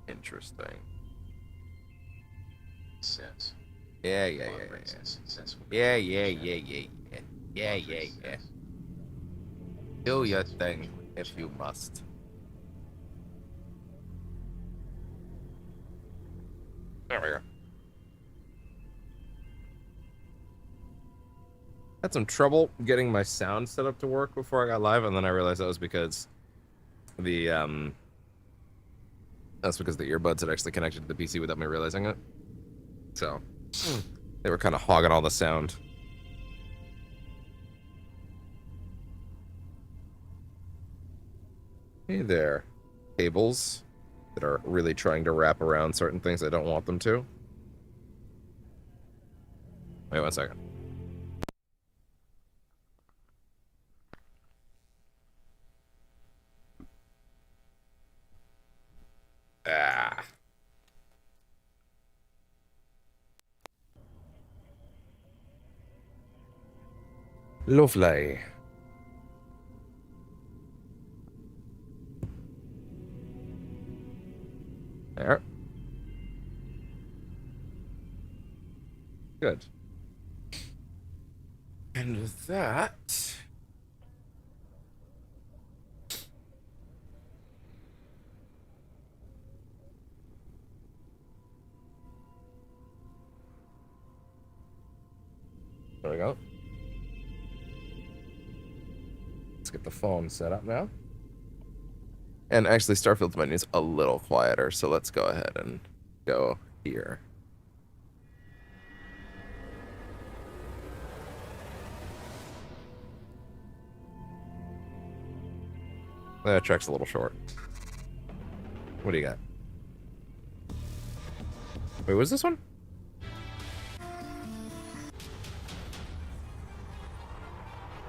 Interesting. Sense. Yeah. Yeah. Do your thing if you must. There we go. Had some trouble getting my sound set up to work before I got live, and then I realized that was because the that's because the earbuds had actually connected to the PC without me realizing it. So they were kind of hogging all the sound. Hey there, cables that are really trying to wrap around certain things I don't want them to. Wait 1 second. Ah. Lovely. There. Good. And with that... There we go. Let's get the phone set up now. And actually, Starfield's menu is a little quieter, so let's go ahead and go here. That track's a little short. What do you got? Wait, what is this one?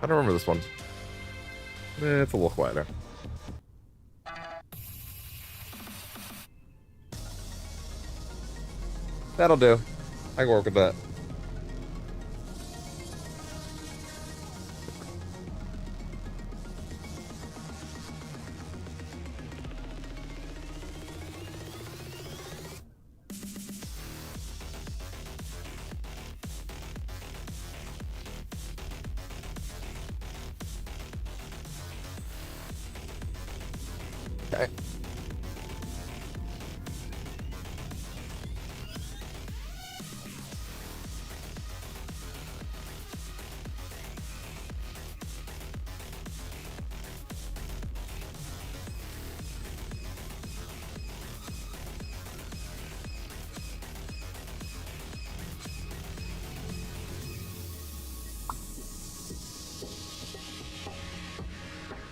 I don't remember this one. It's a little quieter. That'll do. I can work with that. Okay.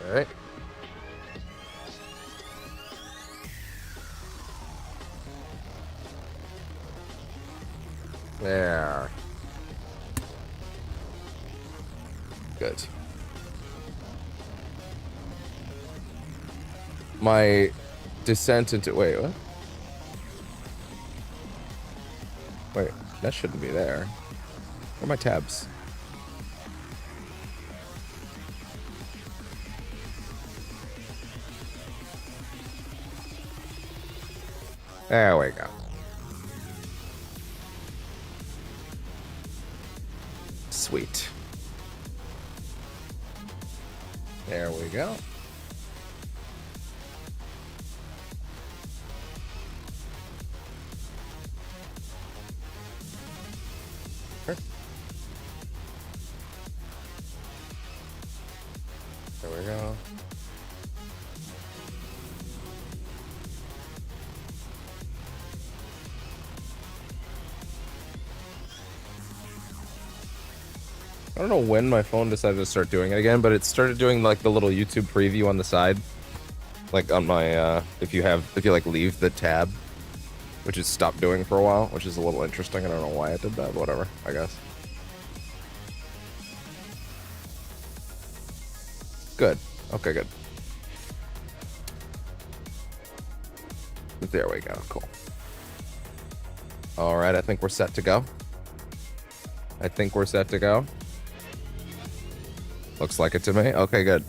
All right. There. Good. My descent into... Wait, what? Wait, that shouldn't be there. Where are my tabs? There we go. Sweet. There we go. Sure. There we go. I don't know when my phone decided to start doing it again, but it started doing like the little YouTube preview on the side. Like on my, if you like leave the tab, which it's stopped doing for a while, which is a little interesting. I don't know why it did that, but whatever, I guess. Good. Okay, good. There we go, cool. All right, I think we're set to go. Looks like it to me. Okay, good.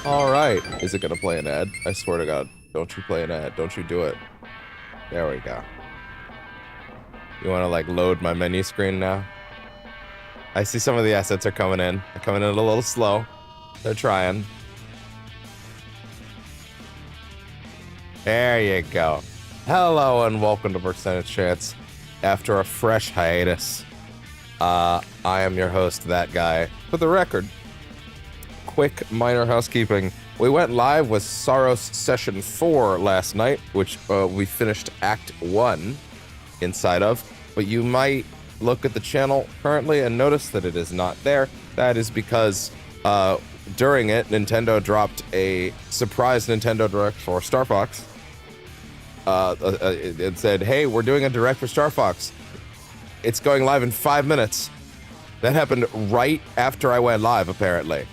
All right. Is it going to play an ad? I swear to God. Don't you play an ad. Don't you do it. There we go. You want to like load my menu screen now? I see some of the assets are coming in. They're coming in a little slow. They're trying. There you go. Hello and welcome to Percentage Chance. After a fresh hiatus, I am your host, That Guy. For the record, quick minor housekeeping. We went live with Saros Session 4 last night, which we finished Act 1 inside of, but you might look at the channel currently and notice that it is not there. That is because during it, Nintendo dropped a surprise Nintendo Direct for Star Fox. It said, hey, we're doing a Direct for Star Fox. It's going live in 5 minutes. That happened right after I went live, apparently.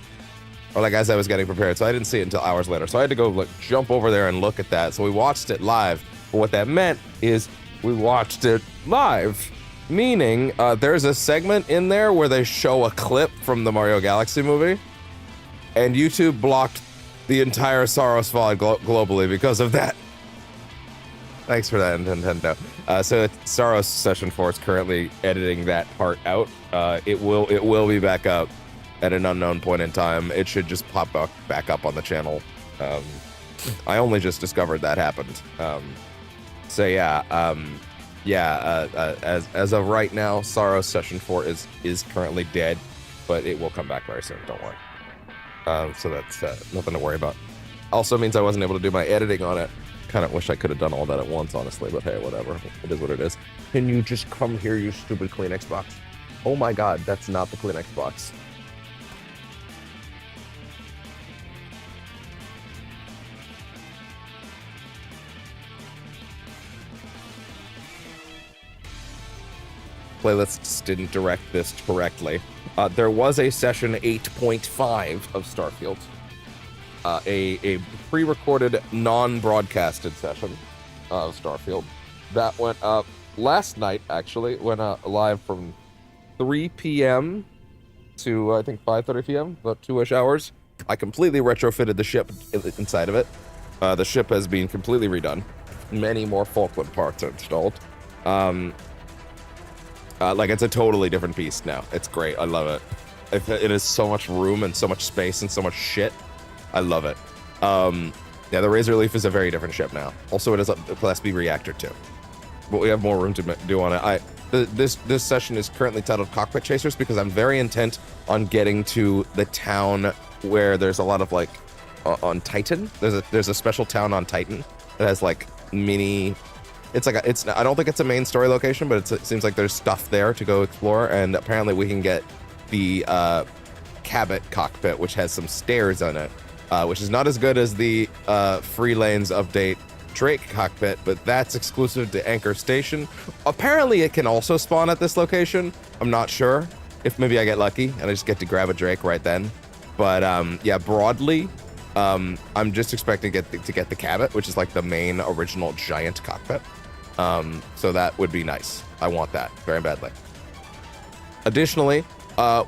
Or like as I was getting prepared, so I didn't see it until hours later. So I had to go like jump over there and look at that. So we watched it live. But what that meant is we watched it live. Meaning, there's a segment in there where they show a clip from the Mario Galaxy movie, and YouTube blocked the entire Saros VOD globally because of that. Thanks for that, Nintendo. So Saros Session 4 is currently editing that part out. It will be back up at an unknown point in time. It should just pop back up on the channel. I only just discovered that happened. So yeah. As of right now, Saros Session 4 is currently dead, but it will come back very soon, don't worry. So that's nothing to worry about. Also means I wasn't able to do my editing on it. Kind of wish I could have done all that at once, honestly, but hey, whatever. It is what it is. Can you just come here, you stupid Kleenex box? Oh my god, that's not the Kleenex box. Playlists didn't direct this correctly. There was a session 8.5 of Starfield, a pre-recorded, non-broadcasted session of Starfield that went up last night. Actually, went live from 3 p.m. to I think 5:30 p.m. About 2-ish hours. I completely retrofitted the ship inside of it. The ship has been completely redone. Many more Falkland parts are installed. Like it's a totally different beast now. It's great. I love it. It has so much room and so much space and so much shit. I love it. Yeah, the Razor Leaf is a very different ship now. Also, it is a Class B reactor too, but we have more room to do on it. This session is currently titled Cockpit Chasers because I'm very intent on getting to the town where there's a lot of like on Titan. There's a special town on Titan that has like mini. It's like I don't think it's a main story location, but it seems like there's stuff there to go explore, and apparently we can get the Cabot cockpit, which has some stairs on it, which is not as good as the Free Lanes update Drake cockpit, but that's exclusive to Anchor Station. Apparently it can also spawn at this location. I'm not sure if maybe I get lucky and I just get to grab a Drake right then. But yeah, broadly, I'm just expecting to get the Cabot, which is like the main original giant cockpit. So that would be nice. I want that very badly. Additionally,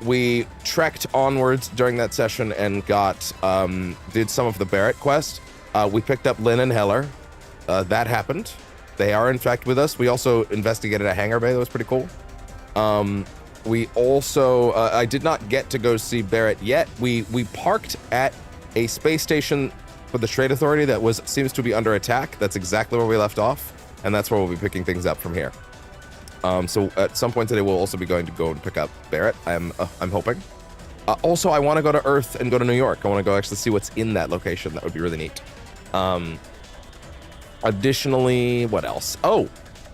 we trekked onwards during that session and did some of the Barrett quest. We picked up Lynn and Heller. That happened. They are in fact with us. We also investigated a hangar bay that was pretty cool. We also, I did not get to go see Barrett yet. We parked at a space station for the Trade Authority that seems to be under attack. That's exactly where we left off. And that's where we'll be picking things up from here. So at some point today, we'll also be going to go and pick up Barrett. I'm hoping. Also, I want to go to Earth and go to New York. I want to go actually see what's in that location. That would be really neat. Additionally, what else? Oh,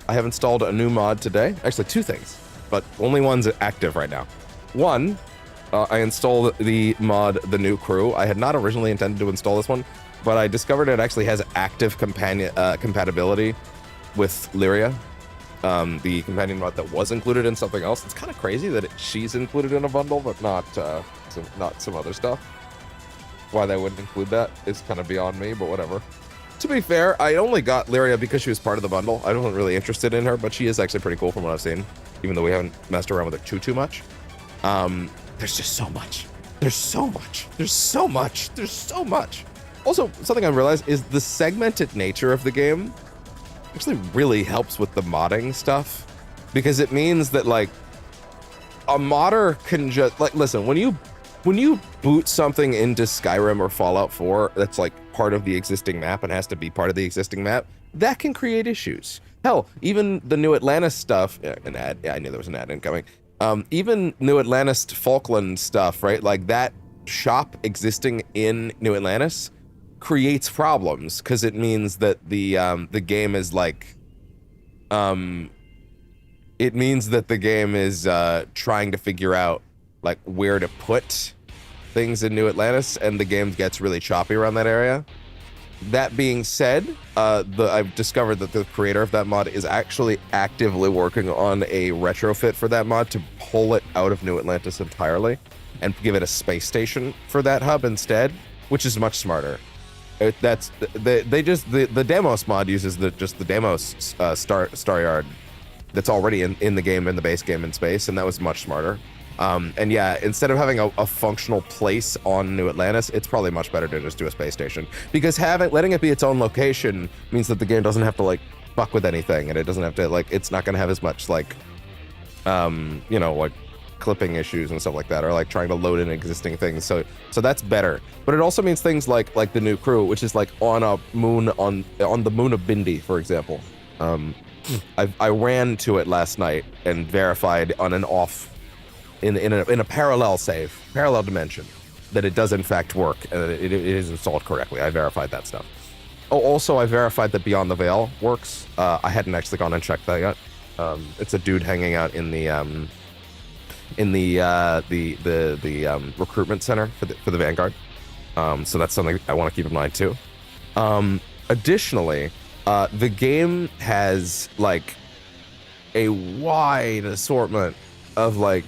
I have installed a new mod today. Actually, 2 things, but only one's active right now. One, I installed the mod, The New Crew. I had not originally intended to install this one, but I discovered it actually has active compatibility with Lyria, the companion mod that was included in something else. It's kind of crazy that she's included in a bundle, but not some other stuff. Why they wouldn't include that is kind of beyond me, but whatever. To be fair, I only got Lyria because she was part of the bundle. I wasn't really interested in her, but she is actually pretty cool from what I've seen, even though we haven't messed around with her too much. There's just so much. There's so much. There's so much. There's so much. Also, something I realized is the segmented nature of the game actually really helps with the modding stuff, because it means that like a modder can just like listen when you boot something into Skyrim or Fallout 4 that's like part of the existing map and has to be part of the existing map, that can create issues. Hell, even the New Atlantis stuff, an ad, yeah, I knew there was an ad incoming. Even New Atlantis Falkland stuff, right? Like that shop existing in New Atlantis creates problems because it means that the game is like, it means that the game is trying to figure out like where to put things in New Atlantis, and the game gets really choppy around that area. That being said, I've discovered that the creator of that mod is actually actively working on a retrofit for that mod to pull it out of New Atlantis entirely and give it a space station for that hub instead, which is much smarter. The Deimos mod uses the Deimos star yard that's already in the game, in the base game in space, and that was much smarter. And yeah, instead of having a functional place on New Atlantis, it's probably much better to just do a space station, because letting it be its own location means that the game doesn't have to like fuck with anything, and it doesn't have to like, it's not going to have as much like you know, like clipping issues and stuff like that, or like trying to load in existing things. So that's better. But it also means things like the new crew, which is like on a moon on the moon of Bindi, for example. I ran to it last night and verified on and off in a parallel dimension that it does in fact work, and it is installed correctly. I verified that stuff. Oh, also I verified that Beyond the Veil works. I hadn't actually gone and checked that yet. It's a dude hanging out in the recruitment center for the Vanguard. So that's something I want to keep in mind too. Additionally, the game has like a wide assortment of like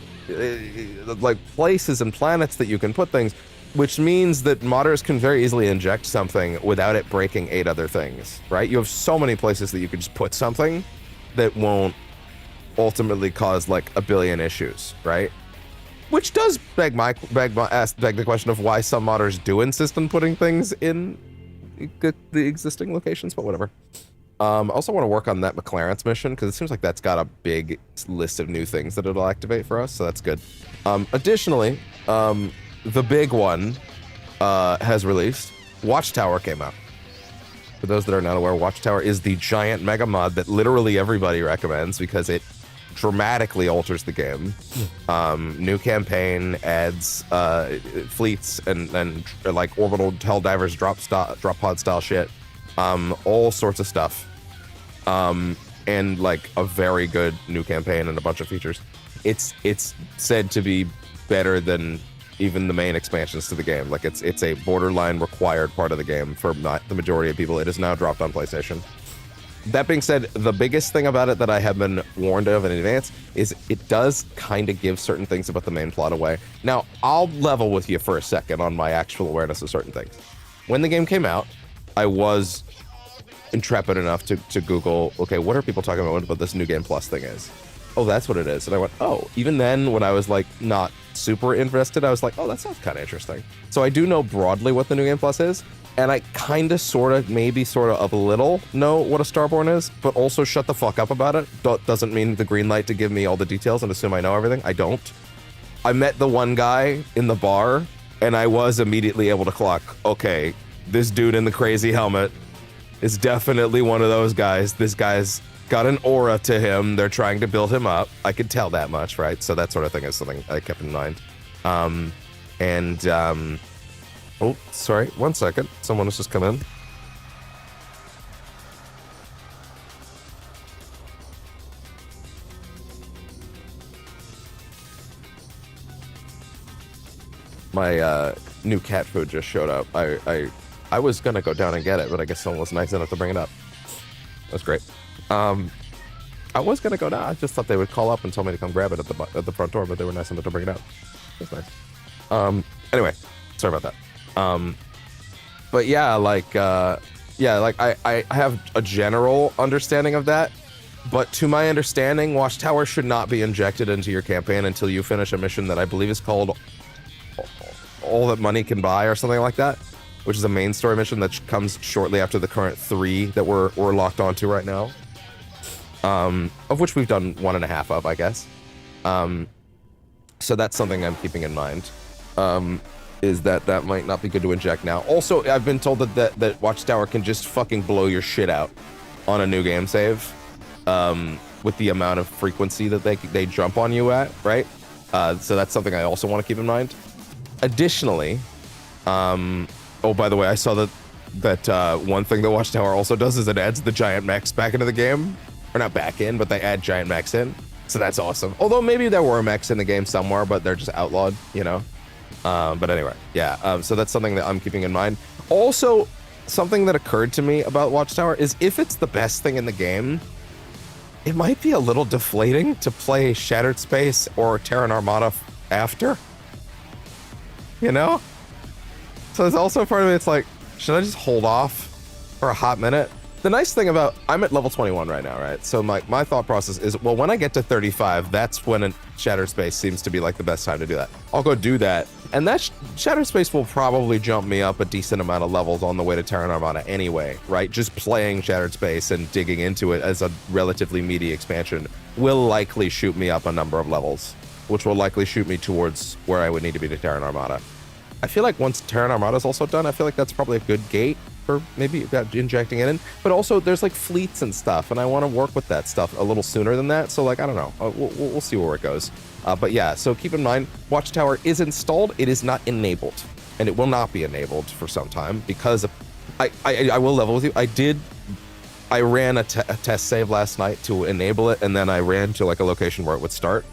places and planets that you can put things, which means that modders can very easily inject something without it breaking 8 other things, right? You have so many places that you can just put something that won't ultimately cause like a billion issues, right? Which does beg the question of why some modders do insist on putting things in the existing locations, but whatever. I also want to work on that McLaren's mission, because it seems like that's got a big list of new things that it'll activate for us, so that's good. Additionally, the big one has released. Watchtower came out. For those that are not aware, Watchtower is the giant mega mod that literally everybody recommends because it dramatically alters the game. New campaign adds fleets and like orbital Helldivers drop pod style shit. All sorts of stuff. And like a very good new campaign and a bunch of features. It's said to be better than even the main expansions to the game. Like it's a borderline required part of the game for the majority of people. It is now dropped on PlayStation. That being said, the biggest thing about it that I have been warned of in advance is it does kind of give certain things about the main plot away. Now, I'll level with you for a second on my actual awareness of certain things. When the game came out, I was intrepid enough to Google, okay, what are people talking about what this New Game Plus thing is? Oh, that's what it is. And I went, oh, even then when I was like not super invested, I was like, oh, that sounds kind of interesting. So I do know broadly what the New Game Plus is, and I kind of, sort of, maybe sort of a little know what a Starborn is, but also shut the fuck up about it. Doesn't mean the green light to give me all the details and assume I know everything. I don't. I met the one guy in the bar, and I was immediately able to clock, okay, this dude in the crazy helmet is definitely one of those guys. This guy's got an aura to him. They're trying to build him up. I could tell that much, right? So that sort of thing is something I kept in mind. Oh, sorry, 1 second. Someone has just come in. My new cat food just showed up. I was gonna go down and get it, but I guess someone was nice enough to bring it up. That's great. I was gonna go down. I just thought they would call up and tell me to come grab it at the front door, but they were nice enough to bring it out. That's nice. Anyway, sorry about that. But yeah, I have a general understanding of that, but to my understanding, Watchtower should not be injected into your campaign until you finish a mission that I believe is called All That Money Can Buy or something like that. which is a main story mission that comes shortly after the current 3 that we're locked onto right now. Of which we've done 1.5 of, I guess. So that's something I'm keeping in mind. Is that might not be good to inject now. Also, I've been told that Watchtower can just fucking blow your shit out on a new game save, with the amount of frequency that they jump on you at, right? So that's something I also want to keep in mind. Additionally, oh, by the way, I saw that one thing that Watchtower also does is it adds the giant mechs back into the game. Or not back in, but they add giant mechs in. So that's awesome. Although maybe there were mechs in the game somewhere, but they're just outlawed, you know? But anyway, yeah. So that's something that I'm keeping in mind. Also, something that occurred to me about Watchtower is if it's the best thing in the game, it might be a little deflating to play Shattered Space or Terran Armada after. You know? So there's also part of me, it's like, should I just hold off for a hot minute? The nice thing about, I'm at level 21 right now, right? So my thought process is, well, when I get to 35, that's when a Shattered Space seems to be like the best time to do that. I'll go do that. And that Shattered Space will probably jump me up a decent amount of levels on the way to Terran Armada anyway, right? Just playing Shattered Space and digging into it as a relatively meaty expansion will likely shoot me up a number of levels, which will likely shoot me towards where I would need to be to Terran Armada. I feel like once Terran Armada is also done, I feel like that's probably a good gate for maybe injecting it in. But also, there's like fleets and stuff, and I want to work with that stuff a little sooner than that. So like, I don't know. We'll see where it goes. But yeah, so keep in mind, Watchtower is installed. It is not enabled, and it will not be enabled for some time because I will level with you. I ran a test save last night to enable it, and then I ran to like a location where it would start.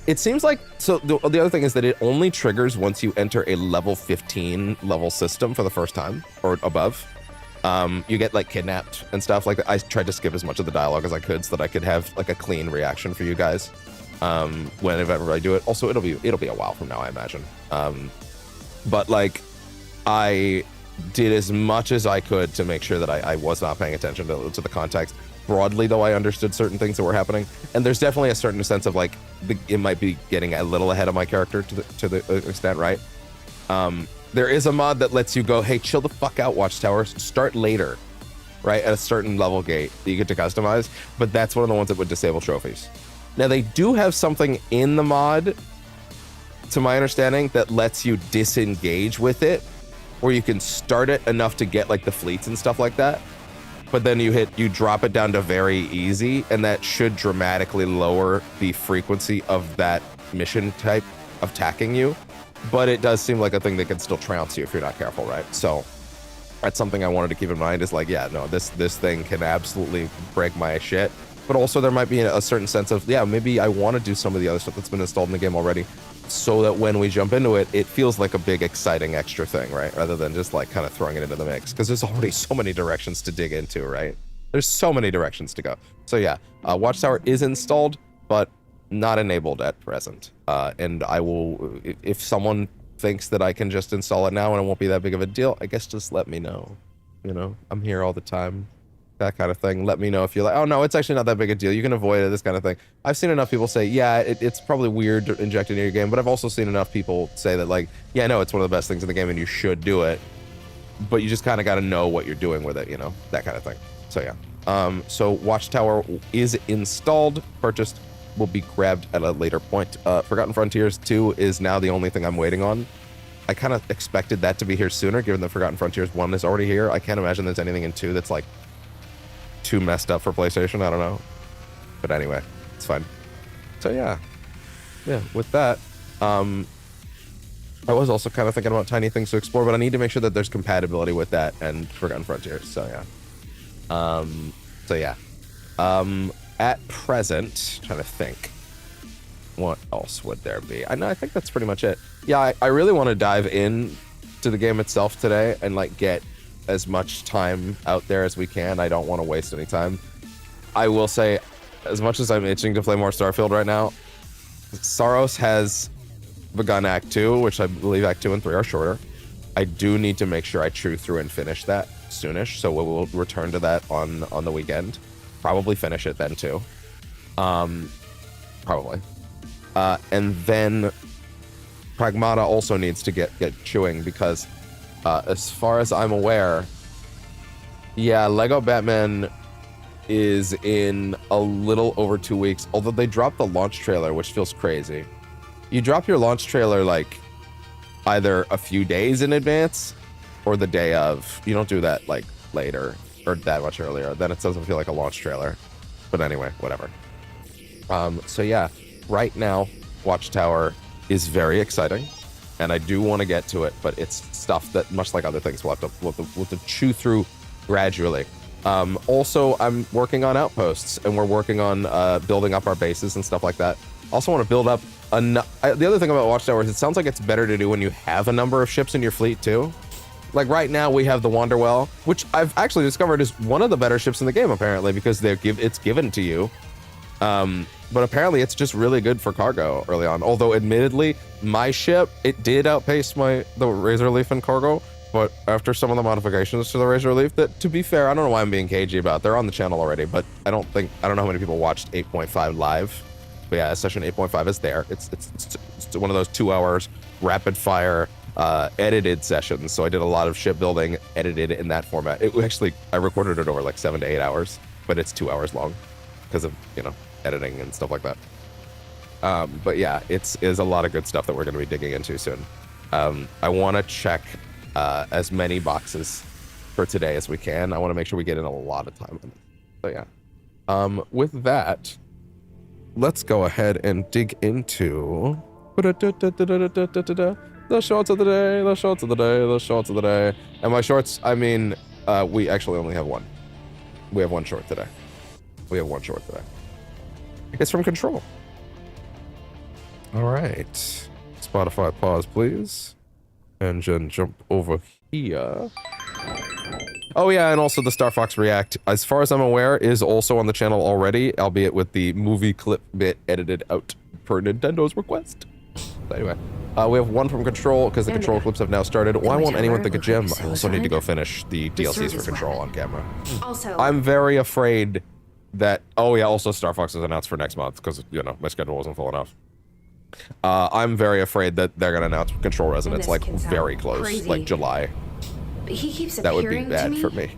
It seems like, so the other thing is that it only triggers once you enter a level 15 level system for the first time or above. You get like kidnapped and stuff like that. I tried to skip as much of the dialogue as I could so that I could have like a clean reaction for you guys whenever I do it. Also, it'll be a while from now, I imagine. But like, I did as much as I could to make sure that I was not paying attention to the context. Broadly, though, I understood certain things that were happening, and there's definitely a certain sense of like it might be getting a little ahead of my character to the extent, right? There is a mod that lets you go, hey, chill the fuck out, Watchtower. Start later, right, at a certain level gate that you get to customize, but that's one of the ones that would disable trophies. Now, they do have something in the mod, to my understanding, that lets you disengage with it, where you can start it enough to get like the fleets and stuff like that, but then you drop it down to very easy, and that should dramatically lower the frequency of that mission type of attacking you. But it does seem like a thing that can still trounce you if you're not careful, right? So that's something I wanted to keep in mind is like, yeah, no, this thing can absolutely break my shit. But also there might be a certain sense of, yeah, maybe I want to do some of the other stuff that's been installed in the game already so that when we jump into it, it feels like a big, exciting extra thing, right? Rather than just like kind of throwing it into the mix. Because there's already so many directions to dig into, right? There's so many directions to go. So yeah, Watchtower is installed, but not enabled at present. And I will, if someone thinks that I can just install it now and it won't be that big of a deal, I guess just let me know. You know, I'm here all the time. That kind of thing. Let me know if you're like, oh no, it's actually not that big a deal. You can avoid it, this kind of thing. I've seen enough people say, yeah, it's probably weird to inject into your game, but I've also seen enough people say that like, yeah, no, it's one of the best things in the game and you should do it, but you just kind of got to know what you're doing with it, you know, that kind of thing. So yeah. So Watchtower is installed, purchased, will be grabbed at a later point. Forgotten Frontiers 2 is now the only thing I'm waiting on. I kind of expected that to be here sooner, given that Forgotten Frontiers 1 is already here. I can't imagine there's anything in 2 that's like too messed up for PlayStation. I don't know. But anyway, it's fine. So yeah. Yeah, with that, I was also kind of thinking about tiny things to explore, but I need to make sure that there's compatibility with that and Forgotten Frontiers. So yeah. At present, trying to think, what else would there be? I think that's pretty much it. Yeah, I really want to dive in to the game itself today and like get as much time out there as we can. I don't want to waste any time. I will say, as much as I'm itching to play more Starfield right now, Saros has begun Act 2, which I believe Act 2 and 3 are shorter. I do need to make sure I chew through and finish that soonish, so we'll return to that on the weekend. Probably finish it then too. Probably. And then Pragmata also needs to get chewing, because As far as I'm aware, yeah, Lego Batman is in a little over 2 weeks, although they dropped the launch trailer, which feels crazy. You drop your launch trailer like either a few days in advance or the day of. You don't do that like later or that much earlier. Then it doesn't feel like a launch trailer. But anyway, whatever. So yeah, right now, Watchtower is very exciting, and I do want to get to it, but it's stuff that, much like other things, we'll have to chew through gradually. Also, I'm working on outposts, and we're working on building up our bases and stuff like that. Also want to build up the other thing about Watchtower is it sounds like it's better to do when you have a number of ships in your fleet too. Like right now we have the Wanderwell, which I've actually discovered is one of the better ships in the game apparently, because it's given to you. But apparently it's just really good for cargo early on. Although admittedly, my ship, it did outpace the Razor Leaf in cargo, but after some of the modifications to the Razor Leaf, that, to be fair, I don't know why I'm being cagey about. They're on the channel already, but I don't know how many people watched 8.5 live. But yeah, session 8.5 is there. It's one of those 2 hours rapid fire edited sessions. So I did a lot of shipbuilding edited in that format. I recorded it over like 7 to 8 hours, but it's 2 hours long because of, editing and stuff like that. But yeah, it's a lot of good stuff that we're going to be digging into soon. I want to check as many boxes for today as we can. I want to make sure we get in a lot of time on it. So yeah. With that, let's go ahead and dig into the shorts of the day, the shorts of the day, the shorts of the day. And by shorts, I mean, we actually only have one. We have one short today. It's from Control. All right. Spotify pause, please. And then jump over here. Oh yeah, and also the Star Fox React, as far as I'm aware, is also on the channel already, albeit with the movie clip bit edited out per Nintendo's request. So anyway, we have one from Control, because the Control clips have now started. Why won't anyone think of Jim? I also need to go finish the DLCs for Control on camera. Also, I'm very afraid that, oh yeah, also Star Fox is announced for next month, because, my schedule wasn't full enough. I'm very afraid that they're going to announce Control Resonance, like, very close, crazy. like July. But he keeps That would be bad for me.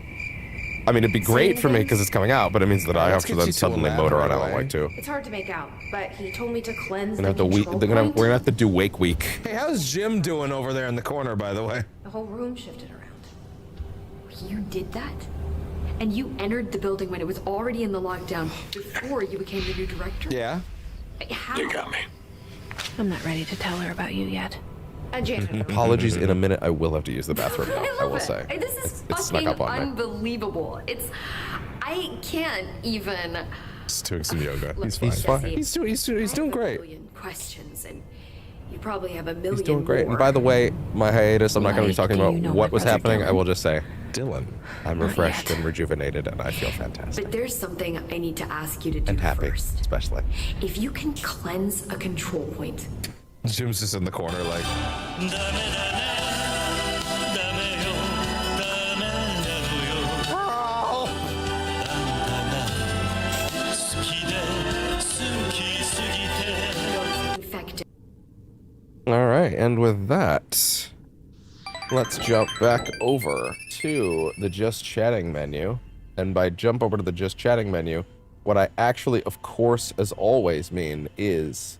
I mean, it'd be great for me because it's coming out, but it means that I have to then suddenly motor on Alan Wake 2. It's hard to make out, but he told me to cleanse We're the gonna have to do Wake Week. Hey, how's Jim doing over there in the corner, by the way? The whole room shifted around. You did that? And you entered the building when it was already in the lockdown before you became the new director? Yeah. How? You got me. I'm not ready to tell her about you yet. A janitor. Apologies, in a minute I will have to use the bathroom now, I love will it. say. This is It's snuck fucking up on me. unbelievable. I can't even. Just doing some yoga. Look, He's fine. Jesse, He's doing great. I have a million questions, and you probably have a million. He's doing great. more. And by the way, my hiatus, I'm not going to be talking Do you about know what my was brother happening. I Dylan? will just say, Dylan. I'm Not refreshed yet. and rejuvenated, and I feel fantastic. But there's something I need to ask you to do And happy, first. especially. If you can cleanse a control point, Jim's just in the corner like, infected. All right, and with that, let's jump back over to the Just Chatting menu. And by jump over to the Just Chatting menu, what I actually, of course, as always mean is,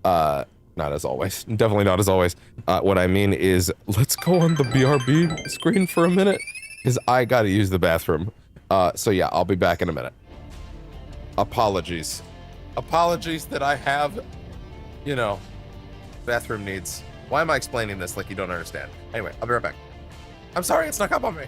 not as always, definitely not as always. What I mean is, let's go on the BRB screen for a minute, because I gotta use the bathroom. So yeah, I'll be back in a minute. Apologies. Apologies that I have, bathroom needs. Why am I explaining this like you don't understand? Anyway, I'll be right back. I'm sorry it snuck up on me.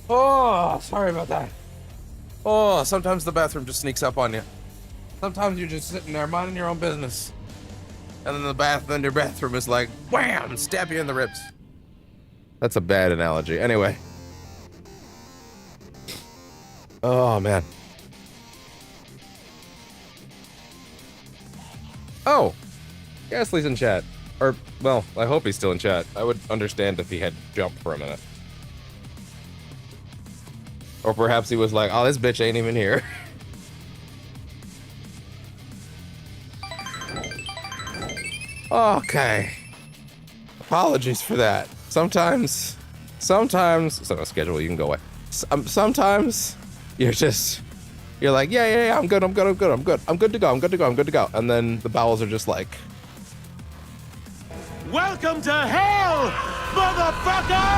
Oh, sorry about that. Oh, sometimes the bathroom just sneaks up on you. Sometimes you're just sitting there minding your own business. And then your bathroom is like, wham, stab you in the ribs. That's a bad analogy. Anyway. Oh, man. Oh, Ghastly's in chat. Or, well, I hope he's still in chat. I would understand if he had jumped for a minute. Or perhaps he was like, oh, this bitch ain't even here. Okay. Apologies for that. Sometimes, it's on a schedule, you can go away. Sometimes, you're like, yeah, I'm good to go. And then the bowels are just like, welcome to hell, motherfucker!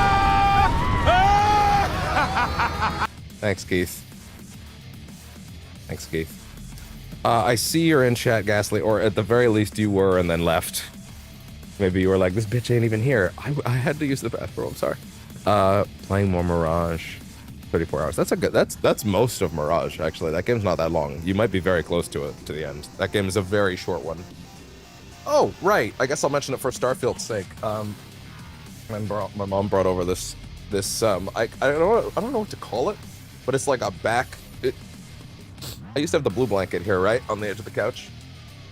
Thanks, Keith. I see you're in chat, Ghastly, or at the very least you were and then left. Maybe you were like, this bitch ain't even here. I had to use the bathroom, I'm sorry. Playing more Mirage. 34 hours. That's most of Mirage, actually. That game's not that long. You might be very close to it, to the end. That game is a very short one. Oh, right. I guess I'll mention it for Starfield's sake. My mom brought over this I don't know what to call it, but it's like a I used to have the blue blanket here, right, on the edge of the couch.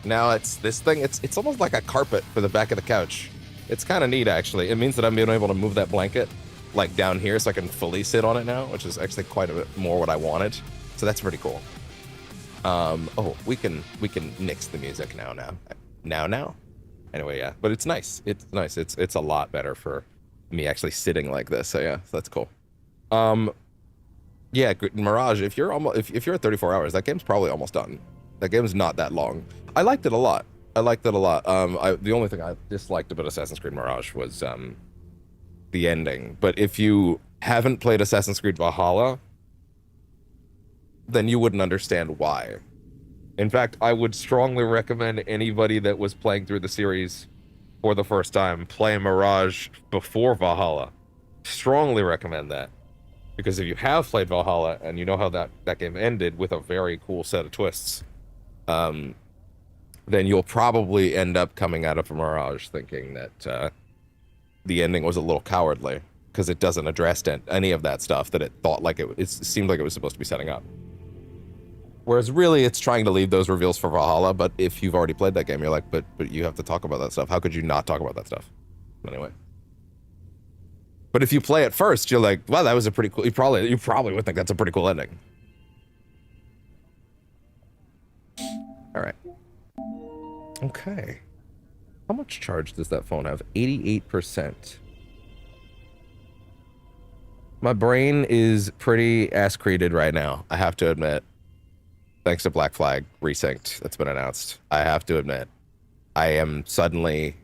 Now it's this thing. It's almost like a carpet for the back of the couch. It's kind of neat, actually. It means that I'm being able to move that blanket like down here so I can fully sit on it now, which is actually quite a bit more what I wanted. So that's pretty cool. Oh, we can nix the music now. Anyway, yeah, but it's nice. It's nice. It's a lot better for me actually sitting like this. So yeah, that's cool. Yeah, Mirage. If you're at 34 hours, that game's probably almost done. That game's not that long. I liked it a lot. The only thing I disliked about Assassin's Creed Mirage was the ending. But if you haven't played Assassin's Creed Valhalla, then you wouldn't understand why. In fact, I would strongly recommend anybody that was playing through the series for the first time play Mirage before Valhalla. Strongly recommend that. Because if you have played Valhalla and you know how that game ended with a very cool set of twists, then you'll probably end up coming out of Mirage thinking that the ending was a little cowardly because it doesn't address any of that stuff that it thought like it seemed like it was supposed to be setting up. Whereas really it's trying to leave those reveals for Valhalla, but if you've already played that game, you're like, but you have to talk about that stuff. How could you not talk about that stuff? Anyway. But if you play it first, you're like, wow, that was a pretty cool, you probably would think that's a pretty cool ending. All right. Okay. How much charge does that phone have? 88%. My brain is pretty ass-created right now, I have to admit. Thanks to Black Flag Resynced that's been announced. I have to admit, I am suddenly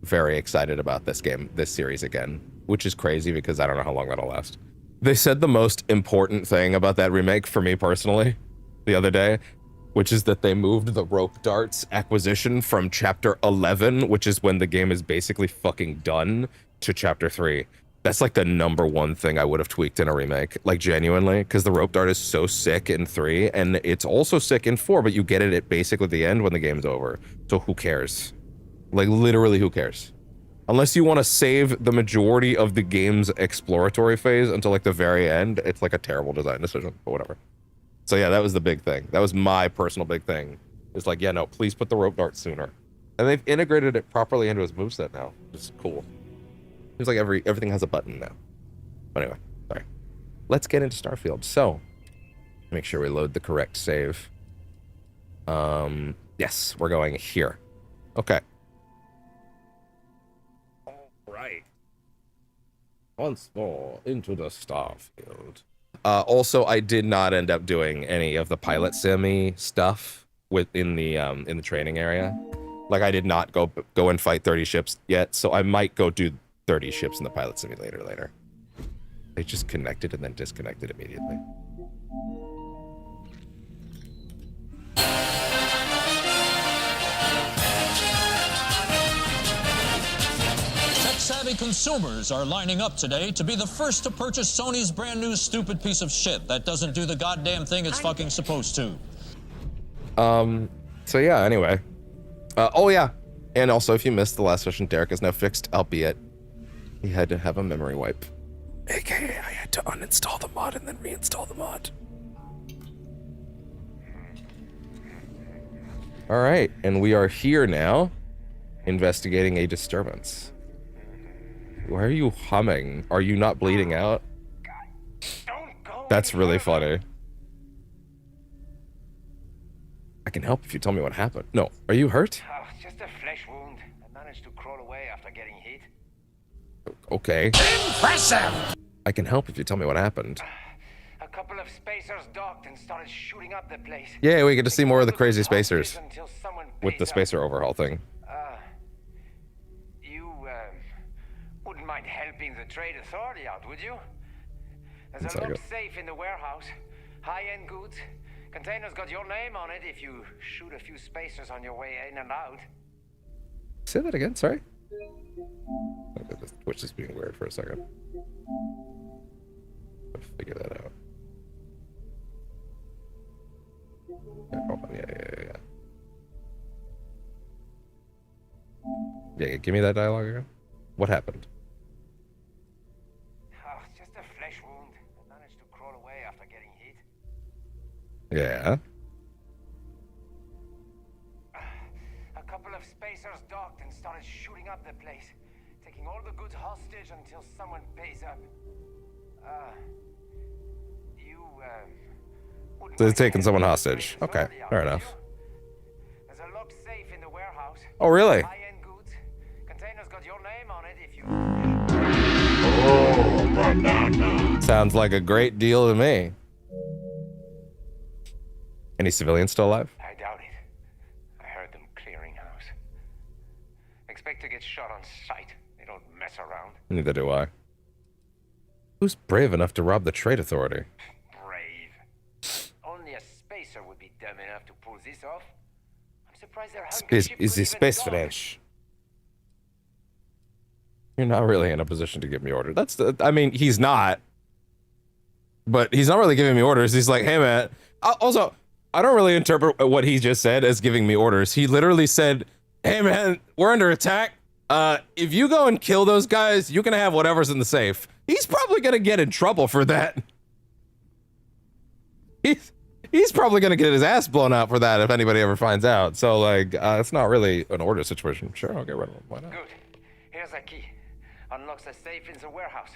very excited about this series again, which is crazy because I don't know how long that'll last. They said the most important thing about that remake for me personally the other day, which is that they moved the rope darts acquisition from chapter 11, which is when the game is basically fucking done, to chapter 3. That's like the #1 thing I would have tweaked in a remake, like genuinely, because the rope dart is so sick in 3, and it's also sick in 4, but you get it at basically the end when the game's over. So who cares? Like literally who cares? Unless you want to save the majority of the game's exploratory phase until like the very end, it's like a terrible design decision, but whatever. So yeah, that was the big thing. That was my personal big thing. It's like, yeah, no, please put the rope dart sooner. And they've integrated it properly into his moveset now, which is cool. Seems like everything has a button now. But anyway, sorry. Let's get into Starfield. So, make sure we load the correct save. Yes, we're going here. Okay. All right. Once more into the Starfield. Also, I did not end up doing any of the pilot simmy stuff in the training area. Like, I did not go and fight 30 ships yet, so I might go do 30 ships in the pilot simulator later. They just connected and then disconnected immediately. tech-savvy consumers are lining up today to be the first to purchase Sony's brand new stupid piece of shit that doesn't do the goddamn thing it's fucking supposed to. So yeah, anyway. Oh yeah. And also, if you missed the last session, Derek is now fixed, albeit he had to have a memory wipe. AKA, I had to uninstall the mod and then reinstall the mod. Alright, and we are here now, investigating a disturbance. Why are you humming? Are you not bleeding out? That's really funny. I can help if you tell me what happened. No, are you hurt? Just a flesh wound. I managed to crawl away after getting hit. Okay. Impressive! I can help if you tell me what happened. A couple of spacers docked and started shooting up the place. Yeah, we get to see more of the crazy spacers Until someone with the pays up. spacer overhaul thing. You wouldn't mind helping the trade authority out, would you? There's That's a not locked good. safe in the warehouse. High-end goods. Container's got your name on it if you shoot a few spacers on your way in and out. Say that again, sorry? The Twitch is being weird for a second. I'll figure that out. Yeah, hold on. Yeah, give me that dialogue again. What happened? Just a flesh wound. I managed to crawl away after getting hit. Yeah. A couple of spacers docked and started shooting up the place, taking all the goods hostage until someone pays up. You wouldn't So they're mind taking someone helping hostage. the trade Okay, authority out, fair would enough. you? There's a locked safe in the warehouse. Oh, really? High-end goods. Container's got your name on it if you. Sounds like a great deal to me. Any civilians still alive? I doubt it. I heard them clearing house. Expect to get shot on sight. They don't mess around. Neither do I. Who's brave enough to rob the trade authority? Brave. Only a spacer would be dumb enough to pull this off. I'm surprised their Space handkerchief is the could even space dock. finish. You're not really in a position to give me orders. That's the. I mean, he's not. But he's not really giving me orders. He's like, hey man. Also, I don't really interpret what he just said as giving me orders. He literally said, hey man, we're under attack. If you go and kill those guys, you can have whatever's in the safe. He's probably gonna get in trouble for that. He's probably gonna get his ass blown out for that if anybody ever finds out. So like, it's not really an order situation. Sure, I'll get rid of him. Why not? Good. Here's a key. Unlocks a safe in the warehouse.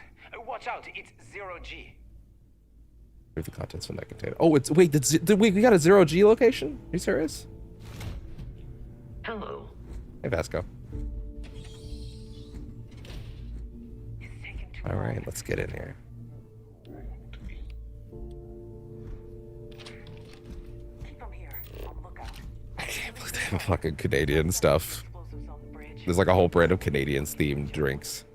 Watch out, it's 0G. Read the contents from that container. Oh, it's wait. We got a 0G location? Are you serious? Hello. Hey, Vasco. All right, let's get in here. Keep them here. On the lookout. I can't believe they have fucking Canadian stuff. There's like a whole brand of Canadians themed drinks.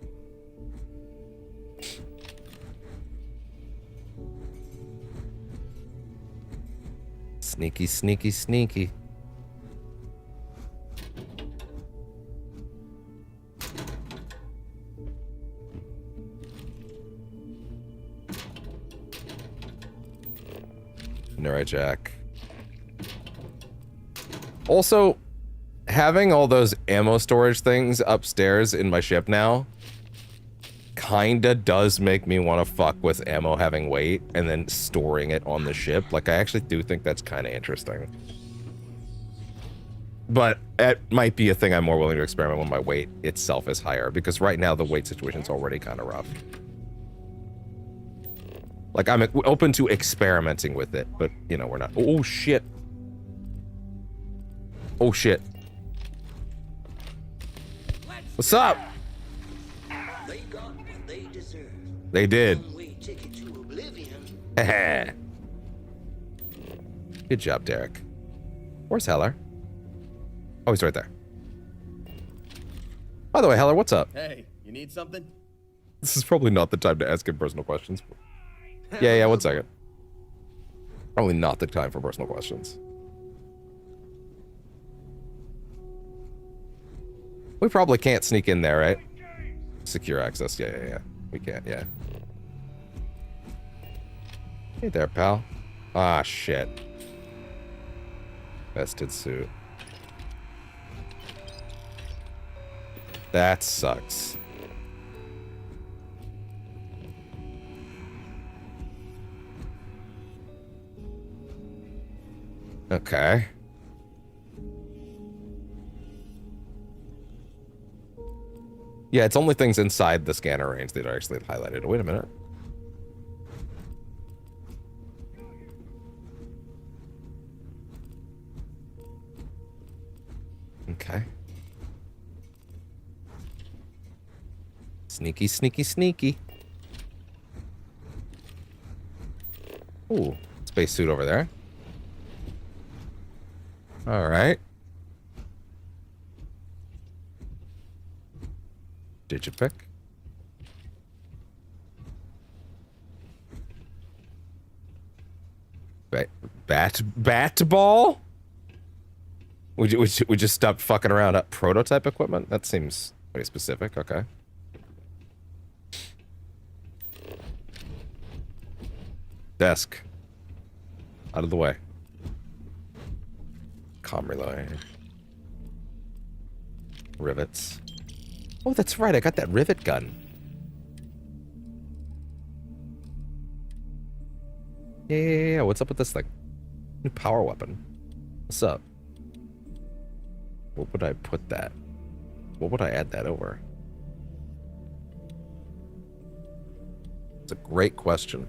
Sneaky, sneaky, sneaky. Alright, Jack. Also, having all those ammo storage things upstairs in my ship now kinda does make me want to fuck with ammo having weight and then storing it on the ship. Like, I actually do think that's kind of interesting. But it might be a thing I'm more willing to experiment when my weight itself is higher, because right now the weight situation's already kind of rough. Like, I'm open to experimenting with it, but, you know, we're not. Oh, shit. Oh, shit. What's up? They got what they deserved. They did. One-way ticket to oblivion. Good job, Derek. Where's Heller? Oh, he's right there. By the way, Heller, what's up? Hey, you need something? This is probably not the time to ask him personal questions. Yeah, 1 second. Probably not the time for personal questions. We probably can't sneak in there, right? Secure access. Yeah. We can't, yeah. Hey there, pal. Ah, shit. Vested suit. That sucks. Okay. Yeah, it's only things inside the scanner range that are actually highlighted. Wait a minute. Okay. Sneaky, sneaky, sneaky. Ooh, spacesuit over there. All right. Digipick. Bat ball? We just stopped fucking around at prototype equipment? That seems pretty specific. Okay. Desk. Out of the way. Comm relay. Rivets. Oh, that's right. I got that rivet gun. Yeah. What's up with this thing? New power weapon. What's up? What would I put that? What would I add that over? It's a great question.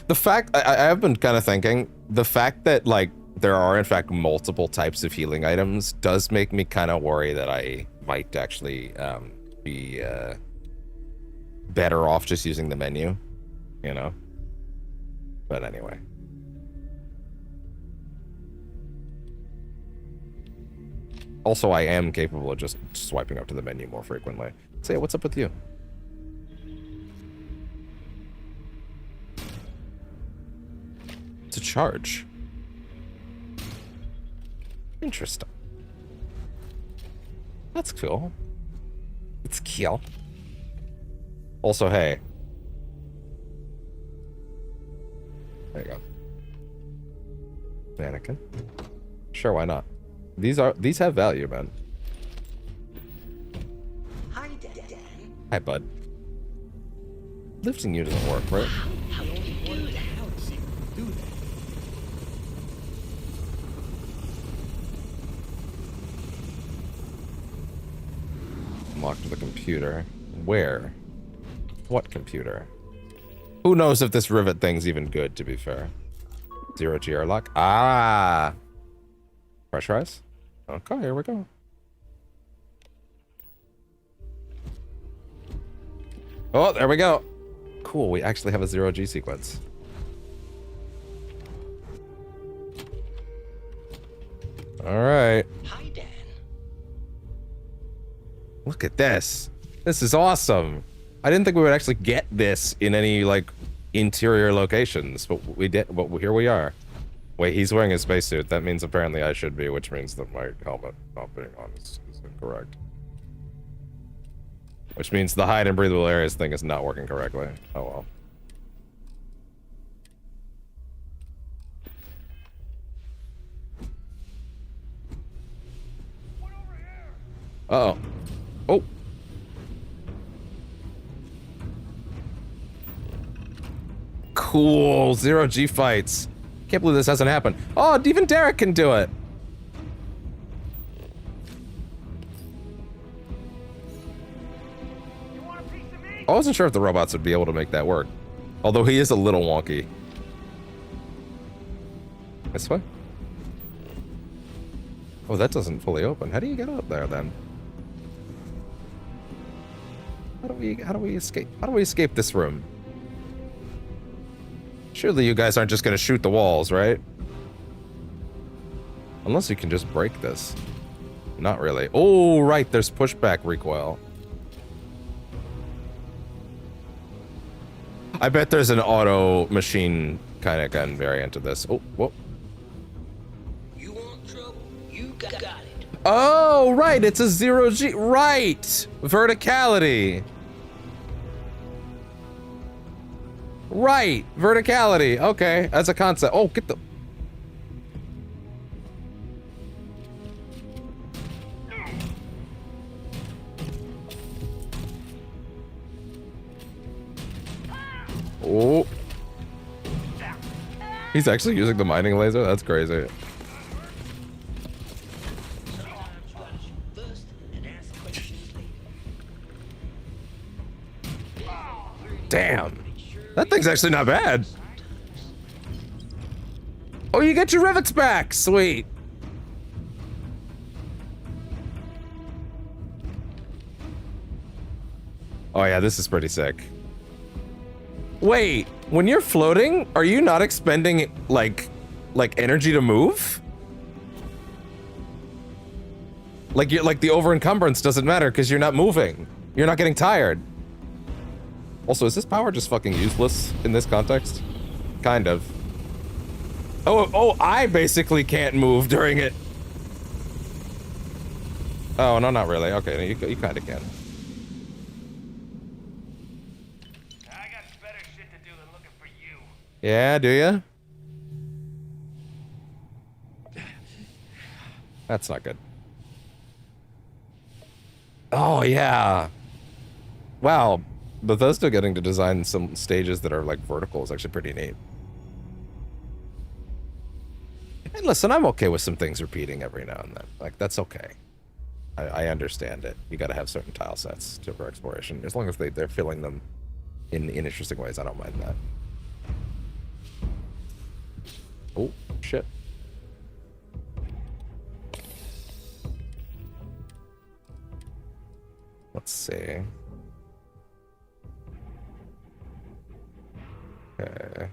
The fact, I have been kind of thinking, the fact that, like, there are, in fact, multiple types of healing items does make me kind of worry that I might actually be better off just using the menu, you know? But anyway. Also, I am capable of just swiping up to the menu more frequently. Say, what's up with you? To charge. Interesting. That's cool. It's cool. Also, hey. There you go. Mannequin. Sure, why not? These have value, man. Hi, Dan. Hi, bud. Lifting you doesn't work, right? How do you do that? Unlocked the computer. Where? What computer? Who knows if this rivet thing's even good, to be fair. 0G airlock. Ah! Pressurize? Okay, here we go. Oh, there we go. Cool, we actually have a 0G sequence. Alright. Hi, Dan. Look at this. This is awesome. I didn't think we would actually get this in any, like, interior locations, but we did. But here we are. Wait, he's wearing a spacesuit. That means apparently I should be, which means that my helmet not being on is incorrect. Which means the hide and breathable areas thing is not working correctly. Oh well. Uh-oh. Oh. Cool. 0G fights. Can't believe this hasn't happened. Oh, even Derek can do it. I wasn't sure if the robots would be able to make that work. Although he is a little wonky. This way? Oh, that doesn't fully open. How do you get up there then? How do we escape? How do we escape this room? Surely you guys aren't just gonna shoot the walls, right? Unless you can just break this. Not really. Oh, right, there's pushback recoil. I bet there's an auto machine kind of gun variant of this. Oh, whoa. You Oh, right, it's a 0G, right! Verticality. Right, verticality, okay, as a concept. Oh, get the... Oh. He's actually using the mining laser? That's crazy. Damn. That thing's actually not bad. Oh, you get your rivets back. Sweet. Oh yeah, this is pretty sick. Wait, when you're floating, are you not expending like energy to move? Like the over encumbrance doesn't matter because you're not moving. You're not getting tired. Also, is this power just fucking useless in this context? Kind of. Oh, I basically can't move during it. Oh, no, not really. Okay, you kind of can. I got better shit to do than looking for you. Yeah, do ya? That's not good. Oh, yeah. Wow. Bethesda getting to design some stages that are like vertical is actually pretty neat. And listen, I'm okay with some things repeating every now and then. Like, that's okay. I understand it. You gotta have certain tile sets for exploration. As long as they're filling them in interesting ways, I don't mind that. Oh, shit. Let's see. Okay.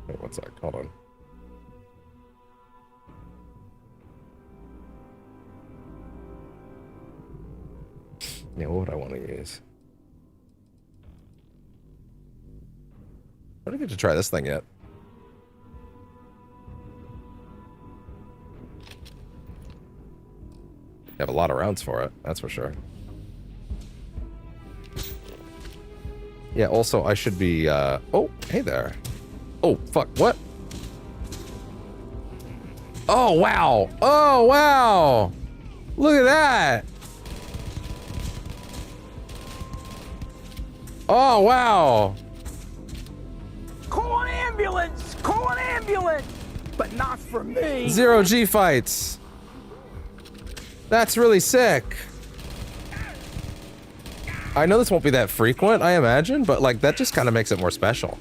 Wait, one sec, hold on. Yeah, what would I want to use? I don't get to try this thing yet. You have a lot of rounds for it, that's for sure. Yeah, also, I should be, oh, hey there. Oh, fuck, what? Oh, wow. Oh, wow. Look at that. Oh, wow. Call an ambulance! Call an ambulance! But not for me! 0G fights. That's really sick. I know this won't be that frequent, I imagine, but like that just kind of makes it more special.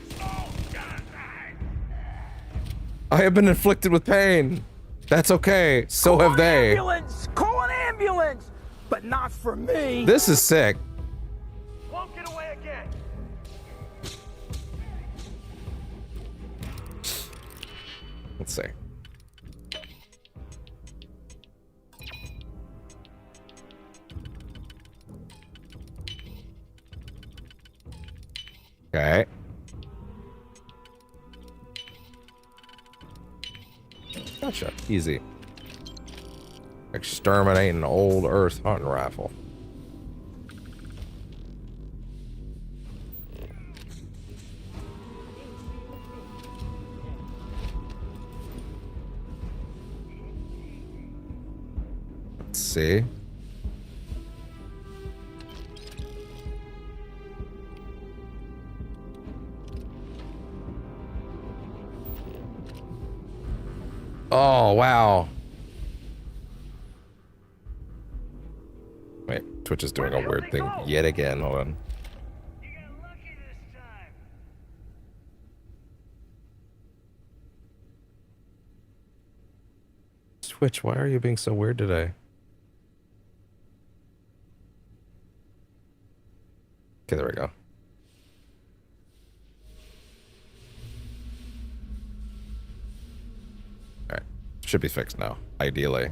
I have been inflicted with pain. That's okay. So have they. Ambulance! Call an ambulance! But not for me! This is sick. Won't get away again. Let's see. Okay. Gotcha. Easy. Exterminating old Earth hunting rifle. Let's see. Oh, wow. Wait, Twitch is doing a weird thing yet again. Hold on. You got lucky this time. Twitch, why are you being so weird today? Okay, there we go. Should be fixed now, ideally.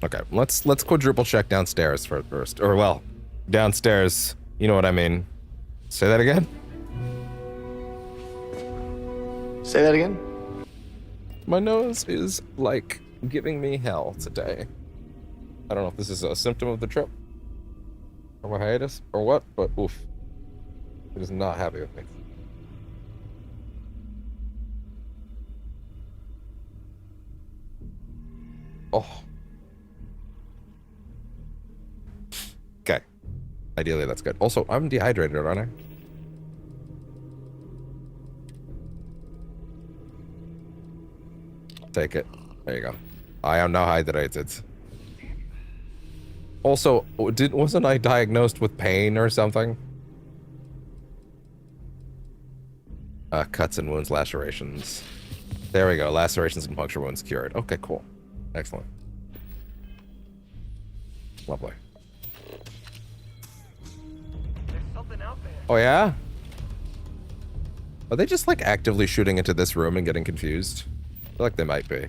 Okay, let's quadruple check downstairs first. Or well, downstairs. You know what I mean. Say that again? Say that again? My nose is like giving me hell today. I don't know if this is a symptom of the trip or my hiatus or what, but oof. It is not happy with me. Oh. Okay. Ideally, that's good. Also, I'm dehydrated, aren't I? Take it. There you go. I am now hydrated. Also, wasn't I diagnosed with pain or something? Cuts and wounds, lacerations. There we go. Lacerations and puncture wounds cured. Okay, cool. Excellent. Lovely. There's something out there. Oh, yeah? Are they just, like, actively shooting into this room and getting confused? I feel like they might be.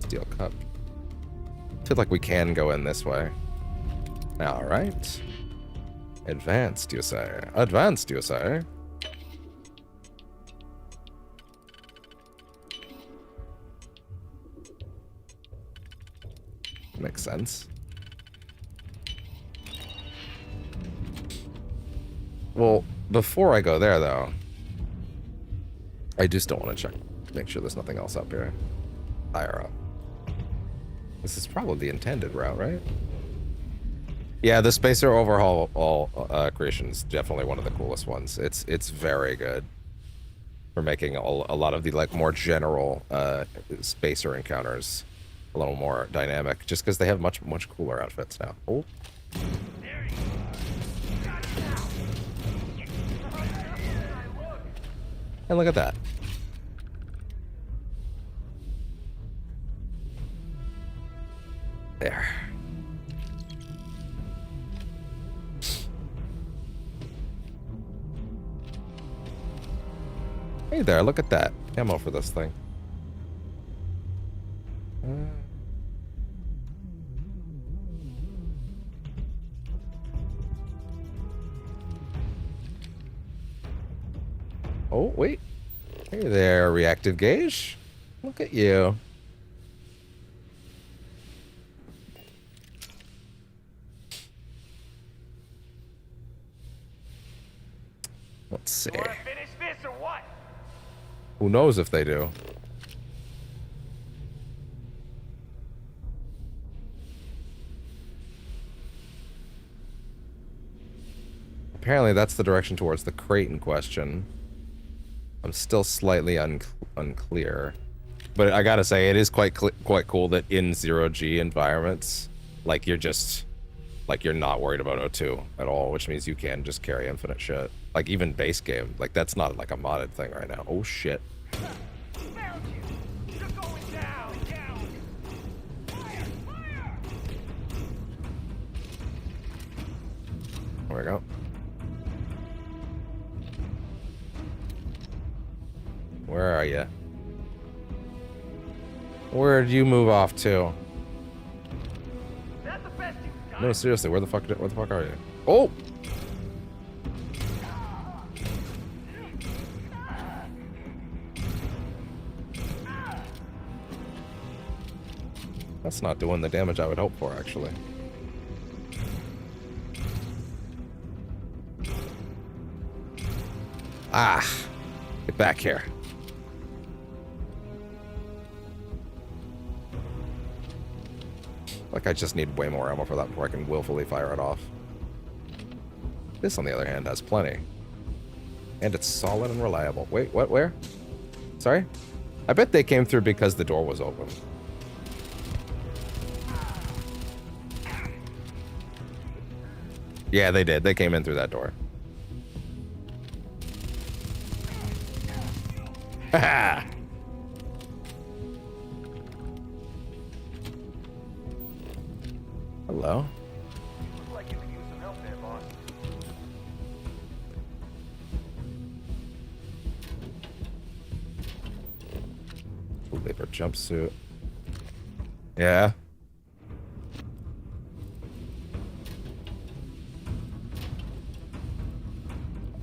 Steel cup. I feel like we can go in this way. Alright. Advanced, you say? Advanced, you say? Makes sense. Well, before I go there, though, I just don't want to check. Make sure there's nothing else up here. Higher up. This is probably the intended route, right? Yeah, the spacer overhaul creation is definitely one of the coolest ones. It's very good for making a lot of the like more general spacer encounters a little more dynamic, just because they have much cooler outfits now. Oh. And look at that. There. Hey there, look at that. Ammo for this thing. Oh, wait. Hey there, reactive gauge. Look at you. Let's see. You wanna finish this or what? Who knows if they do? Apparently that's the direction towards the crate in question. I'm still slightly unclear. But I gotta say, it is quite cool that in zero-G environments, like, you're not worried about O2 at all, which means you can just carry infinite shit. Like, even base game, like, that's not, like, a modded thing right now. Oh, shit. Found you. You're going down. Fire! There we go. Where are you? Where'd you move off to? That's the best you've got. No, seriously, where the fuck are you? Oh! That's not doing the damage I would hope for, actually. Ah! Get back here. Like, I just need way more ammo for that before I can willfully fire it off. This, on the other hand, has plenty. And it's solid and reliable. Wait, what? Where? Sorry? I bet they came through because the door was open. Yeah, they did. They came in through that door. Haha! Hello? Looks like you could use some help there, boss. jumpsuit. Yeah.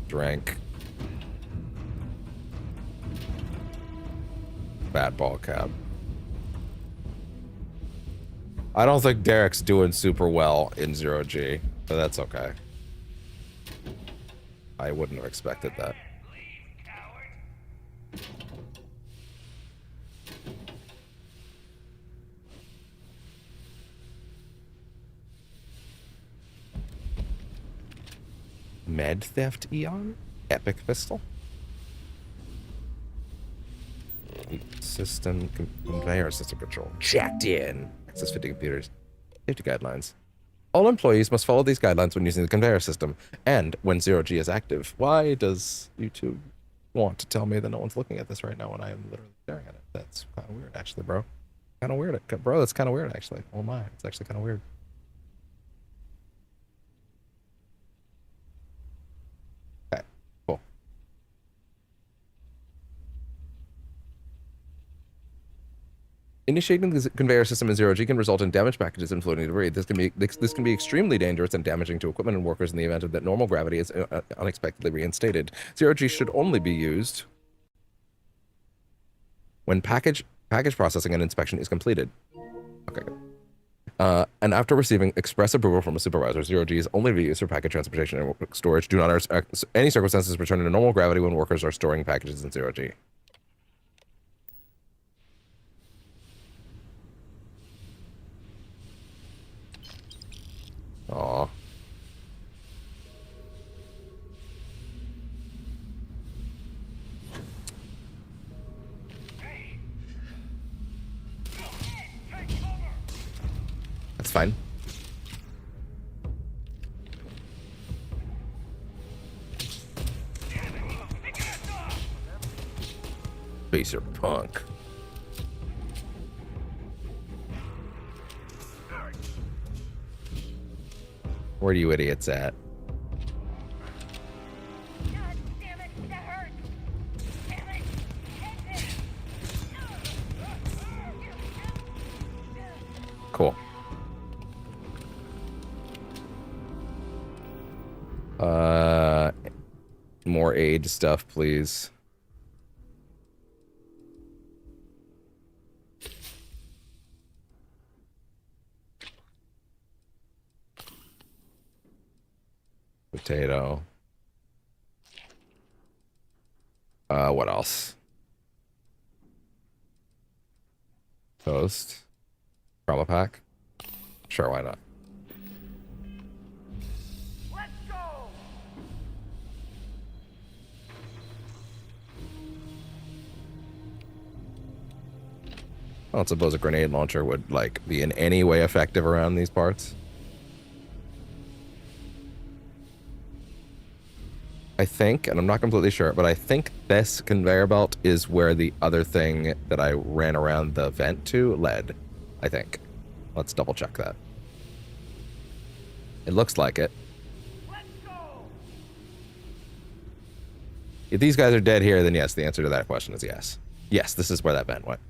Drank. Bad ball cap. I don't think Derek's doing super well in 0G, but that's okay. I wouldn't have expected that. Med theft Eon? Epic pistol? System conveyor system control. Jacked in. Access 50 computers. Safety guidelines. All employees must follow these guidelines when using the conveyor system and when 0G is active. Why does YouTube want to tell me that no one's looking at this right now when I am literally staring at it? That's kind of weird, actually, bro. Kind of weird. Bro, that's kind of weird, actually. Oh my. It's actually kind of weird. Okay, cool. Initiating the conveyor system in 0G can result in damaged packages and floating debris. This can be extremely dangerous and damaging to equipment and workers in the event that normal gravity is unexpectedly reinstated. 0G should only be used when package processing and inspection is completed. Okay, good. And after receiving express approval from a supervisor, 0G is only to be used for package transportation and storage. Do not under any circumstances return to normal gravity when workers are storing packages in 0G. Aw. That's fine. Spacer punk. Where are you idiots at? God damn it, that hurts. Damn it. Hit it. Cool. More aid stuff, please. Potato. What else? Toast. Trauma pack. Sure, why not? Let's go. I don't suppose a grenade launcher would, like, be in any way effective around these parts. I think, and I'm not completely sure, but I think this conveyor belt is where the other thing that I ran around the vent to led. I think. Let's double check that. It looks like it. Let's go. If these guys are dead here, then yes, the answer to that question is yes. Yes, this is where that vent went.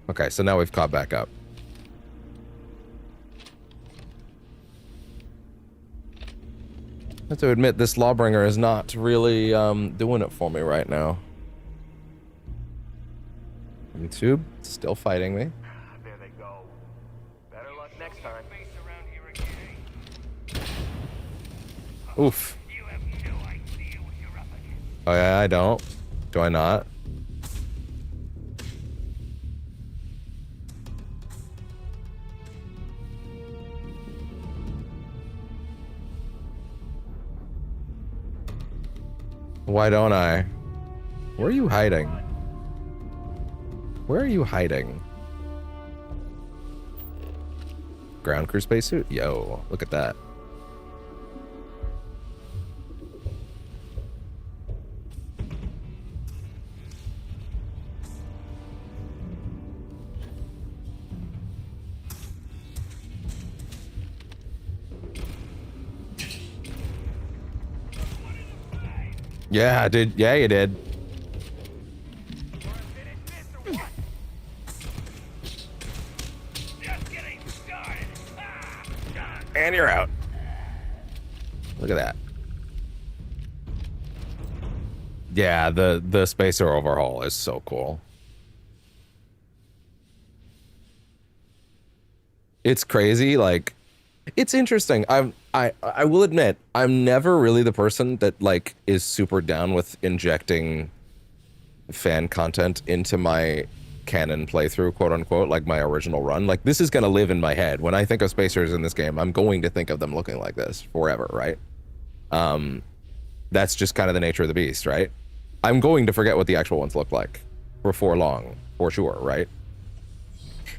Okay, so now we've caught back up. I have to admit, this Lawbringer is not really doing it for me right now. YouTube, still fighting me. There they go. Better luck next time. Oof. You have no idea what you're up against. Oh yeah, I don't. Do I not? Why don't I? Where are you hiding? Where are you hiding? Ground crew spacesuit? Yo, look at that. Yeah, I did. Yeah, you did. And you're out. Look at that. Yeah, the spacer overhaul is so cool. It's crazy, like it's interesting. I will admit, I'm never really the person that like is super down with injecting fan content into my canon playthrough, quote unquote, like my original run. Like this is gonna live in my head. When I think of spacers in this game, I'm going to think of them looking like this forever, right? That's just kind of the nature of the beast, right? I'm going to forget what the actual ones look like before long, for sure, right?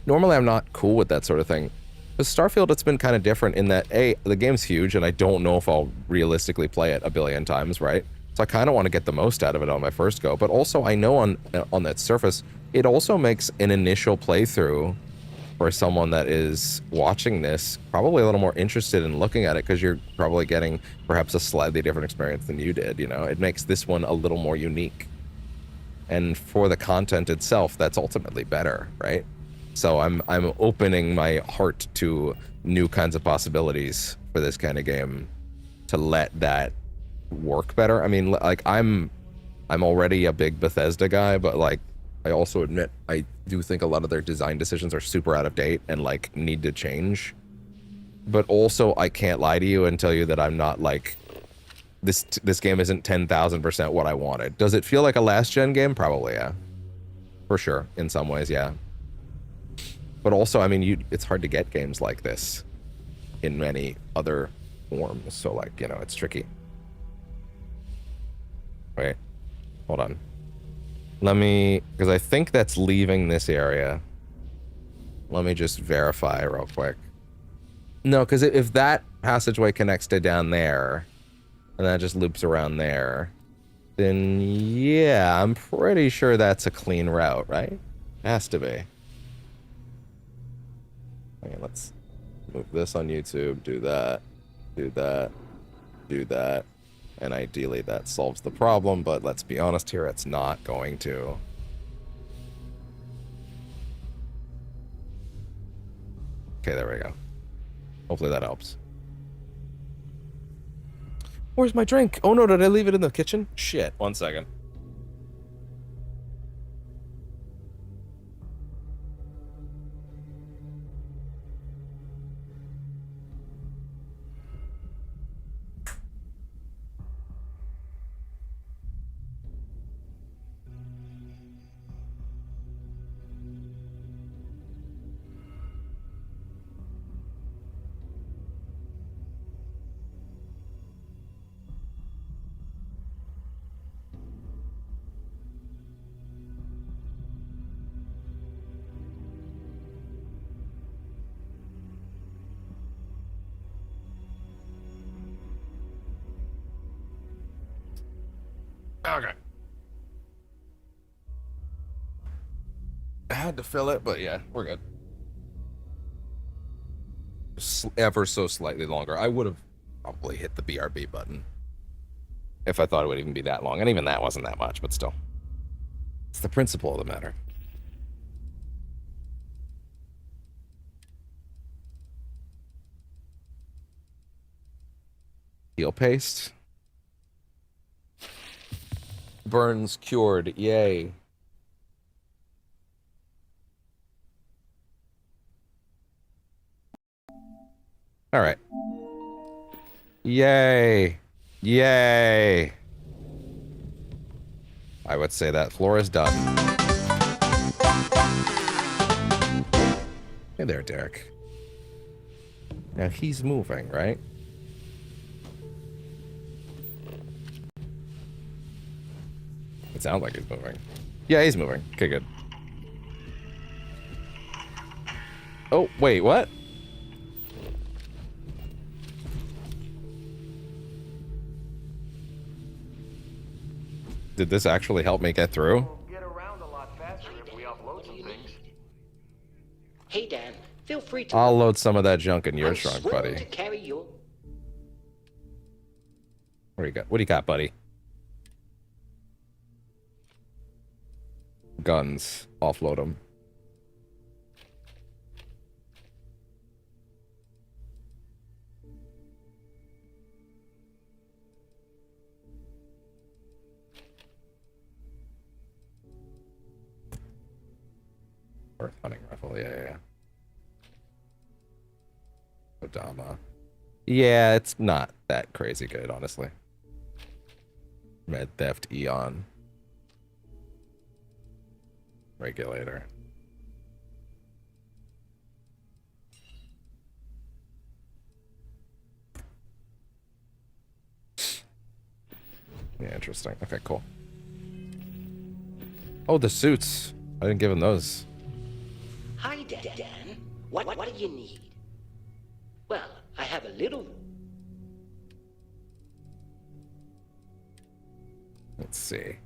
Normally I'm not cool with that sort of thing. With Starfield, it's been kind of different in that, A, the game's huge, and I don't know if I'll realistically play it a billion times, right? So I kind of want to get the most out of it on my first go, but also I know on that surface, it also makes an initial playthrough for someone that is watching this probably a little more interested in looking at it, because you're probably getting perhaps a slightly different experience than you did, you know? It makes this one a little more unique. And for the content itself, that's ultimately better, right? So I'm opening my heart to new kinds of possibilities for this kind of game to let that work better. I mean, like I'm already a big Bethesda guy, but like I also admit I do think a lot of their design decisions are super out of date and like need to change. But also I can't lie to you and tell you that I'm not like this game isn't 10,000% what I wanted. Does it feel like a last gen game? Probably, yeah. For sure, in some ways, yeah. But also, I mean, it's hard to get games like this in many other forms. So, like, you know, it's tricky. Wait, hold on. Let me, because I think that's leaving this area. Let me just verify real quick. No, because if that passageway connects to down there, and that just loops around there, then yeah, I'm pretty sure that's a clean route, right? Has to be. Okay, let's move this on YouTube, do that, do that, do that, and ideally that solves the problem, but let's be honest here, it's not going to. Okay, there we go. Hopefully that helps. Where's my drink? Oh no, did I leave it in the kitchen? Shit, 1 second. Okay. I had to fill it, but yeah, we're good. Ever so slightly longer. I would have probably hit the BRB button if I thought it would even be that long. And even that wasn't that much, but still. It's the principle of the matter. Heal paste. Burns cured. Yay. All right. Yay. Yay. I would say that floor is done. Hey there, Derek. Now he's moving, right? It sounds like he's moving. Yeah, he's moving. Okay, good. Oh, wait, what? Did this actually help me get through? We'll get around a lot faster if we upload some things. Hey, Dan, feel free to... I'll load some of that junk in your I'm trunk, willing buddy. to carry your... What do you got? What do you got, buddy? guns, offload them. Or hunting rifle, yeah. Kodama. Yeah, it's not that crazy good, honestly. Med theft Eon. Regulator. Yeah, interesting. Okay, cool. Oh, the suits. I didn't give him those. Hi, Dan. What do you need? Well, I have a little... Let's see.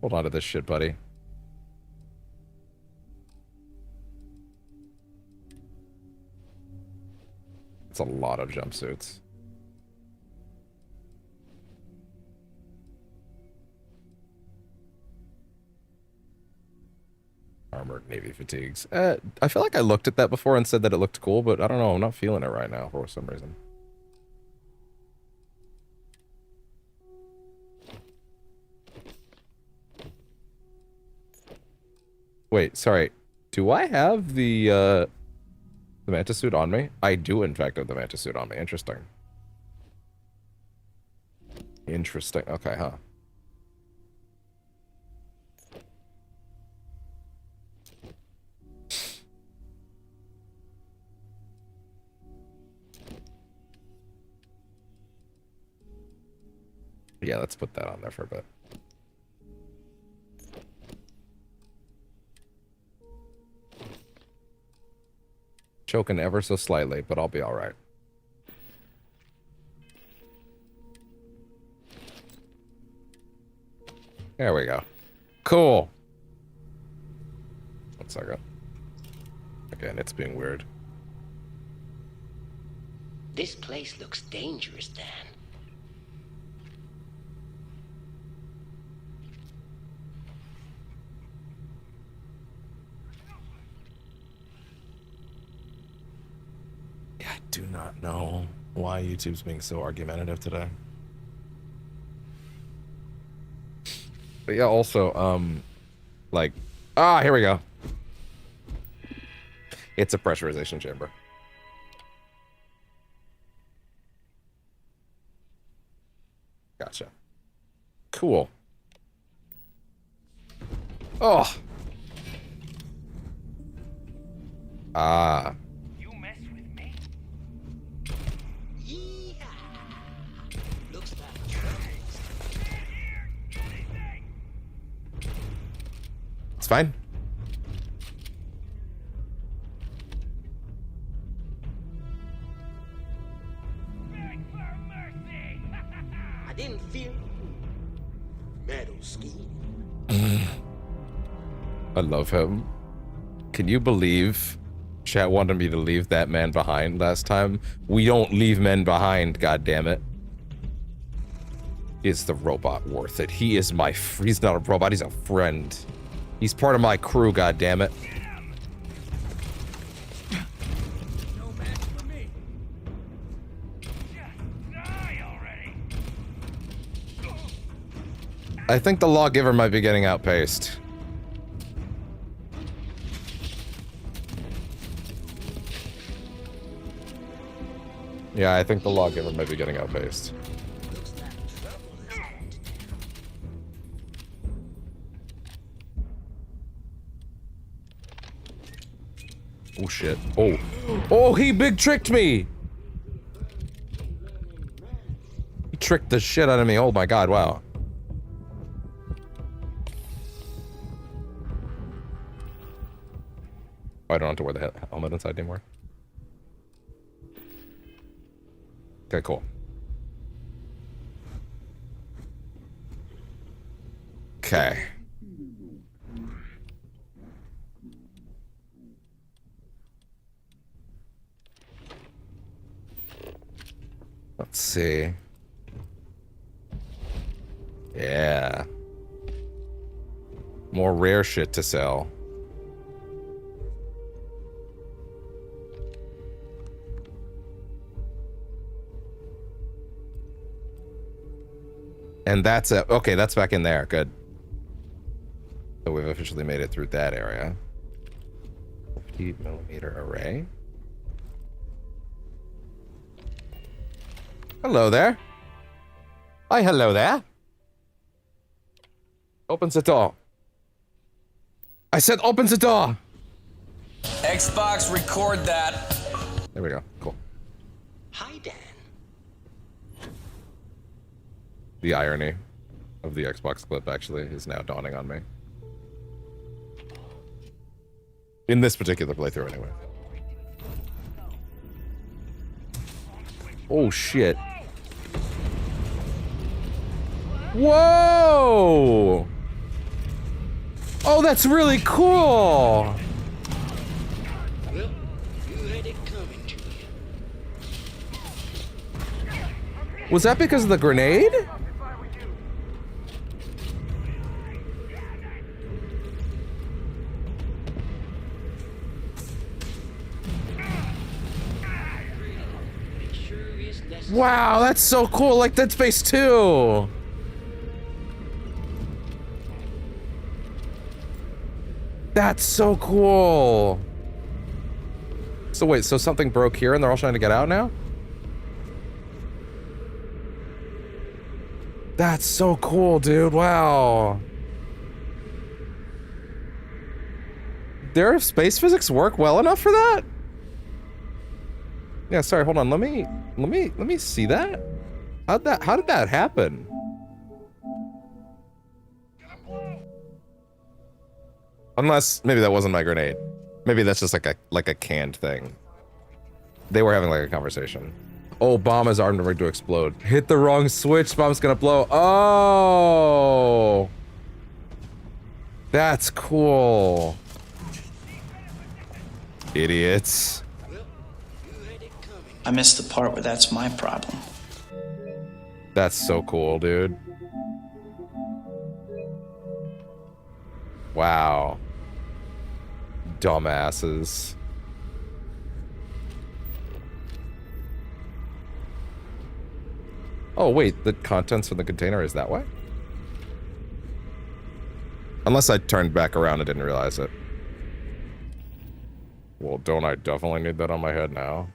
Hold on to this shit, buddy. It's a lot of jumpsuits. Armored Navy fatigues. I feel like I looked at that before and said that it looked cool, but I don't know. I'm not feeling it right now for some reason. Wait, sorry. Do I have the mantis suit on me? I do, in fact, have the mantis suit on me. Interesting. Interesting. Okay, huh. Yeah, let's put that on there for a bit. Choking ever so slightly, but I'll be all right. There we go. Cool. 1 second. Again, it's being weird. This place looks dangerous, Dan. I do not know why YouTube's being so argumentative today. But yeah, also, like, here we go. It's a pressurization chamber. Gotcha. Cool. Oh. You mess with me? Yeah. Looks like It's fine. Beg for mercy! I didn't feel metal ski. I love him. Can you believe chat wanted me to leave that man behind last time? We don't leave men behind, goddammit. Is the robot worth it? He is my he's not a robot, he's a friend. He's part of my crew, goddammit. No match for me. Just die already! I think the lawgiver might be getting outpaced. Yeah, I think the lawgiver might be getting outpaced. Oh shit. Oh. Oh, he big tricked me! He tricked the shit out of me. Oh my god, wow. I don't have to wear the helmet inside anymore. Okay, cool. Okay. Let's see. Yeah. More rare shit to sell. And that's it. Okay, that's back in there. Good. So we've officially made it through that area. 50mm array. Hello there. Hi, hello there. Opens the door. I said opens the door. Xbox, record that. There we go. Cool. Hi, Dan. The irony of the Xbox clip actually is now dawning on me. In this particular playthrough, anyway. Oh, shit. Whoa! Oh, that's really cool! Well, you had it coming to you. Was that because of the grenade? Wow, that's so cool, like Dead Space 2. That's so cool. So wait, so something broke here and they're all trying to get out now? That's so cool, dude. Wow. Their space physics work well enough for that? Yeah, sorry, hold on. Let me see that. How did that happen? Unless maybe that wasn't my grenade. Maybe that's just like a canned thing. They were having like a conversation. Oh, bomb is armed and ready to explode. Hit the wrong switch, bomb's gonna blow. Oh, that's cool. Idiots. I missed the part where that's my problem. That's so cool, dude. Wow. Dumbasses. Oh, wait, the contents from the container is that way? Unless I turned back around and didn't realize it. Well, don't I definitely need that on my head now?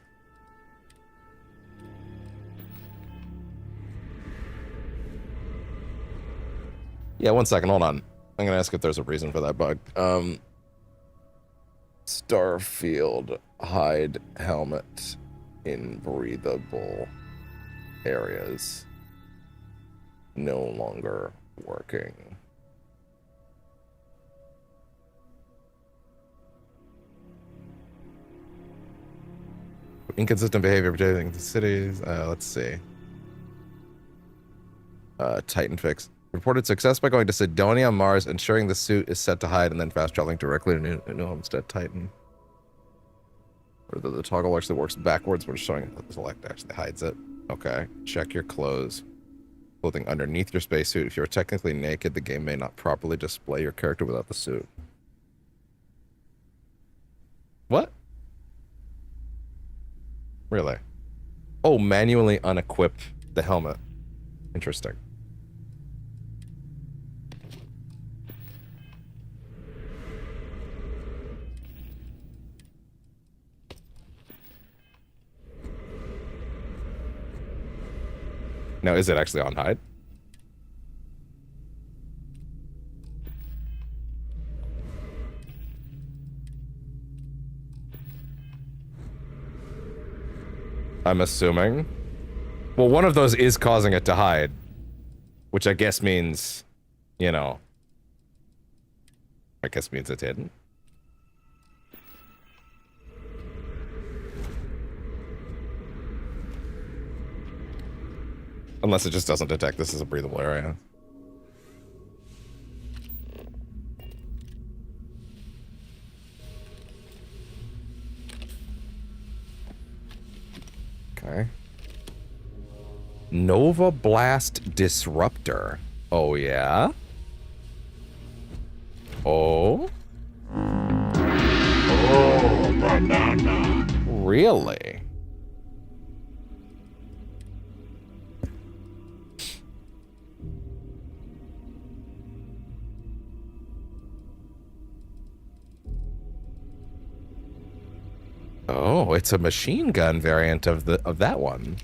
Yeah, 1 second, hold on. I'm gonna ask if there's a reason for that bug. Starfield hide helmet in breathable areas. No longer working. Inconsistent behavior protecting the cities. Let's see. Titan fix. Reported success by going to Sidonia, Mars, ensuring the suit is set to hide, and then fast traveling directly to New Homestead Titan. Or the toggle actually works backwards when showing the select actually hides it. Okay. Check your clothes. Clothing underneath your spacesuit. If you're technically naked, the game may not properly display your character without the suit. What? Really? Oh, manually unequip the helmet. Interesting. Now, is it actually on hide? I'm assuming. Well, one of those is causing it to hide, which I guess means, you know, I guess means it's hidden. Unless it just doesn't detect this as a breathable area. Okay. Nova Blast Disruptor. Oh, yeah? Oh? Oh, banana. Really? Oh, it's a machine gun variant of that one.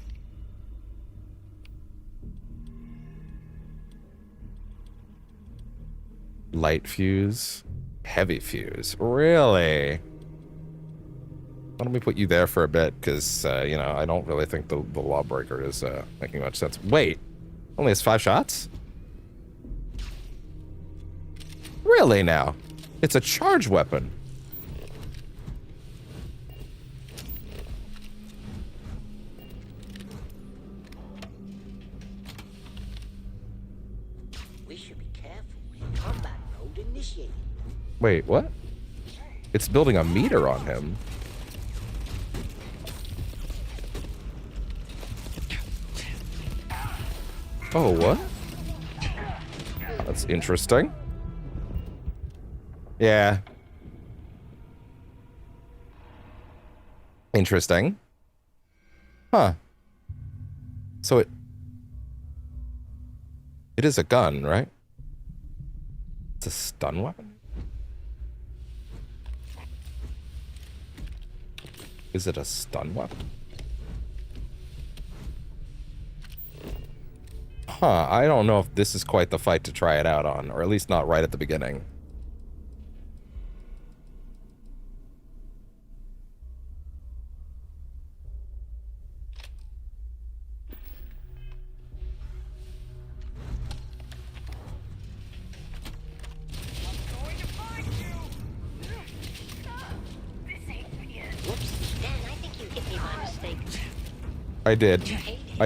Light fuse, heavy fuse. Really? Why don't we put you there for a bit? Because, you know, I don't really think the Lawbreaker is making much sense. Wait, only has 5 shots? Really now? It's a charge weapon. We should be careful. Combat mode initiated. Wait, what? It's building a meter on him. Oh, what? That's interesting. Yeah. Interesting. Huh. So it is a gun, right? It's a stun weapon? Is it a stun weapon? Huh, I don't know if this is quite the fight to try it out on, or at least not right at the beginning. Whoops, Dan, I think you hit me by mistake. I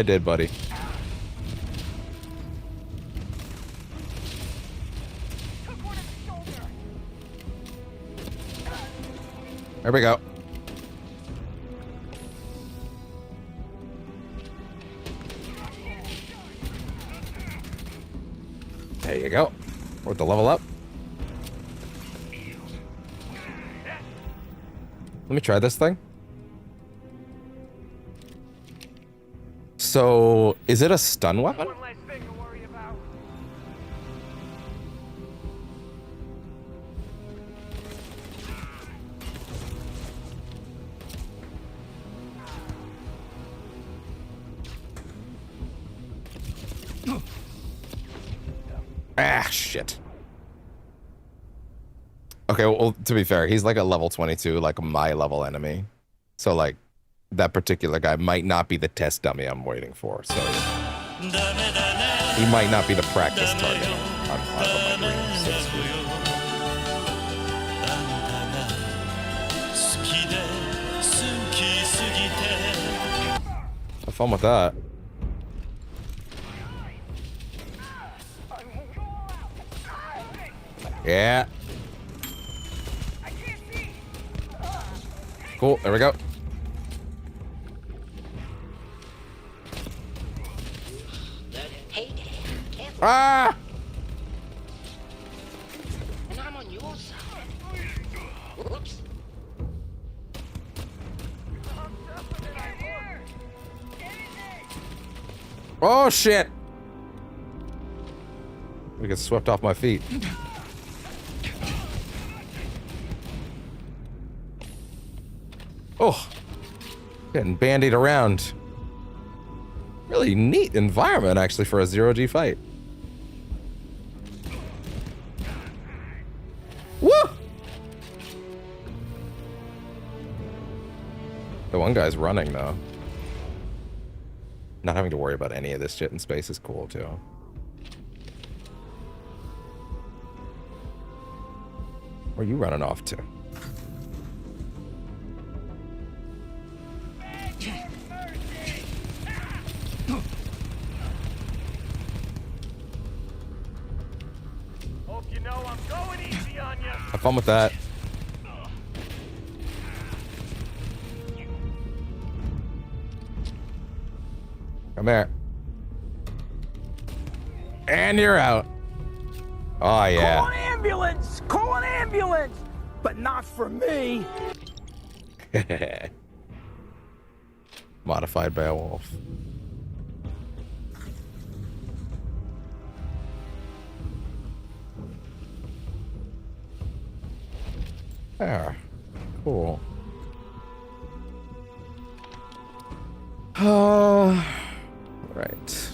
did, buddy. There we go. There you go. Worth the level up. Let me try this thing. So, is it a stun weapon? Ah, shit. Okay, well, to be fair, he's like a level 22, like my level enemy. So, like, that particular guy might not be the test dummy I'm waiting for, so... He might not be the practice target on my dream, so to speak. Have fun with that. Yeah. Cool, there we go. Hey, careful. Ah! And I'm on your side. Whoops. Oh, shit! We get swept off my feet. Oh, getting bandied around. Really neat environment, actually, for a 0G fight. Woo! The one guy's running, though. Not having to worry about any of this shit in space is cool, too. Where are you running off to? Hope you know I'm going easy on you. Have fun with that. Come here. And you're out. Oh, yeah. Call an ambulance! Call an ambulance! But not for me. Modified by a wolf. There. Cool. Right.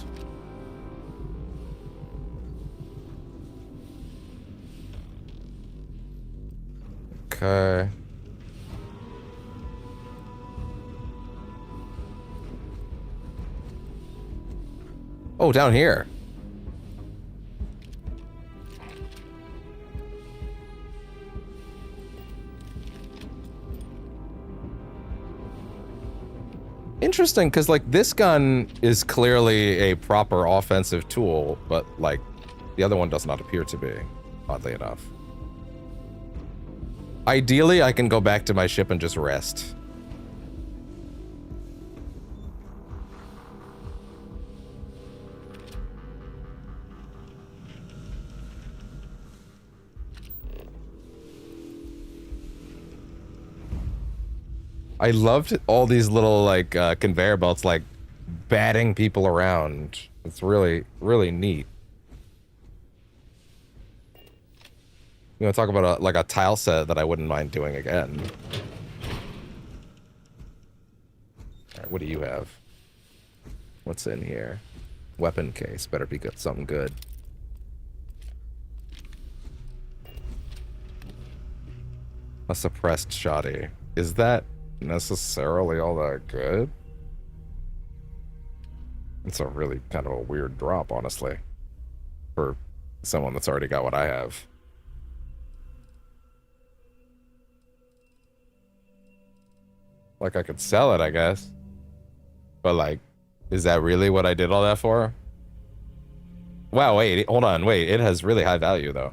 Okay. Oh, down here. Interesting, because like this gun is clearly a proper offensive tool, but like the other one does not appear to be, oddly enough. Ideally, I can go back to my ship and just rest. I loved all these little like conveyor belts like batting people around. It's really, really neat. You know, talk about like a tile set that I wouldn't mind doing again. All right, what do you have? What's in here? Weapon case. Better be good. Something good. A suppressed shoddy. Is that necessarily all that good? It's a really kind of a weird drop, honestly, for someone that's already got what I have. Like, I could sell it, I guess. But, like, is that really what I did all that for? Wow, wait, hold on, wait. It has really high value, though.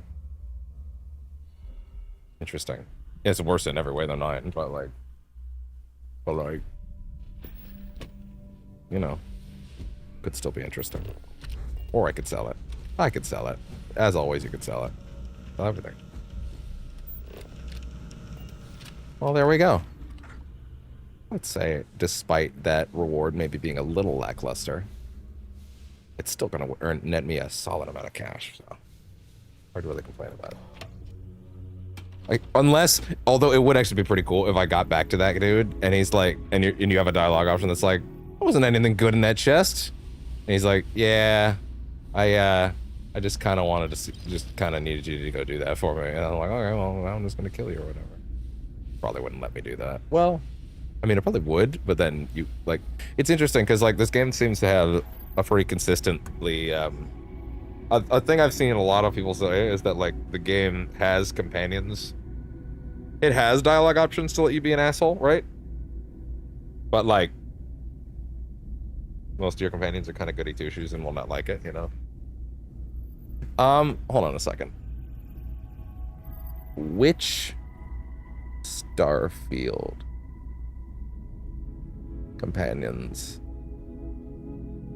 Interesting. It's worse in every way than mine, but, like, you know, could still be interesting. Or I could sell it. I could sell it. As always, you could sell it. Sell everything. Well, there we go. Let's say, despite that reward maybe being a little lackluster, it's still going to net me a solid amount of cash, so hard to really complain about it. Like, unless, although it would actually be pretty cool if I got back to that dude, and he's like, and you have a dialogue option that's like, there wasn't anything good in that chest. And he's like, yeah, I just kind of wanted to just kind of needed you to go do that for me. And I'm like, okay, well, I'm just going to kill you or whatever. Probably wouldn't let me do that. Well, I mean, it probably would, but then you, like, it's interesting because, like, this game seems to have a pretty consistently, a thing I've seen a lot of people say is that, like, the game has companions. It has dialogue options to let you be an asshole, right? But, like, most of your companions are kind of goody two-shoes and will not like it, you know? Hold on a second. Which STARFIELD companions?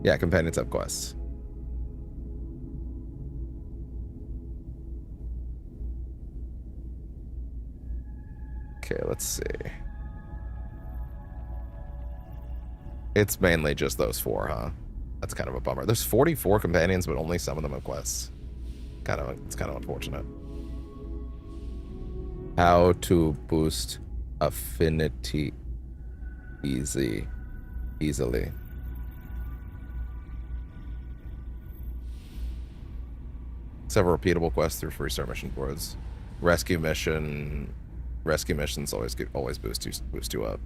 Yeah, companions have quests. Okay, let's see. It's mainly just those 4, huh? That's kind of a bummer. There's 44 companions, but only some of them have quests. It's kind of unfortunate. How to boost affinity easily. Several repeatable quests through free start mission boards. Rescue missions always boost you up.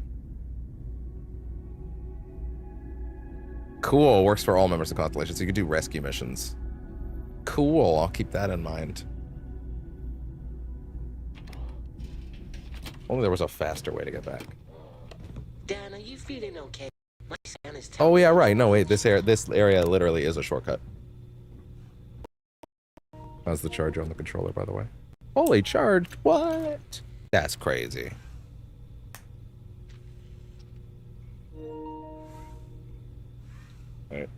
Cool, works for all members of Constellation, so you can do rescue missions. Cool, I'll keep that in mind. Only there was a faster way to get back. Dan, are you feeling okay? My son is Oh yeah, right. No, wait. This area literally is a shortcut. How's the charge on the controller, by the way? Holy charged! What? That's crazy. All right.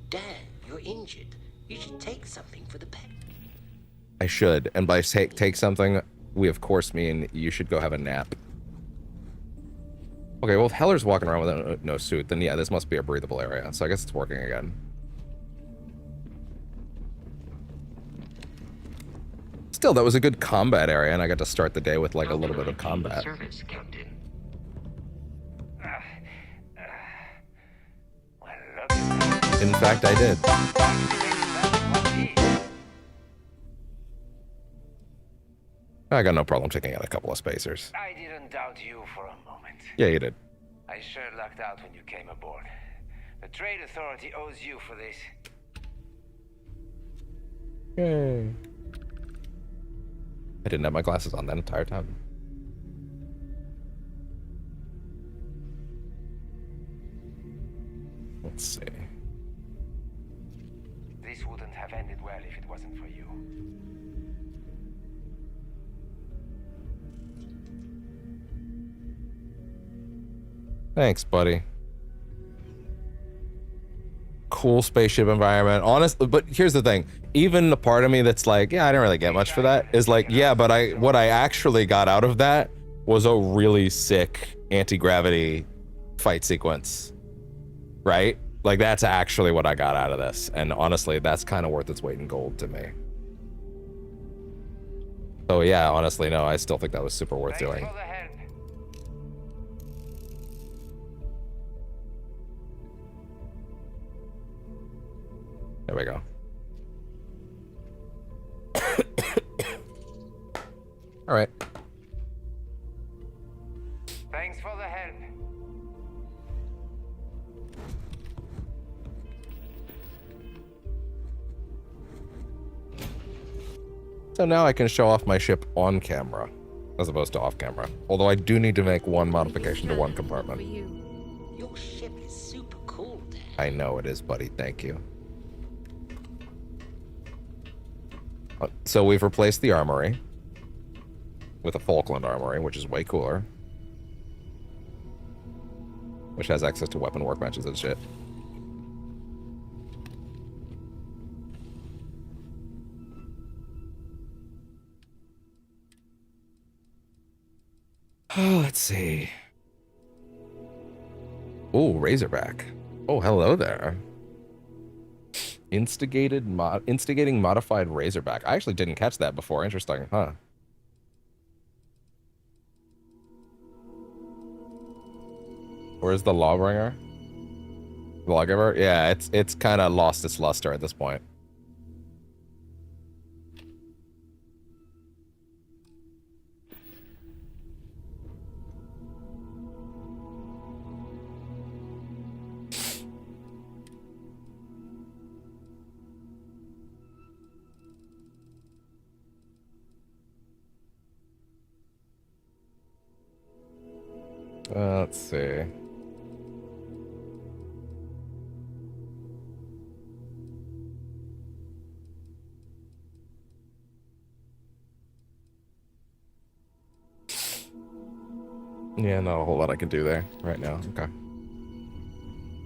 Dan, you're injured. You should take something for the pet. I should, and by take something, we of course mean you should go have a nap. Okay, well if Heller's walking around with no suit, then yeah, this must be a breathable area, so I guess it's working again. Still, that was a good combat area, and I got to start the day with like a little bit of combat. Service, Captain. In fact, I did. I got no problem taking out a couple of spacers. I didn't doubt you for a moment. Yeah, you did. I sure lucked out when you came aboard. The Trade Authority owes you for this. Yay. I didn't have my glasses on that entire time. Let's see. This wouldn't have ended well if it wasn't for you. Thanks, buddy. Cool spaceship environment. Honestly, but here's the thing. Even the part of me that's like, yeah, I didn't really get much for that is like, yeah, but what I actually got out of that was a really sick anti-gravity fight sequence. Right? Like that's actually what I got out of this. And honestly, that's kind of worth its weight in gold to me. So yeah, honestly, no, I still think that was super worth doing. There we go. All right. Thanks for the help. So now I can show off my ship on camera, as opposed to off camera. Although I do need to make one modification to one compartment. Your ship is super cool, Dad. I know it is, buddy. Thank you. So we've replaced the armory with a Falkland armory, which is way cooler. Which has access to weapon workbenches and shit. Oh, let's see. Oh, Razorback. Oh, hello there. Instigating modified Razorback. I actually didn't catch that before. Interesting, huh? Where's the Lawbringer? The Lawgiver? Yeah, it's kind of lost its luster at this point. Let's see. Yeah, not a whole lot I can do there right now. Okay.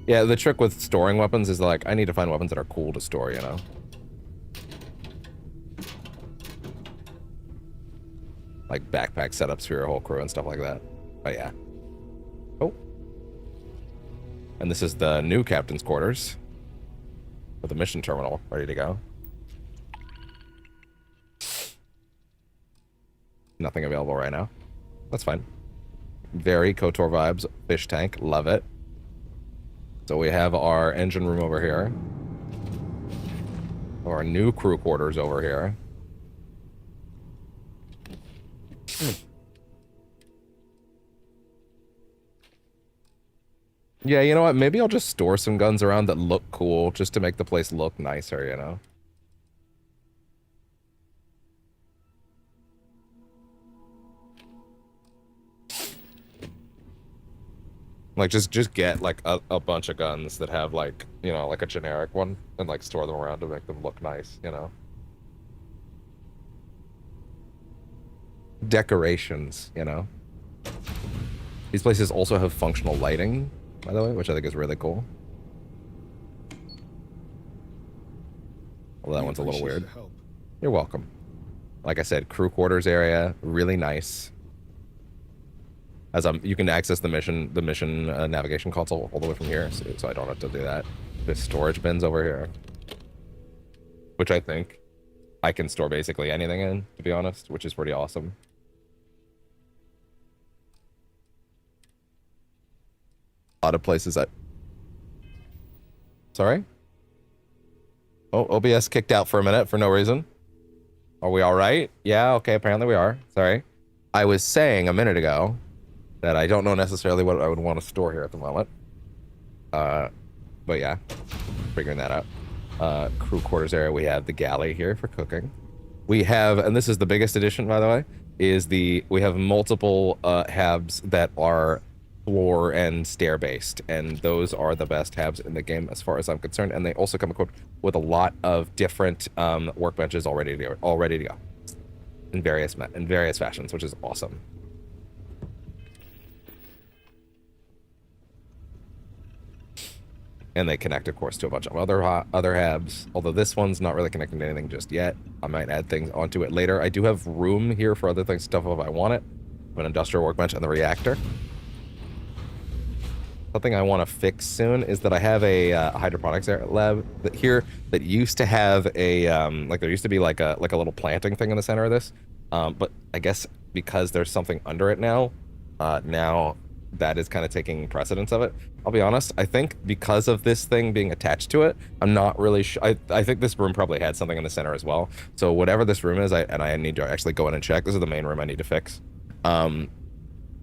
Yeah, the trick with storing weapons is like, I need to find weapons that are cool to store, you know? Like backpack setups for your whole crew and stuff like that. But yeah. Oh. And this is the new captain's quarters. With the mission terminal ready to go. Nothing available right now. That's fine. Very KOTOR vibes. Fish tank. Love it. So we have our engine room over here. Our new crew quarters over here. Yeah, you know what? Maybe I'll just store some guns around that look cool just to make the place look nicer, you know? Like, just get, like, a bunch of guns that have, like, you know, like a generic one and, like, store them around to make them look nice, you know? Decorations, you know? These places also have functional lighting, by the way, which I think is really cool. Well, that one's a little weird. You're welcome. Like I said, crew quarters area, really nice. As you can access the mission navigation console all the way from here, so I don't have to do that. There's storage bins over here, which I think I can store basically anything in, to be honest, which is pretty awesome. A lot of places that... Sorry? Oh, OBS kicked out for a minute for no reason. Are we all right? Yeah, okay, apparently we are. Sorry. I was saying a minute ago that I don't know necessarily what I would want to store here at the moment. But yeah, figuring that out. Crew quarters area, we have the galley here for cooking. We have, and this is the biggest addition, by the way, is we have multiple habs that are floor and stair based, and those are the best habs in the game as far as I'm concerned, and they also come equipped with a lot of different workbenches all ready to go in various fashions, which is awesome. And they connect, of course, to a bunch of other habs, although this one's not really connecting to anything just yet. I might add things onto it later. I do have room here for other things, stuff if I want it. I have an industrial workbench and the reactor. Something I want to fix soon is that I have a hydroponics lab that used to have a like there used to be like a little planting thing in the center of this, but I guess because there's something under it now, now that is kind of taking precedence of it. I'll be honest, I think because of this thing being attached to it, I'm not really sure. I think this room probably had something in the center as well. So whatever this room is, I need to actually go in and check. This is the main room I need to fix.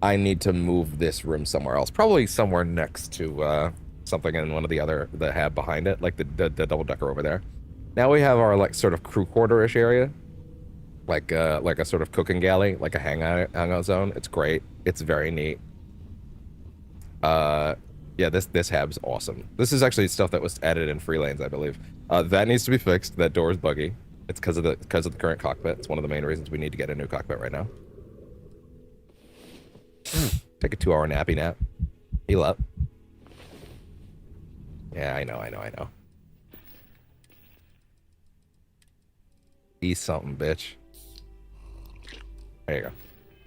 I need to move this room somewhere else, probably somewhere next to something in one of the hab behind it, like the double decker over there. Now we have our like sort of crew quarter-ish area, like a sort of cooking galley, like a hangout zone. It's great. It's very neat. Yeah, this hab's awesome. This is actually stuff that was added in free lanes, I believe. That needs to be fixed. That door is buggy. It's because of the current cockpit. It's one of the main reasons we need to get a new cockpit right now. Take a 2-hour nappy nap. Heal up. Yeah, I know. He's something, bitch. There you go.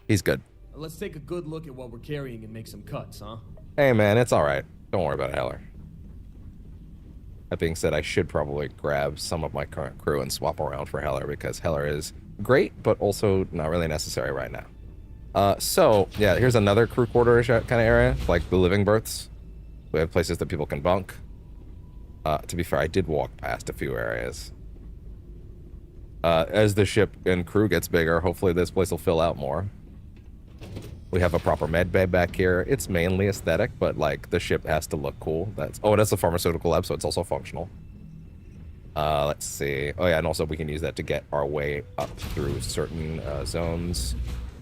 He's good. Let's take a good look at what we're carrying and make some cuts, huh? Hey, man, it's all right. Don't worry about Heller. That being said, I should probably grab some of my current crew and swap around for Heller, because Heller is great, but also not really necessary right now. So, yeah, here's another crew quarter-ish kind of area, like the living berths. We have places that people can bunk. To be fair, I did walk past a few areas. As the ship and crew gets bigger, hopefully this place will fill out more. We have a proper med bay back here. It's mainly aesthetic, but like the ship has to look cool. That's a pharmaceutical lab, so it's also functional. Let's see. Oh yeah, and also we can use that to get our way up through certain zones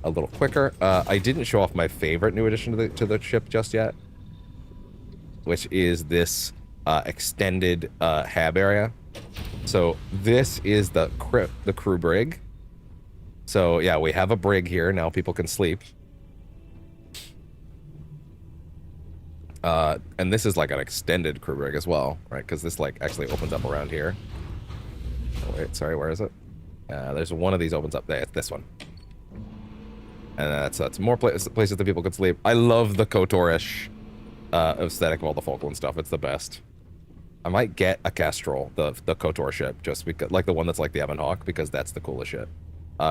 a little quicker. I didn't show off my favorite new addition to the ship just yet, which is this extended hab area. So this is the crew brig. So yeah, we have a brig here now. People can sleep. And this is like an extended crew rig as well, right? Because this like actually opens up around here. Oh, wait, sorry, where is it? There's one of these opens up there. It's this one. And that's more places that people could sleep. I love the KOTOR-ish aesthetic of all the Falkland stuff. It's the best. I might get a Castrol, the KOTOR ship, just because, like the one that's like the Evan Hawk, because that's the coolest shit.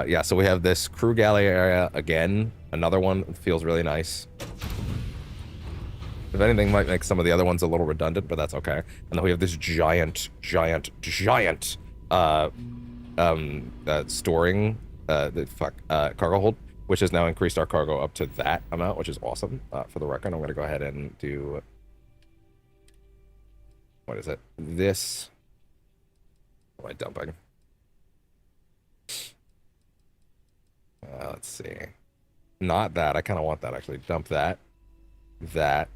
Yeah, so we have this crew galley area again. Another one feels really nice. If anything, might make some of the other ones a little redundant, but that's okay. And then we have this giant storing cargo hold, which has now increased our cargo up to that amount, which is awesome. For the record, I'm going to go ahead and do... What is it? This... What am I dumping? Let's see. Not that. I kind of want that, actually. Dump that. That.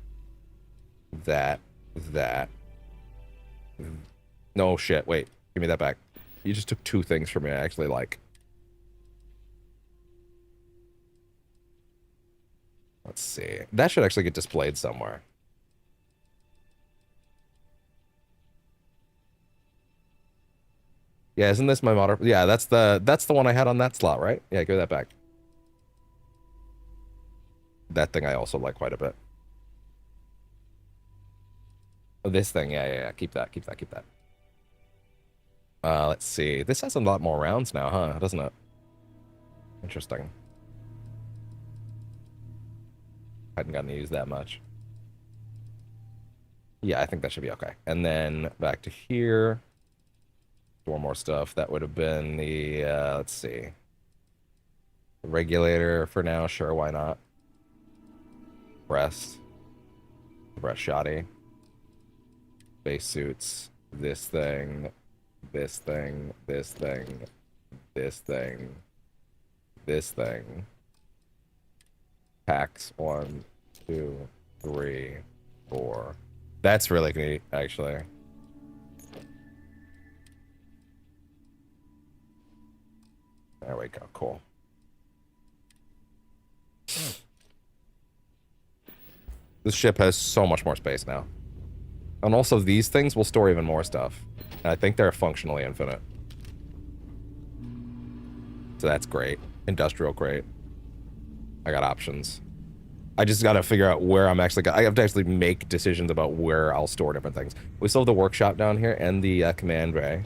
No shit. Wait. Give me that back. You just took two things from me I actually like. Let's see. That should actually get displayed somewhere. Yeah, isn't this my motor? Yeah, that's the one I had on that slot, right? Yeah, give that back. That thing I also like quite a bit. Oh, this thing, yeah. Keep that. Let's see. This has a lot more rounds now, huh? Doesn't it? Interesting. Hadn't gotten to use that much. Yeah, I think that should be okay. And then back to here. Four more stuff. That would have been the, let's see. The regulator for now. Sure, why not? Breast shoddy. Base suits. This thing. This thing. This thing. This thing. This thing. Packs 1, 2, 3, 4. That's really neat, actually. There we go. Cool. This ship has so much more space now. And also, these things will store even more stuff. And I think they're functionally infinite. So that's great. Industrial great. I got options. I just got to figure out where I'm actually... I have to actually make decisions about where I'll store different things. We still have the workshop down here and the command bay.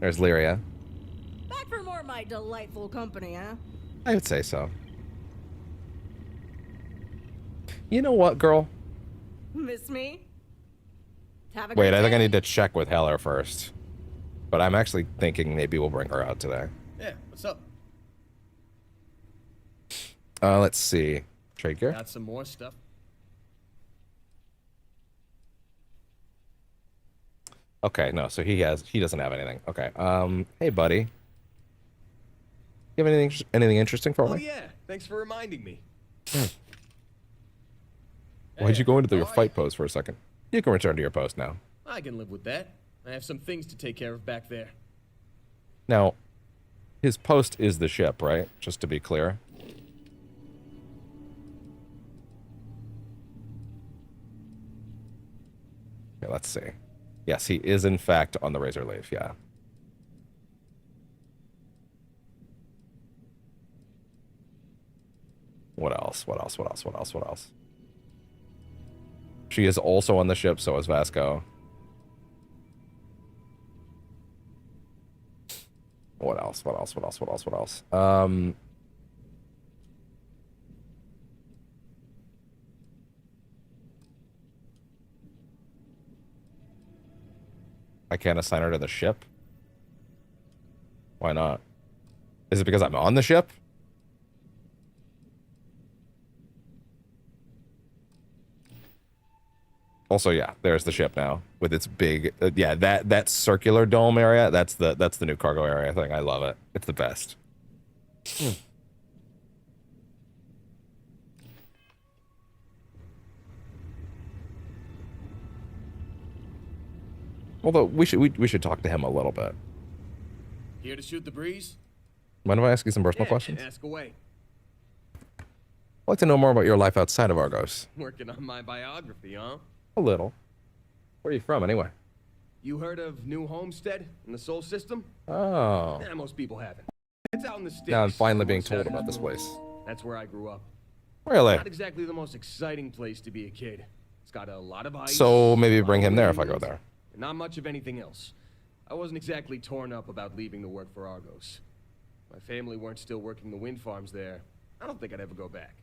There's Lyria. Back for more of my delightful company, huh? I would say so. You know what, girl? Miss me? Have a Wait, good I think I day. need to check with Heller first. But I'm actually thinking maybe we'll bring her out today. Yeah, what's up? Let's see. Trade gear? Got some more stuff? Okay, no, so he doesn't have anything. Okay. Hey buddy. You have anything interesting for me? Oh yeah, thanks for reminding me. Why'd you go into your fight pose for a second? You can return to your post now. I can live with that. I have some things to take care of back there. Now, his post is the ship, right? Just to be clear. Okay, let's see. Yes, he is in fact on the Razor Leaf, yeah. What else? What else? She is also on the ship, so is Vasco. What else? I can't assign her to the ship? Why not? Is it because I'm on the ship? Also, yeah, there's the ship now with its big, yeah, that circular dome area. That's the new cargo area thing. I love it. It's the best. Although we should talk to him a little bit. Here to shoot the breeze? Mind if I ask you some personal Yeah, questions? ask away. I'd like to know more about your life outside of Argos. Working on my biography, huh? A little. Where are you from, anyway? You heard of New Homestead in the Sol System? Oh. Yeah, most people haven't. It's out in the sticks. Now I'm finally being told about this place. That's where I grew up. Really? Not exactly the most exciting place to be a kid. It's got a lot of ice. So maybe bring him there if I go there. And not much of anything else. I wasn't exactly torn up about leaving to work for Argos. My family weren't still working the wind farms there. I don't think I'd ever go back.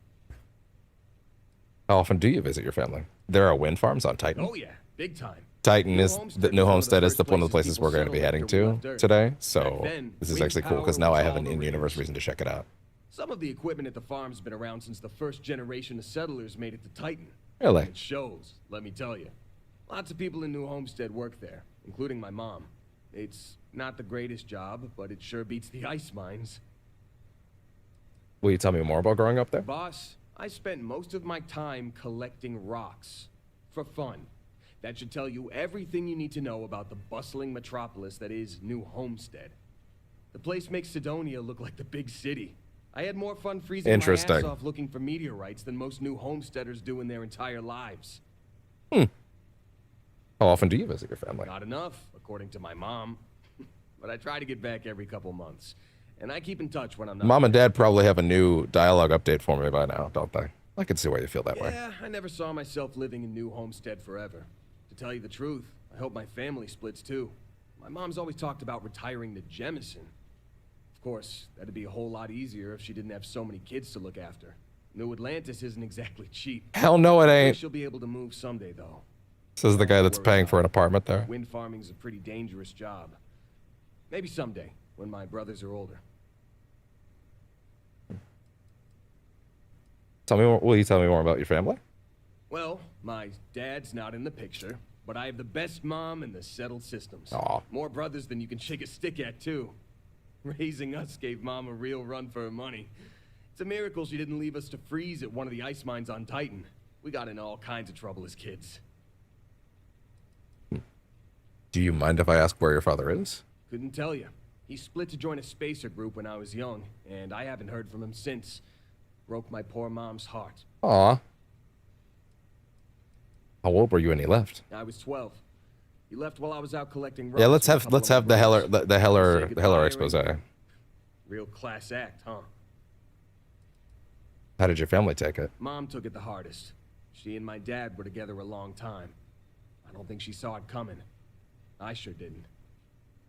How often do you visit your family? There are wind farms on Titan. Oh yeah, big time. Titan is the New Homestead is one of the places we're going to be heading to today. So this is actually cool because now I have an in-universe reason to check it out. Some of the equipment at the farm's been around since the first generation of settlers made it to Titan. Really? It shows, let me tell you. Lots of people in New Homestead work there, including my mom. It's not the greatest job, but it sure beats the ice mines. Will you tell me more about growing up there? Boss, I spent most of my time collecting rocks. For fun. That should tell you everything you need to know about the bustling metropolis that is New Homestead. The place makes Sidonia look like the big city. I had more fun freezing my ass off looking for meteorites than most New Homesteaders do in their entire lives. How often do you visit your family? Not enough, according to my mom. But I try to get back every couple months. And I keep in touch when I'm not. Mom and Dad probably have a new dialogue update for me by now, don't they? I can see why you feel that way. Yeah, I never saw myself living in New Homestead forever. To tell you the truth, I hope my family splits too. My mom's always talked about retiring to Jemison. Of course, that'd be a whole lot easier if she didn't have so many kids to look after. New Atlantis isn't exactly cheap. Hell no, it ain't. She'll be able to move someday, though. Says the guy that's paying for an apartment there. Wind farming's a pretty dangerous job. Maybe someday, when my brothers are older. Tell me more, will you tell me more about your family? Well, my dad's not in the picture, but I have the best mom in the settled systems. Aw. More brothers than you can shake a stick at, too. Raising us gave Mom a real run for her money. It's a miracle she didn't leave us to freeze at one of the ice mines on Titan. We got in all kinds of trouble as kids. Do you mind if I ask where your father is? Couldn't tell you. He split to join a spacer group when I was young, and I haven't heard from him since. Broke my poor mom's heart. Aw. How old were you when he left? I was 12. He left while I was out collecting rocks. Yeah, let's with a couple have of the my Heller brothers. the Heller Say the Heller goodbye, expose. Real class act, huh? How did your family take it? Mom took it the hardest. She and my dad were together a long time. I don't think she saw it coming. I sure didn't.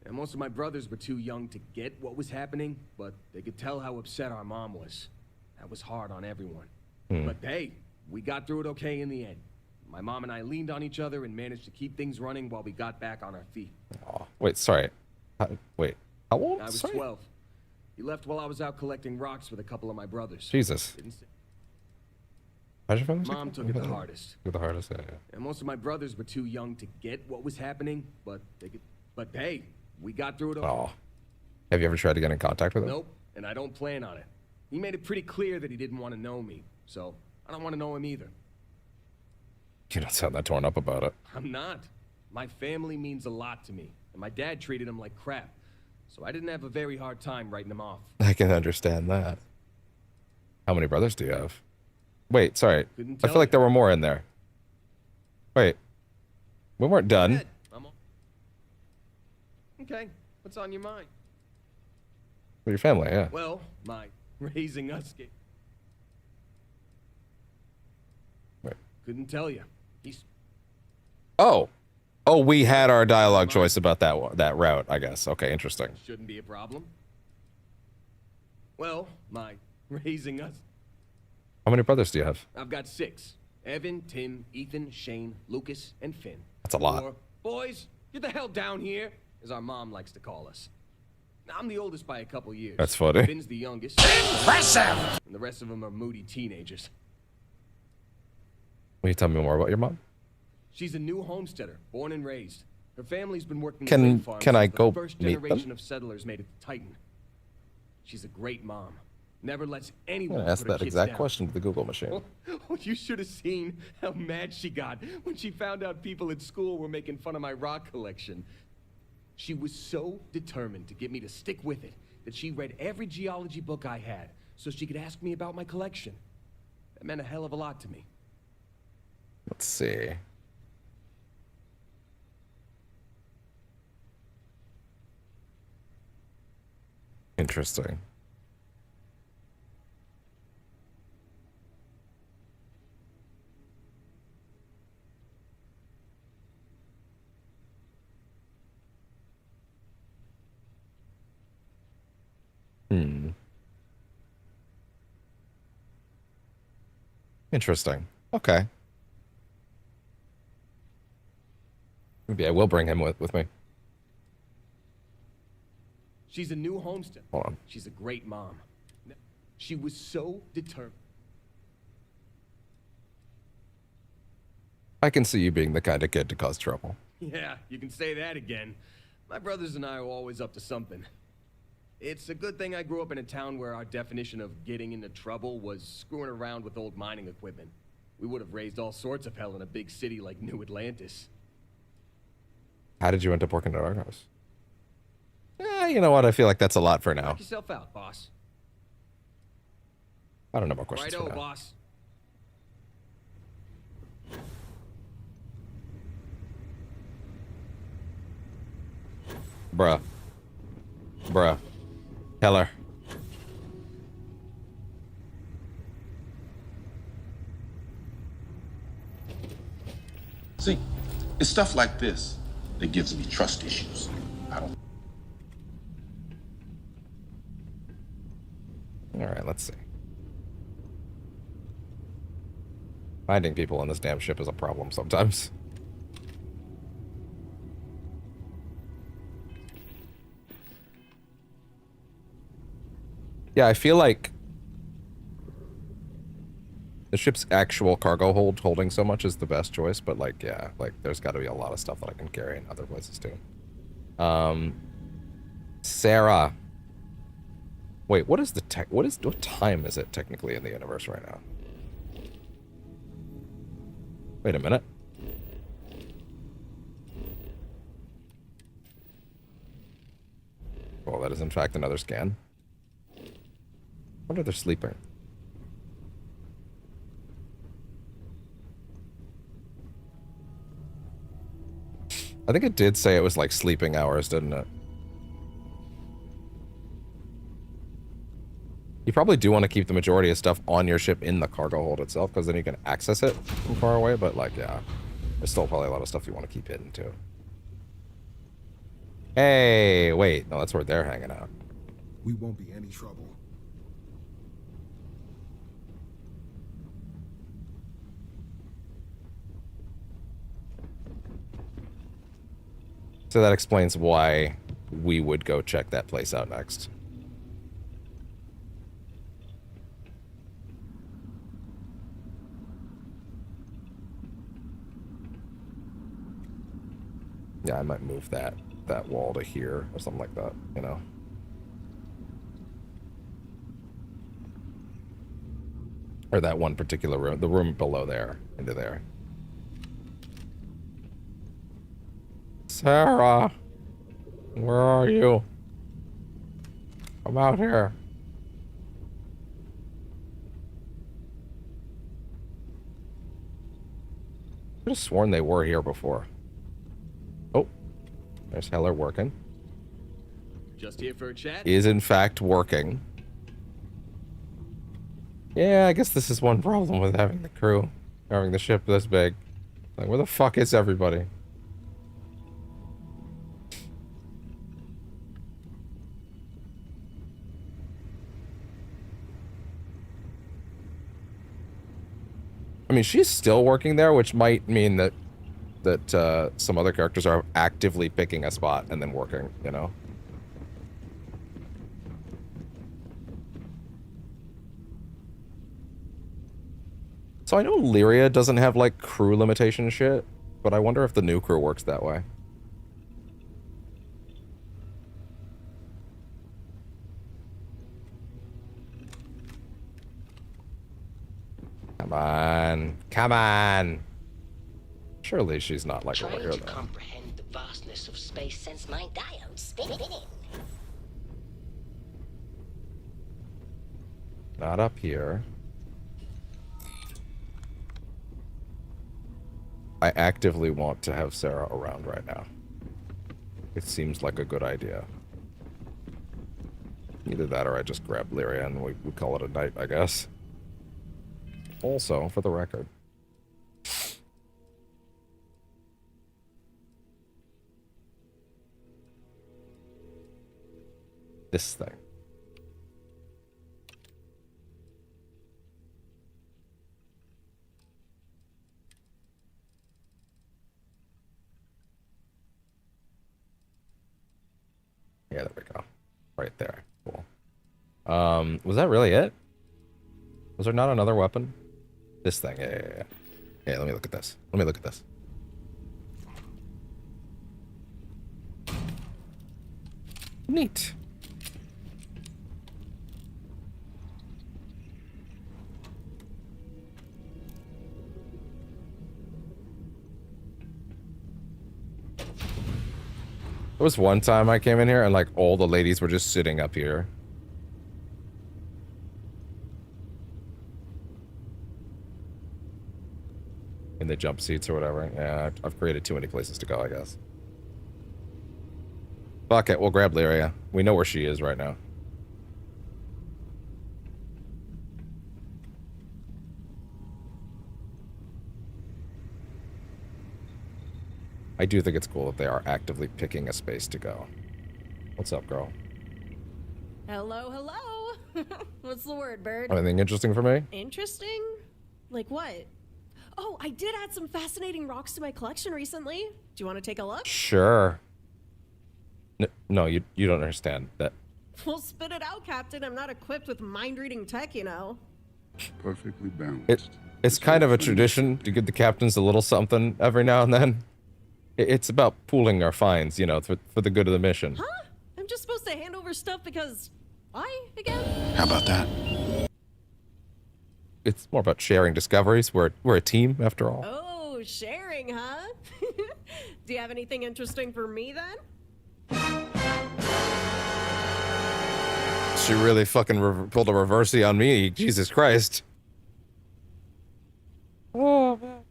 And most of my brothers were too young to get what was happening, but they could tell how upset our mom was. That was hard on everyone. But hey, we got through it okay in the end. My mom and I leaned on each other and managed to keep things running while we got back on our feet. Oh, wait, sorry. Wait, how old? I was Sorry. 12. He left while I was out collecting rocks with a couple of my brothers. Jesus. Didn't say- How'd your family Mom took it the hardest. Took it the hardest, yeah. And most of my brothers were too young to get what was happening, but hey, we got through it all. Oh. Have you ever tried to get in contact with him? Nope, and I don't plan on it. He made it pretty clear that he didn't want to know me, so I don't want to know him either. You don't sound that torn up about it. I'm not. My family means a lot to me, and my dad treated him like crap, so I didn't have a very hard time writing him off. I can understand that. How many brothers do you have? Wait, sorry. Couldn't I tell feel like you. there were more in there. Wait. We weren't done. Okay, what's on your mind? With your family, yeah. Well, my raising us gave... Wait. Couldn't tell you. He's... Oh. Oh, we had our dialogue choice about that route, I guess. Okay, interesting. Shouldn't be a problem. Well, my raising us... How many brothers do you have? I've got 6. Evan, Tim, Ethan, Shane, Lucas, and Finn. That's a lot. Or, boys, get the hell down here, as our mom likes to call us. I'm the oldest by a couple years. That's funny. Finn's the youngest. Impressive! And the rest of them are moody teenagers. Will you tell me more about your mom? She's a new homesteader, born and raised. Her family's been working Can- the wind farm can since I the go first meet them? generation of settlers made it to Titan. She's a great mom. Never lets I'm anyone gonna ask put her that kids exact down. question to the Google machine. Oh, you should have seen how mad she got when she found out people at school were making fun of my rock collection. She was so determined to get me to stick with it that she read every geology book I had so she could ask me about my collection. That meant a hell of a lot to me. Let's see. Interesting. Interesting. Okay. Maybe I will bring him with me. She's a new homestead. Hold on. She's a great mom. She was so determined. I can see you being the kind of kid to cause trouble. Yeah, you can say that again. My brothers and I are always up to something. It's a good thing I grew up in a town where our definition of getting into trouble was screwing around with old mining equipment. We would have raised all sorts of hell in a big city like New Atlantis. How did you end up working at our house? You know what? I feel like that's a lot for now. Knock yourself out, boss. I don't have more questions Righto, for now. boss. Bruh. Bruh. Heller. See, it's stuff like this that gives me trust issues. I don't. All right, let's see. Finding people on this damn ship is a problem sometimes. Yeah, I feel like the ship's actual cargo hold holding so much is the best choice, but like, yeah, like there's got to be a lot of stuff that I can carry in other places too. Sarah. Wait, what is the what time is it technically in the universe right now? Wait a minute. Well, that is in fact another scan. I wonder if they're sleeping. I think it did say it was like sleeping hours, didn't it? You probably do want to keep the majority of stuff on your ship in the cargo hold itself, because then you can access it from far away, but like, yeah. There's still probably a lot of stuff you want to keep hidden too. Hey, wait. No, that's where they're hanging out. We won't be any trouble. So that explains why we would go check that place out next. Yeah, I might move that wall to here or something like that, you know. Or that one particular room, the room below there, into there. Sarah, where are you? Come out here. I could have sworn they were here before. Oh, there's Heller working. Just here for a chat? Is in fact working. Yeah, I guess this is one problem with having the crew, having the ship this big. Like, where the fuck is everybody? I mean, she's still working there, which might mean that some other characters are actively picking a spot and then working, you know? So I know Lyria doesn't have, like, crew limitation shit, but I wonder if the new crew works that way. Come on. Come on. Surely she's not like over here, Trying to though. comprehend the vastness of space since my diode spinning. Not up here. I actively want to have Sarah around right now. It seems like a good idea. Either that or I just grab Lyria and we call it a night, I guess. Also, for the record. This thing. Yeah, there we go. Right there. Cool. Was that really it? Was there not another weapon? This thing. Yeah. Yeah, let me look at this. Let me look at this. Neat. There was one time I came in here and like all the ladies were just sitting up here. In the jump seats or whatever. Yeah, I've created too many places to go, I guess. Fuck it, we'll grab Lyria. We know where she is right now. I do think it's cool that they are actively picking a space to go. What's up, girl? Hello, hello. What's the word, bird? Anything interesting for me? Interesting? Like what? Oh, I did add some fascinating rocks to my collection recently. Do you want to take a look? Sure. No, you don't understand that. Well, spit it out, Captain. I'm not equipped with mind-reading tech, you know. Perfectly balanced. It's kind of a tradition to give the captains a little something every now and then. It's about pooling our finds, you know, for the good of the mission. Huh? I'm just supposed to hand over stuff because why again? How about that? It's more about sharing discoveries. We're a team, after all. Oh, sharing, huh? Do you have anything interesting for me then? She really fucking pulled a reversey on me. Jesus Christ. Oh, man.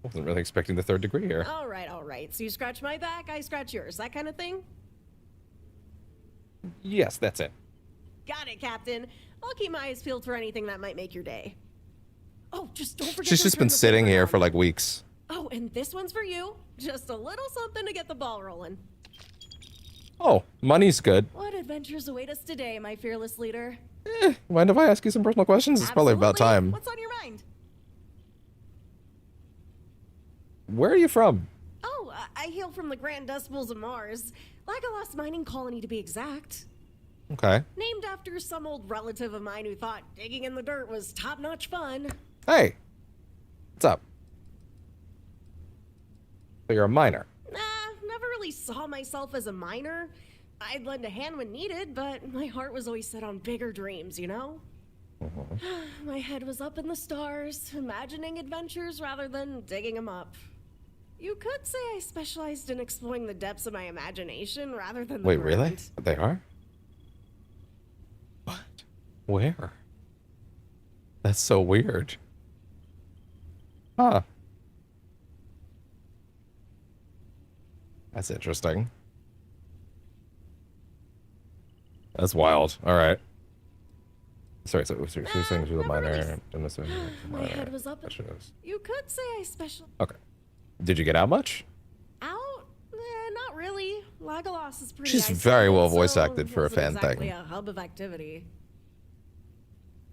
Wasn't really expecting the third degree here. All right. So you scratch my back, I scratch yours. That kind of thing? Yes, that's it. Got it, Captain. I'll keep my eyes peeled for anything that might make your day. Oh, just don't forget She's just been sitting here for like weeks. Oh, and this one's for you. Just a little something to get the ball rolling. Oh, money's good. What adventures await us today, my fearless leader? Mind if I ask you some personal questions? It's probably about time. What's on your mind? Where are you from? Oh, I hail from the Grand Decibels of Mars. Legolas mining colony, to be exact. Okay. Named after some old relative of mine who thought digging in the dirt was top-notch fun. Hey. What's up? So you're a miner? Nah, never really saw myself as a miner. I'd lend a hand when needed, but my heart was always set on bigger dreams, you know? My head was up in the stars, imagining adventures rather than digging them up. You could say I specialized in exploring the depths of my imagination rather than the Wait, ground. really? They are? What? Where? That's so weird. Huh. That's interesting. That's wild. All right. Sorry, so you're saying you're the miner. My head was up. You could say I special. Okay. Did you get out much? Out? Not really. Legolas is pretty. She's very well voice so acted for a wasn't fan exactly thing. A hub of activity.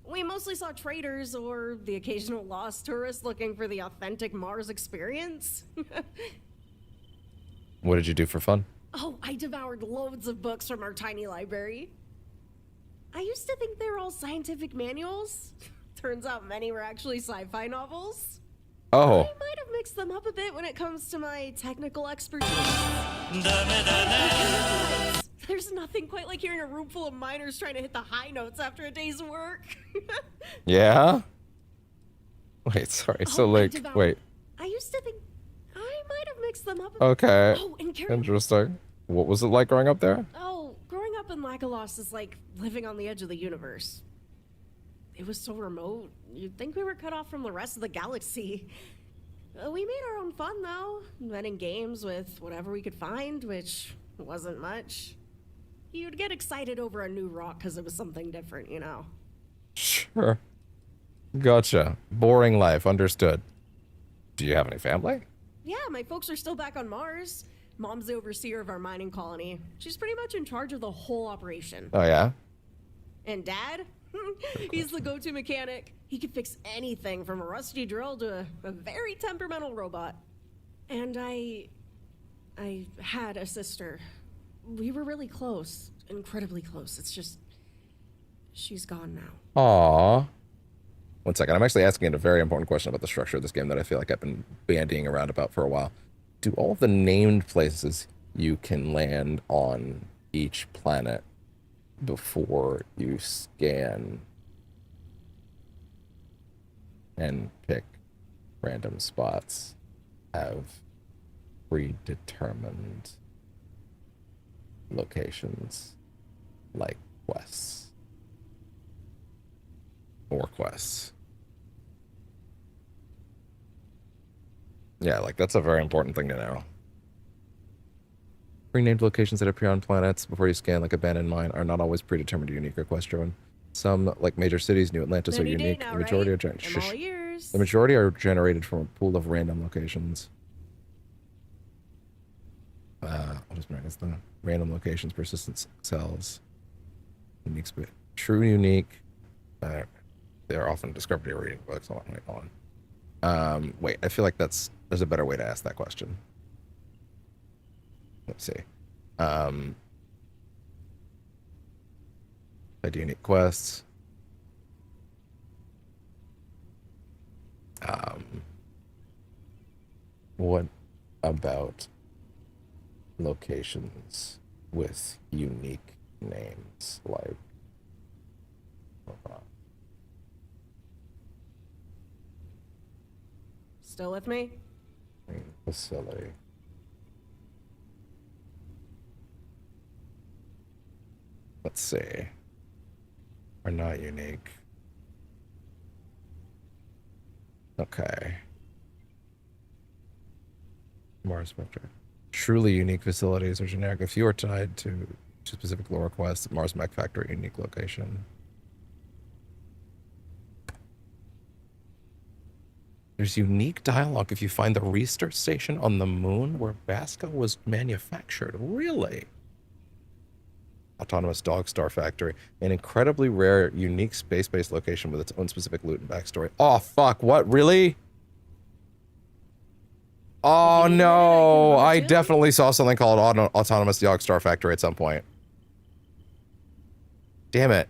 We mostly saw traders or the occasional lost tourist looking for the authentic Mars experience. What did you do for fun? Oh, I devoured loads of books from our tiny library. I used to think they were all scientific manuals. Turns out many were actually sci-fi novels. Oh. I might have mixed them up a bit when it comes to my technical expertise. There's nothing quite like hearing a room full of miners trying to hit the high notes after a day's work. Yeah? Wait, sorry. So, like, wait. I used to think I might have mixed them up. Okay. Oh, and Interesting. What was it like growing up there? Oh, growing up in Legolas is like living on the edge of the universe. It was so remote, you'd think we were cut off from the rest of the galaxy. We made our own fun, though, inventing games with whatever we could find, which wasn't much. You'd get excited over a new rock because it was something different, you know? Sure. Gotcha. Boring life, understood. Do you have any family? Yeah, my folks are still back on Mars. Mom's the overseer of our mining colony. She's pretty much in charge of the whole operation. Oh, yeah? And Dad? He's the go-to mechanic. He could fix anything from a rusty drill to a very temperamental robot. And I had a sister. We were really close. Incredibly close. It's just... she's gone now. Aww. One second. I'm actually asking a very important question about the structure of this game that I feel like I've been bandying around about for a while. Do all the named places you can land on each planet before you scan and pick random spots have predetermined locations like quests or quests? Yeah, like that's a very important thing to know. Renamed locations that appear on planets before you scan, like abandoned mine, are not always predetermined or unique or quest-driven. Some, like major cities, New Atlantis, are unique. Now, The majority right? are I'm all ears. the majority are generated from a pool of random locations. I'll just mark this the random locations, persistent cells, unique space, true unique. They are often discovered in reading books. Hold on. Wait, I feel like there's a better way to ask that question. Let's see. I do unique quests. What about locations with unique names like Still with me? facility? Let's see. Are not unique. Okay. Mars Spectre. Truly unique facilities are generic. If you are tied to specific lore quests, Mars Mech Factory, unique location. There's unique dialogue if you find the restart station on the moon where Basca was manufactured. Really? Autonomous Dog Star Factory. An incredibly rare, unique space-based location with its own specific loot and backstory. Oh, fuck. What? Really? Oh, no. I definitely saw something called Autonomous Dog Star Factory at some point. Damn it.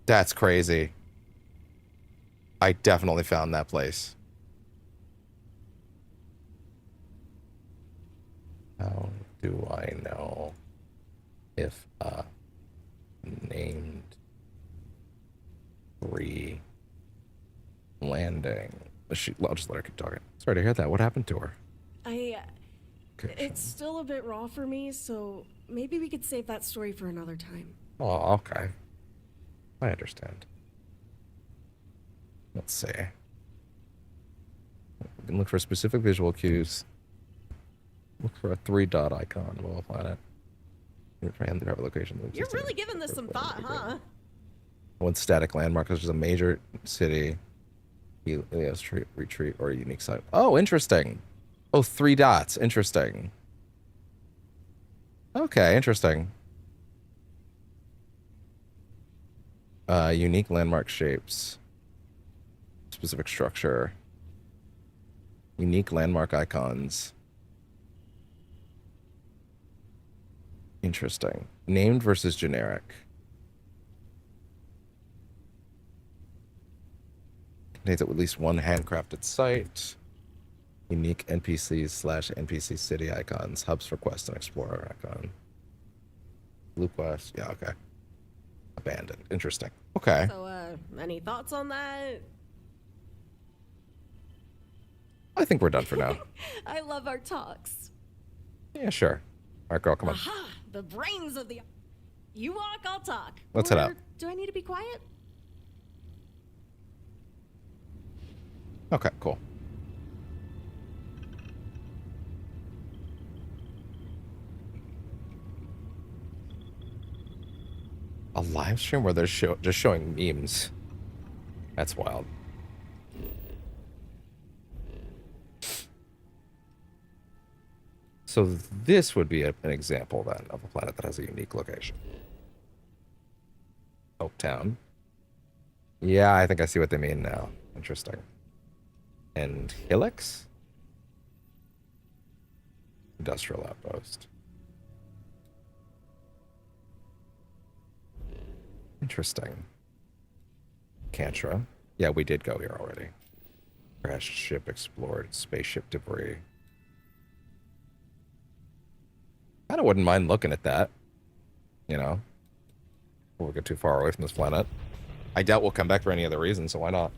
That's crazy. I definitely found that place. How do I know if a named free landing? I'll just let her keep talking. Sorry to hear that. What happened to her? It's still a bit raw for me, so maybe we could save that story for another time. Oh, okay. I understand. Let's see. We can look for specific visual cues. Look for a 3-dot icon of a planet. Location. You're really giving this some thought, huh? One static landmark is just a major city, Helios retreat, or a unique site. Oh, interesting. Oh, 3 dots. Interesting. Okay, interesting. Unique landmark shapes. Specific structure. Unique landmark icons. Interesting. Named versus generic. Contains at least one handcrafted site. Unique NPCs/NPC city icons. Hubs for quest and explorer icon. Blue quest. Yeah, okay. Abandoned. Interesting. Okay. So, any thoughts on that? I think we're done for now. I love our talks. Yeah, sure. All right, girl, come on. Aha! The brains of the... You walk, I'll talk. Let's head out. Do I need to be quiet? Okay, cool. A live stream where they're just showing memes. That's wild. So this would be an example then of a planet that has a unique location. Oaktown. Yeah, I think I see what they mean now. Interesting. And Hillix? Industrial outpost. Interesting. Cantra. Yeah, we did go here already. Crashed ship explored. Spaceship debris. I wouldn't mind looking at that. You know? Before we get too far away from this planet. I doubt we'll come back for any other reason, so why not?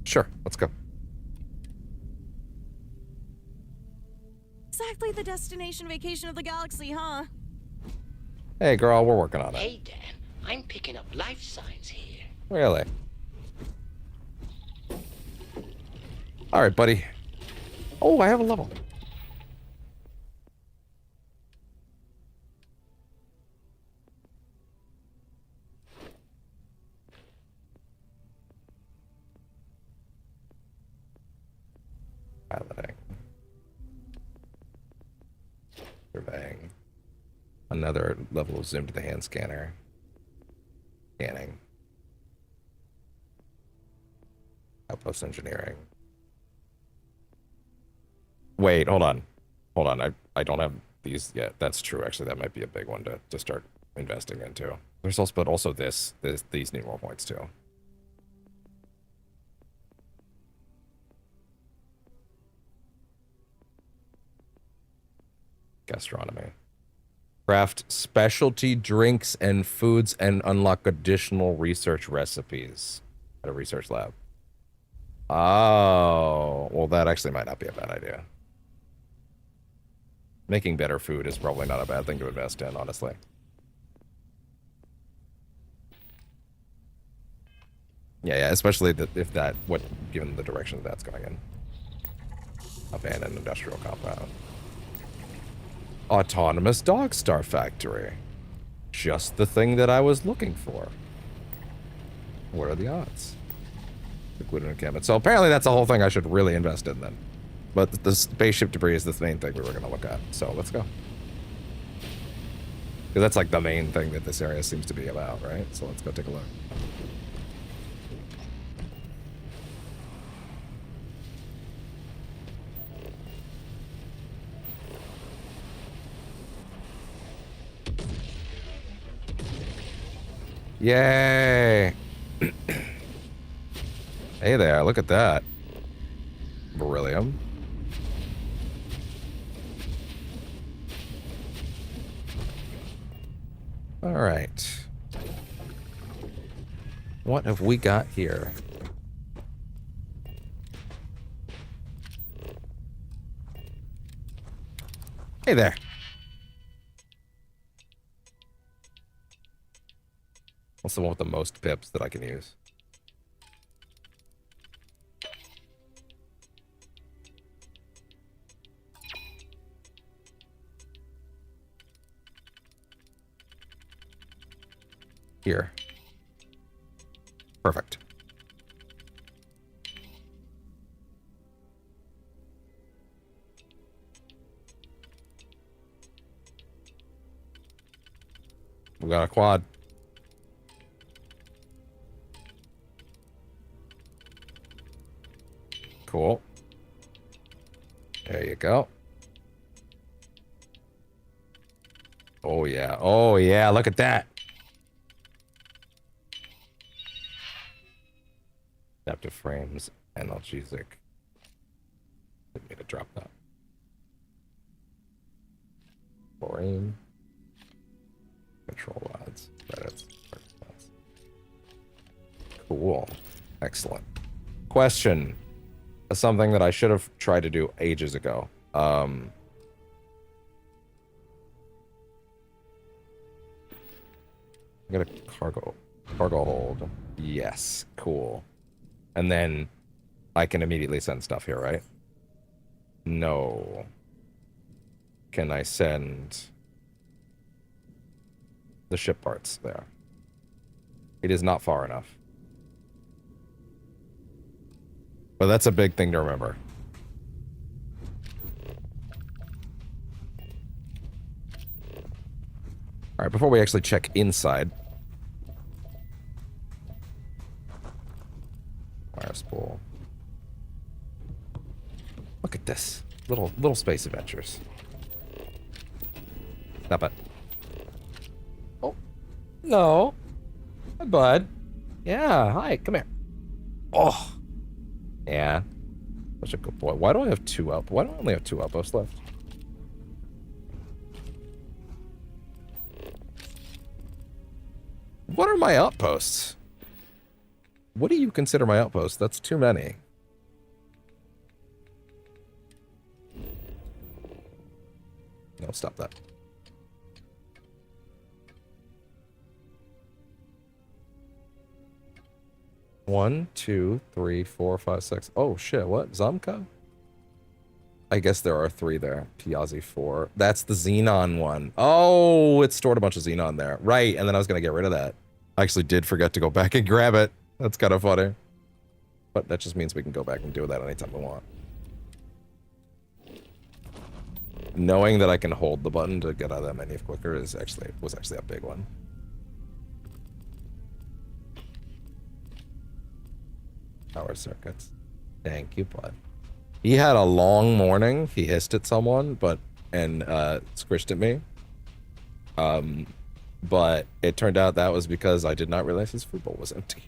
Sure, let's go. Exactly the destination vacation of the galaxy, huh? Hey, girl, we're working on it. Hey, Dan, I'm picking up life signs here. Really? All right, buddy. Oh, I have a level. Piloting. Surveying. Another level of zoom to the hand scanner. Scanning. Outpost engineering. Wait, hold on. Hold on. I don't have these yet. That's true. Actually, that might be a big one to start investing into. There's also, but also these need more points too. Gastronomy. Craft specialty drinks and foods and unlock additional research recipes at a research lab. Oh, well, that actually might not be a bad idea. Making better food is probably not a bad thing to invest in, honestly. Yeah, especially if that, given the direction that's going in. Abandoned industrial compound. Autonomous dog star factory. Just the thing that I was looking for. What are the odds? Included encampment. So apparently that's the whole thing I should really invest in then. But the spaceship debris is the main thing we were going to look at. So let's go. Because that's like the main thing that this area seems to be about, right? So let's go take a look. Yay! Hey there, look at that. Beryllium. All right. What have we got here? Hey there. What's the one with the most pips that I can use? Here. Perfect. We got a quad. Cool. There you go. Oh yeah. Oh yeah, look at that. Adaptive frames, analgesic. Didn't mean to drop that. Chlorine. Control rods. Credits. Cool. Excellent. Question. Something that I should have tried to do ages ago. I got a cargo hold. Yes. Cool. And then I can immediately send stuff here, right? No. Can I send the ship parts there? It is not far enough. But that's a big thing to remember. All right, before we actually check inside. Wire spool. Look at this. Little space adventures. Stop it. Oh. No. Hi, bud. Yeah, hi, come here. Oh. Yeah. Such a good boy. Why do I have two outposts? Why do I only have two outposts left? What are my outposts? What do you consider my outposts? That's too many. No, stop that. 1, 2, 3, 4, 5, 6. Oh shit, what? Zamka? I guess there are 3 there. Piazzi 4. That's the Xenon one. Oh, it stored a bunch of Xenon there. Right, and then I was gonna get rid of that. I actually did forget to go back and grab it. That's kind of funny. But that just means we can go back and do that anytime we want. Knowing that I can hold the button to get out of that menu quicker was actually a big one. Power circuits. Thank you, bud. He had a long morning. He hissed at someone, and squished at me. But it turned out that was because I did not realize his food bowl was empty.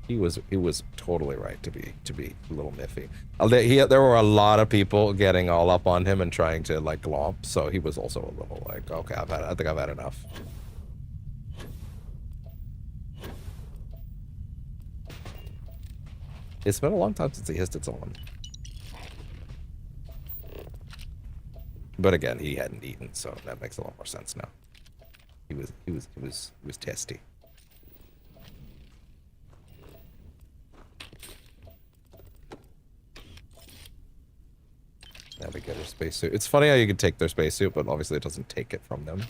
He was totally right to be a little miffy. There were a lot of people getting all up on him and trying to like glomp, so he was also a little like, okay, I think I've had enough. It's been a long time since he hissed at someone. But again, he hadn't eaten, so that makes a lot more sense now. He was testy. Navigator spacesuit. It's funny how you can take their spacesuit, but obviously it doesn't take it from them.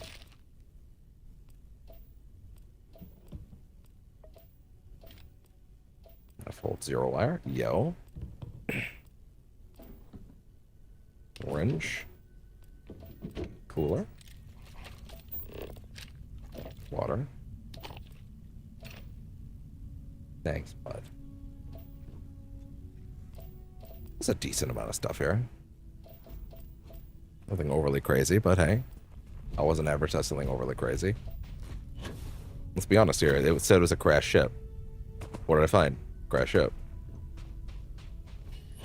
Fold 0 wire. Yo. Orange. Cooler. Water. Thanks, bud. There's a decent amount of stuff here. Nothing overly crazy, but hey. I wasn't advertising something overly crazy. Let's be honest here. It said it was a crashed ship. What did I find? Crash ship.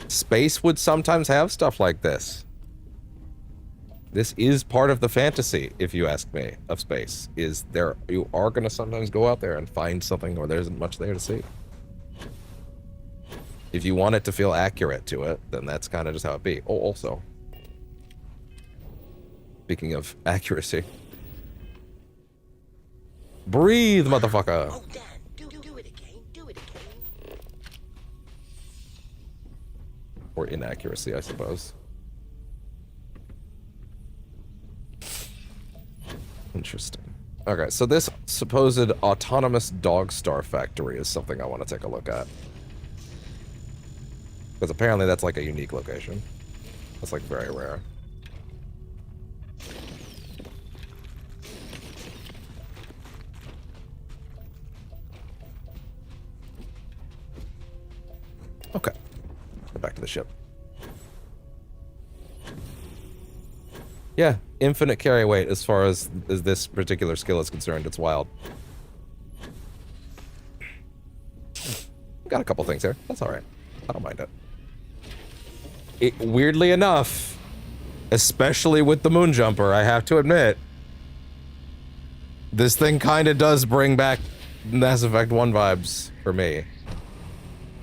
Space would sometimes have stuff like this. This is part of the fantasy, if you ask me, of space. Is there, you are going to sometimes go out there and find something where there isn't much there to see. If you want it to feel accurate to it, then that's kind of just how it be. Oh, also, speaking of accuracy, breathe, motherfucker. Oh, Dad, do it again. Do it again. Or inaccuracy, I suppose. Interesting. Okay, so this supposed autonomous dog star factory is something I want to take a look at. Because apparently that's like a unique location. That's like very rare. Okay. Go back to the ship. Yeah, infinite carry weight as far as this particular skill is concerned. It's wild. Got a couple things here. That's alright. I don't mind it. Weirdly enough, especially with the moon jumper, I have to admit, this thing kind of does bring back Mass Effect 1 vibes for me.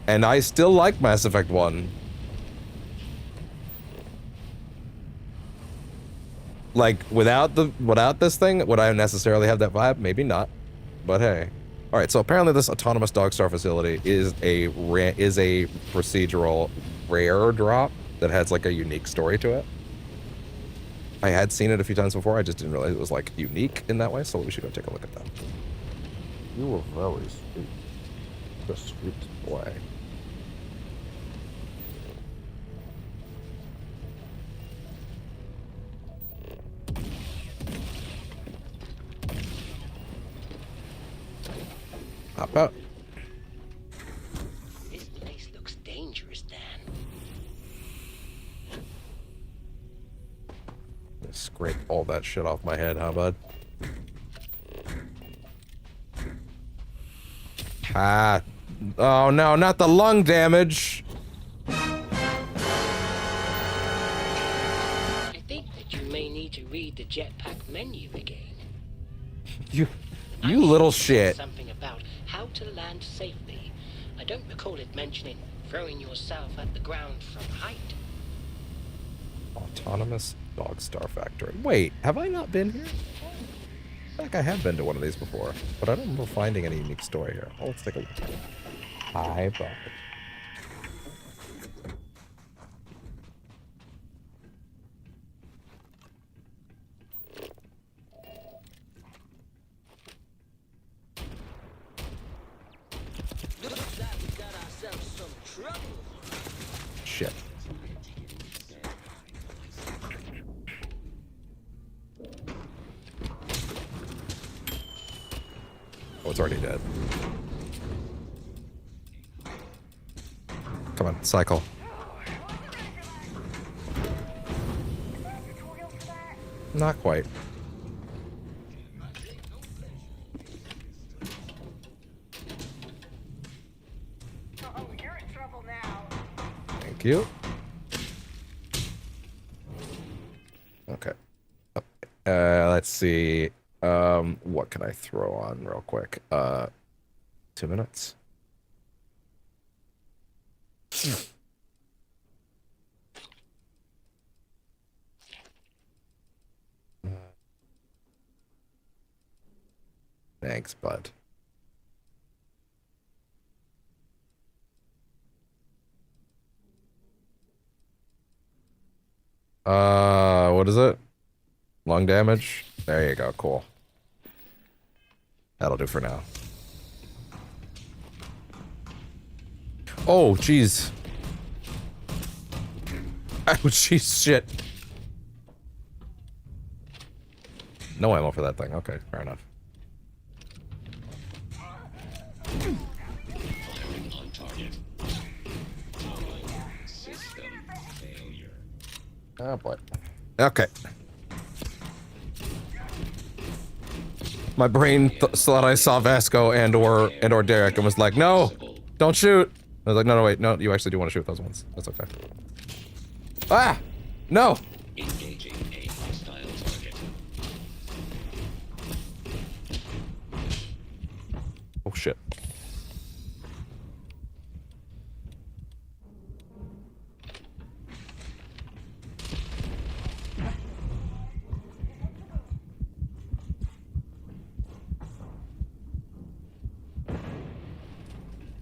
And I still like Mass Effect 1. Like, without this thing, would I necessarily have that vibe? Maybe not. But hey. Alright, so apparently this autonomous dog star facility is a procedural rare drop that has like a unique story to it. I had seen it a few times before, I just didn't realize it was like unique in that way, so we should go take a look at that. You were very sweet. The sweet boy. Hop out. This place looks dangerous, Dan. Scrape all that shit off my head, huh, bud? Ah. Oh no, not the lung damage. I think that you may need to read the jetpack menu again. You little shit. Something about how to land safely. I don't recall it mentioning throwing yourself at the ground from height. Autonomous dog star factory. Wait, have I not been here? I think I have been to one of these before, but I don't remember finding any unique story here. Oh, let's take a look. Hi, bro. Shit. Oh, it's already dead. Come on, cycle. Not quite. Thank you. Okay. Let's see. What can I throw on real quick? 2 minutes. Thanks, bud. What is it? Lung damage? There you go, cool. That'll do for now. Oh, jeez. Oh, jeez, shit. No ammo for that thing. Okay, fair enough. Oh, boy. Okay. My brain thought I saw Vasco and or Derek and was like, no, don't shoot. I was like, no, wait, no, you actually do want to shoot those ones. That's okay. Ah, no. Engaging a hostile target. Oh shit.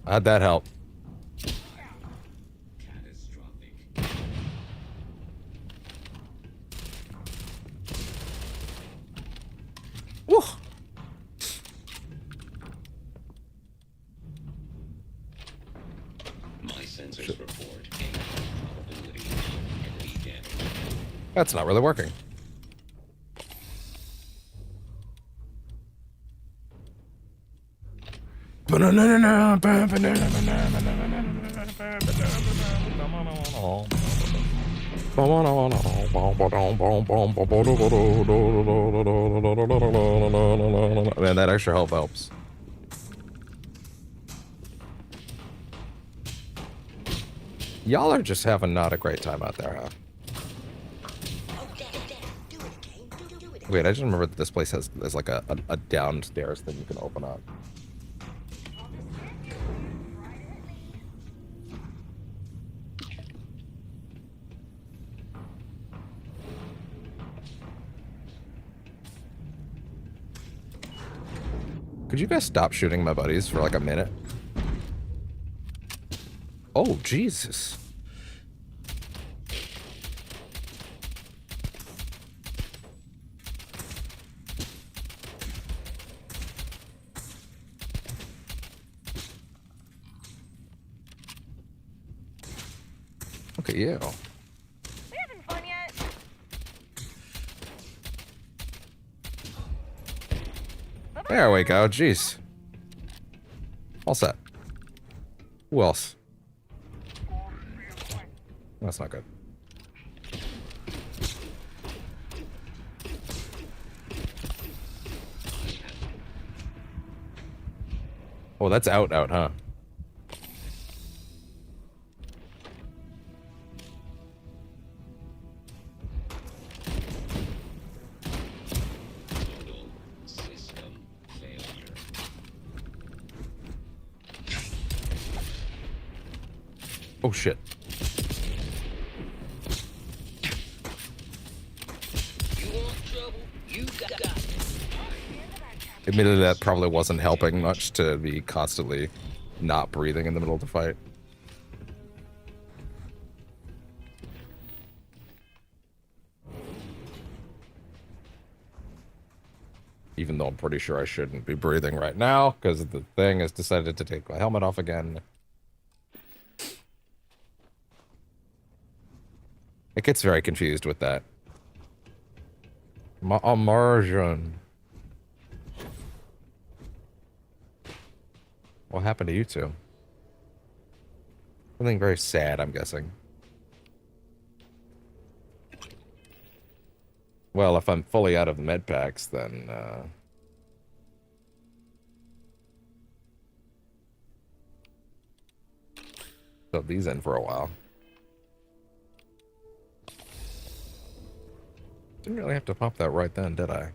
How'd that help? Woo. My sensors report a probability of enemy damage. That's not really working. Man, that extra health helps. Y'all are just having not a great time out there, huh? Wait, I just remember that this place has like a downstairs thing you can open up. Could you guys stop shooting my buddies for like a minute? Oh, Jesus. Look at you. We having fun yet? There we go. Jeez. All set. Who else? That's not good. Oh, that's out, huh? Oh shit. You want trouble? You got it. Admittedly, that probably wasn't helping much to be constantly not breathing in the middle of the fight. Even though I'm pretty sure I shouldn't be breathing right now, because the thing has decided to take my helmet off again. It gets very confused with that. Immersion. What happened to you two? Something very sad, I'm guessing. Well, if I'm fully out of med packs, then, throw these in for a while. Didn't really have to pop that right then, did I?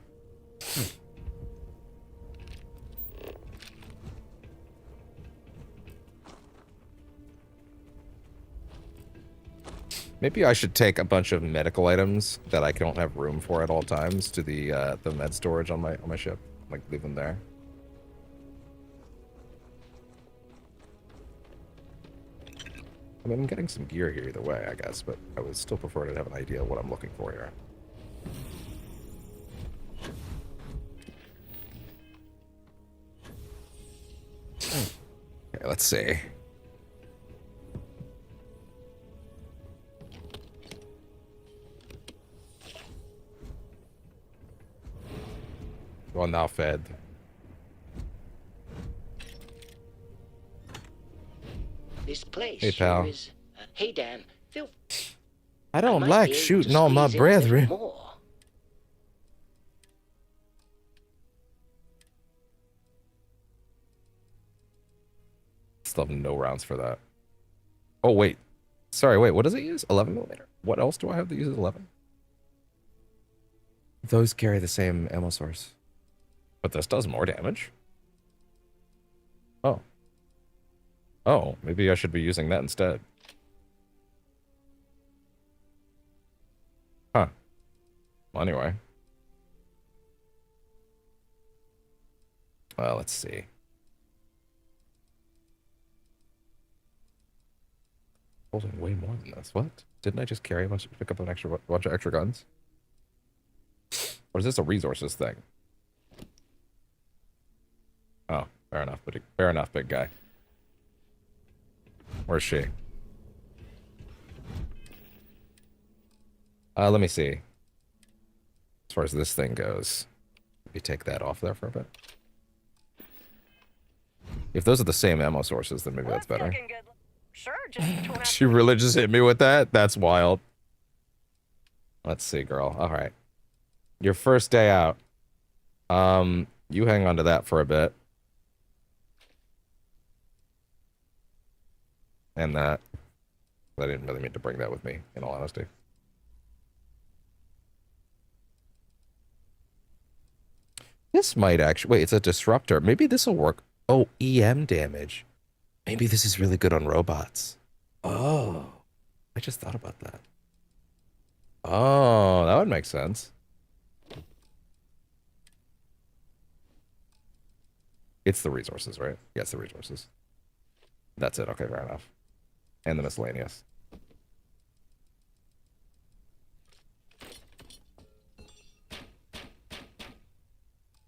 Maybe I should take a bunch of medical items that I don't have room for at all times to the med storage on my ship. Like, leave them there. I mean, I'm getting some gear here either way, I guess, but I would still prefer to have an idea of what I'm looking for here. Okay, let's see. Well, now fed. This place Hey, pal. sure is. Hey, Dan. Feel. I don't might like be able shooting to all my squeeze in a little brethren. more. Still have no rounds for that. Oh, wait. Sorry, wait. What does it use? 11mm? What else do I have that uses 11? Those carry the same ammo source. But this does more damage. Oh. Oh, maybe I should be using that instead. Huh. Well, anyway. Well, let's see. Holding way more than this. What? Didn't I just carry a bunch, pick up an extra bunch of extra guns? Or is this a resources thing? Oh, fair enough, but fair enough, big guy. Where's she? Let me see. As far as this thing goes, maybe take that off there for a bit. If those are the same ammo sources, then maybe that's better. Sure, just She really just hit me with that? That's wild. Let's see, girl. All right. Your first day out. You hang on to that for a bit. And that. I didn't really mean to bring that with me, in all honesty. This might actually... Wait, it's a disruptor. Maybe this will work. Oh, EM damage. Maybe this is really good on robots. Oh. I just thought about that. Oh, that would make sense. It's the resources, right? Yes, the resources. That's it. Okay, fair enough. And the miscellaneous.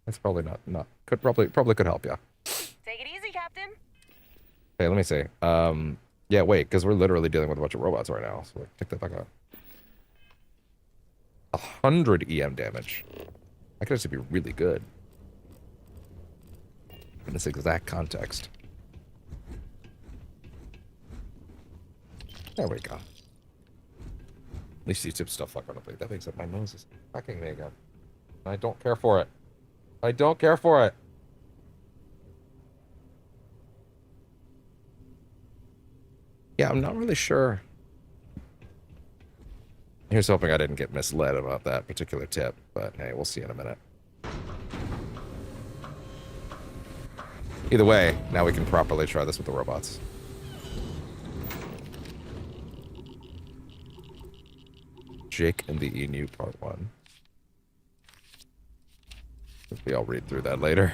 That's probably not could probably could help, yeah. Take it easy, Captain. Hey, let me see. Yeah, wait, because we're literally dealing with a bunch of robots right now. So take that back out. 100 EM damage. That could actually be really good. In this exact context. There we go. At least YouTube stuff like on the plate. That makes it my nose is fucking me again. I don't care for it. I don't care for it. Yeah, I'm not really sure. Here's hoping I didn't get misled about that particular tip, but hey, we'll see in a minute. Either way, now we can properly try this with the robots. Jake and the Enu Part 1. Maybe I'll read through that later.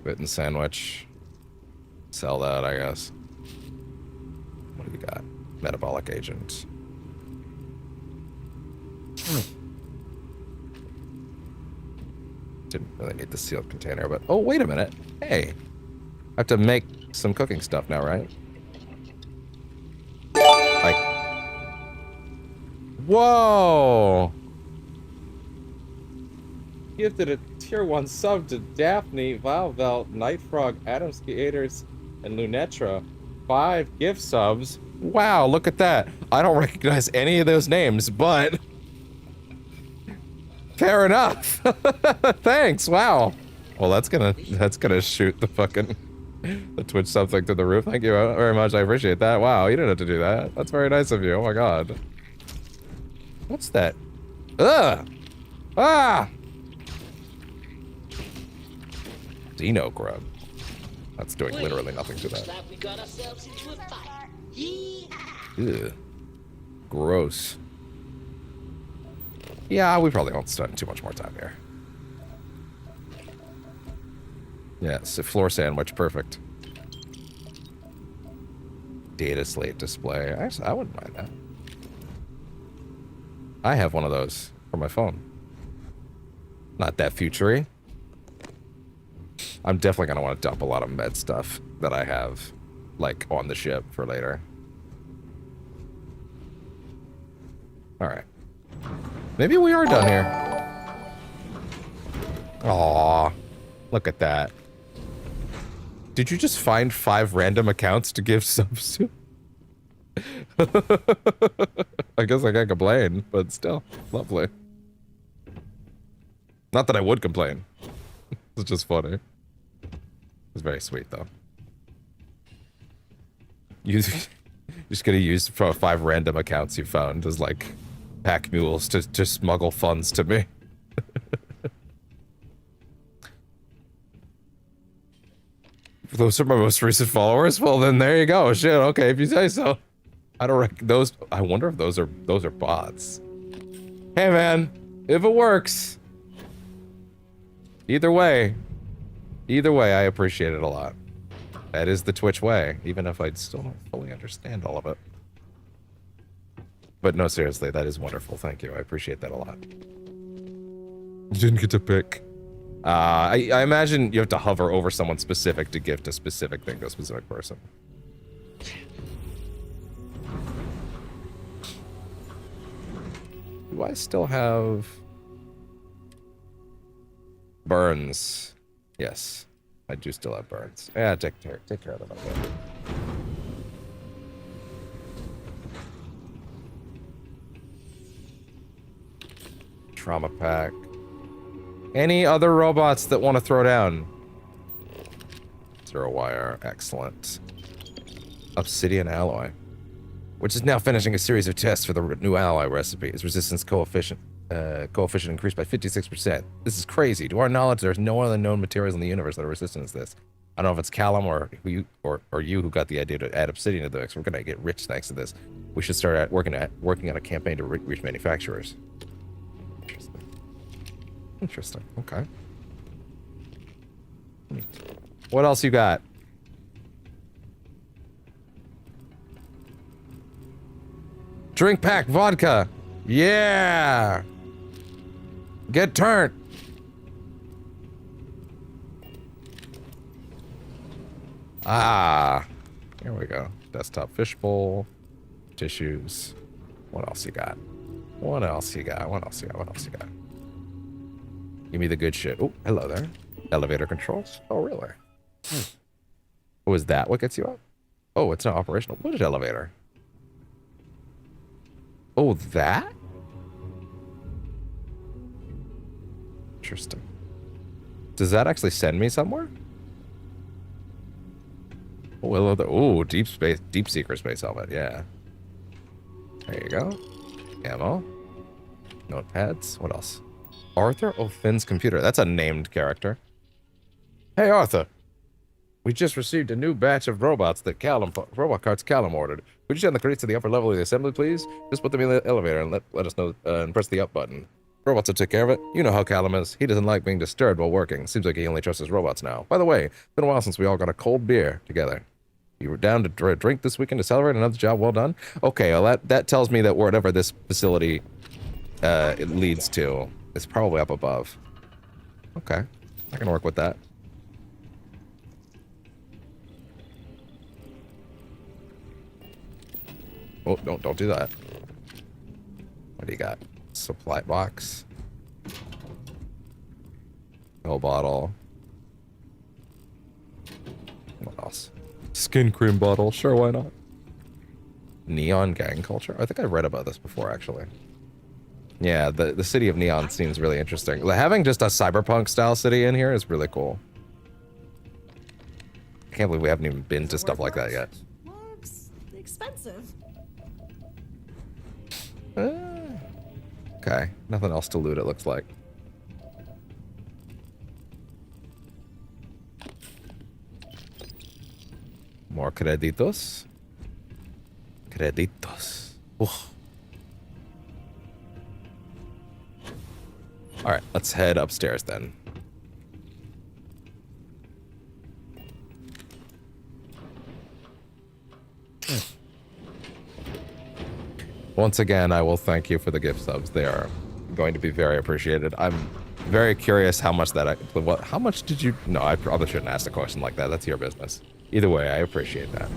Bitten sandwich. Sell that, I guess. What do you got? Metabolic agent. Didn't really need the sealed container, but... Oh, wait a minute. Hey. I have to make some cooking stuff now, right? Like... Whoa! Gifted a tier 1 sub to Daphne, Valvel, Nightfrog, Adam Skaters, and Lunetra. 5 gift subs. Wow, look at that. I don't recognize any of those names, but... Fair enough. Thanks, wow. Well, that's gonna shoot the fucking... the Twitch sub thing to the roof. Thank you very much, I appreciate that. Wow, you didn't have to do that. That's very nice of you, oh my god. What's that? Ugh! Ah! Dino grub. That's doing literally nothing to that. Like we got ourselves into a fight. Ugh. Gross. Yeah, we probably won't spend too much more time here. Yes, a floor sandwich, perfect. Data slate display. Actually, I wouldn't mind that. I have one of those for my phone. Not that future-y. I'm definitely gonna want to dump a lot of med stuff that I have, like, on the ship for later. Alright. Maybe we are done here. Aww. Look at that. Did you just find 5 random accounts to give subs to? I guess I can't complain, but still, lovely. Not that I would complain. It's just funny. It's very sweet, though. You just gonna use 5 random accounts you found as, like, pack mules to smuggle funds to me. Those are my most recent followers? Well, then there you go. Shit, okay, if you say so. I don't reckon those... I wonder if those are bots. Hey, man. If it works. Either way, I appreciate it a lot. That is the Twitch way, even if I still don't fully understand all of it. But no, seriously, that is wonderful. Thank you. I appreciate that a lot. You didn't get to pick. I imagine you have to hover over someone specific to gift a specific thing to a specific person. Do I still have... Burns? Yes. I do still have burns. Yeah, take care of them. Okay. Trauma pack. Any other robots that want to throw down? 0 wire. Excellent. Obsidian alloy. Which is now finishing a series of tests for the new alloy recipe. Its resistance coefficient increased by 56%. This is crazy. To our knowledge, there's no other known materials in the universe that are resistant to this. I don't know if it's Callum or you who got the idea to add obsidian to the mix. We're gonna get rich thanks to this. We should start working on a campaign to reach manufacturers. Interesting. Okay. What else you got? Drink pack vodka. Yeah. Get turned. Ah. Here we go. Desktop fishbowl. Tissues. What else you got? What else you got? What else you got? What else you got? Give me the good shit. Oh, hello there. Elevator controls. Oh, really? Oh, is that what gets you up? Oh, it's not operational. What is elevator? Oh, that? Interesting. Does that actually send me somewhere? Oh, hello there. Oh, deep seeker space helmet. Yeah. There you go. Ammo. Notepads. What else? Arthur? Oh, Finn's computer. That's a named character. Hey, Arthur. We just received a new batch of robots that robot carts Callum ordered. Could you send the crates to the upper level of the assembly, please? Just put them in the elevator and let us know and press the up button. Robots will take care of it. You know how Callum is. He doesn't like being disturbed while working. Seems like he only trusts his robots now. By the way, it's been a while since we all got a cold beer together. You were down to drink this weekend to celebrate another job well done? Okay, well that tells me that whatever this facility it leads to is probably up above. Okay, I can work with that. Oh, don't do that. What do you got? Supply box. No bottle. What else? Skin cream bottle. Sure, why not? Neon gang culture? I think I've read about this before, actually. Yeah, the city of Neon seems really interesting. Having just a cyberpunk style city in here is really cool. I can't believe we haven't even been to stuff like that yet. Looks expensive. Okay, nothing else to loot, it looks like. More creditos. Creditos. Alright, let's head upstairs then. Once again, I will thank you for the gift subs. They are going to be very appreciated. I'm very curious how much that how much did you... No, I probably shouldn't ask a question like that. That's your business. Either way, I appreciate that.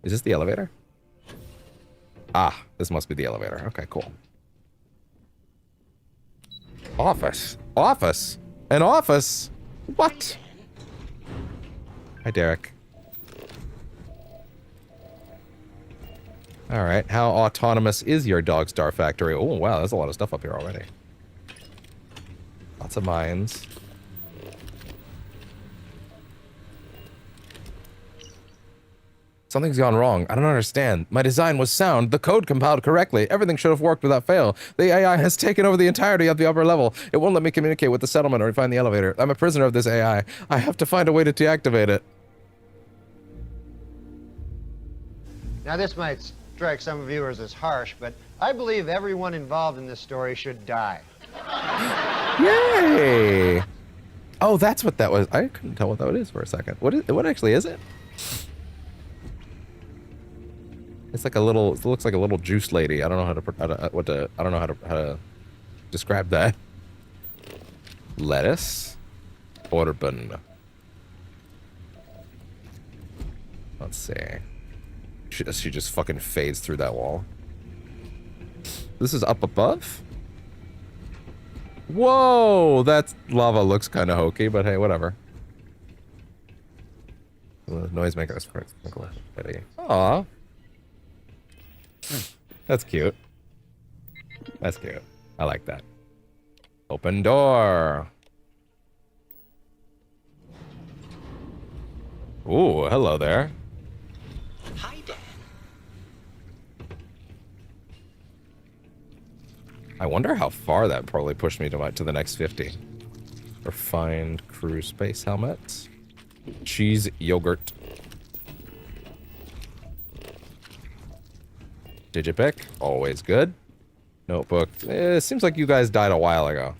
Is this the elevator? Ah, this must be the elevator. Okay, cool. Office. Office. An office? What? Hi, Derek. All right, how autonomous is your dog star factory? Oh, wow, there's a lot of stuff up here already. Lots of mines. Something's gone wrong. I don't understand. My design was sound. The code compiled correctly. Everything should have worked without fail. The AI has taken over the entirety of the upper level. It won't let me communicate with the settlement or find the elevator. I'm a prisoner of this AI. I have to find a way to deactivate it. Now, this might strike some viewers as harsh, but I believe everyone involved in this story should die. Yay! Oh, that's what that was. I couldn't tell what that is for a second. What actually is it? It's like a little. It looks like a little juice lady. I don't know I don't know how to describe that. Lettuce, Orban. Let's see. She just fucking fades through that wall. This is up above? Whoa! That lava looks kind of hokey, but hey, whatever. Noisemaker is ready. Aw. That's cute. That's cute. I like that. Open door. Ooh, hello there. Hi, Dan. I wonder how far that probably pushed me to the next 50. Refined crew space helmet. Cheese yogurt. Digipick, always good. Notebook. It seems like you guys died a while ago.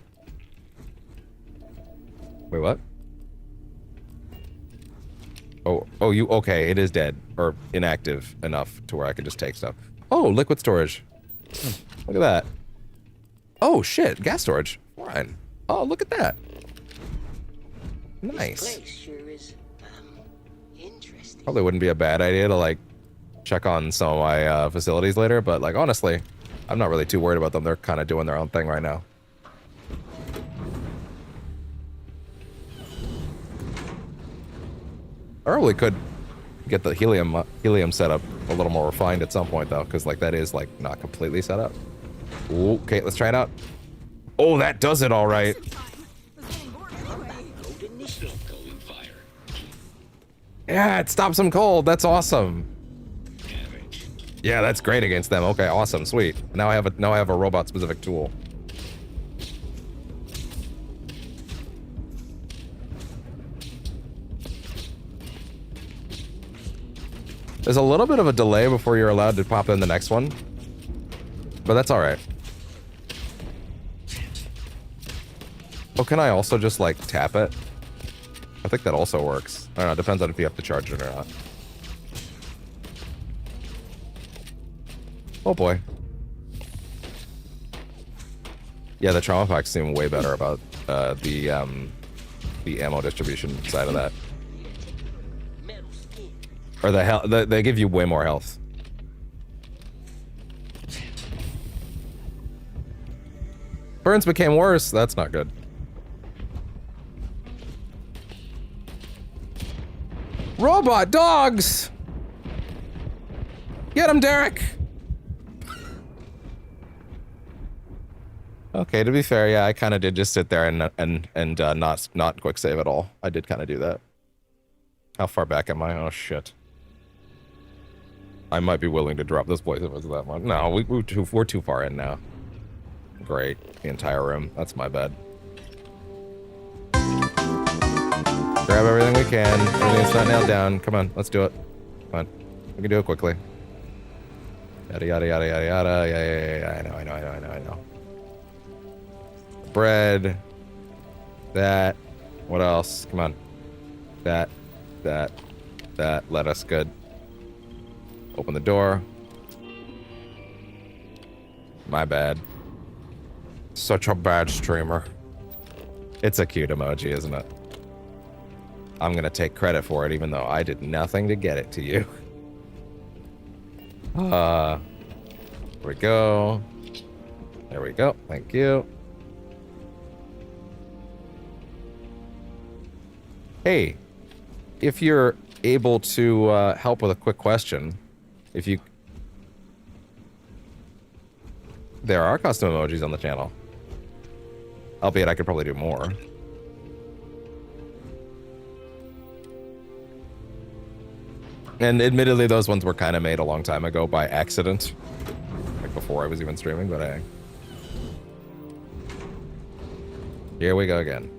Wait, what? Oh, you, okay, it is dead. Or inactive enough to where I can just take stuff. Oh, liquid storage. Look at that. Oh, shit, gas storage. Fine. Oh, look at that. Nice. This place sure is, interesting. Probably wouldn't be a bad idea to, like, check on some of my facilities later, but like honestly, I'm not really too worried about them. They're kind of doing their own thing right now. I probably could get the helium setup a little more refined at some point though, because like that is like not completely set up. Ooh, okay, let's try it out. Oh, that does it all right. Yeah, it stops them cold. That's awesome. Yeah, that's great against them. Okay, awesome, sweet. Now I have a robot specific tool. There's a little bit of a delay before you're allowed to pop in the next one, but that's all right. Oh, can I also just, like, tap it? I think that also works. I don't know, it depends on if you have to charge it or not. Oh boy. Yeah, the trauma packs seem way better about the ammo distribution side of that. Or the health, they give you way more health. Burns became worse. That's not good. Robot dogs! Get him, Derek! Okay, to be fair, yeah, I kind of did just sit there and not quick save at all. I did kind of do that. How far back am I? Oh shit. I might be willing to drop this place if it's that much. No, we're too far in now. Great, the entire room. That's my bad. Grab everything we can. Everything's not nailed down. Come on, let's do it. Come on, we can do it quickly. Yada yada yada yada yada. Yeah. I know. Bread. That. What else? Come on. That. Lettuce. Good. Open the door. My bad. Such a bad streamer. It's a cute emoji, isn't it? I'm gonna take credit for it, even though I did nothing to get it to you. Here we go. There we go. Thank you. Hey, if you're able to help with a quick question, if you... There are custom emojis on the channel. Albeit I could probably do more. And admittedly, those ones were kind of made a long time ago by accident. Like before I was even streaming, but hey. Here we go again.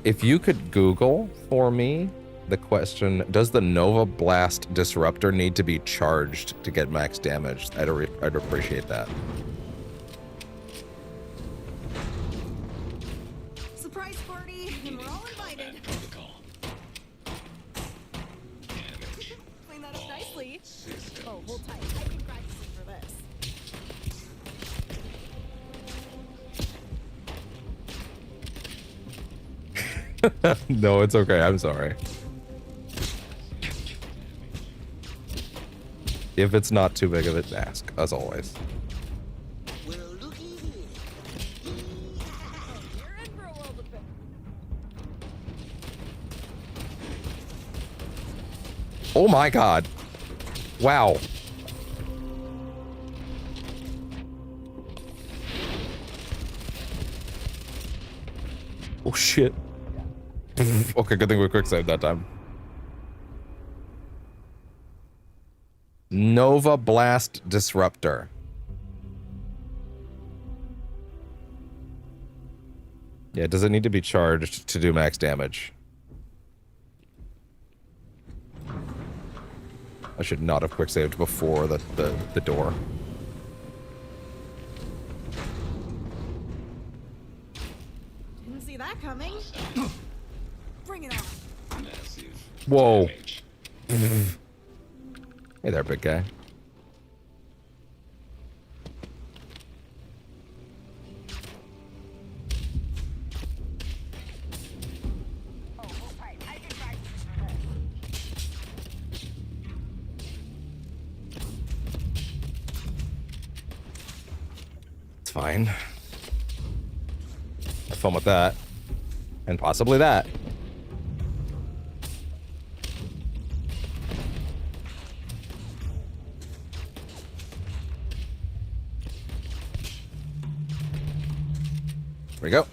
If you could Google for me the question, does the Nova Blast Disruptor need to be charged to get max damage? I'd appreciate that. Surprise party, and we're all invited. Clean that up nicely. Oh, hold tight. I've been practicing for this. No, it's okay. I'm sorry. If it's not too big of an ask, as always. Oh my god. Wow. Oh shit. Okay, good thing we quick saved that time. Nova Blast Disruptor. Yeah, does it need to be charged to do max damage? I should not have quick saved before the door. Didn't see that coming. Bring it on. Whoa. Hey there, big guy. It's fine. Have fun with that. And possibly that. There we go.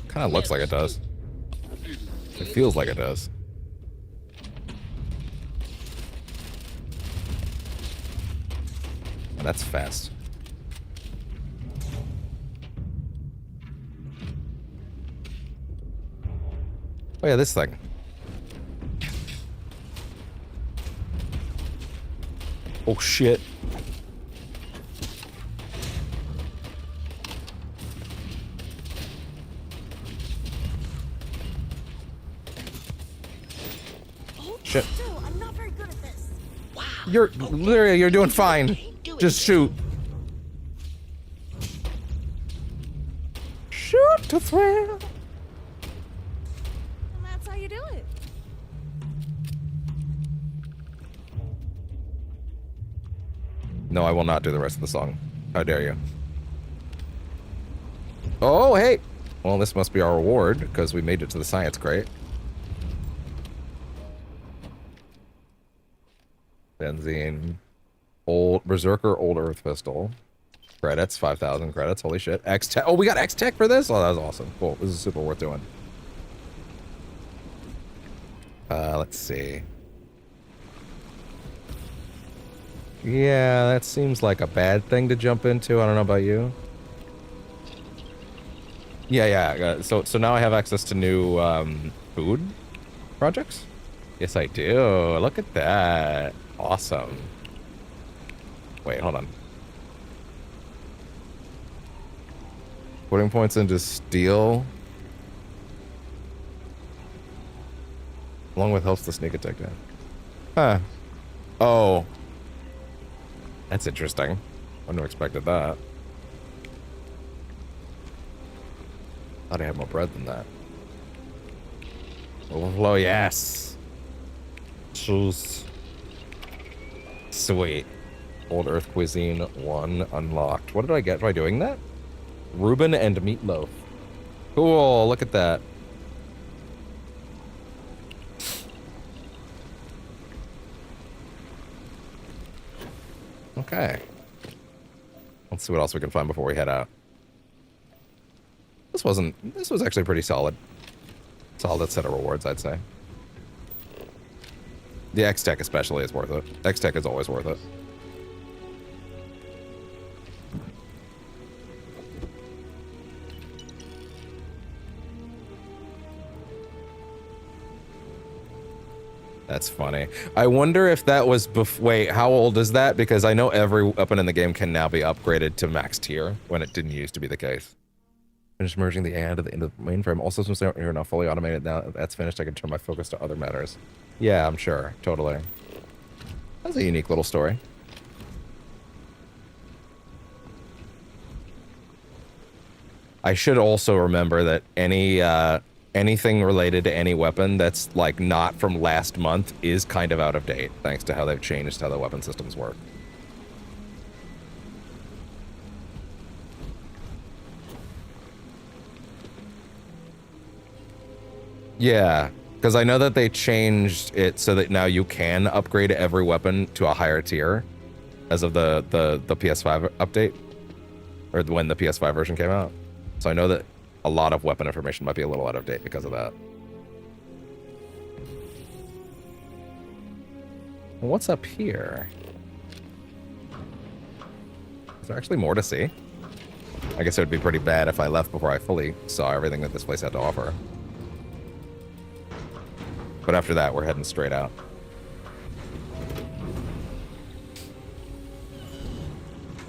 Kind of looks like it does. It feels like it does. Oh, that's fast. Oh yeah, this thing. Oh shit. Shit. I'm not very good at this. You're literally, you're doing fine. Just shoot. Shoot to thrill. And that's how you do it. No, I will not do the rest of the song. How dare you? Oh, hey. Well, this must be our reward because we made it to the science crate. Benzene. Old Berserker Old Earth Pistol. Credits, 5,000 credits. Holy shit. X-Tech. Oh, we got X-Tech for this? Oh, that was awesome. Cool. This is super worth doing. Let's see. Yeah, that seems like a bad thing to jump into. I don't know about you. Yeah. So now I have access to new food projects? Yes, I do. Look at that. Awesome. Wait, hold on. Putting points into steel. Along with helps the sneak attack down. Huh. Oh. That's interesting. Wouldn't have expected that. Thought I had more bread than that. Overflow, yes. Choose. Sweet. Old Earth Cuisine 1 unlocked. What did I get by doing that? Reuben and meatloaf. Cool, look at that. Okay. Let's see what else we can find before we head out. This was actually pretty solid. Solid set of rewards, I'd say. The X-Tech especially is worth it. X-Tech is always worth it. That's funny. I wonder if that was wait, how old is that? Because I know every weapon in the game can now be upgraded to max tier when it didn't used to be the case. Finish merging the AI to the end of the mainframe. All systems are now fully automated. Now that that's finished, I can turn my focus to other matters. Yeah, I'm sure. Totally. That's a unique little story. I should also remember that anything related to any weapon that's like not from last month is kind of out of date, thanks to how they've changed how the weapon systems work. Yeah, because I know that they changed it so that now you can upgrade every weapon to a higher tier as of the PS5 update, or when the PS5 version came out. So I know that a lot of weapon information might be a little out of date because of that. What's up here? Is there actually more to see? I guess it would be pretty bad if I left before I fully saw everything that this place had to offer. But after that, we're heading straight out.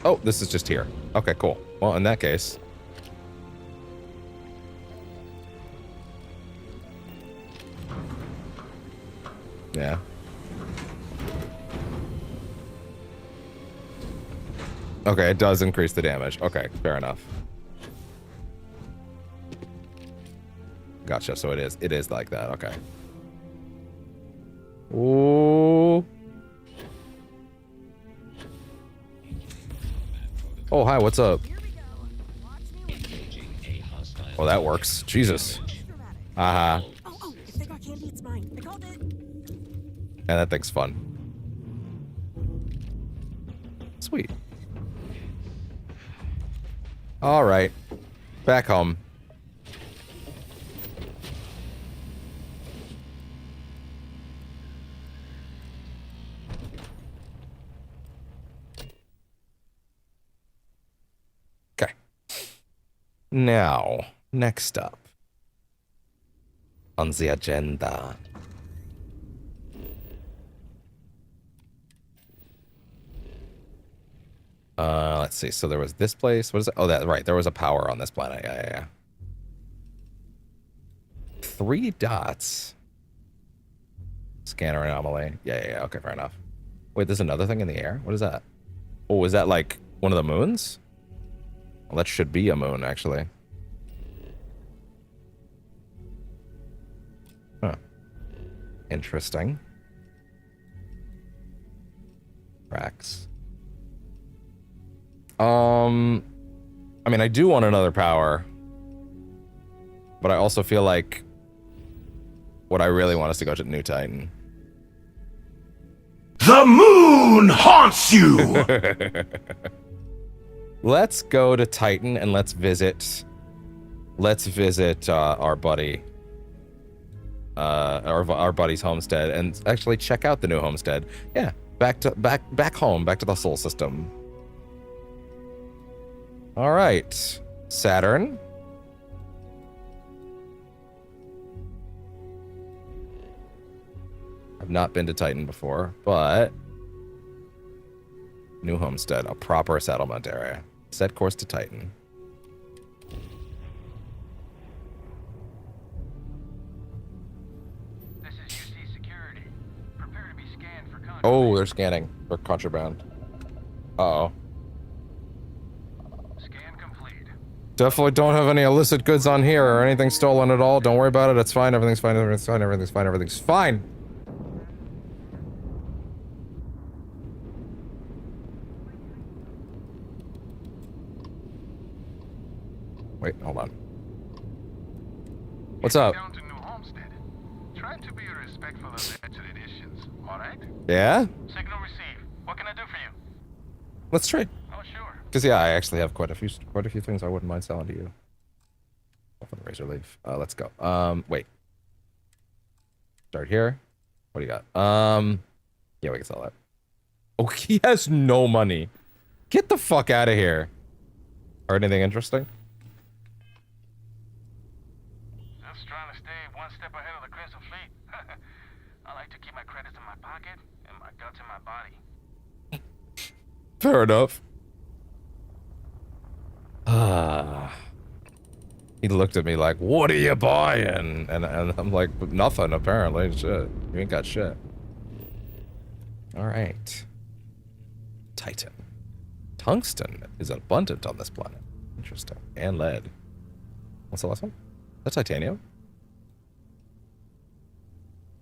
Oh, this is just here. Okay, cool. Well, in that case... yeah. Okay, it does increase the damage. Okay, fair enough. Gotcha, so it is like that, okay. Ooh. Oh, hi, what's up? Oh, that works. Jesus. Uh-huh. Oh, if they got candy, it's mine. I called it. And that thing's fun. Sweet. All right. Back home. Okay. Now, next up on the agenda. Let's see. So there was this place. What is it? Oh, that right. There was a power on this planet. Yeah. 3 dots. Scanner anomaly. Yeah. Okay, fair enough. Wait, there's another thing in the air? What is that? Oh, is that like one of the moons? Well, that should be a moon, actually. Huh. Interesting. Cracks. I mean, I do want another power. But I also feel like what I really want is to go to New Titan. The moon haunts you! Let's go to Titan and let's visit our buddy. Our buddy's homestead and actually check out the new homestead. Yeah, back home, back to the Sol system. All right, Saturn. I've not been to Titan before, but new homestead, a proper settlement area. Set course to Titan. This is UC security. Prepare to be scanned for contraband. Oh, they're scanning for contraband. Uh-oh. Scan complete. Definitely don't have any illicit goods on here or anything stolen at all. Don't worry about it. It's fine. Everything's fine. Everything's fine. Everything's fine. Everything's fine. Wait, hold on. What's up? Down to New Homestead. Try to be respectful of the traditions, alright? Yeah? Signal received. What can I do for you? Let's trade. Oh, sure. Because yeah, I actually have quite a few things I wouldn't mind selling to you. Off on the razor leaf. Let's go. Wait. Start here. What do you got? Yeah, we can sell that. Oh, he has no money. Get the fuck out of here. Or anything interesting? Just trying to stay one step ahead of the Crimson Fleet. I like to keep my credits in my pocket and my guts in my body. Fair enough. He looked at me like, what are you buying? And I'm like, nothing, apparently. Shit. You ain't got shit. Alright. Titan. Tungsten is abundant on this planet. Interesting. And lead. What's the last one? That's titanium?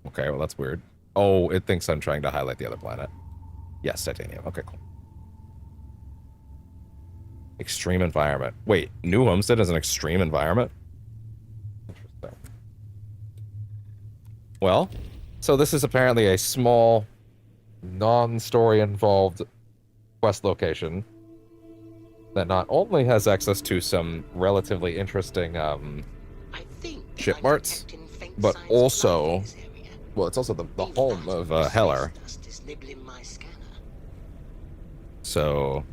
Okay, well that's weird. Oh, it thinks I'm trying to highlight the other planet. Yes, titanium. Okay, cool. Extreme environment. Wait, New Homestead is an extreme environment? Interesting. Well, so this is apparently a small, non-story involved quest location that not only has access to some relatively interesting ship marts, but also, well, it's also the home of Heller. So,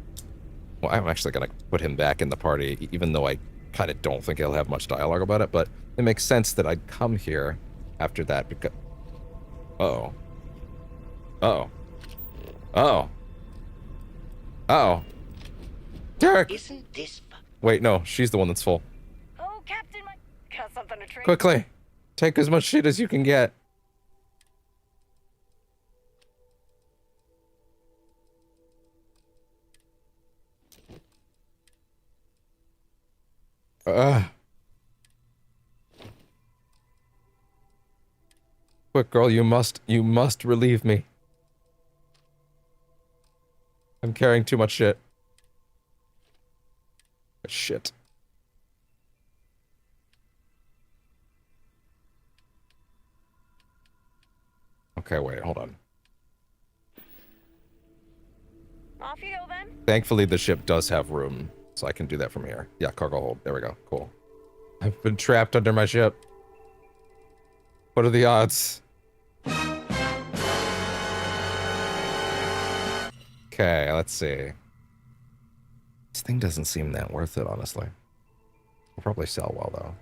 well, I'm actually going to put him back in the party, even though I kind of don't think he'll have much dialogue about it, but it makes sense that I'd come here after that because... Uh-oh. Uh-oh. Uh-oh. Uh-oh. Derek! Isn't this... Wait, no, she's the one that's full. Oh, Captain, got something to trade. Quickly! Take as much shit as you can get. Quick, girl, you must relieve me. I'm carrying too much shit. Shit. Okay, wait, hold on. Off you go then. Thankfully, the ship does have room, so I can do that from here. Yeah, cargo hold. There we go. Cool. I've been trapped under my ship. What are the odds? Okay, let's see. This thing doesn't seem that worth it, honestly. We'll probably sell well, though.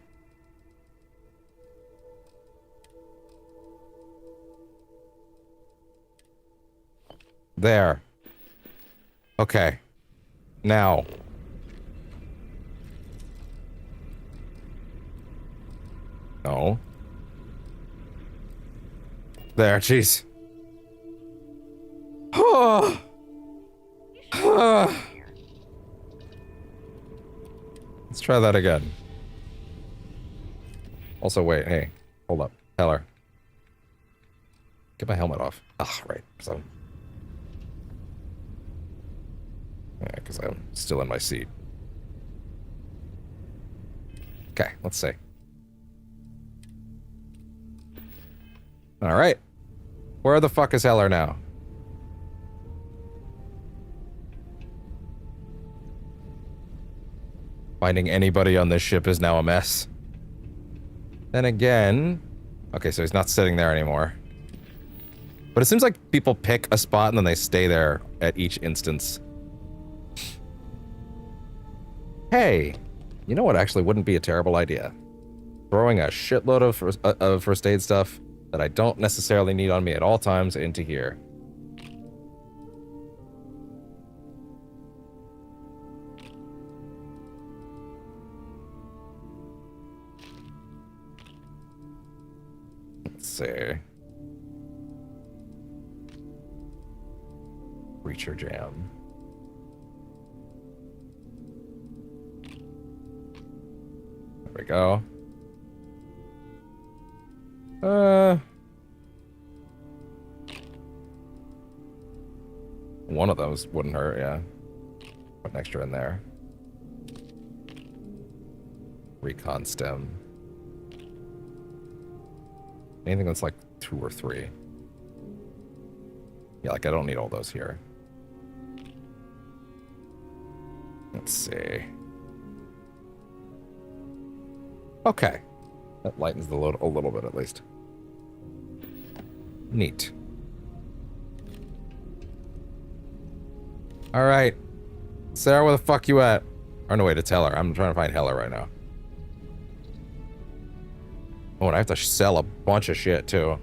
There. Okay. Now. No. There, jeez. Let's try that again. Also, wait, hey. Hold up. Heller. Get my helmet off. Ah, right. So. Yeah, because I'm still in my seat. Okay, let's see. Alright. Where the fuck is Heller now? Finding anybody on this ship is now a mess. Then again... Okay, so he's not sitting there anymore. But it seems like people pick a spot and then they stay there at each instance. Hey! You know what actually wouldn't be a terrible idea? Throwing a shitload of first aid stuff that I don't necessarily need on me at all times into here. Let's see. Reacher jam. There we go. One of those wouldn't hurt, yeah. Put an extra in there. Recon stem. Anything that's like 2 or 3. Yeah, like I don't need all those here. Let's see. Okay. That lightens the load a little bit at least. Neat. Alright. Sarah, where the fuck you at? Or no, wait, it's Heller. I'm trying to find Heller right now. Oh, and I have to sell a bunch of shit, too.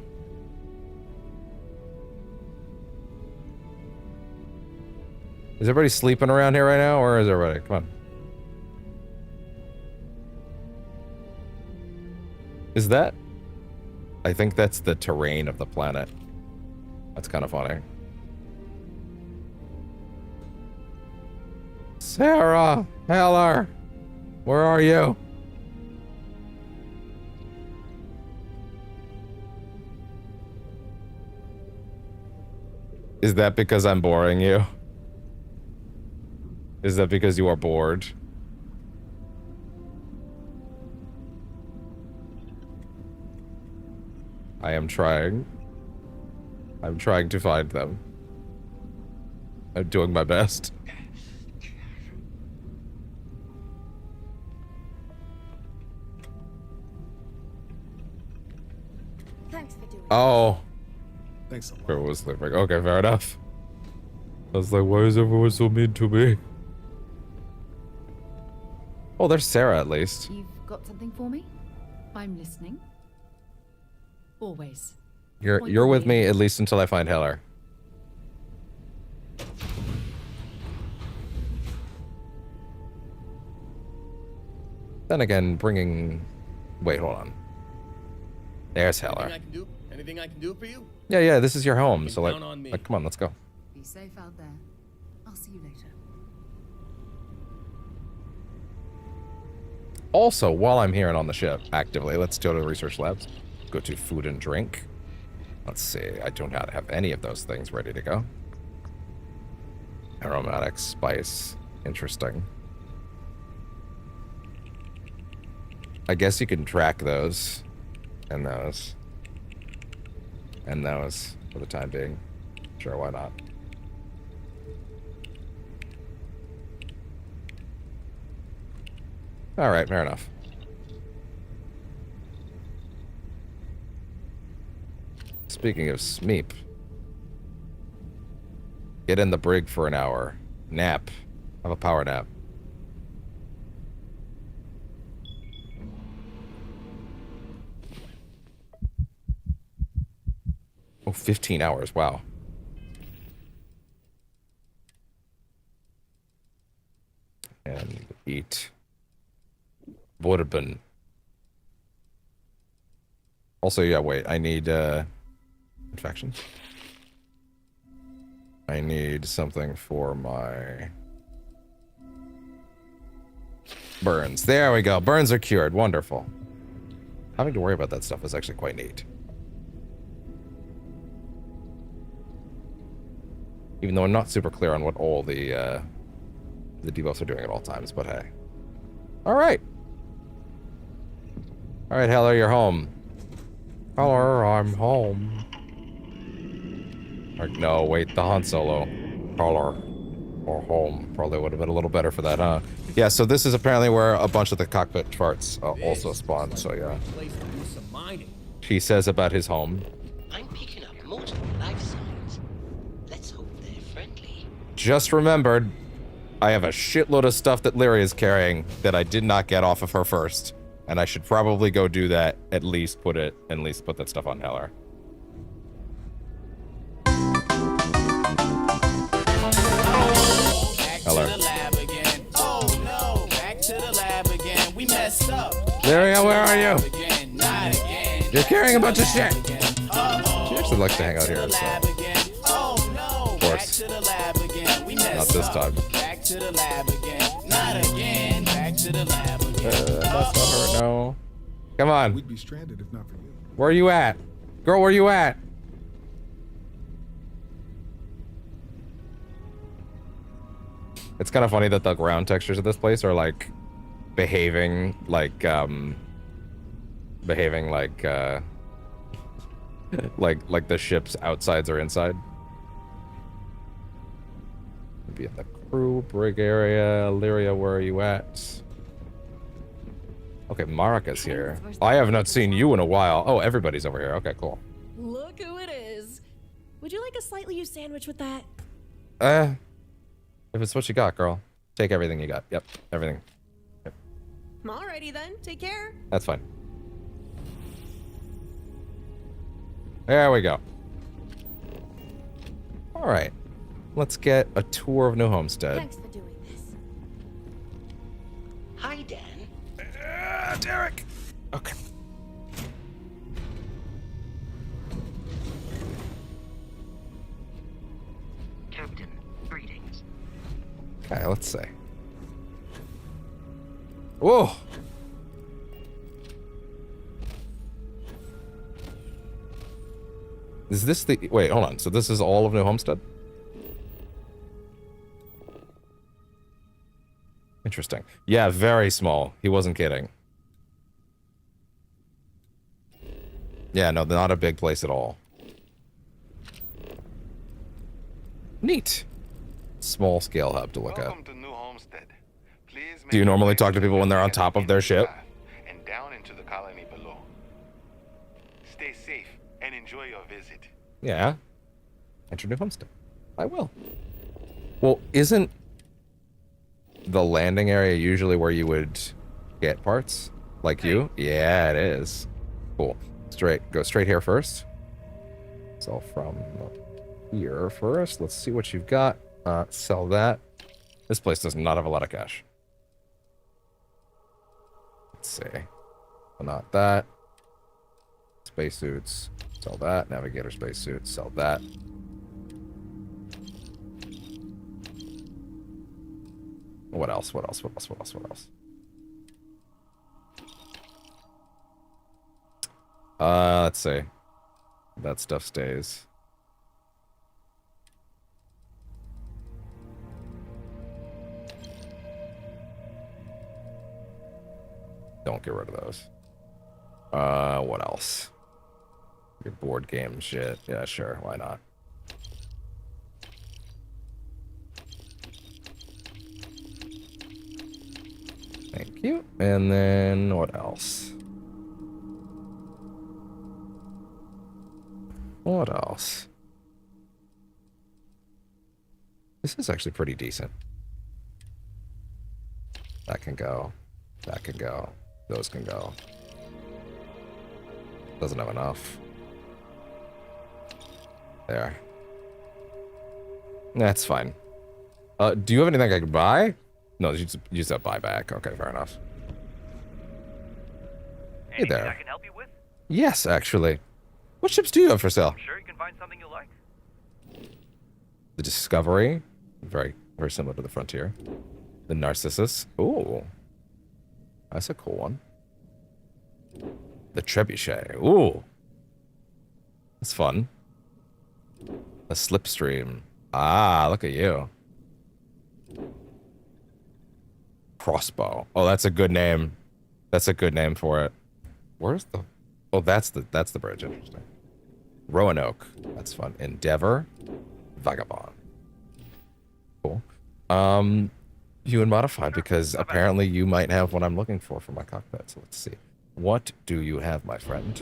Is everybody sleeping around here right now, or is everybody? Come on. Is that? I think that's the terrain of the planet. That's kind of funny. Sarah! Heller! Where are you? Is that because I'm boring you? Is that because you are bored? I am trying. I'm trying to find them. I'm doing my best. Thanks for doing Oh. Thanks a lot. It was sleeping. Okay, fair enough. I was like, why is everyone so mean to me? Oh, there's Sarah at least. You've got something for me? I'm listening. Always. You're with me at least until I find Heller. Then again, bringing... Wait, hold on. There's Heller. Anything I can do for you? Yeah, this is your home, so Count on me. like, come on, let's go. Be safe out there. I'll see you later. Also, while I'm here and on the ship, actively, let's go to the research labs. Go to food and drink. Let's see, I don't have any of those things ready to go. Aromatic spice. Interesting. I guess you can track those. And those. And those, for the time being. Sure, why not? Alright, fair enough. Speaking of Smeep. Get in the brig for an hour. Nap. Have a power nap. Oh, 15 hours, wow. bourbon. Also, yeah, wait, I need, infection. I need something for my burns. There we go. Burns are cured. Wonderful. Having to worry about that stuff is actually quite neat. Even though I'm not super clear on what all the debuffs are doing at all times, but hey. Alright. Alright, Heller, you're home. Heller, I'm home. Or, no, wait, the Han Solo. Heller. Or home. Probably would have been a little better for that, huh? Yeah, so this is apparently where a bunch of the cockpit charts also spawn, so yeah. He says about his home. I'm picking up multiple life signs. Let's hope they're friendly. Just remembered, I have a shitload of stuff that Lyria is carrying that I did not get off of her first. And I should probably go do that, at least put that stuff on Heller. Heller. Lyria, where are you? You're carrying a bunch of shit. She actually likes to hang out here, so. Of course. Not this time. That's not her, no. Come on. We'd be stranded if not for you. Where are you at? Girl, where are you at? It's kind of funny that the ground textures of this place are like behaving like like the ship's outsides are inside. Maybe in the crew brig area. Lyria, where are you at? Okay, Marika's here. I have not seen you in a while. Oh, everybody's over here. Okay, cool. Look who it is. Would you like a slightly used sandwich with that? If it's what you got, girl. Take everything you got. Yep, everything. Yep. Alrighty then. Take care. That's fine. There we go. All right. Let's get a tour of New Homestead. Thanks for doing this. Hi, Dan. Derek. Okay. Captain, greetings. Okay, let's see. Whoa. Is this the... Wait, hold on. So this is all of New Homestead? Interesting. Yeah, very small. He wasn't kidding. Yeah, no, not a big place at all. Neat. Small scale hub to look at. Do you normally talk to people when they're on top of their ship? And down into the colony below. Stay safe and enjoy your visit. Yeah. Enter New Homestead. I will. Well, isn't the landing area usually where you would get parts? Like you? Yeah, it is. Cool. Go straight here first. So from here first, let's see what you've got. Sell that. This place does not have a lot of cash. Let's see. Well, not that. Spacesuits. Sell that. Navigator spacesuits. Sell that. What else? What else? What else? What else? What else? Let's see. That stuff stays. Don't get rid of those. What else? Your board game shit. Yeah, sure. Why not? Thank you. And then what else? What else? This is actually pretty decent. That can go. That can go. Those can go. Doesn't have enough. There. That's fine. Do you have anything I could buy? No, you just have buyback. Okay, fair enough. Hey there. I can help you with? Yes, actually. What ships do you have for sale? I'm sure you can find something you like. The Discovery, very similar to the Frontier. The Narcissus. Ooh, that's a cool one. The Trebuchet. Ooh, that's fun. The Slipstream. Ah, look at you. Crossbow. Oh, that's a good name. That's a good name for it. Where's the? Oh, that's the bridge. Interesting. Roanoke. That's fun. Endeavor. Vagabond. Cool. You and modified because apparently you might have what I'm looking for my cockpit. So let's see. What do you have, my friend?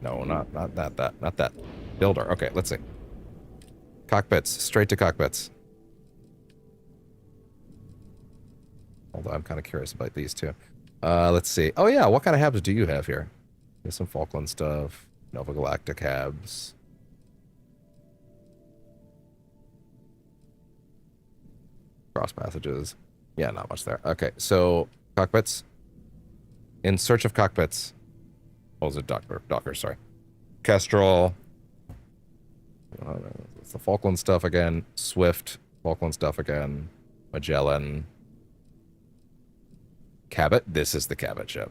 No, not that. Builder. Okay, let's see. Cockpits. Straight to cockpits. Although I'm kind of curious about these two. Let's see. Oh yeah, what kind of habs do you have here? There's some Falkland stuff. Nova Galactic habs. Cross passages. Yeah, not much there. Okay, so cockpits. In search of cockpits. What was it? Docker, sorry. Kestrel. It's the Falkland stuff again. Swift. Falkland stuff again. Magellan. Cabot. This is the Cabot ship.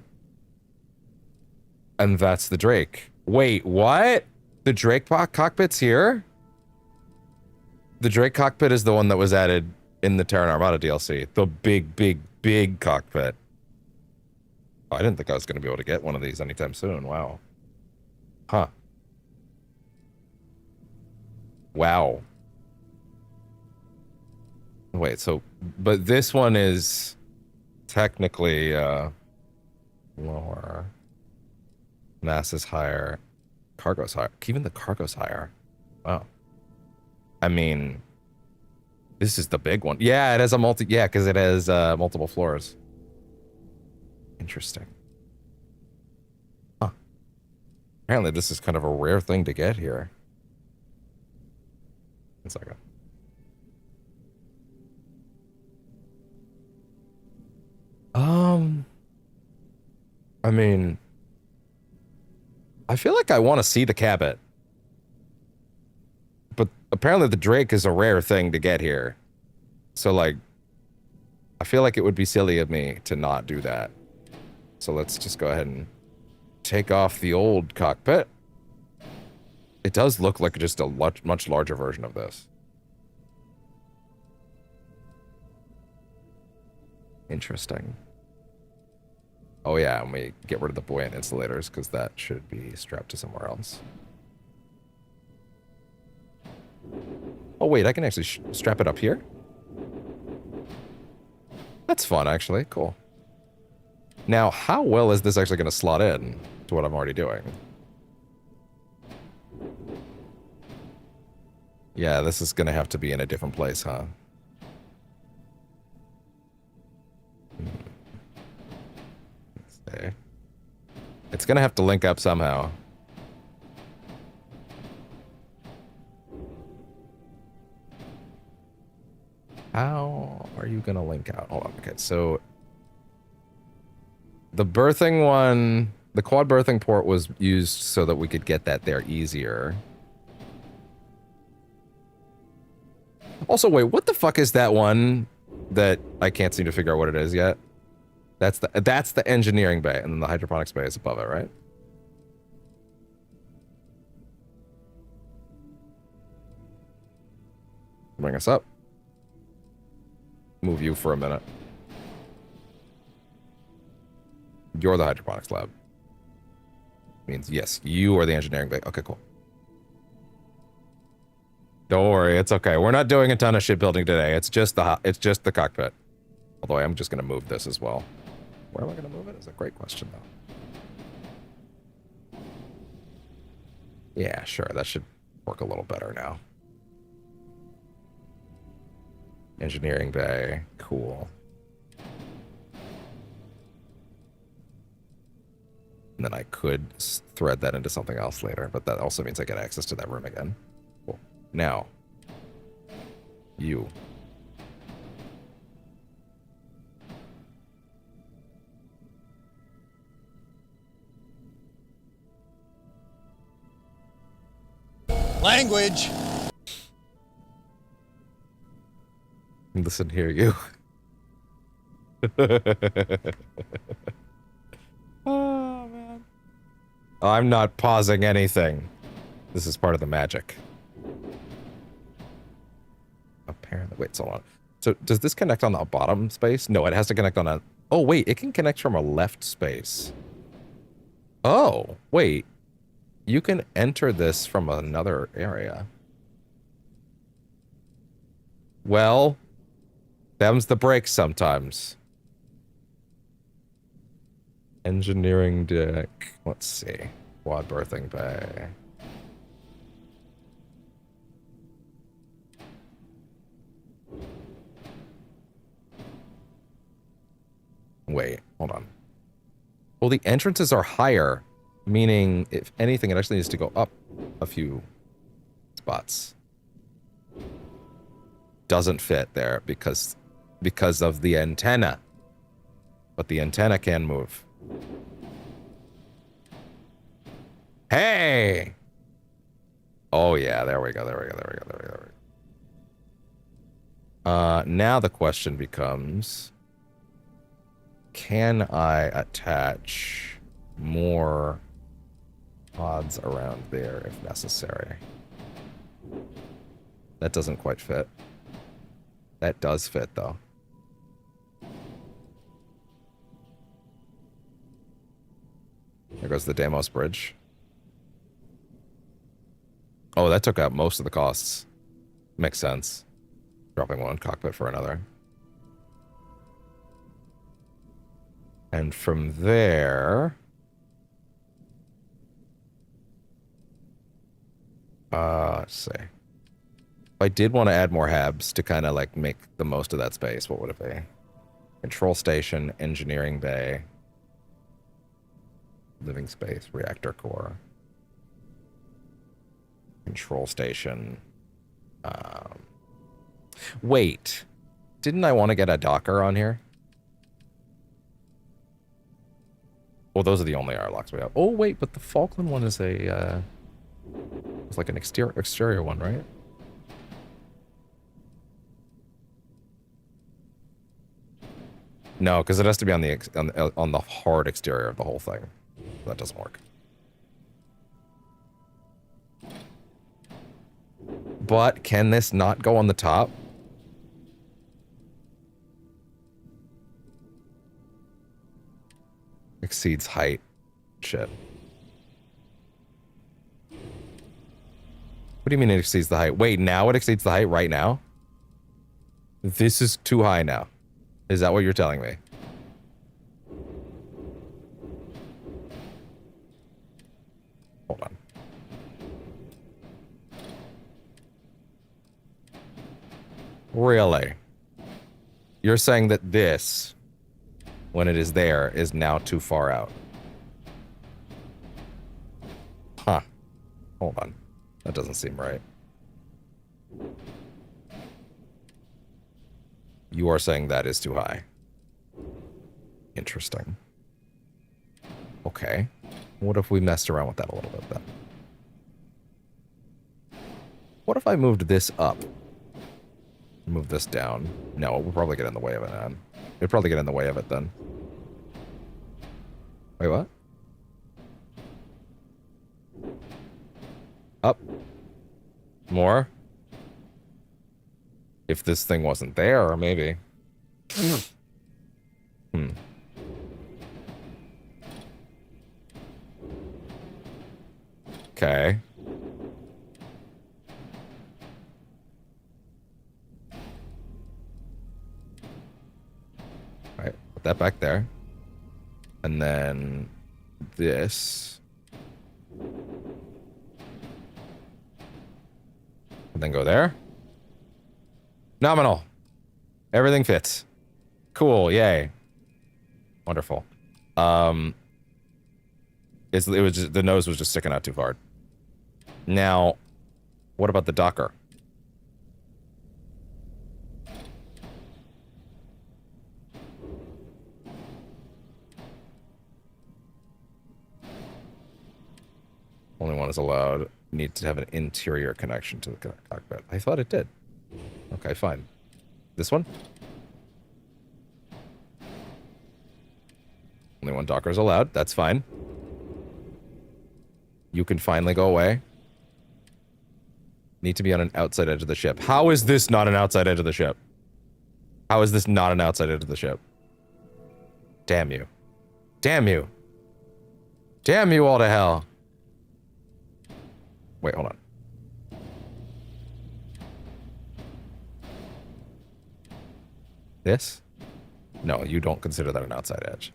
And that's the Drake. Wait, what? The Drake cockpit's here? The Drake cockpit is the one that was added in the Terran Armada DLC. The big cockpit. Oh, I didn't think I was going to be able to get one of these anytime soon. Wow. Huh. Wow. Wait, so... But this one is technically lower. Mass is higher. Cargo's higher. Even the cargo's higher. Wow. I mean... This is the big one. Yeah, it has a yeah, because it has multiple floors. Interesting. Huh. Apparently this is kind of a rare thing to get here. 1 second. I mean... I feel like I want to see the Cabot. But apparently the Drake is a rare thing to get here. So, like, I feel like it would be silly of me to not do that. So let's just go ahead and take off the old cockpit. It does look like just a much larger version of this. Interesting. Oh yeah, and we get rid of the buoyant insulators because that should be strapped to somewhere else. Oh wait, I can actually strap it up here? That's fun, actually. Cool. Now, how well is this actually going to slot in to what I'm already doing? Yeah, this is going to have to be in a different place, huh? Okay. It's going to have to link up somehow. How are you going to link out? Hold on. Okay, so the berthing one, the quad berthing port was used so that we could get that there easier. Also, wait, what the fuck is that one that I can't seem to figure out what it is yet? That's the engineering bay, and then the hydroponics bay is above it, right? Bring us up. Move you for a minute. You're the hydroponics lab. Means yes, you are the engineering bay. Okay, cool. Don't worry, it's okay. We're not doing a ton of shipbuilding today. It's just the cockpit. Although I am just gonna move this as well. Where am I gonna move it? Is a great question though. Yeah, sure. That should work a little better now. Engineering bay, cool. And then I could thread that into something else later, but that also means I get access to that room again. Cool. Now, you. Language. Listen here, you. Oh, man. I'm not pausing anything. This is part of the magic. Apparently. Wait, so on. So does this connect on the bottom space? No, it has to connect on a... Oh, wait, it can connect from a left space. Oh, wait. You can enter this from another area. Well, them's the breaks sometimes. Engineering deck. Let's see. Quad berthing bay. Wait, hold on. Well, the entrances are higher, meaning if anything, it actually needs to go up a few spots. Doesn't fit there because of the antenna. But the antenna can move. Hey! Oh yeah, there we go, there we go, there we go, there we go, there we go. Now the question becomes, can I attach more pods around there if necessary? That doesn't quite fit. That does fit though. There goes the Deimos Bridge. Oh, that took out most of the costs. Makes sense. Dropping one cockpit for another. And from there... let's see. If I did want to add more habs to kind of like make the most of that space, what would it be? Control station, engineering bay, living space, reactor core, control station. Wait, didn't I want to get a docker on here? Well, those are the only airlocks we have. Oh wait, but the Falkland one is a it's like an exterior one, right? No, because it has to be on the hard exterior of the whole thing. That doesn't work. But can this not go on the top? Exceeds height. Shit. What do you mean it exceeds the height? Wait, now it exceeds the height right now? This is too high now. Is that what you're telling me? Hold on. Really? You're saying that this, when it is there, is now too far out? Huh. Hold on. That doesn't seem right. You are saying that is too high. Interesting. Okay. What if we messed around with that a little bit then? What if I moved this up? Move this down. No, we'll probably get in the way of it, man. It'd probably get in the way of it then. Wait, what? Up. More? If this thing wasn't there, maybe. Okay. Alright, put that back there. And then this. And then go there. Nominal. Everything fits. Cool, yay. Wonderful. It was just, the nose was just sticking out too far. Now, what about the docker? Only one is allowed. need to have an interior connection to the cockpit. I thought it did. Okay, fine. This one? Only one Docker is allowed. That's fine. You can finally go away. Need to be on an outside edge of the ship. How is this not an outside edge of the ship? How is this not an outside edge of the ship? Damn you. Damn you. Damn you all to hell. Wait, hold on. This? No, you don't consider that an outside edge.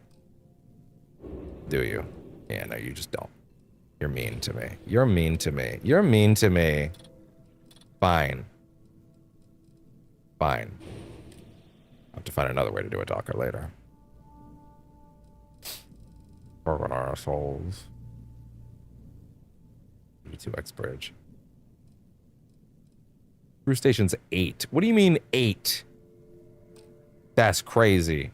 Do you? Yeah, no, you just don't. You're mean to me. You're mean to me. You're mean to me. Fine. Fine. I'll have to find another way to do a Docker later. Urban assholes. E2X bridge. Crew station's 8. What do you mean 8? That's crazy.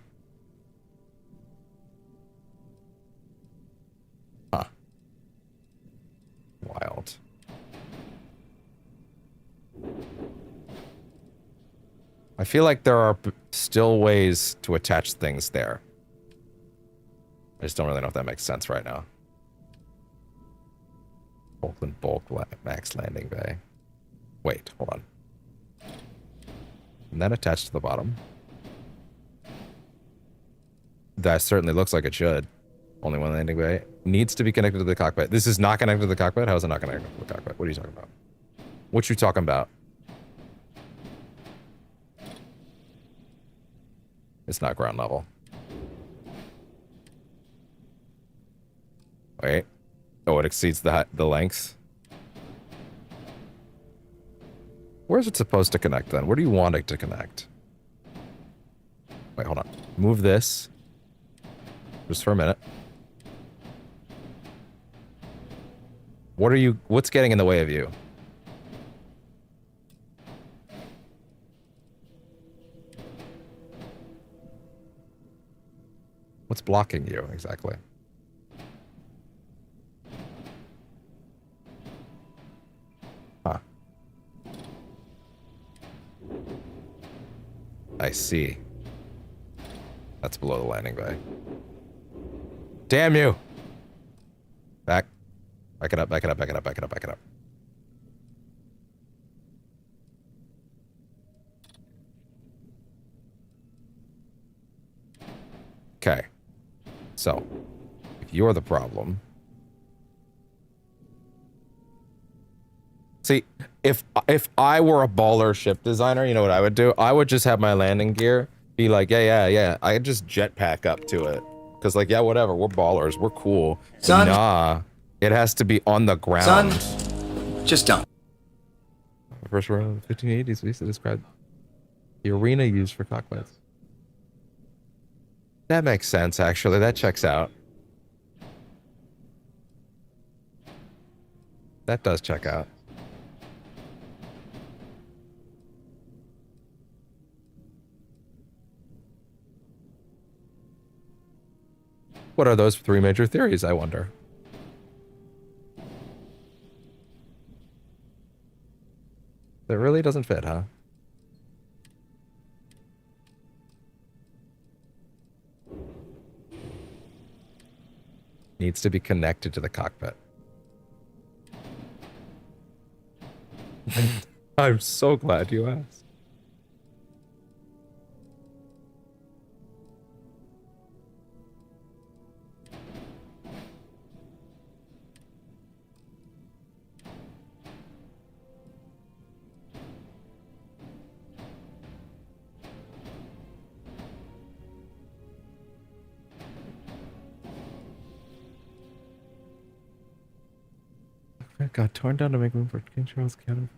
Huh. Wild. I feel like there are still ways to attach things there. I just don't really know if that makes sense right now. Oakland bulk max landing bay. Wait, hold on. And that attached to the bottom. That certainly looks like it should. Only one landing bay. Needs to be connected to the cockpit. This is not connected to the cockpit? How is it not connected to the cockpit? What are you talking about? What you talking about? It's not ground level. Wait. Oh, it exceeds the length. Where's it supposed to connect then? Where do you want it to connect? Wait, hold on. Move this. Just for a minute. What's getting in the way of you? What's blocking you exactly? Huh. I see. That's below the landing bay. Damn you! Back. Back it up, back it up, back it up, back it up, back it up. Okay. So, if you're the problem... See, if I were a baller ship designer, you know what I would do? I would just have my landing gear be like, yeah. I'd just jetpack up to it. Because, like, yeah, whatever. We're ballers. We're cool. Son. Nah. It has to be on the ground. Son, just don't. First row of the 1580s, we used to describe the arena used for cockpits. That makes sense, actually. That checks out. That does check out. What are those 3 major theories, I wonder? That really doesn't fit, huh? Needs to be connected to the cockpit. I'm so glad you asked. It got torn down to make room for King Charles County.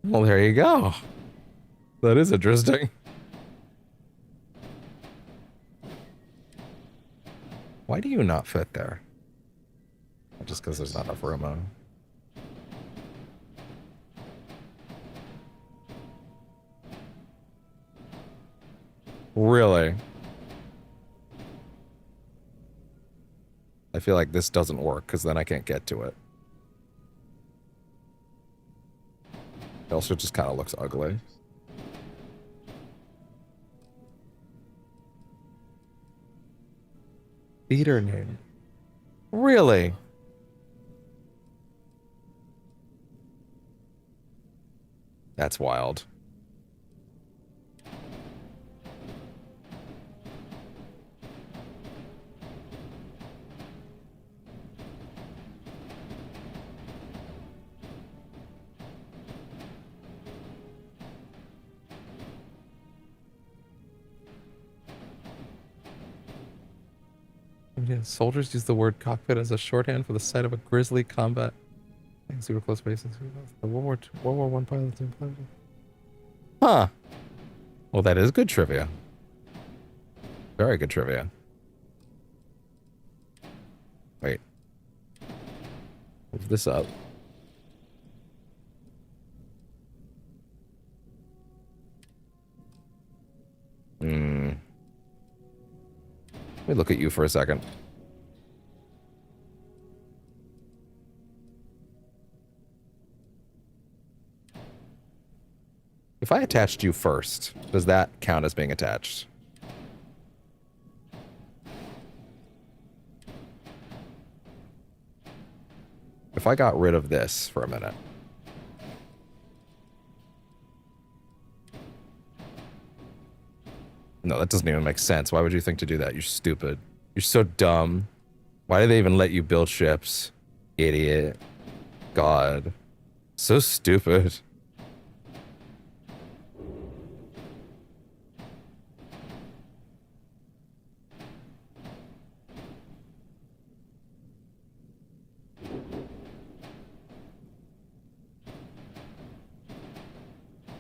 Well, there you go. That is interesting. Why do you not fit there? Just because there's not enough room on. Really? I feel like this doesn't work because then I can't get to it. It also just kind of looks ugly. Theater name. Really? That's wild. Yeah, soldiers use the word cockpit as a shorthand for the site of a grisly combat. Super close bases. The World War I pilots and pilots. Huh. Well, that is good trivia. Very good trivia. Wait. Move this up. Let me look at you for a second. If I attached you first, does that count as being attached? If I got rid of this for a minute. No, that doesn't even make sense. Why would you think to do that? You're stupid. You're so dumb. Why did they even let you build ships? Idiot. God. So stupid.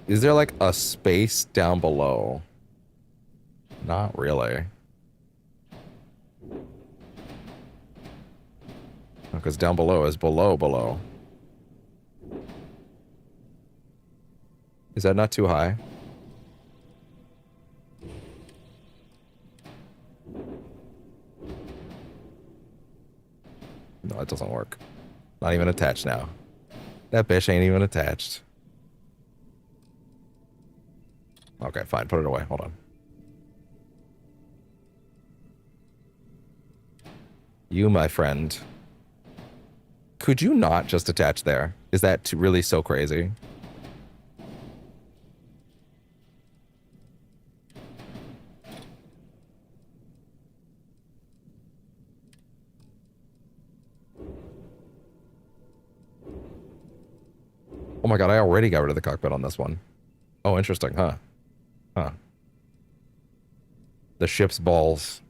Is there like a space down below? Not really. Because down below is below. Is that not too high? No, it doesn't work. Not even attached now. That bitch ain't even attached. Okay, fine. Put it away. Hold on. You, my friend. Could you not just attach there? Is that really so crazy? Oh my god, I already got rid of the cockpit on this one. Oh, interesting, huh? Huh. The ship's balls.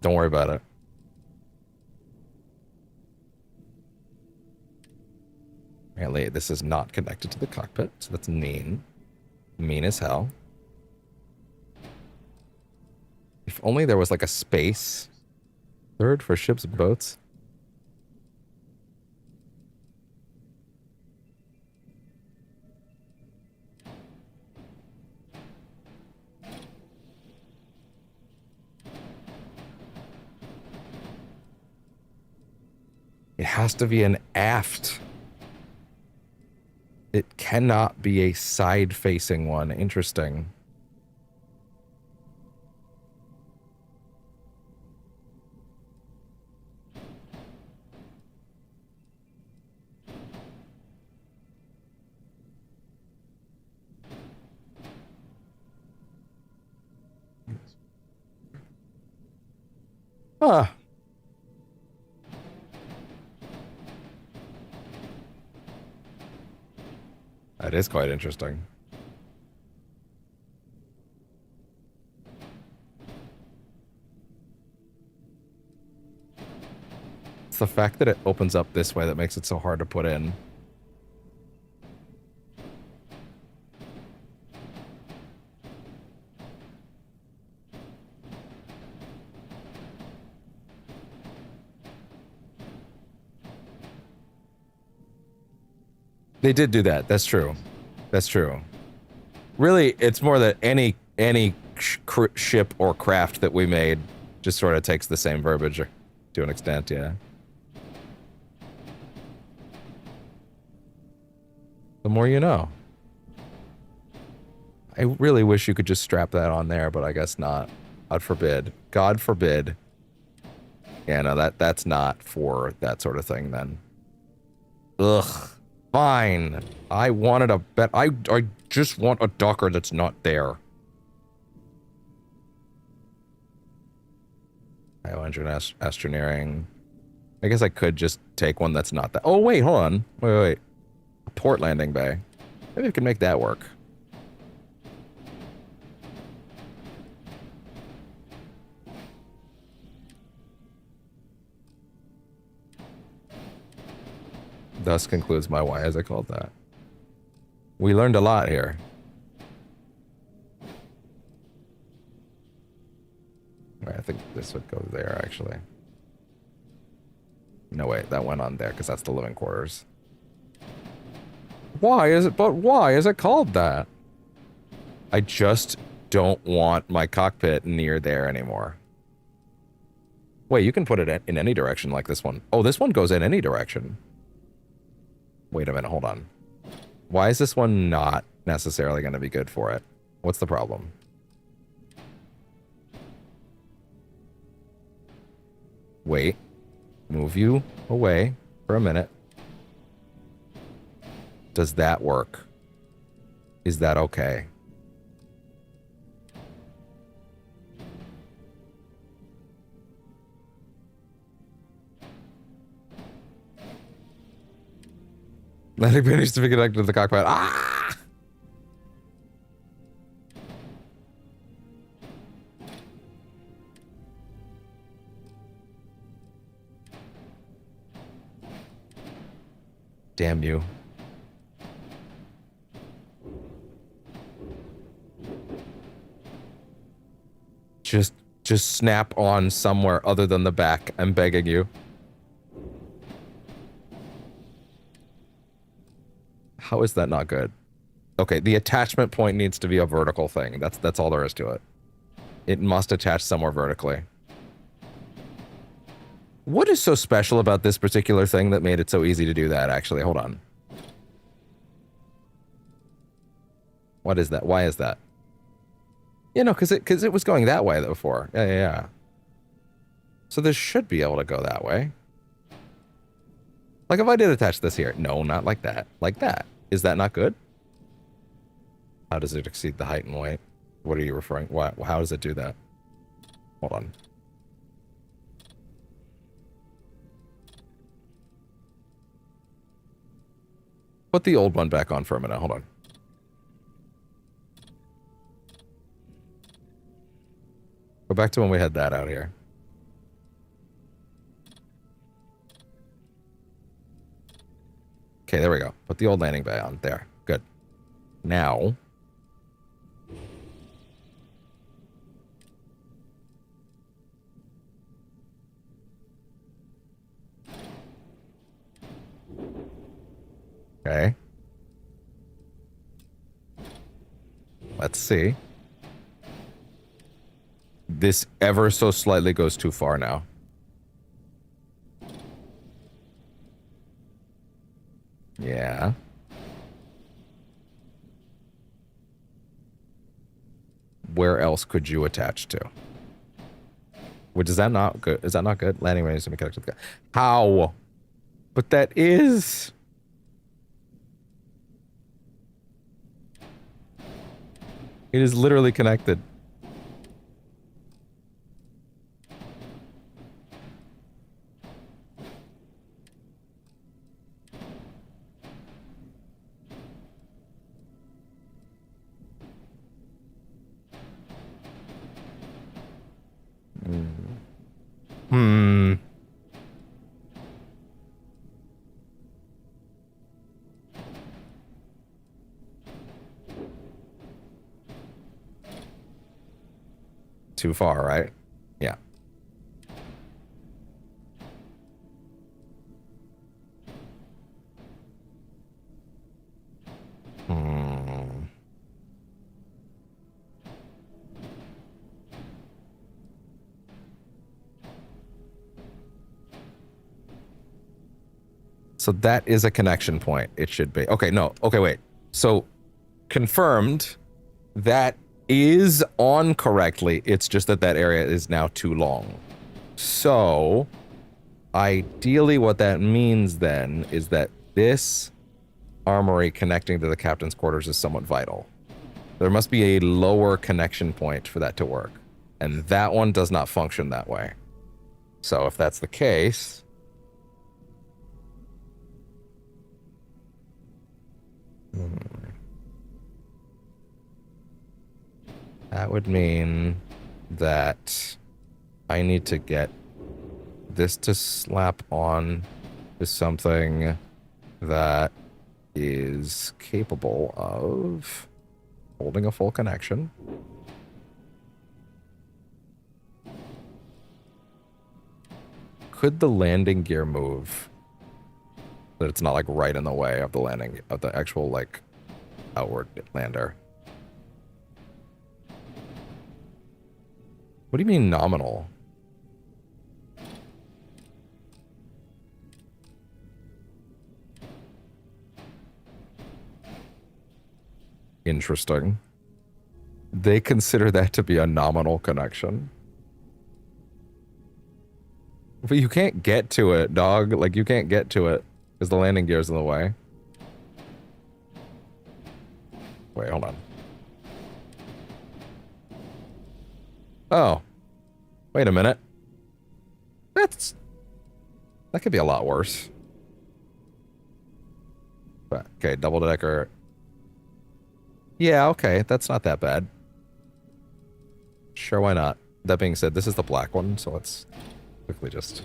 Don't worry about it. Apparently, this is not connected to the cockpit, so that's mean. Mean as hell. If only there was like a space. Third for ships and boats. It has to be an aft. It cannot be a side-facing one. Interesting. Huh. That is quite interesting. It's the fact that it opens up this way that makes it so hard to put in. They did do that. That's true. That's true. Really, it's more that any ship or craft that we made just sort of takes the same verbiage to an extent, yeah. The more you know. I really wish you could just strap that on there, but I guess not. God forbid. God forbid. Yeah, no, that's not for that sort of thing then. Ugh. Fine. I wanted a bet. I just want a Docker that's not there. Engine astroneering. I guess I could just take one that's not that. Oh, wait, hold on. Wait. A port landing bay. Maybe we can make that work. Thus concludes my why is it called that. We learned a lot here. Wait, I think this would go there, actually. No, wait, that went on there, because that's the living quarters. Why is it called that? I just don't want my cockpit near there anymore. Wait, you can put it in any direction like this one. Oh, this one goes in any direction. Wait a minute, hold on. Why is this one not necessarily going to be good for it? What's the problem? Wait. Move you away for a minute. Does that work? Is that okay? Landing bay needs to be connected to the cockpit. Ah! Damn you. Just snap on somewhere other than the back. I'm begging you. How is that not good? Okay, the attachment point needs to be a vertical thing. That's all there is to it. It must attach somewhere vertically. What is so special about this particular thing that made it so easy to do that, actually? Hold on. What is that? Why is that? Yeah, no, because it was going that way before. Yeah. So this should be able to go that way. Like if I did attach this here. No, not like that. Like that. Is that not good? How does it exceed the height and weight? What are you referring? How does it do that? Hold on. Put the old one back on for a minute. Hold on. Go back to when we had that out here. Okay, there we go. Put the old landing bay on. There. Good. Now... Okay. Let's see. This ever so slightly goes too far now. Yeah. Where else could you attach to? Which is that not good? Is that not good? Landing range to be connected to the... How? But that is... It is literally connected. Too far, right? Yeah. So that is a connection point. It should be. Okay, no. Okay, wait. So confirmed that is on correctly. It's just that that area is now too long. So, ideally what that means then is that this armory connecting to the captain's quarters is somewhat vital. There must be a lower connection point for that to work. And that one does not function that way. So if that's the case... That would mean that I need to get this to slap on to something that is capable of holding a full connection. Could the landing gear move so that it's not like right in the way of the landing of the actual like outward lander? What do you mean nominal? Interesting. They consider that to be a nominal connection. But you can't get to it, dog. Like, you can't get to it because the landing gear's in the way. Wait, hold on. Oh. Wait a minute. That could be a lot worse. But, okay, double-decker. Yeah, okay, that's not that bad. Sure, why not? That being said, this is the black one, so let's quickly just...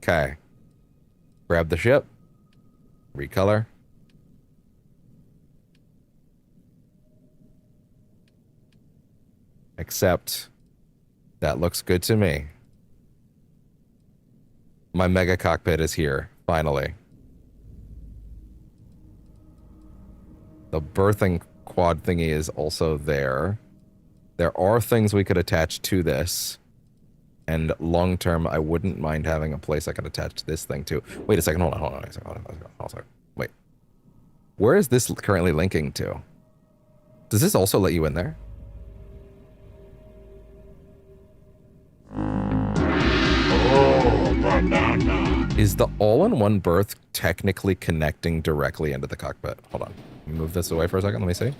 Okay. Grab the ship. Recolor. Except that looks good to me. My mega cockpit is here, finally. The berthing quad thingy is also there. There are things we could attach to this. And long term, I wouldn't mind having a place I can attach this thing to. Wait a second, hold on a second. Wait. Where is this currently linking to? Does this also let you in there? Is the all-in-one berth technically connecting directly into the cockpit? Hold on. Move this away for a second. Let me see.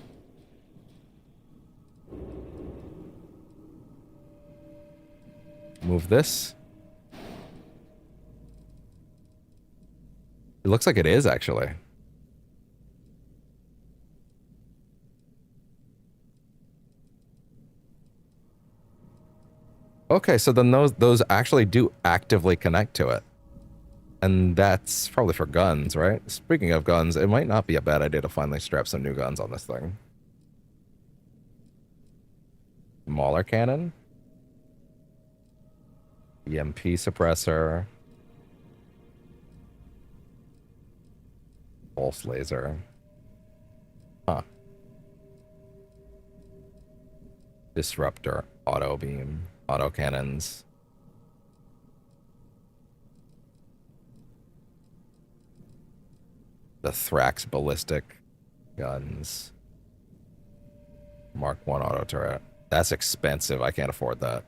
Move this. It looks like it is, actually. Okay, so then those actually do actively connect to it. And that's probably for guns, right? Speaking of guns, it might not be a bad idea to finally strap some new guns on this thing. Mauler cannon. EMP suppressor. Pulse laser. Huh. Disruptor. Auto beam. Auto cannons. The Thrax ballistic guns. Mark 1 auto turret. That's expensive. I can't afford that.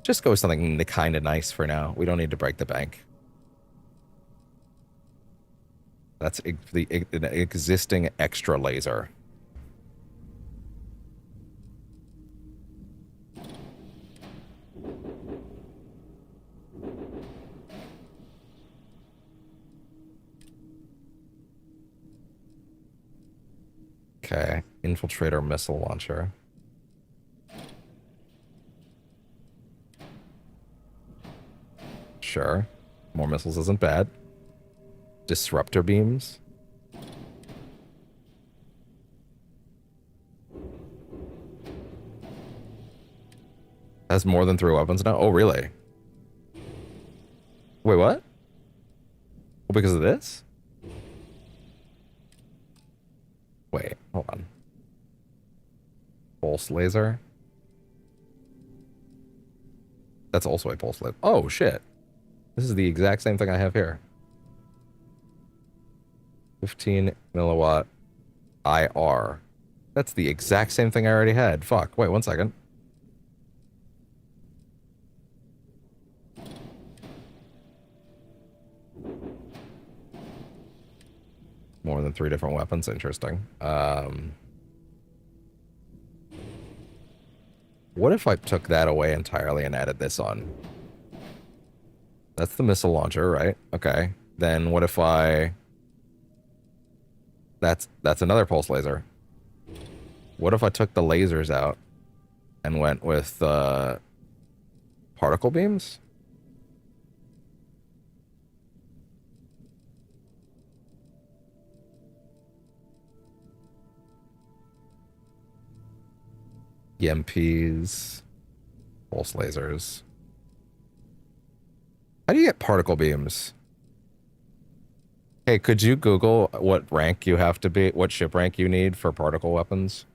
Just go with something kind of nice for now. We don't need to break the bank. That's an existing extra laser. Okay, infiltrator missile launcher. Sure, more missiles isn't bad. Disruptor beams. Has more than 3 weapons now? Oh, really? Wait, what? Oh, because of this? Wait, hold on. Pulse laser. That's also a pulse laser. Oh, shit. This is the exact same thing I have here. 15 milliwatt IR. That's the exact same thing I already had. Fuck. Wait, 1 second. More than 3 different weapons. Interesting. What if I took that away entirely and added this on? That's the missile launcher, right? Okay. Then what if I... That's another pulse laser. What if I took the lasers out and went with particle beams? EMPs, pulse lasers. How do you get particle beams? Hey, could you Google what rank you have to be, what ship rank you need for particle weapons?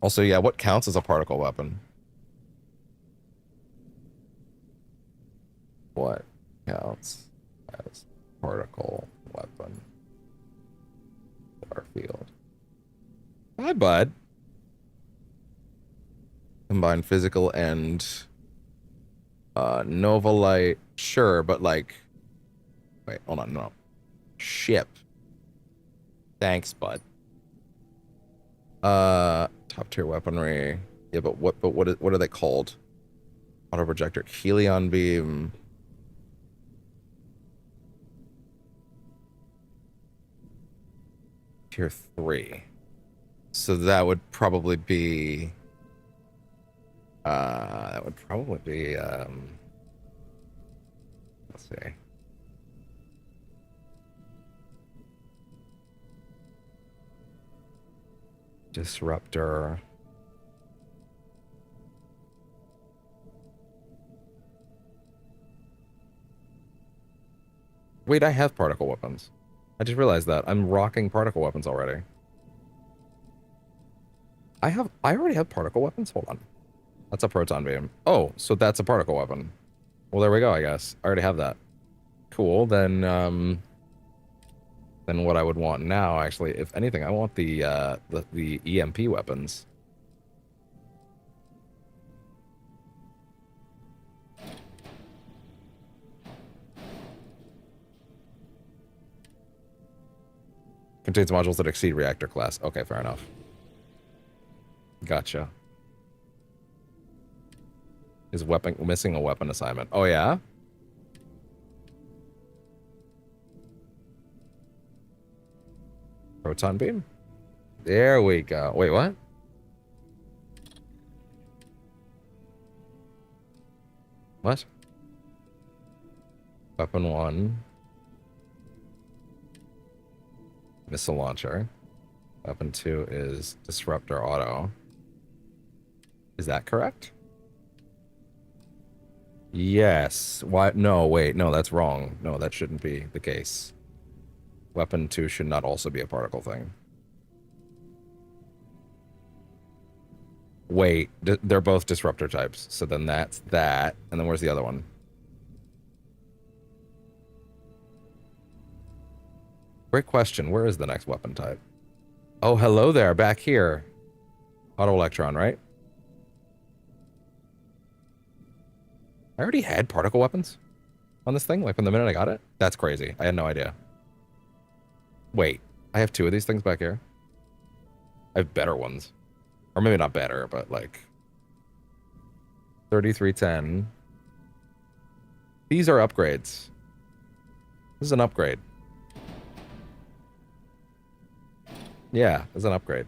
Also, yeah, what counts as a particle weapon? What counts as particle weapon? Starfield. Hi, bud. Combine physical and Nova Light. Sure, but like... Wait, hold on, no. Ship. Thanks, bud. Top tier weaponry. Yeah, but what are they called? Auto projector, Helion beam. Tier 3. So that would probably be let's see. Disruptor. Wait, I have particle weapons. I just realized that. I'm rocking particle weapons already. I already have particle weapons? Hold on. That's a proton beam. Oh, so that's a particle weapon. Well, there we go, I guess. I already have that. Cool, then what I would want now, actually, if anything, I want the EMP weapons. Contains modules that exceed reactor class. Okay, fair enough. Gotcha. Is missing a weapon assignment. Oh, yeah? Proton beam? There we go. Wait, what? What? Weapon 1. Missile launcher. Weapon 2 is disruptor auto. Is that correct? Yes. Why? No, wait. No, that's wrong. No, that shouldn't be the case. Weapon 2 should not also be a particle thing. Wait, they're both disruptor types. So then that's that. And then where's the other one? Great question. Where is the next weapon type? Oh, hello there. Back here. Auto electron, right? I already had particle weapons on this thing, like from the minute I got it. That's crazy. I had no idea. Wait, I have 2 of these things back here. I have better ones. Or maybe not better, but like 3310. These are upgrades. This is an upgrade. Yeah, this is an upgrade.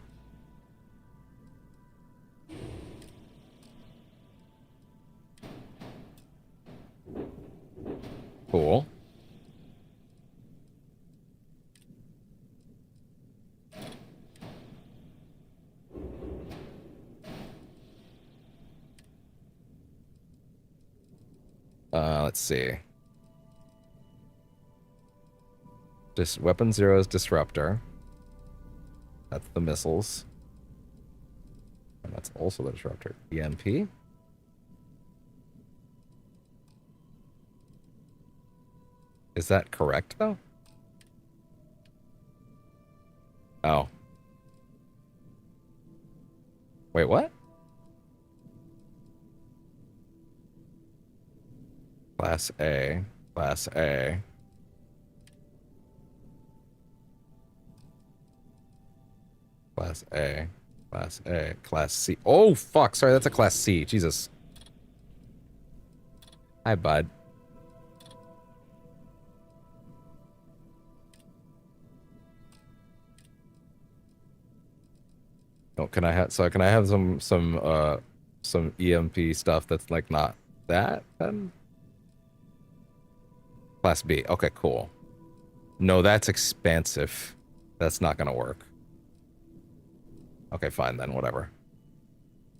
Cool. Let's see. Weapon 0 is disruptor. That's the missiles. And that's also the disruptor. EMP. Is that correct, though? Oh. Wait, what? Class A. Class A. Class A. Class A. Class C. Oh, fuck. Sorry, that's a Class C. Jesus. Hi, bud. Oh, can I have some EMP stuff that's like not that then? Class B. Okay, cool. No, that's expensive. That's not gonna work. Okay, fine then, whatever.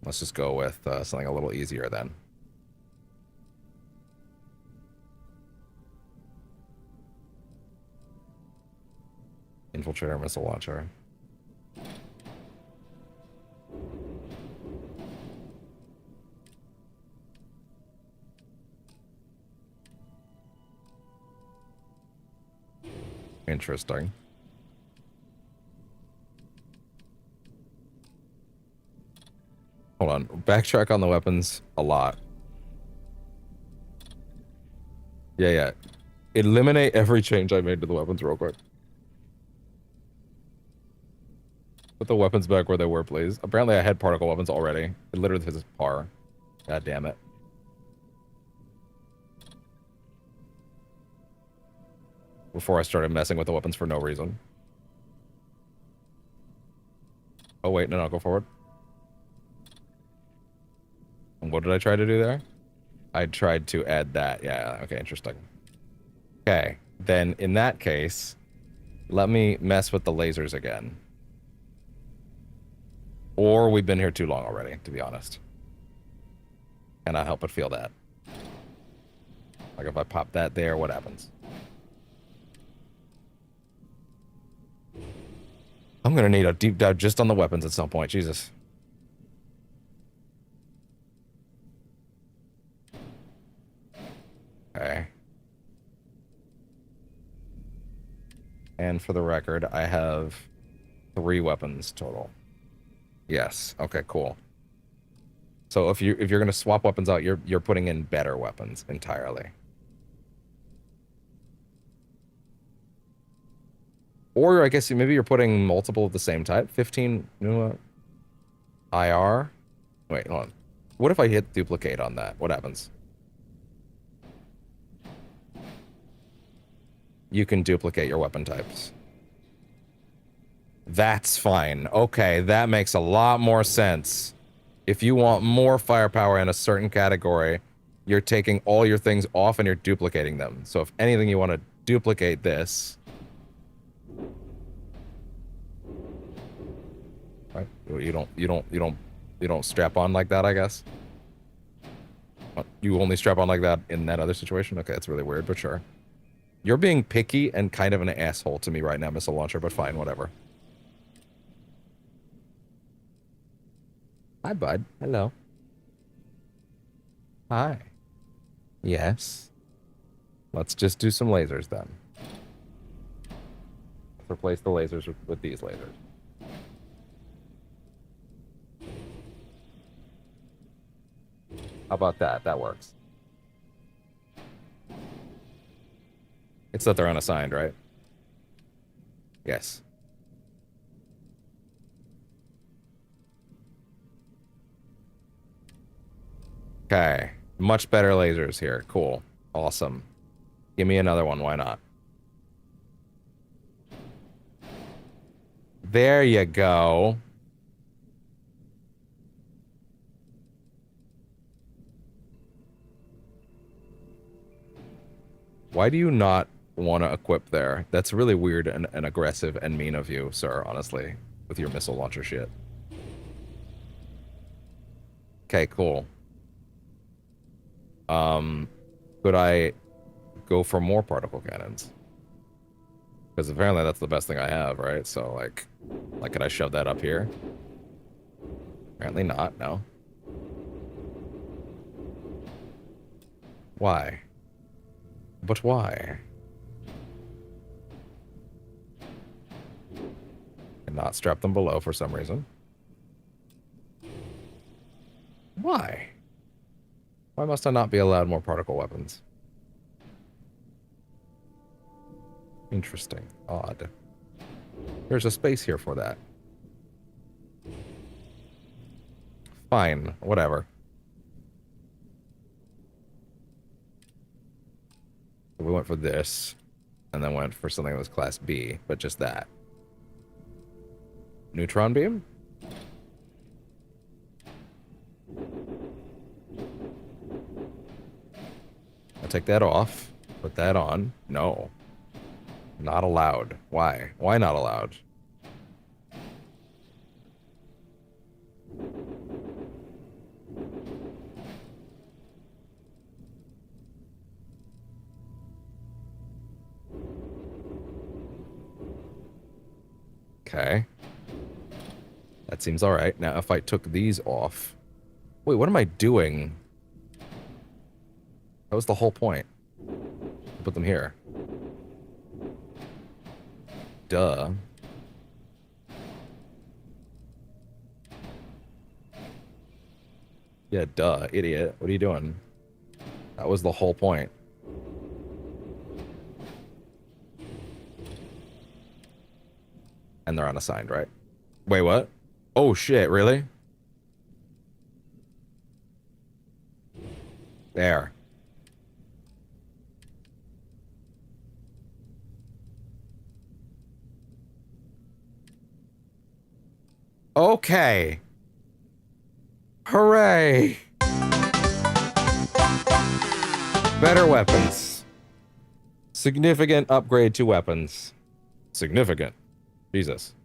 Let's just go with something a little easier then. Infiltrator missile launcher. Interesting. Hold on. Backtrack on the weapons a lot. Yeah. Eliminate every change I made to the weapons real quick. Put the weapons back where they were, please. Apparently I had particle weapons already. It literally says par. God damn it. Before I started messing with the weapons for no reason. Oh wait, no, go forward. And what did I try to do there? I tried to add that. Yeah, okay, interesting. Okay, then in that case, let me mess with the lasers again. Or we've been here too long already, to be honest. Cannot help but feel that. Like if I pop that there, what happens? I'm gonna need a deep dive just on the weapons at some point, Jesus. Okay. And for the record, I have 3 weapons total. Yes. Okay, cool. So if you're gonna swap weapons out, you're putting in better weapons entirely. Or I guess maybe you're putting multiple of the same type. 15 IR. Wait, hold on. What if I hit duplicate on that? What happens? You can duplicate your weapon types. That's fine. Okay, that makes a lot more sense. If you want more firepower in a certain category, you're taking all your things off and you're duplicating them. So if anything, you want to duplicate this. Right? You don't strap on like that, I guess. You only strap on like that in that other situation? Okay, that's really weird, but sure. You're being picky and kind of an asshole to me right now, missile launcher, but fine, whatever. Hi, bud. Hello. Hi. Yes. Let's just do some lasers then. Let's replace the lasers with these lasers. How about that? That works. It's that they're unassigned, right? Yes. Okay. Much better lasers here. Cool. Awesome. Give me another one. Why not? There you go. Why do you not want to equip there? That's really weird and aggressive and mean of you, sir, honestly, with your missile launcher shit. Okay, cool. Could I go for more particle cannons? Because apparently that's the best thing I have, right? So, like, could I shove that up here? Apparently not, no. Why? But why? Cannot strap them below for some reason. Why? Why must I not be allowed more particle weapons? Interesting. Odd. There's a space here for that. Fine. Whatever. We went for this, and then went for something that was Class B, but just that. Neutron beam? I'll take that off. Put that on. No. Not allowed. Why? Why not allowed? Okay. That seems alright. Now, if I took these off... Wait, what am I doing? That was the whole point. Put them here. Duh. Yeah, duh, idiot. What are you doing? That was the whole point. And they're unassigned, right? Wait, what? Oh, shit, really? There. Okay. Hooray! Better weapons. Significant upgrade to weapons. Significant. Jesus.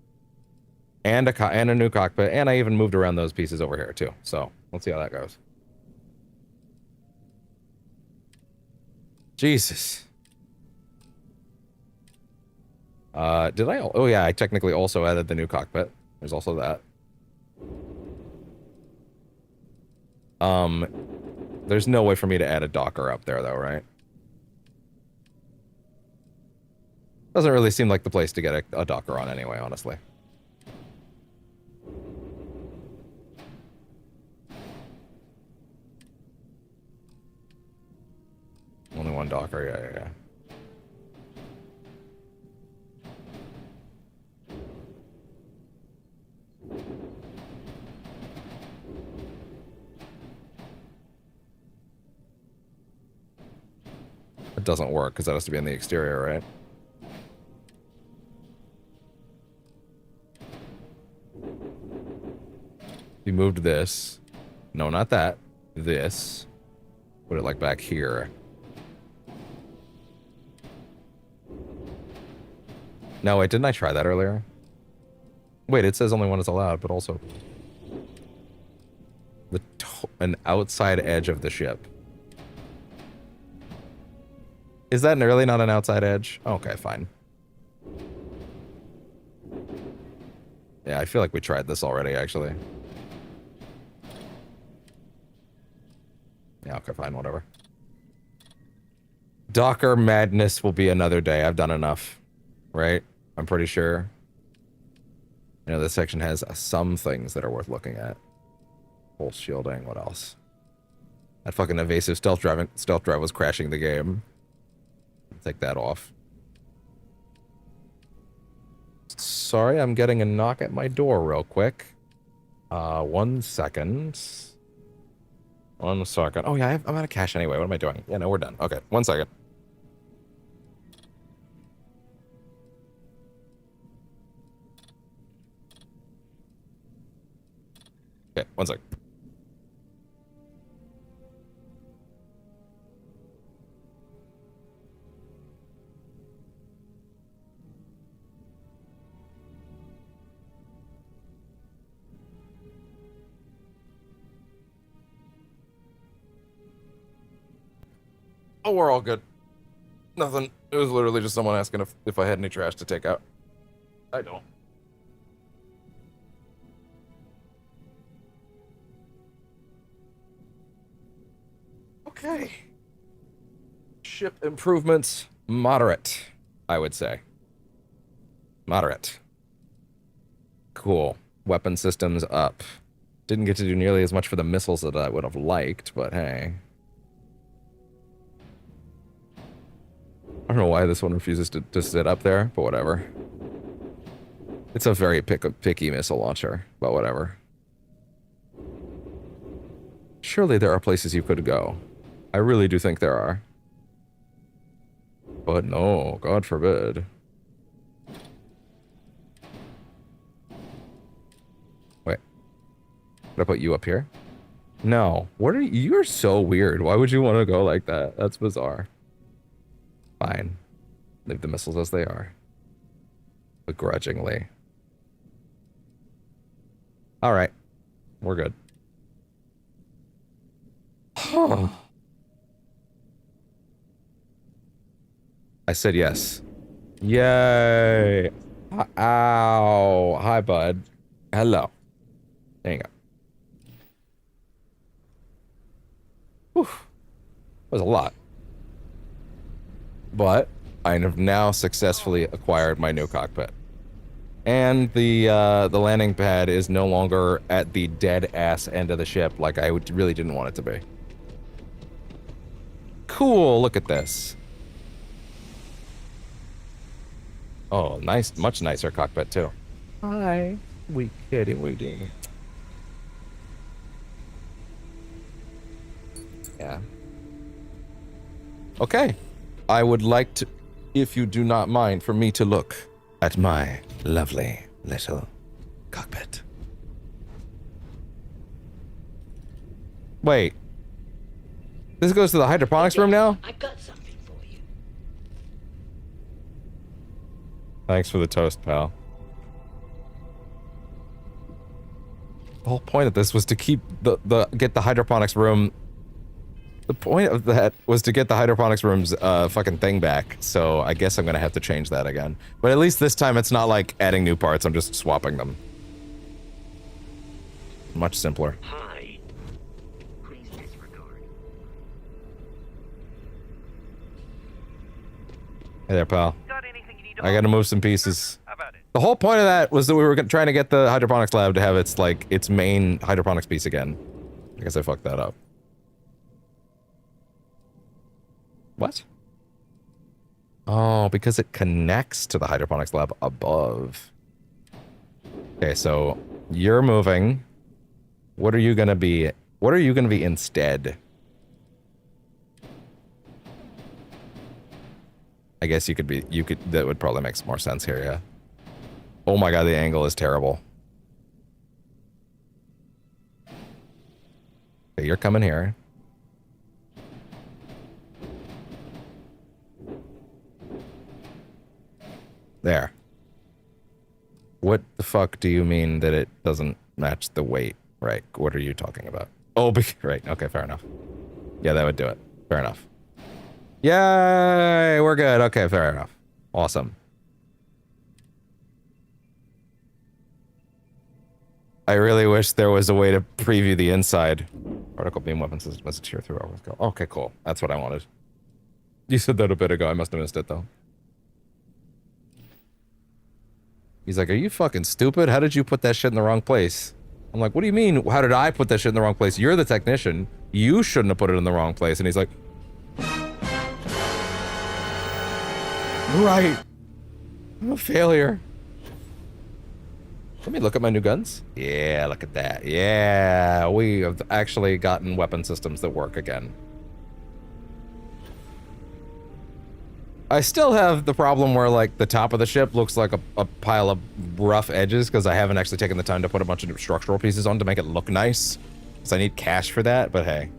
And a new cockpit, and I even moved around those pieces over here too. So let's see how that goes. Jesus. Did I? Oh yeah, I technically also added the new cockpit. There's also that. There's no way for me to add a Docker up there though, right? Doesn't really seem like the place to get a Docker on anyway, honestly. Only one Docker, yeah. It doesn't work because that has to be in the exterior, right? You moved this. No, not that. This. Put it like back here. No, wait, didn't I try that earlier? Wait, it says only one is allowed, but also an outside edge of the ship. Is that really not an outside edge? Okay, fine. Yeah, I feel like we tried this already, actually. Yeah, okay, fine, whatever. Docker madness will be another day. I've done enough, right? I'm pretty sure. You know, this section has some things that are worth looking at. Pulse shielding, what else? That fucking evasive stealth drive was crashing the game. Take that off. Sorry, I'm getting a knock at my door real quick. 1 second. 1 second. Oh yeah, I'm out of cash anyway. What am I doing? Yeah, no, we're done. Okay, 1 second. Okay, 1 second. Oh, we're all good. Nothing. It was literally just someone asking if I had any trash to take out. I don't. Okay. Ship improvements, moderate, I would say. Moderate. Cool. Weapon systems up. Didn't get to do nearly as much for the missiles that I would have liked, but hey. I don't know why this one refuses to sit up there, but whatever. It's a very picky missile launcher, but whatever. Surely there are places you could go. I really do think there are. But no, God forbid. Wait. Did I put you up here? No. What are you? You're so weird. Why would you want to go like that? That's bizarre. Fine. Leave the missiles as they are. Begrudgingly. Alright. We're good. I said yes. Yay! Ow! Hi, bud. Hello. There you go. Whew. That was a lot. But I have now successfully acquired my new cockpit. And the landing pad is no longer at the dead-ass end of the ship like I really didn't want it to be. Cool, look at this. Oh, nice, much nicer cockpit too. Hi, we kidding. Yeah. Okay. I would like to, if you do not mind, for me to look at my lovely little cockpit. Wait. This goes to the hydroponics room now? I got something for you. Thanks for the toast, pal. The whole point of this was to keep get the hydroponics room. The point of that was to get the hydroponics room's fucking thing back, so I guess I'm gonna have to change that again. But at least this time it's not like adding new parts, I'm just swapping them. Much simpler. Hi. Please disregard. Hey there, pal. I gotta move some pieces. The whole point of that was that we were trying to get the hydroponics lab to have its main hydroponics piece again. I guess I fucked that up. What? Oh, because it connects to the hydroponics lab above. Okay, so you're moving. What are you gonna be? What are you gonna be instead? I guess you could be. That would probably make more sense here. Yeah. Oh my god, the angle is terrible. Okay, you're coming here. There. What the fuck do you mean that it doesn't match the weight? Right, what are you talking about? Oh, right, okay, fair enough. Yeah, that would do it. Fair enough. Yay, we're good. Okay, fair enough. Awesome. I really wish there was a way to preview the inside. Particle beam weapon system message here through. Okay, cool. That's what I wanted. You said that a bit ago. I must have missed it, though. He's like, are you fucking stupid? How did you put that shit in the wrong place? I'm like, what do you mean? How did I put that shit in the wrong place? You're the technician. You shouldn't have put it in the wrong place. And he's like, right. I'm a failure. Let me look at my new guns. Yeah, look at that. Yeah, we have actually gotten weapon systems that work again. I still have the problem where, like, the top of the ship looks like a pile of rough edges because I haven't actually taken the time to put a bunch of structural pieces on to make it look nice. Because I need cash for that, but hey,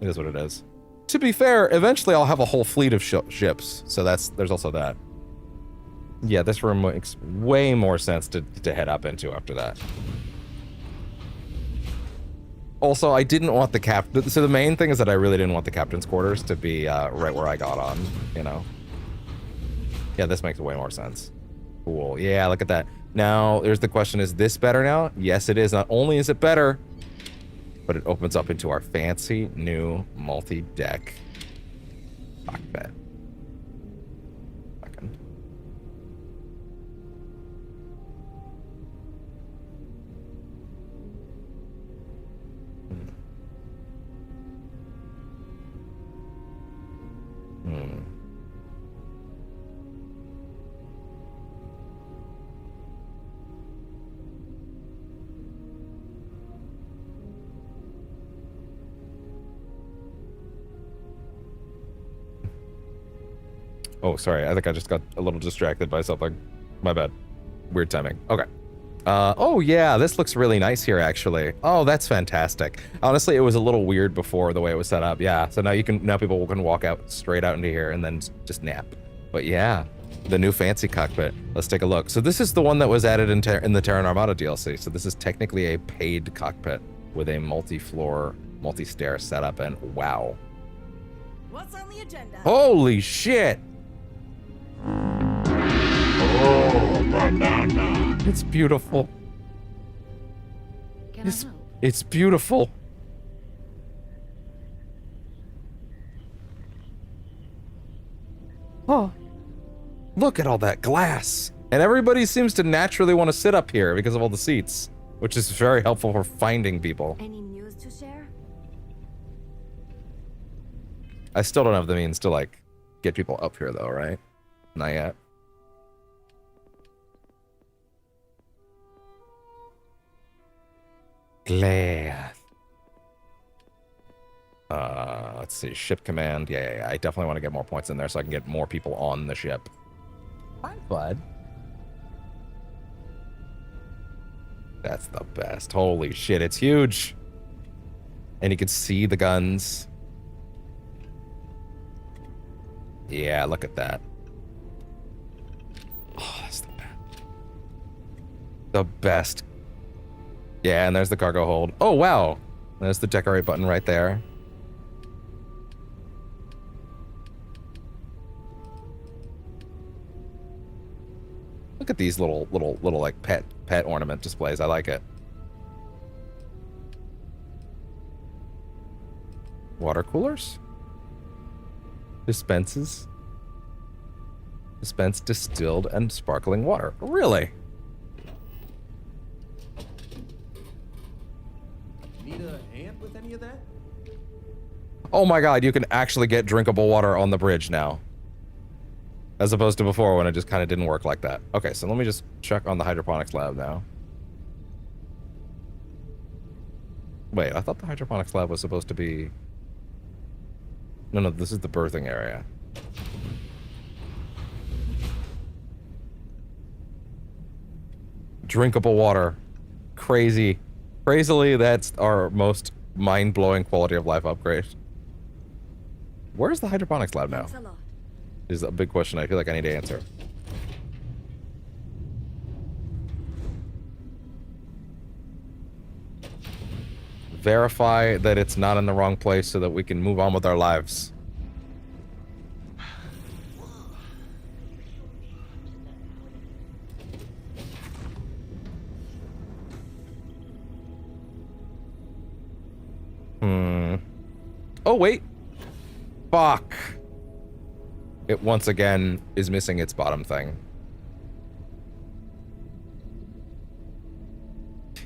it is what it is. To be fair, eventually I'll have a whole fleet of ships, so there's also that. Yeah, this room makes way more sense to head up into after that. Also, I didn't want the so the main thing is that I really didn't want the captain's quarters to be right where I got on, you know? Yeah, this makes way more sense. Cool. Yeah, look at that. Now, there's the question, is this better now? Yes, it is. Not only is it better, but it opens up into our fancy new multi-deck cockpit. Oh, sorry. I think I just got a little distracted by something. My bad. Weird timing. Okay. Oh yeah, this looks really nice here, actually. Oh, that's fantastic. Honestly, it was a little weird before the way it was set up. Yeah, so now people can walk out straight out into here and then just nap. But yeah, the new fancy cockpit. Let's take a look. So this is the one that was added in the Terran Armada DLC. So this is technically a paid cockpit with a multi-floor, multi-stair setup, and wow. What's on the agenda? Holy shit! Oh, banana. It's beautiful. It's beautiful. Oh, look at all that glass. And everybody seems to naturally want to sit up here because of all the seats, which is very helpful for finding people. Any news to share? I still don't have the means to, like, get people up here, though, right? Not yet. Glass. Let's see. Ship command. Yeah. I definitely want to get more points in there so I can get more people on the ship. Hi, bud. That's the best. Holy shit, it's huge. And you can see the guns. Yeah, look at that. Oh, that's the best. The best. Yeah, and there's the cargo hold. Oh, wow. There's the decorate button right there. Look at these little like pet ornament displays. I like it. Water coolers? Dispenses? Dispense distilled and sparkling water. Really? Need a hand with any of that? Oh my god, you can actually get drinkable water on the bridge now. As opposed to before when it just kind of didn't work like that. Okay, so let me just check on the hydroponics lab now. Wait, I thought the hydroponics lab was supposed to be... No, this is the birthing area. Drinkable water. Crazy. Crazily, that's our most mind-blowing quality of life upgrade. Where's the hydroponics lab now? Is a big question I feel like I need to answer. Verify that it's not in the wrong place so that we can move on with our lives. Oh, wait. Fuck. It once again is missing its bottom thing.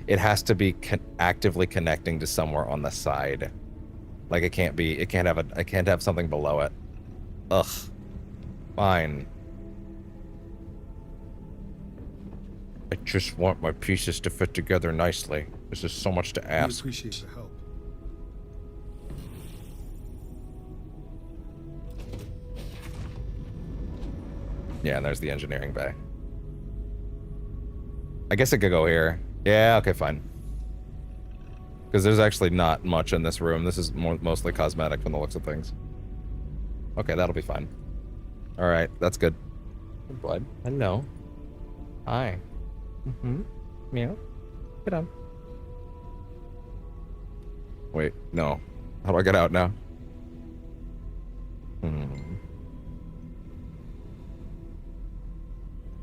It has to be actively connecting to somewhere on the side. Like it can't have something below it. Ugh. Fine. I just want my pieces to fit together nicely. This is so much to ask. We appreciate the help. Yeah, and there's the engineering bay. I guess it could go here. Yeah, okay, fine. Because there's actually not much in this room. This is mostly cosmetic from the looks of things. Okay, that'll be fine. Alright, that's good. Good blood. Hello. Hi. Mm-hmm. Meow. Get on. Wait, no. How do I get out now?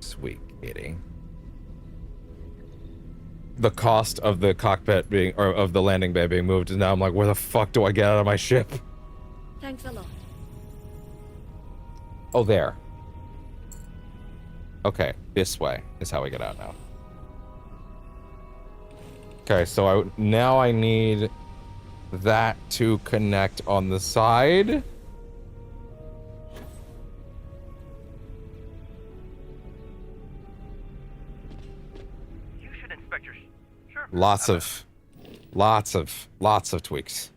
Sweet kitty. The cost of the cockpit being, or of the landing bay being moved, and now I'm like, where the fuck do I get out of my ship? Thanks a lot. Oh, there. Okay, this way is how we get out now. Okay, so now I need that to connect on the side. Lots of tweaks.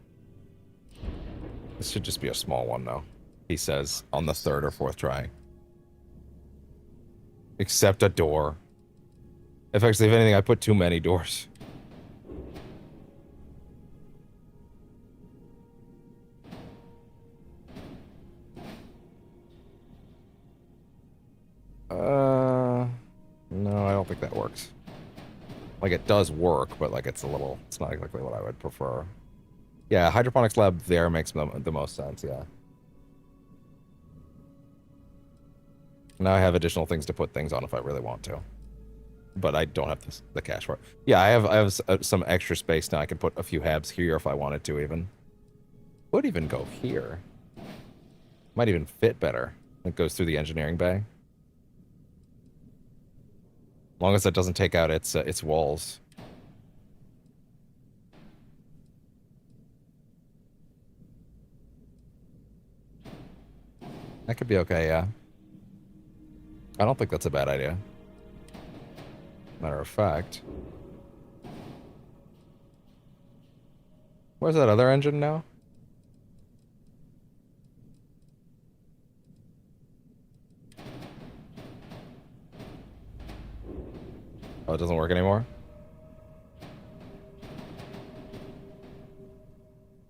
This should just be a small one, though. He says on the third or fourth try. Except a door. If anything, I put too many doors. No, I don't think that works. Like, it does work, but, like, it's not exactly what I would prefer. Yeah, hydroponics lab there makes the most sense, yeah. Now I have additional things to put things on if I really want to. But I don't have the cash for it. Yeah, I have some extra space now. I can put a few habs here if I wanted to, even. Would even go here. Might even fit better. It goes through the engineering bay. As long as that doesn't take out its walls. That could be okay, yeah. I don't think that's a bad idea. Matter of fact. Where's that other engine now? Oh, it doesn't work anymore?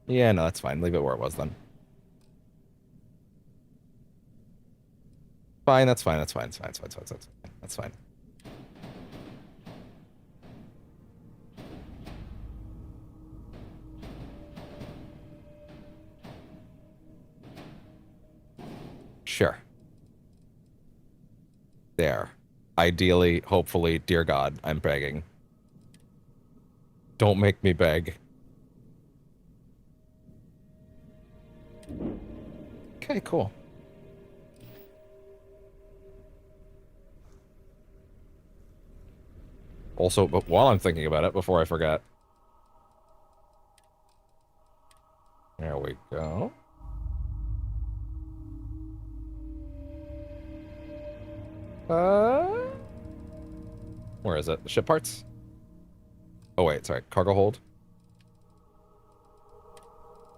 Yeah, no, that's fine. Leave it where it was then. Fine, that's fine, that's fine, that's fine, that's fine, that's fine. That's fine. Sure. There. Ideally, hopefully, dear God, I'm begging. Don't make me beg. Okay, cool. Also, but while I'm thinking about it, before I forget. There we go. Where is it? Ship parts? Oh wait, sorry. Cargo hold.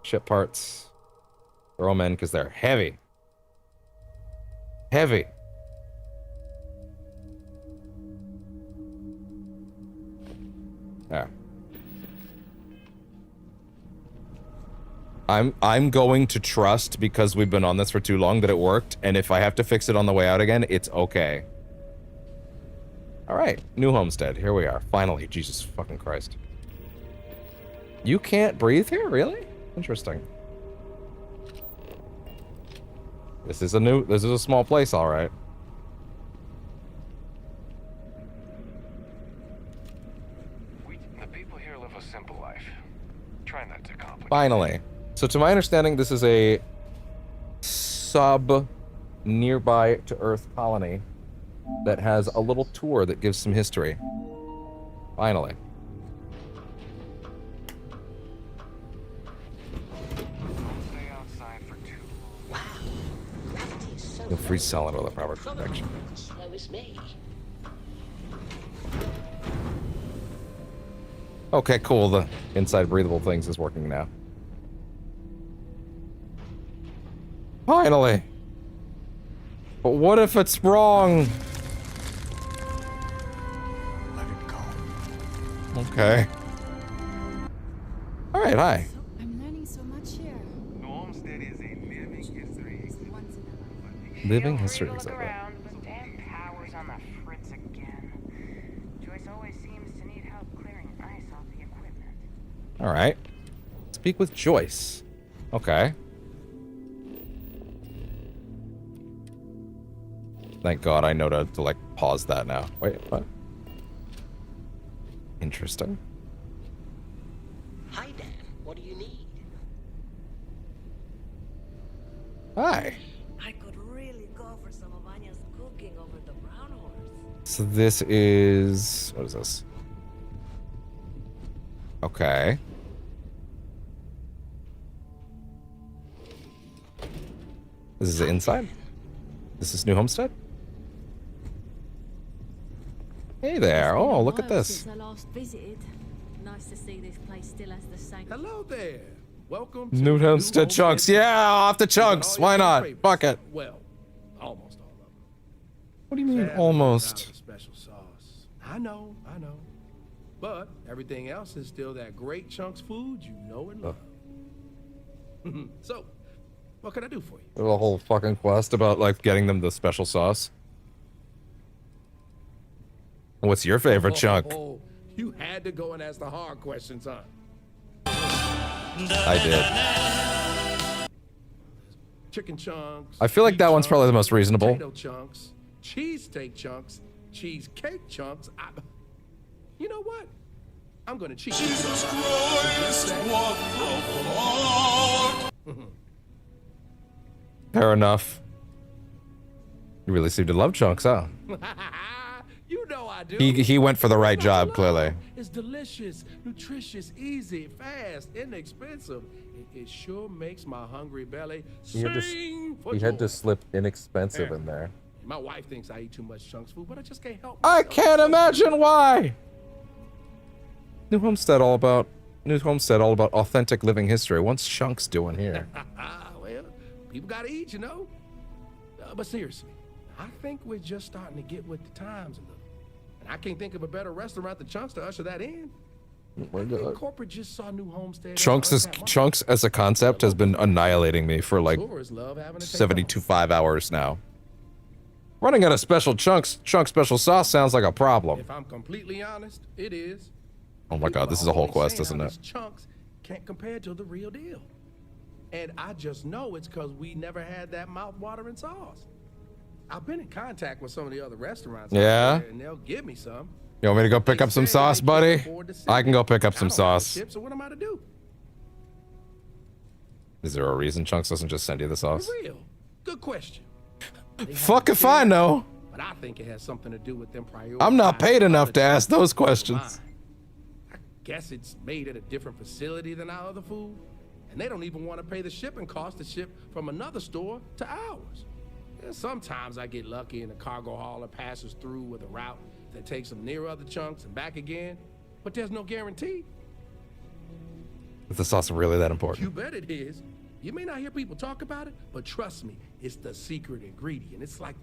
Ship parts. Throw them in because they're heavy. Heavy. There. I'm going to trust, because we've been on this for too long, that it worked, and if I have to fix it on the way out again, it's okay. Alright, new homestead. Here we are. Finally. Jesus fucking Christ. You can't breathe here? Really? Interesting. This is a small place, alright. The people here live a simple life. Try not to complicate. Finally. So to my understanding, this is a nearby to Earth colony that has a little tour that gives some history. Finally. Stay outside for too long. Wow. You'll freeze solid with a proper protection. Slow as me. Okay, cool. The inside breathable things is working now. Finally. But what if it's wrong? Let it go. Okay. All right, hi. I'm learning so much here. Homestead is a living history. Living history Look exhibit. around, but damn power's on the fritz again. Joyce always seems to need help clearing ice off the equipment. All right. Speak with Joyce. Okay. Thank God I know to like pause that now. Wait, what? Interesting. Hi, Dan. What do you need? Hi. I could really go for some of Anya's cooking over the brown horse. So this is... What is this? Okay. This is the inside? This is New Homestead? Hey there. Oh, look at this. Since I last visited. Nice to see this place still has the same. Hello there. Welcome to New Homestead chunks. Yeah, off the chunks. Why not? Fuck it. Well, almost all of them. What do you mean, Sadly, almost? without a special sauce. I know. But everything else is still that great Chunks food you know and love. So, what can I do for you? The whole fucking quest about, like, getting them the special sauce. What's your favorite chunk? Oh, you had to go and ask the hard questions, huh? I did. Chicken chunks. I feel like that one's probably the most reasonable. Potato chunks, cheesesteak chunks, cheesecake chunks. You know what? I'm gonna cheat. Jesus Christ, what the fuck? Fair enough. You really seem to love chunks, huh? You know I do. He went for the right job, clearly. It's delicious, nutritious, easy, fast, inexpensive. It sure makes my hungry belly sing for He joy. had to slip inexpensive in there. My wife thinks I eat too much Chunks food, but I just can't help I myself. can't imagine why. New Homestead all about authentic living history. What's Chunks doing here? Well, people gotta eat, you know. But seriously, I think we're just starting to get with the times a little. And I can't think of a better restaurant than Chunks to usher that in. Oh my God. Corporate just saw New Homestead. Chunks as a concept has been annihilating me for like 75 hours now. Running out of special chunk special sauce sounds like a problem. If I'm completely honest, it is. Oh my God, this is a whole quest, isn't it? Chunks can't compare to the real deal. And I just know it's because we never had that mouth-watering sauce. I've been in contact with some of the other restaurants. Yeah? And they'll give me some. You want me to go pick up some sauce, buddy? I can go pick up some sauce. So what am I to do? Is there a reason Chunks doesn't just send you the sauce? For real. Good question. Fuck if I know. But I think it has something to do with them prioritizing. I'm not paid enough to ask those questions. I guess it's made at a different facility than our other food. And they don't even want to pay the shipping cost to ship from another store to ours. And sometimes I get lucky and a cargo hauler passes through with a route that takes them near other chunks and back again. But there's no guarantee. Is the sauce really that important? You bet it is. You may not hear people talk about it, but trust me, it's the secret ingredient. It's like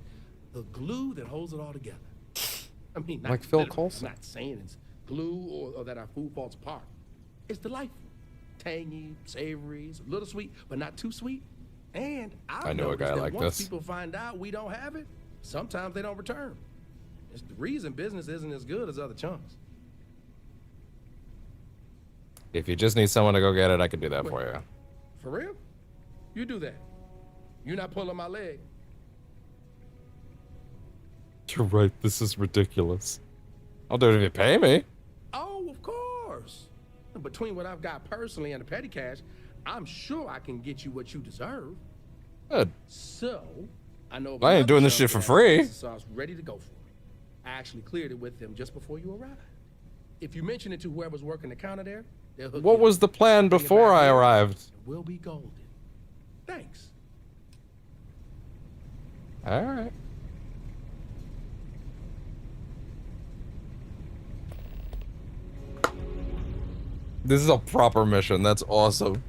the glue that holds it all together. I mean, not like Phil literally. Coulson. I'm not saying it's glue or that our food falls apart. It's delightful. Tangy, savory, it's a little sweet, but not too sweet. And I know a guy like once this. people find out we don't have it, sometimes they don't return. It's the reason business isn't as good as other chunks. If you just need someone to go get it, I can do that for you. For real? You do that. You're not pulling my leg. You're right. This is ridiculous. I'll do it if you pay me. Oh, of course. Between what I've got personally and the petty cash, I'm sure I can get you what you deserve. Good. So, I know. I ain't doing this shit for free. Sauce ready to go for it. I actually cleared it with them just before you arrived. If you mention it to whoever's working the counter there, they'll hook What you was up. the plan Bring it before back I here, arrived? We'll be golden. Thanks. All right. This is a proper mission. That's awesome.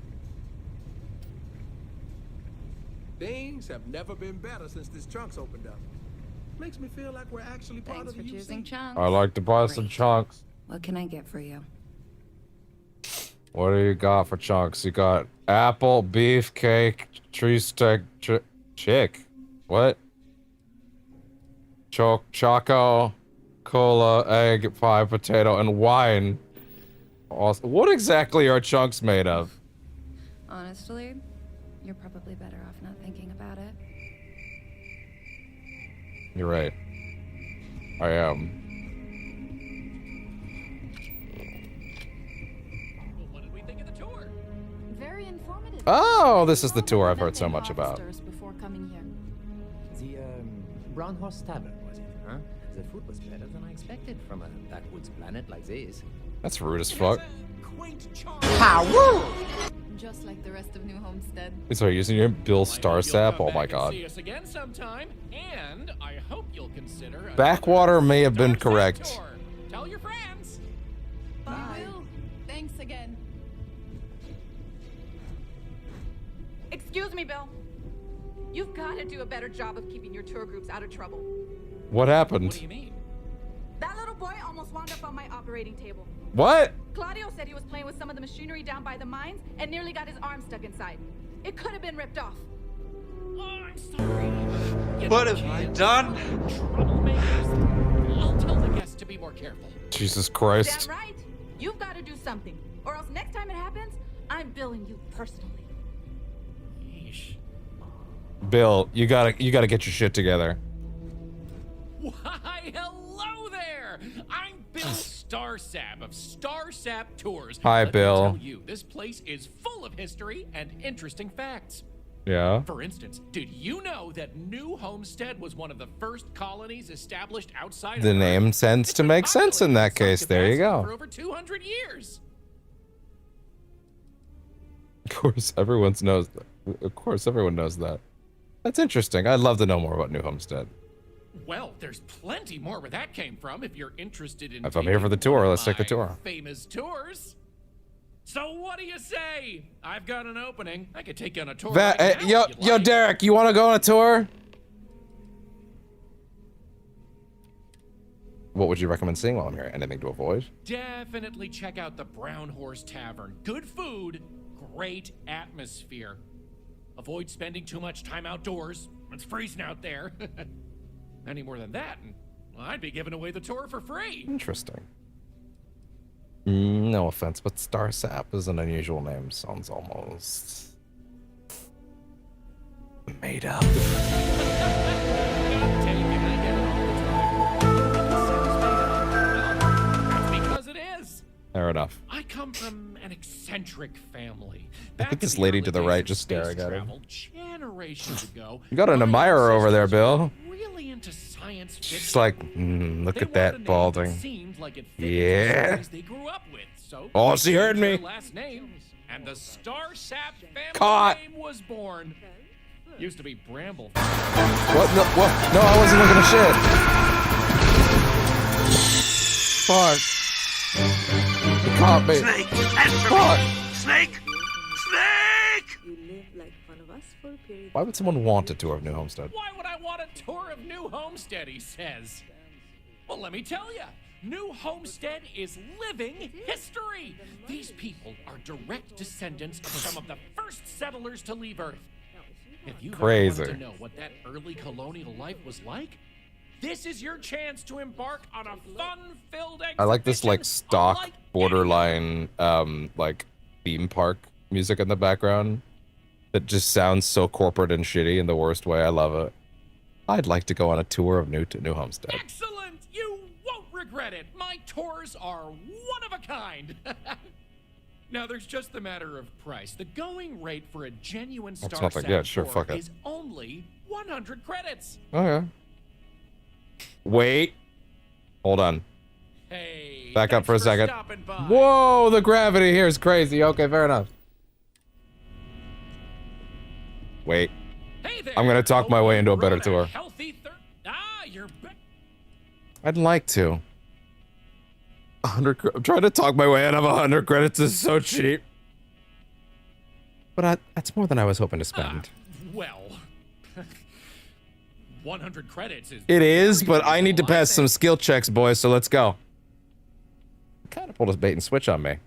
Things have never been better since this Chunks opened up. Makes me feel like we're actually part Thanks of the for choosing UC. Chunks. I like to buy some chunks. What can I get for you? What do you got for chunks? You got apple, beef, cake, tree steak, chick. What? Choco, cola, egg, pie, potato, and wine. Awesome. What exactly are chunks made of? Honestly, you're probably better off not thinking about it. You're right. I am. What did we think of the tour? Very informative. Oh, this is the tour I've heard so much about. Before coming here. The Brown Horse Tavern, was it, huh? The food was better than I expected from a backwoods planet like this. That's rude as fuck. Just like the rest of New Homestead. Sorry, using your Bill Starsap? Oh my god. See us again sometime, and I hope you'll consider. Backwater may have been correct. Tell your friends. Bye. Thanks again. Excuse me, Bill. You've got to do a better job of keeping your tour groups out of trouble. What happened? What do you mean? That little boy almost wound up on my operating table. What? Claudio said he was playing with some of the machinery down by the mines and nearly got his arm stuck inside. It could have been ripped off. Oh, I'm sorry. What have I done? Troublemakers. I'll tell the guests to be more careful. Jesus Christ. Damn right. You've got to do something, or else next time it happens, I'm billing you personally. Yeesh. Bill, you gotta get your shit together. Why, hello there! I'm Bill Starsap of Starsap Tours. Hi, Let Bill. me tell you, this place is full of history and interesting facts. Yeah. For instance, did you know that New Homestead was one of the first colonies established outside The of name tends to make sense in that case. There you for go. over 200 years? Of course, everyone knows that. Of course, everyone knows that. That's interesting. I'd love to know more about New Homestead. Well, there's plenty more where that came from if you're interested in If I'm here for the taking tour, one of let's take the my tour. Famous tours. So what do you say? I've got an opening. I could take you on a tour. right now Yo, if you'd yo, like. Derek, you want to go on a tour? What would you recommend seeing while I'm here? Anything to avoid? Definitely check out the Brown Horse Tavern. Good food, great atmosphere. Avoid spending too much time outdoors. It's freezing out there. Any more than that, and well, I'd be giving away the tour for free. Interesting. No offense, but Starsap is an unusual name. Sounds almost made up. Because it is. Fair enough. I come from an eccentric family. I think this lady to the right just staring at him. Generations ago. You got an admirer over there, Bill. Really into science fiction. She's like, look at that balding. Yeah. They grew up with, so Oh, she heard me. their last name, and the Starsap family Caught. name was born. Used to be Bramble. What? No, what? No, I wasn't looking at shit. Fuck. You caught me. Snake, answer Fuck. me! Snake! Snake! You live like one of us for a period. Why would someone want a tour of New Homestead? Why would I want a tour of New Homestead, he says. Well, let me tell you. New Homestead is living history. These people are direct descendants of some of the first settlers to leave Earth. If you Crazy. wanted to know what that early colonial life was like, this is your chance to embark on a fun-filled I like this like exhibition stock unlike borderline like theme park music in the background that just sounds so corporate and shitty in the worst way. I love it. I'd like to go on a tour of New Homestead. Excellent! You won't regret it. My tours are one of a kind. Now, there's just the matter of price. The going rate for a genuine That's Starsap nothing. Yeah, sure, tour fuck it. is only 100 credits. Okay. Wait. Hold on. Hey, Back up thanks for a second. stopping by. Whoa, the gravity here is crazy. Okay, fair enough. Wait. Hey there. I'm gonna talk my way into a Run better tour. Healthy you're I'd like to. 100. I'm trying to talk my way out of 100 credits. Is so cheap. But that's more than I was hoping to spend. well. 100 credits is. It is, but I need to pass some skill checks, boys. So let's go. Kind of pulled a bait and switch on me.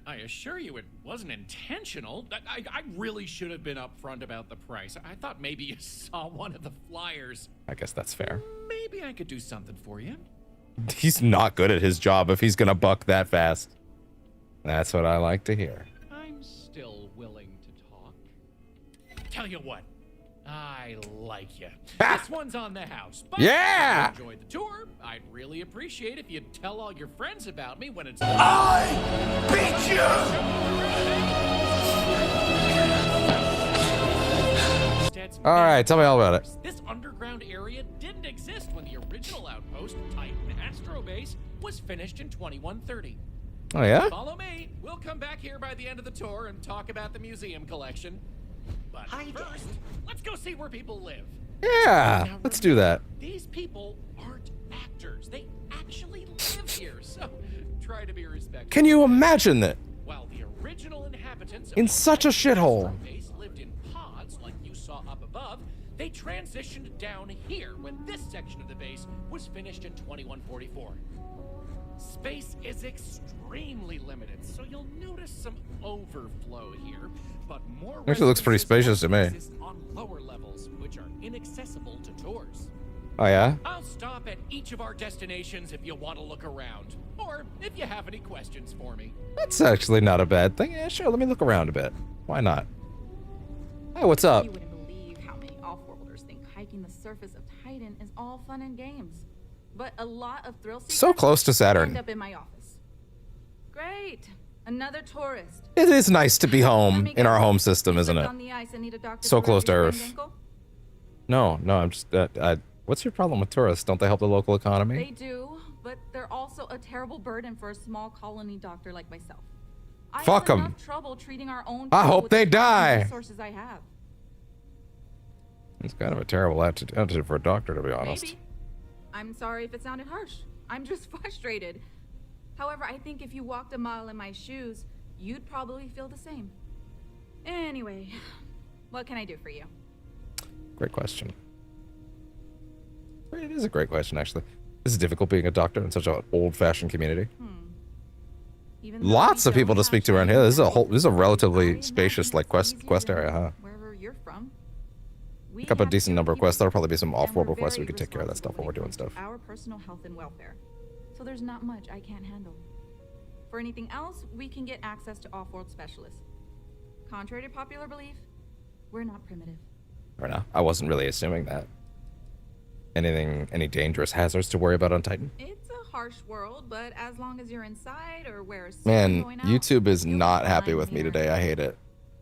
I assure you it wasn't intentional. I really should have been upfront about the price. I thought maybe you saw one of the flyers. I guess that's fair. Maybe I could do something for you. He's not good at his job if he's gonna buck that fast. That's what I like to hear. I'm still willing to talk. Tell you what, I like you. This one's on the house. But Yeah! if you enjoyed the tour. I'd really appreciate if you'd tell all your friends about me when it's. I beat you! All right, tell me all about it. This underground area didn't exist when the original outpost, Titan Astro Base, was finished in 2130. Oh yeah? Follow me. We'll come back here by the end of the tour and talk about the museum collection. But first, let's go see where people live. Yeah, Now, let's do that. These people aren't actors. They actually live here, so try to be respectful. Can you imagine that? While the original inhabitants of In such a shithole. Base lived in pods like you saw up above, They transitioned down here when this section of the base was finished in 2144. Space is extremely limited, so you'll notice some overflow here, but more Actually looks pretty spacious to me. exist on lower levels, which are inaccessible to tours. Oh yeah? I'll stop at each of our destinations if you want to look around, or if you have any questions for me. That's actually not a bad thing. Yeah, sure, let me look around a bit. Why not? Hey, what's up? You wouldn't believe how many off-worlders think hiking the surface of Titan is all fun and games. But a lot of thrill seekers So close to Saturn. end up in my office. Great. Another tourist. It is nice to be home in our home system, isn't it? On the ice and need a doctor So to close rub to your Earth. sprained ankle? No, I'm just what's your problem with tourists? Don't they help the local economy? They do, but they're also a terrible burden for a small colony doctor like myself. I Fuck have 'em. enough trouble treating our own I people hope with they the die. resources I have. It's kind of a terrible attitude for a doctor, to be honest. Maybe. I'm sorry if it sounded harsh. I'm just frustrated. However, I think if you walked a mile in my shoes, you'd probably feel the same. Anyway, what can I do for you? Great question. It is a great question, actually. This is difficult being a doctor in such an old-fashioned community. Lots of people to speak to around here. This is a relatively spacious like quest area, huh? Wherever you're from. Pick up a decent number of quests. There'll probably be some off-world requests. We can take care of that stuff while we're doing stuff. Our personal health and welfare. So there's not much I can't handle. For anything else, we can get access to off-world specialists. Contrary to popular belief, we're not primitive. Or no, I wasn't really assuming that. Any dangerous hazards to worry about on Titan? It's a harsh world, but as long as you're inside or wear a suit Man, going out, YouTube is not happy with me today. I hate it.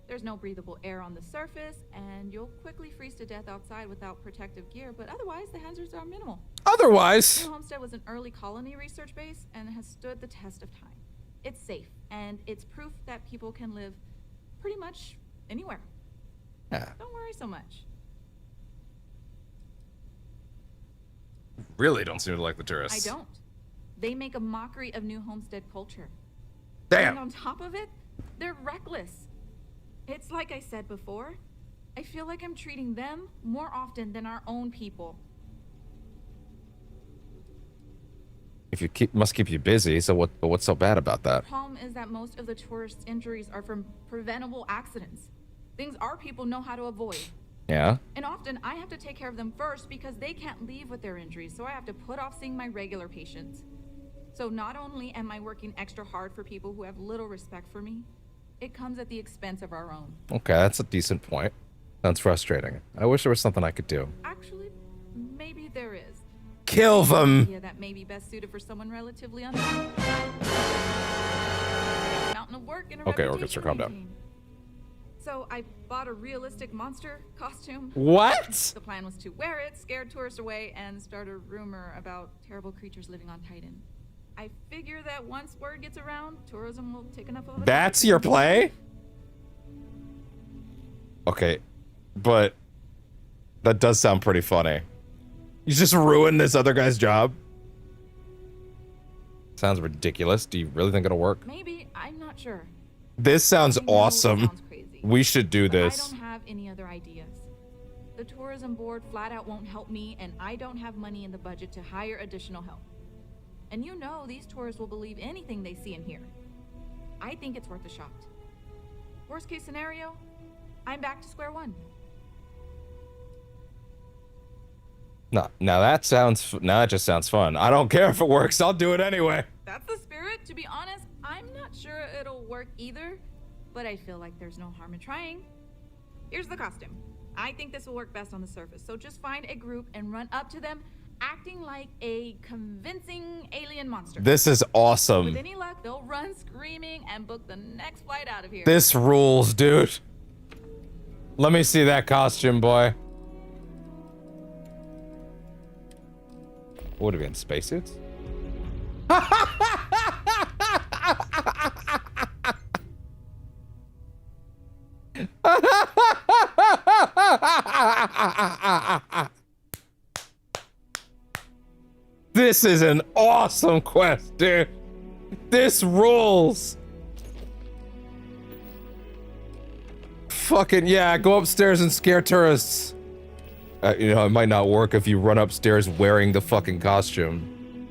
there's no breathable air on the surface, and you'll quickly freeze to death outside without protective gear, but otherwise the hazards are minimal. Otherwise? New Homestead was an early colony research base and has stood the test of time. It's safe, and it's proof that people can live pretty much anywhere. Yeah. Don't worry so much. Really don't seem to like the tourists. I don't. They make a mockery of New Homestead culture. Damn. And on top of it, they're reckless. It's like I said before, I feel like I'm treating them more often than our own people. If you must keep you busy, so what's so bad about that? The problem is that most of the tourists' injuries are from preventable accidents. Things our people know how to avoid. Yeah? And often I have to take care of them first because they can't leave with their injuries, so I have to put off seeing my regular patients. So not only am I working extra hard for people who have little respect for me, it comes at the expense of our own. Okay, that's a decent point. Sounds frustrating. I wish there was something I could do. Actually, maybe there is. Kill them! Yeah, that may be best suited for someone relatively unknown. Mountain of work and a Okay, reputation Orchestra, calm to down. maintain. So I bought a realistic monster costume. What? The plan was to wear it, scare tourists away, and start a rumor about terrible creatures living on Titan. I figure that once word gets around, tourism will take enough of it. That's your play? Okay, but that does sound pretty funny. You just ruined this other guy's job? Sounds ridiculous. Do you really think it'll work? Maybe, I'm not sure. This sounds I know it awesome. sounds crazy, We should do but this. I don't have any other ideas. The tourism board flat out won't help me, and I don't have money in the budget to hire additional help. And you know these tourists will believe anything they see and hear. I think it's worth a shot. Worst case scenario, I'm back to square one. No, now that just sounds fun. I don't care if it works. I'll do it anyway. That's the spirit. To be honest, I'm not sure it'll work either, but I feel like there's no harm in trying. Here's the costume. I think this will work best on the surface, so just find a group and run up to them, acting like a convincing alien monster. This is awesome. With any luck, they'll run screaming and book the next flight out of here. This rules, dude. Let me see that costume, boy. What would it be in spacesuits? This is an awesome quest, dude. This rules. Fucking yeah, go upstairs and scare tourists. you know, it might not work if you run upstairs wearing the fucking costume.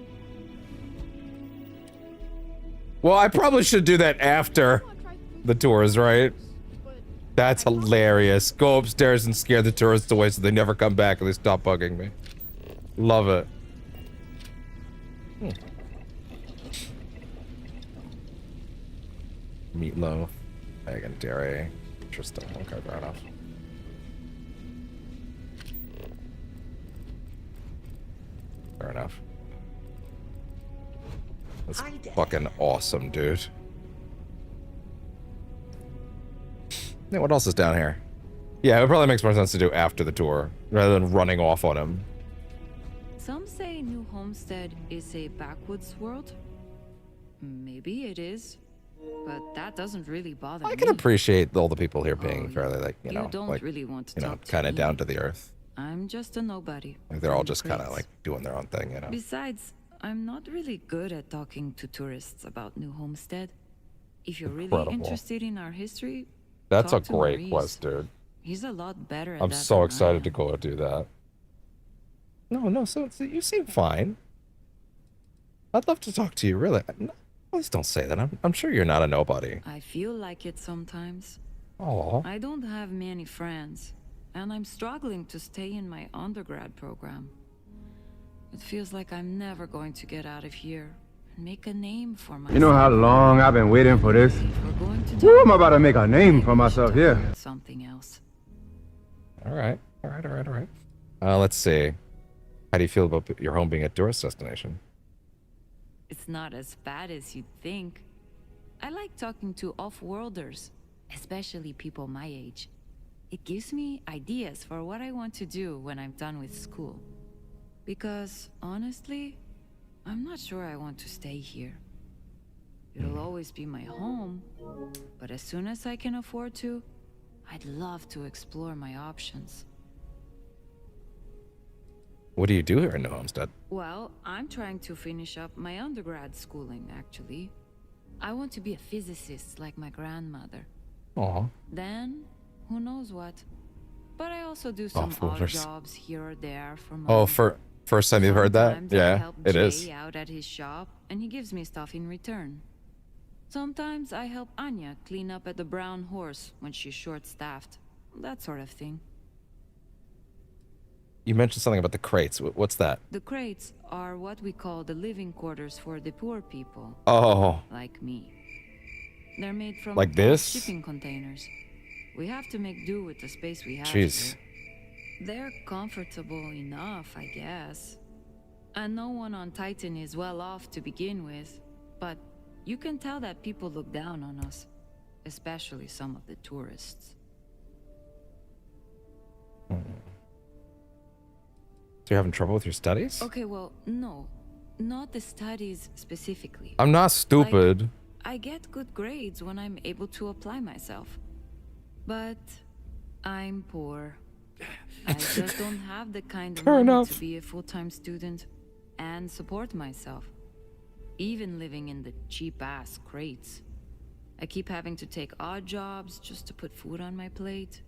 Well, I probably should do that after the tours, right? That's hilarious. Go upstairs and scare the tourists away so they never come back and they stop bugging me. Love it. Meatloaf, egg and dairy. Interesting. Okay, fair enough. Fair enough. That's fucking awesome, dude. Yeah, what else is down here? Yeah, it probably makes more sense to do after the tour, rather than running off on him. Some say New Homestead is a backwoods world. Maybe it is, but that doesn't really bother me. I can appreciate all the people here being fairly, like, you know, don't like, really want to you know, talk to kind of me. down to the earth. I'm just a nobody. Like, they're all from just kind of, Greece. like, doing their own thing, you know? Besides, I'm not really good at talking to tourists about New Homestead. If you're really Incredible. interested in our history, That's a talk to great Maurice. quest, dude. He's a lot better at I'm that so than I excited am. to go and do that. No, so you seem fine. I'd love to talk to you, really. No, please don't say that. I'm sure you're not a nobody. I feel like it sometimes. Aw. I don't have many friends, and I'm struggling to stay in my undergrad program. It feels like I'm never going to get out of here and make a name for myself. You know how long I've been waiting for this? Woo, I'm about to make a name for myself here. Something else. All right. Let's see. How do you feel about your home being a tourist destination? It's not as bad as you'd think. I like talking to off-worlders, especially people my age. It gives me ideas for what I want to do when I'm done with school. Because, honestly, I'm not sure I want to stay here. It'll always be my home, but as soon as I can afford to, I'd love to explore my options. What do you do here in New Homestead? Well, I'm trying to finish up my undergrad schooling, actually. I want to be a physicist like my grandmother. Aw. Then, who knows what. But I also do some odd Off-worlders. jobs here or there for money. Oh, first time you've heard that? Sometimes I Yeah, help it Jay is. out at his shop, and he gives me stuff in return. Sometimes I help Anya clean up at the Brown Horse when she's short-staffed. That sort of thing. You mentioned something about the crates. What's that? The crates are what we call the living quarters for the poor people. Oh. Like me. They're made from Like old this? shipping containers. We have to make do with the space we have Jeez. here. They're comfortable enough, I guess. And no one on Titan is well off to begin with, but you can tell that people look down on us, especially some of the tourists. So you're having trouble with your studies? Okay, well, no. Not the studies specifically. I'm not stupid. Like, I get good grades when I'm able to apply myself. But I'm poor. I just don't have the kind of Fair money enough. to be a full-time student and support myself. Even living in the cheap-ass crates. I keep having to take odd jobs just to put food on my plate.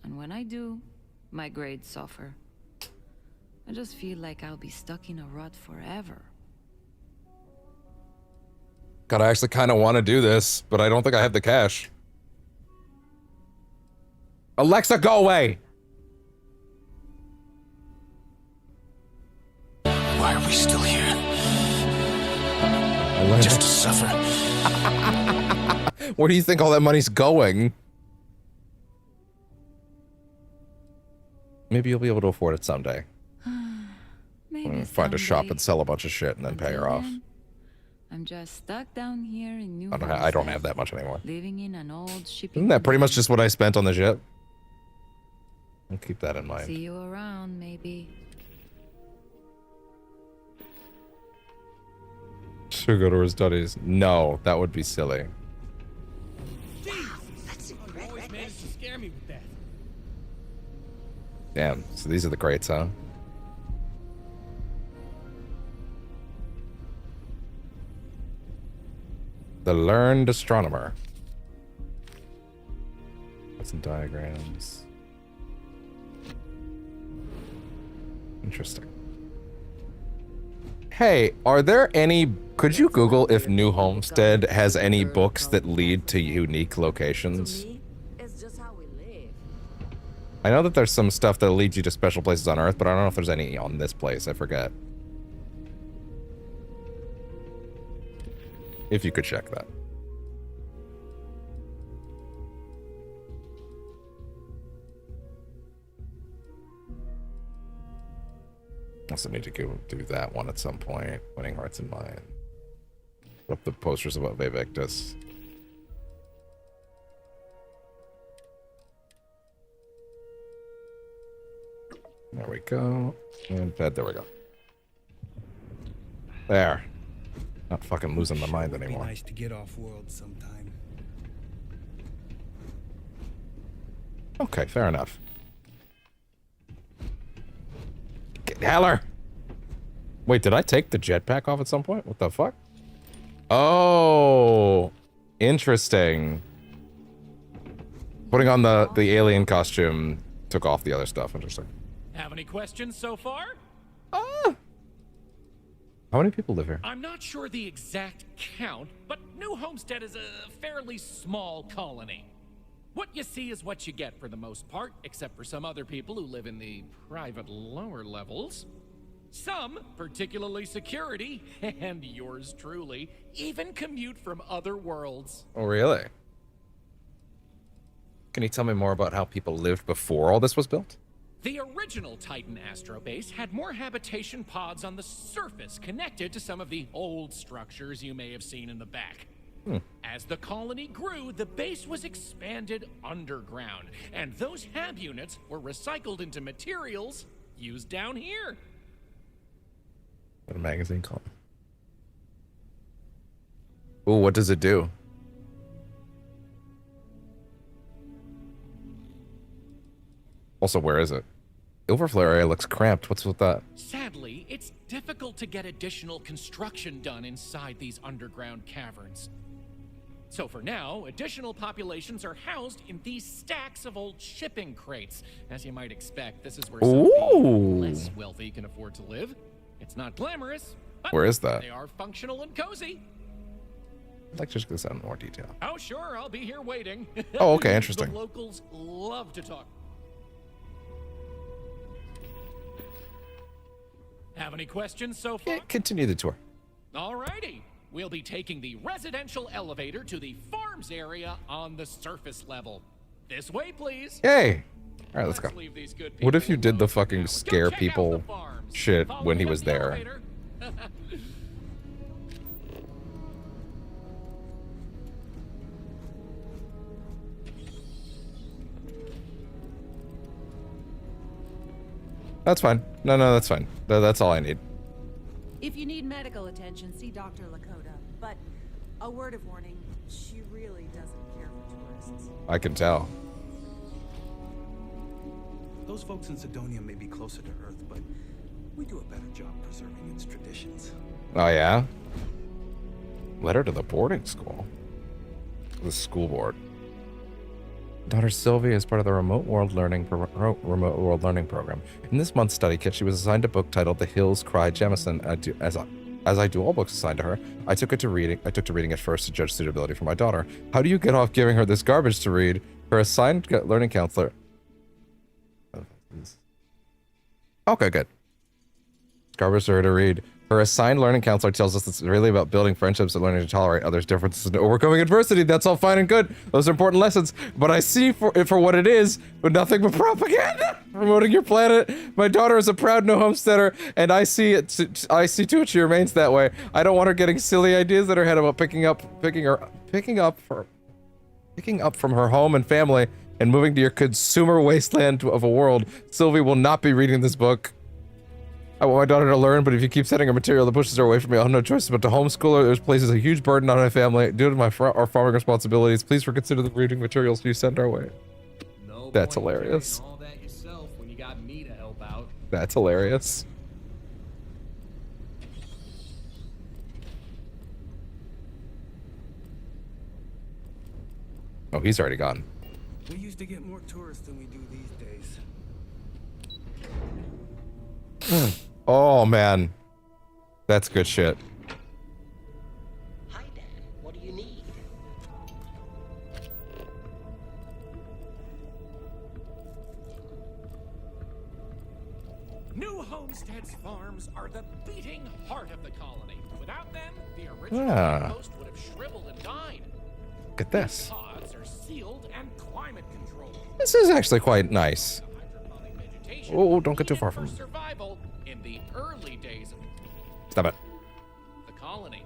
And when I do, my grades suffer. I just feel like I'll be stuck in a rut forever. God, I actually kind of want to do this, but I don't think I have the cash. Alexa, go away! Why are we still here? Just to suffer. Where do you think all that money's going? Maybe you'll be able to afford it someday. Maybe Find a shop someday. and sell a bunch of shit and then pay her off. I'm just stuck down here in New I don't Homestead, have that much anymore. living in an old shipping. Isn't that pretty much just what I spent on the ship? I'll keep that in mind. See you around, maybe. Should go to her studies. No, that would be silly. You always manage to scare me with that. Damn, so these are the crates, huh? The learned astronomer. Got some diagrams. Interesting. Hey, are there any... Could you Google if New Homestead has any books that lead to unique locations? I know that there's some stuff that leads you to special places on Earth, but I don't know if there's any on this place. I forget. If you could check that. Also need to go do that one at some point. Winning Hearts and Mind. Put up the posters about Vivectus. There we go. And bed, there we go. There. Not fucking losing my mind anymore. Be nice to get off world sometime. Okay, fair enough. Heller! Wait, did I take the jetpack off at some point? What the fuck? Oh, interesting. Putting on the alien costume took off the other stuff. Interesting. Have any questions so far? How many people live here? I'm not sure the exact count, but New Homestead is a fairly small colony. What you see is what you get for the most part, except for some other people who live in the private lower levels. Some, particularly security, and yours truly, even commute from other worlds. Oh, really? Can you tell me more about how people lived before all this was built? The original Titan Astrobase had more habitation pods on the surface connected to some of the old structures you may have seen in the back. As the colony grew, the base was expanded underground, and those hab units were recycled into materials used down here. What a magazine called. Ooh, what does it do? Also, where is it? The overflow area looks cramped. What's with that? Sadly, it's difficult to get additional construction done inside these underground caverns. So for now, additional populations are housed in these stacks of old shipping crates. As you might expect, this is where some of the less wealthy can afford to live. It's not glamorous, but where is that? They are functional and cozy. I'd like to just get this out in more detail. Oh, sure, I'll be here waiting. Oh, okay, interesting. The locals love to talk. Have any questions so far? Yeah, continue the tour. Alrighty. We'll be taking the residential elevator to the farms area on the surface level. This way, please. Yay! Alright, let's go. Leave these good What if you people did the alone fucking now. scare Go check out people the farms. shit Follow when he me was up the there? elevator. That's fine. No, that's fine. That's all I need. If you need medical attention, see Dr. Lakota. But a word of warning, she really doesn't care for tourists. I can tell. Those folks in Sidonia may be closer to Earth, but we do a better job preserving its traditions. Oh, yeah? Letter to the boarding school. The school board. Daughter Sylvia is part of the Remote World Learning Program. In this month's study kit, she was assigned a book titled "The Hills Cry Jemison." As I do all books assigned to her, I took to reading it first to judge suitability for my daughter. How do you get off giving her this garbage to read? Her assigned learning counselor. Okay, good. Garbage for her to read. Her assigned learning counselor tells us it's really about building friendships and learning to tolerate others' differences and overcoming adversity. That's all fine and good. Those are important lessons. But I see it for what it is, but nothing but propaganda. Promoting your planet. My daughter is a proud New Homesteader, and I see to it she remains that way. I don't want her getting silly ideas in her head about picking up from her home and family and moving to your consumer wasteland of a world. Sylvie will not be reading this book. I want my daughter to learn, but if you keep sending her material that pushes her away from me, I'll have no choice but to homeschool her. This places a huge burden on my family due to our farming responsibilities. Please reconsider the reading materials you send our way. No That's point hilarious. carrying all that yourself when you got me to help out. That's hilarious. Oh, he's already gone. We used to get more tourists than we do these days. Oh, man. That's good shit. Hi, Dad. What do you need? New Homestead's farms are the beating heart of the colony. Without them, the original outpost would have shriveled and died. Look at this. Pods are sealed and climate controlled. This is actually quite nice. Oh, don't get too far from me. Survival in the early days of Stop it. the colony.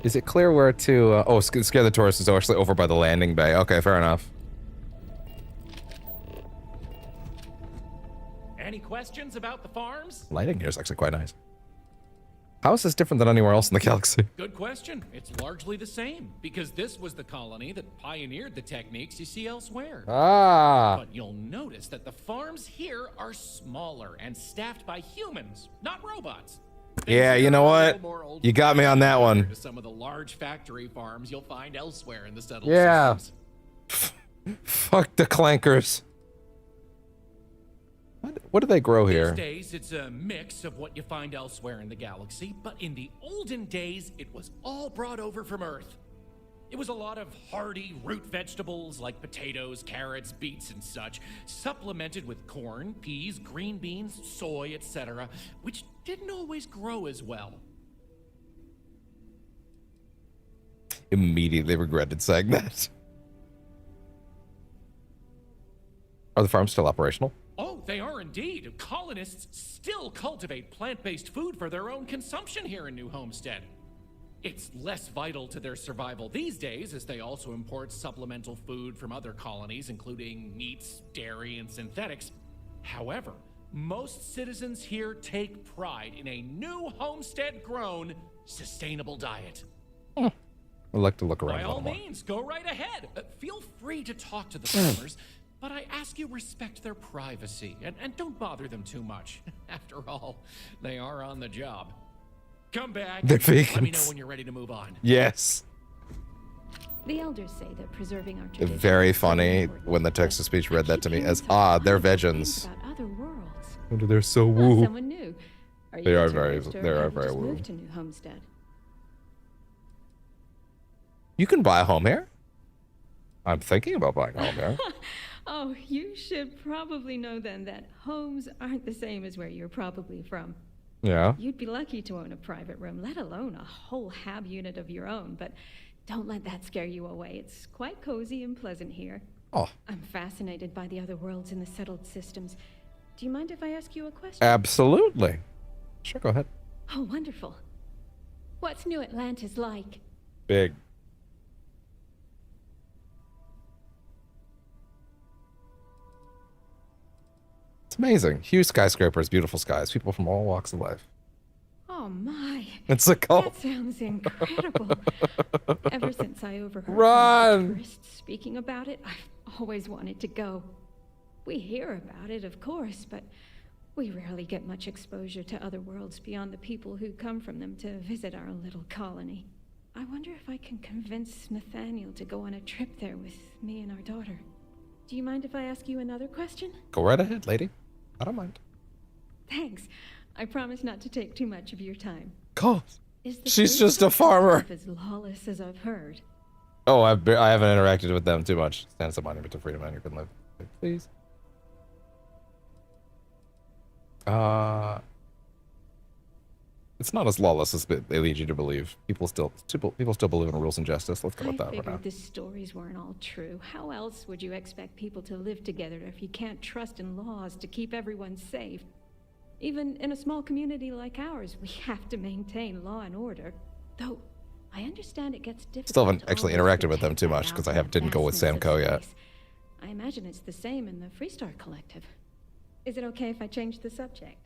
Is it clear where to... oh, Scare the Tourist is actually over by the landing bay. Okay, fair enough. Any questions about the farms? Lighting here is actually quite nice. How is this different than anywhere else in the galaxy? Good question. It's largely the same, because this was the colony that pioneered the techniques you see elsewhere. Ah. But you'll notice that the farms here are smaller and staffed by humans, not robots. Yeah, you know what? You got me on that one. To some of the large factory farms you'll find elsewhere in the settled Yeah. systems. Fuck the clankers. What do they grow here? These days, it's a mix of what you find elsewhere in the galaxy, but in the olden days, it was all brought over from Earth. It was a lot of hardy root vegetables like potatoes, carrots, beets, and such, supplemented with corn, peas, green beans, soy, etc., which didn't always grow as well. Immediately regretted saying that. Are the farms still operational? Oh, they are indeed. Colonists still cultivate plant-based food for their own consumption here in New Homestead. It's less vital to their survival these days, as they also import supplemental food from other colonies, including meats, dairy, and synthetics. However, most citizens here take pride in a New Homestead-grown, sustainable diet. I'd like to look around By a all little more. means, go right ahead. Feel free to talk to the farmers, but I ask you respect their privacy and don't bother them too much. After all, they are on the job. Come back. They're Let me know vegans. when you're ready to move on. Yes. The elders say that preserving our tradition Very funny when the text-to-speech read that to me as, they're vegans. about other worlds. They're so Well, woo. someone new. Are They you are tourist, very- or they are have you very just woo. moved to New Homestead? You can buy a home here. I'm thinking about buying a home here. Oh, you should probably know then that homes aren't the same as where you're probably from. Yeah. You'd be lucky to own a private room, let alone a whole hab unit of your own, but don't let that scare you away. It's quite cozy and pleasant here. Oh. I'm fascinated by the other worlds in the settled systems. Do you mind if I ask you a question? Absolutely. Sure, go ahead. Oh, wonderful. What's New Atlantis like? Big. It's amazing. Huge skyscrapers, beautiful skies, people from all walks of life. Oh my. It's a cult. That sounds incredible. Ever since I overheard Run! tourists speaking about it, I've always wanted to go. We hear about it, of course, but we rarely get much exposure to other worlds beyond the people who come from them to visit our little colony. I wonder if I can convince Nathaniel to go on a trip there with me and our daughter. Do you mind if I ask you another question? Go right ahead, lady. I don't mind. Thanks. I promise not to take too much of your time. Cool. Is the She's Free just a farmer. as lawless as I've heard? Oh, I haven't interacted with them too much. Stand some monument to freedom and you can live. Please. It's not as lawless as they lead you to believe. People still believe in rules and justice. Let's go with that I for now. figured the stories weren't all true. How else would you expect people to live together if you can't trust in laws to keep everyone safe? Even in a small community like ours, we have to maintain law and order. Though, I understand it gets difficult. Still haven't to actually always interacted with them too much because I didn't go with Samco yet. I imagine it's the same in the Freestar Collective. Is it okay if I change the subject?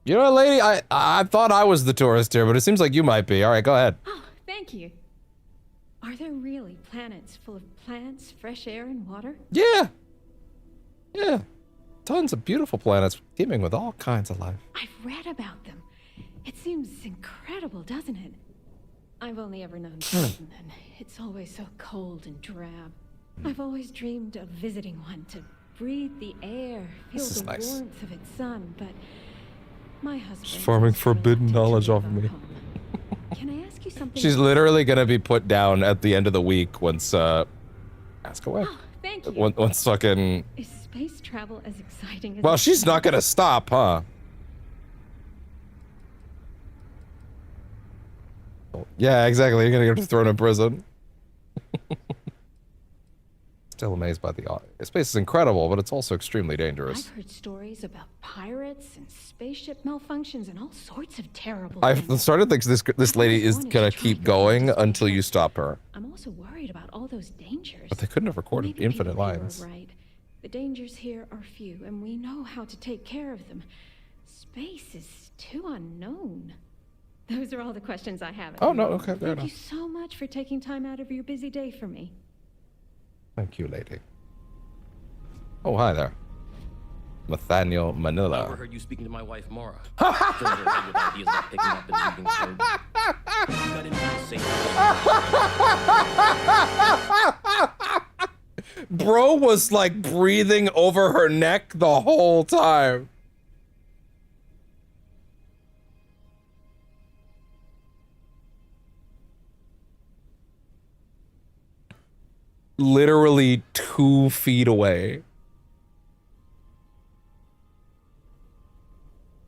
You know what, lady? I thought I was the tourist here, but it seems like you might be. All right, go ahead. Oh, thank you. Are there really planets full of plants, fresh air, and water? Yeah. Yeah. Tons of beautiful planets teeming with all kinds of life. I've read about them. It seems incredible, doesn't it? I've only ever known Britain, and it's always so cold and drab. I've always dreamed of visiting one to breathe the air, feel This is the nice. warmth of its sun, but my husband... She's farming forbidden knowledge off of me. Can I ask you something? She's literally gonna be put down at the end of the week once, ask away. Oh, thank you. Once fucking... Is space travel as exciting as... Well, she's not gonna stop, huh? Yeah, exactly. You're gonna get thrown in prison. Still amazed by the space is incredible, but it's also extremely dangerous. I've heard stories about pirates and spaceship malfunctions and all sorts of terrible I've things. started to think this lady is gonna keep going until you stop her. I'm also worried about all those dangers. But they couldn't have recorded Maybe infinite people here lines. are right. The dangers here are few, and we know how to take care of them. Space is too unknown. Those are all the questions I have. Oh, no, okay, fair Thank you enough. so much for taking time out of your busy day for me. Thank you, lady. Oh, hi there. Nathaniel I Manila. overheard you speaking to my wife, Mara. Filling her head with ideas about picking up and leaving code. You got into the same Bro was like breathing over her neck the whole time. Literally 2 feet away.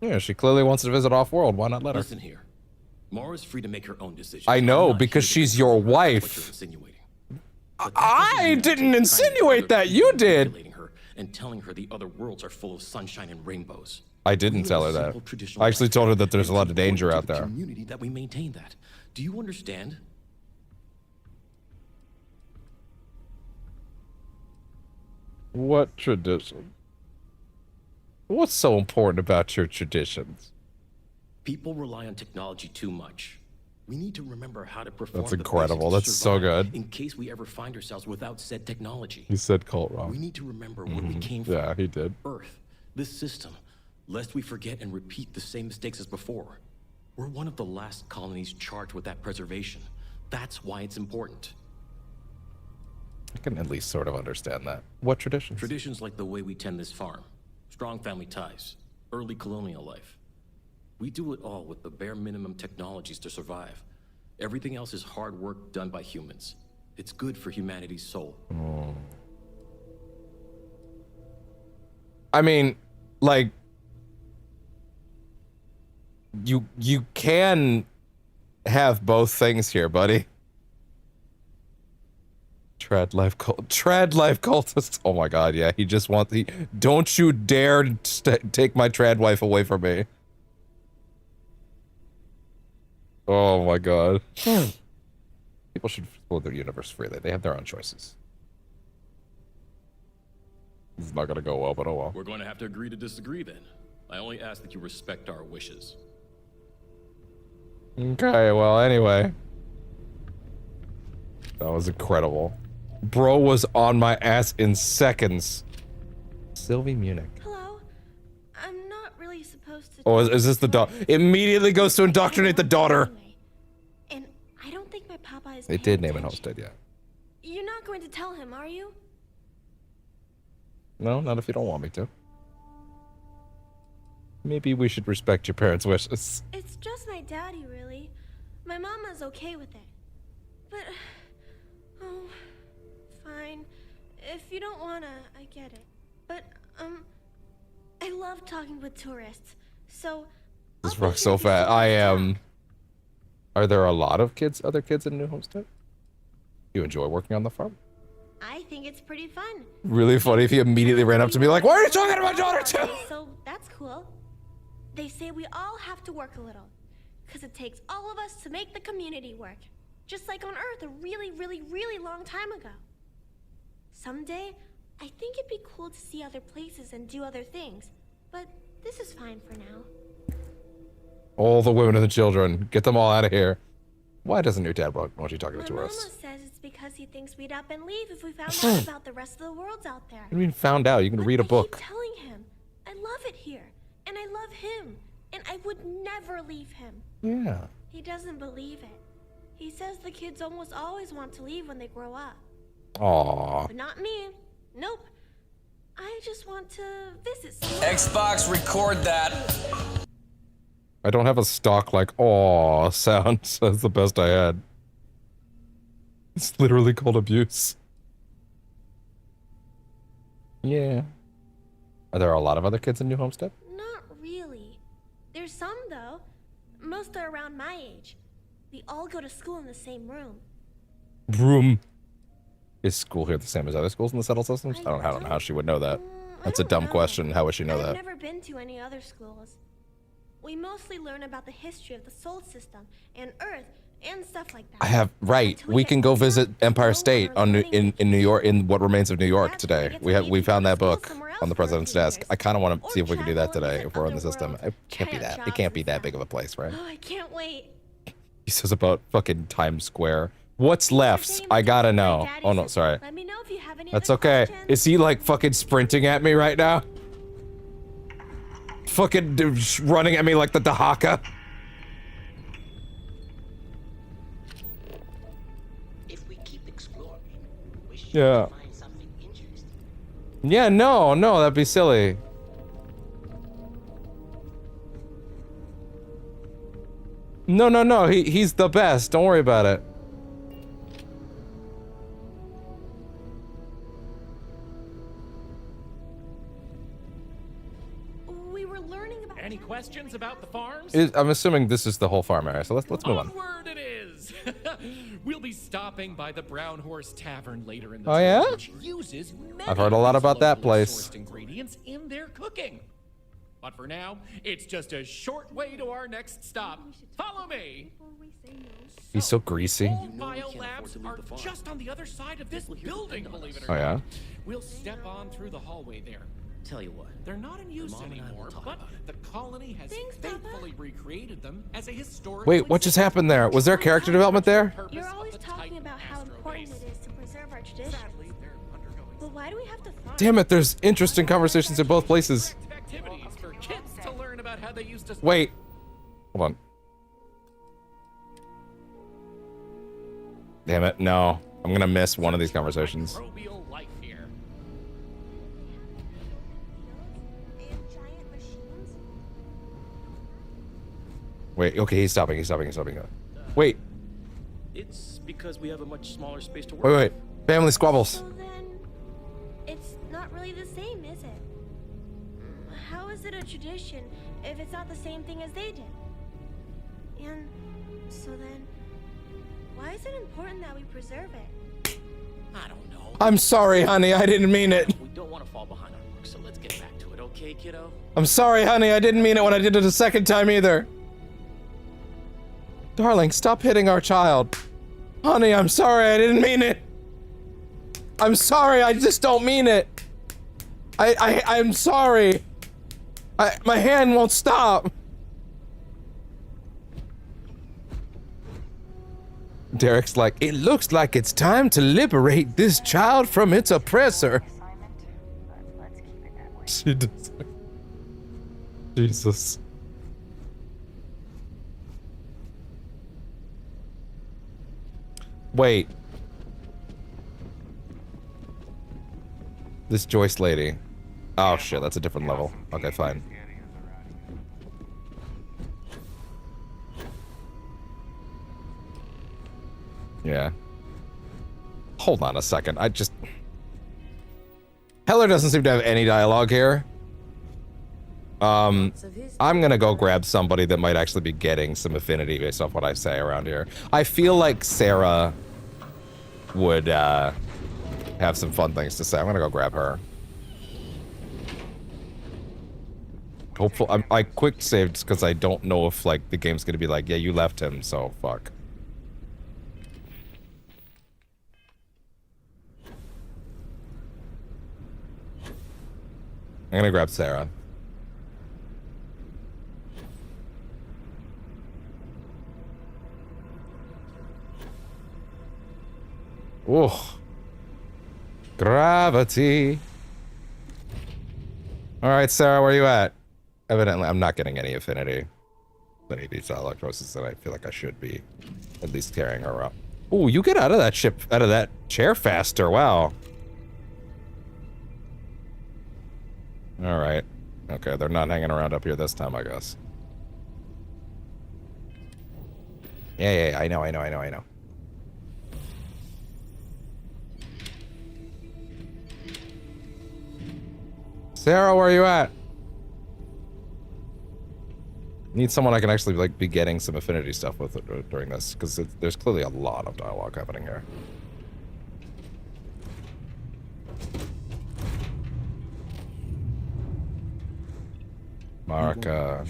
Yeah, she clearly wants to visit off-world. Why not let her? Listen here. Mara's free to make her own decisions. I know, I'm not because here to she's your what you're wife. insinuating. I didn't insinuate that. You did. Manipulating her and telling her the other worlds are full of sunshine and rainbows. I didn't tell her that. I actually told her that there's a lot of danger out there. Community that we maintain that. Do you understand? What tradition? What's so important about your traditions? People rely on technology too much. We need to remember how to perform. That's incredible. That's so good. In case we ever find ourselves without said technology. He said cult wrong. We need to remember where we came from. Yeah, he did. Earth, this system, lest we forget and repeat the same mistakes as before. We're one of the last colonies charged with that preservation. That's why it's important. I can at least sort of understand that. What traditions? Traditions like the way we tend this farm, strong family ties, early colonial life. We do it all with the bare minimum technologies to survive. Everything else is hard work done by humans. It's good for humanity's soul. I mean, like, you can have both things here, buddy. Trad life cultist. Oh my god, yeah. He just wants don't you dare take my trad wife away from me. Oh my god. People should explore their universe freely. They have their own choices. This is not gonna go well, but oh well. We're going to have to agree to disagree then. I only ask that you respect our wishes. Okay, well, anyway. That was incredible. Bro was on my ass in seconds. Sylvie Munich. Hello? I'm not really supposed to... Oh, is this the daughter? Immediately goes to indoctrinate the daughter. And I don't think my papa is... They did name it Homestead, yeah. You're not going to tell him, are you? No, not if you don't want me to. Maybe we should respect your parents' wishes. It's just my daddy, really. My mama's okay with it. But... Oh... Fine. If you don't wanna, I get it. But, I love talking with tourists, so... This rock's so fat. I am... Are there a lot of other kids in New Homestead? You enjoy working on the farm? I think it's pretty fun. Really funny if he immediately ran up to me like, why are you talking to my daughter too? So, that's cool. They say we all have to work a little, because it takes all of us to make the community work. Just like on Earth a really, really, really long time ago. Someday, I think it'd be cool to see other places and do other things, but this is fine for now. All the women and the children. Get them all out of here. Why doesn't your dad want you talking to My tourists? mama says it's because he thinks we'd up and leave if we found out about the rest of the worlds out there. What do you mean found out? You can read a book. I keep telling him, I love it here, and I love him, and I would never leave him. Yeah. He doesn't believe it. He says the kids almost always want to leave when they grow up. Aww. But not me. Nope. I just want to visit someone. Xbox, record that. I don't have a stock like "aw" sound. So that's the best I had. It's literally called abuse. Yeah. Are there a lot of other kids in New Homestead? Not really. There's some though. Most are around my age. We all go to school in the same room. Room. Is school here the same as other schools in the settled systems? I don't know how she would know that. That's a dumb question. How would she know that? I've never been to any other schools. We mostly learn about the history of the Sol system and Earth and stuff like that. I have We can go visit Empire State in New York, in what remains of New York today. We found that book on the president's desk. I kind of want to see if we can do that today if we're in the system. It can't be that. It can't be that big of a place, right? Oh, I can't wait. He says about fucking Times Square. What's left? I gotta know. Oh no, sorry. Let me know if you have any That's other okay. questions. Is he like fucking sprinting at me right now? Fucking running at me like the Dahaka? If we keep exploring, we should Yeah. find something interesting. Yeah, no, that'd be silly. No, he's the best. Don't worry about it. We were learning about Any questions about the farms? I'm assuming this is the whole farm area, so let's move on. Onward it is. We'll be stopping by the Brown Horse Tavern later in the Oh, yeah? which uses I've heard a lot about that place. sourced ingredients in their cooking. But for now, it's just a short way to our next stop. Follow me. He's so greasy. Bio labs are just on the other side of this building, believe it or Oh, yeah? not. We'll step on through the hallway there. Tell you what. They're not in use Mom and I will anymore, talk but about the colony has faithfully recreated them as a historic. Wait, what just happened there? Was there character development there? You're always talking about how important it is to preserve our traditions. But why do we have to farm? Damn it, there's interesting conversations in both places. Activities for kids to learn about how they used to. Wait. Hold on. Damn it, no. I'm gonna miss one of these conversations. Microbial life here. Wait, okay, he's stopping. Wait, It's because we have a much smaller space to work. wait. Family squabbles. So then, it's not really the same, is it? How is it a tradition if it's not the same thing as they did? And so then, why is it important that we preserve it? I don't know. I'm sorry, honey, I didn't mean it. We don't want to fall behind our work, so let's get back to it, okay, kiddo? I'm sorry, honey, I didn't mean it when I did it a second time either. Darling, stop hitting our child. Honey, I'm sorry, I didn't mean it. I'm sorry, I just don't mean it. I'm sorry. My hand won't stop. Derek's like, it looks like it's time to liberate this child from its oppressor. She does. Jesus. Wait. This Joyce lady. Oh shit, that's a different level. Okay, fine. Yeah. Hold on a second. Heller doesn't seem to have any dialogue here. I'm gonna go grab somebody that might actually be getting some affinity based off what I say around here. I feel like Sarah would have some fun things to say. I'm gonna go grab her. Hopefully, I quick saved because I don't know if like the game's gonna be like, yeah, you left him, so fuck. I'm gonna grab Sarah. Oh, gravity. All right, Sarah, where you at? Evidently, I'm not getting any affinity. Any of these electrosis that I feel like I should be at least carrying her up. Oh, you get out of that chair faster. Wow. All right. Okay, they're not hanging around up here this time, I guess. Yeah, I know. Sarah, where are you at? Need someone I can actually like be getting some affinity stuff with during this, because there's clearly a lot of dialogue happening here. Marika,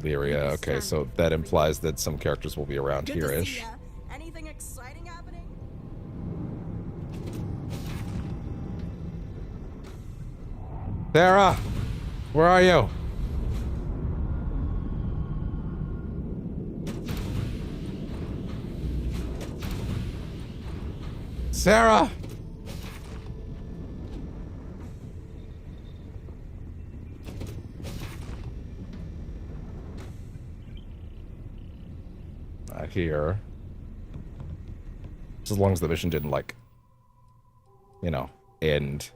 Lyria. Okay, so that implies that some characters will be around here-ish. Anything exciting happening? Sarah, where are you? Sarah! Not here. Just as long as the mission didn't, like, you know, end.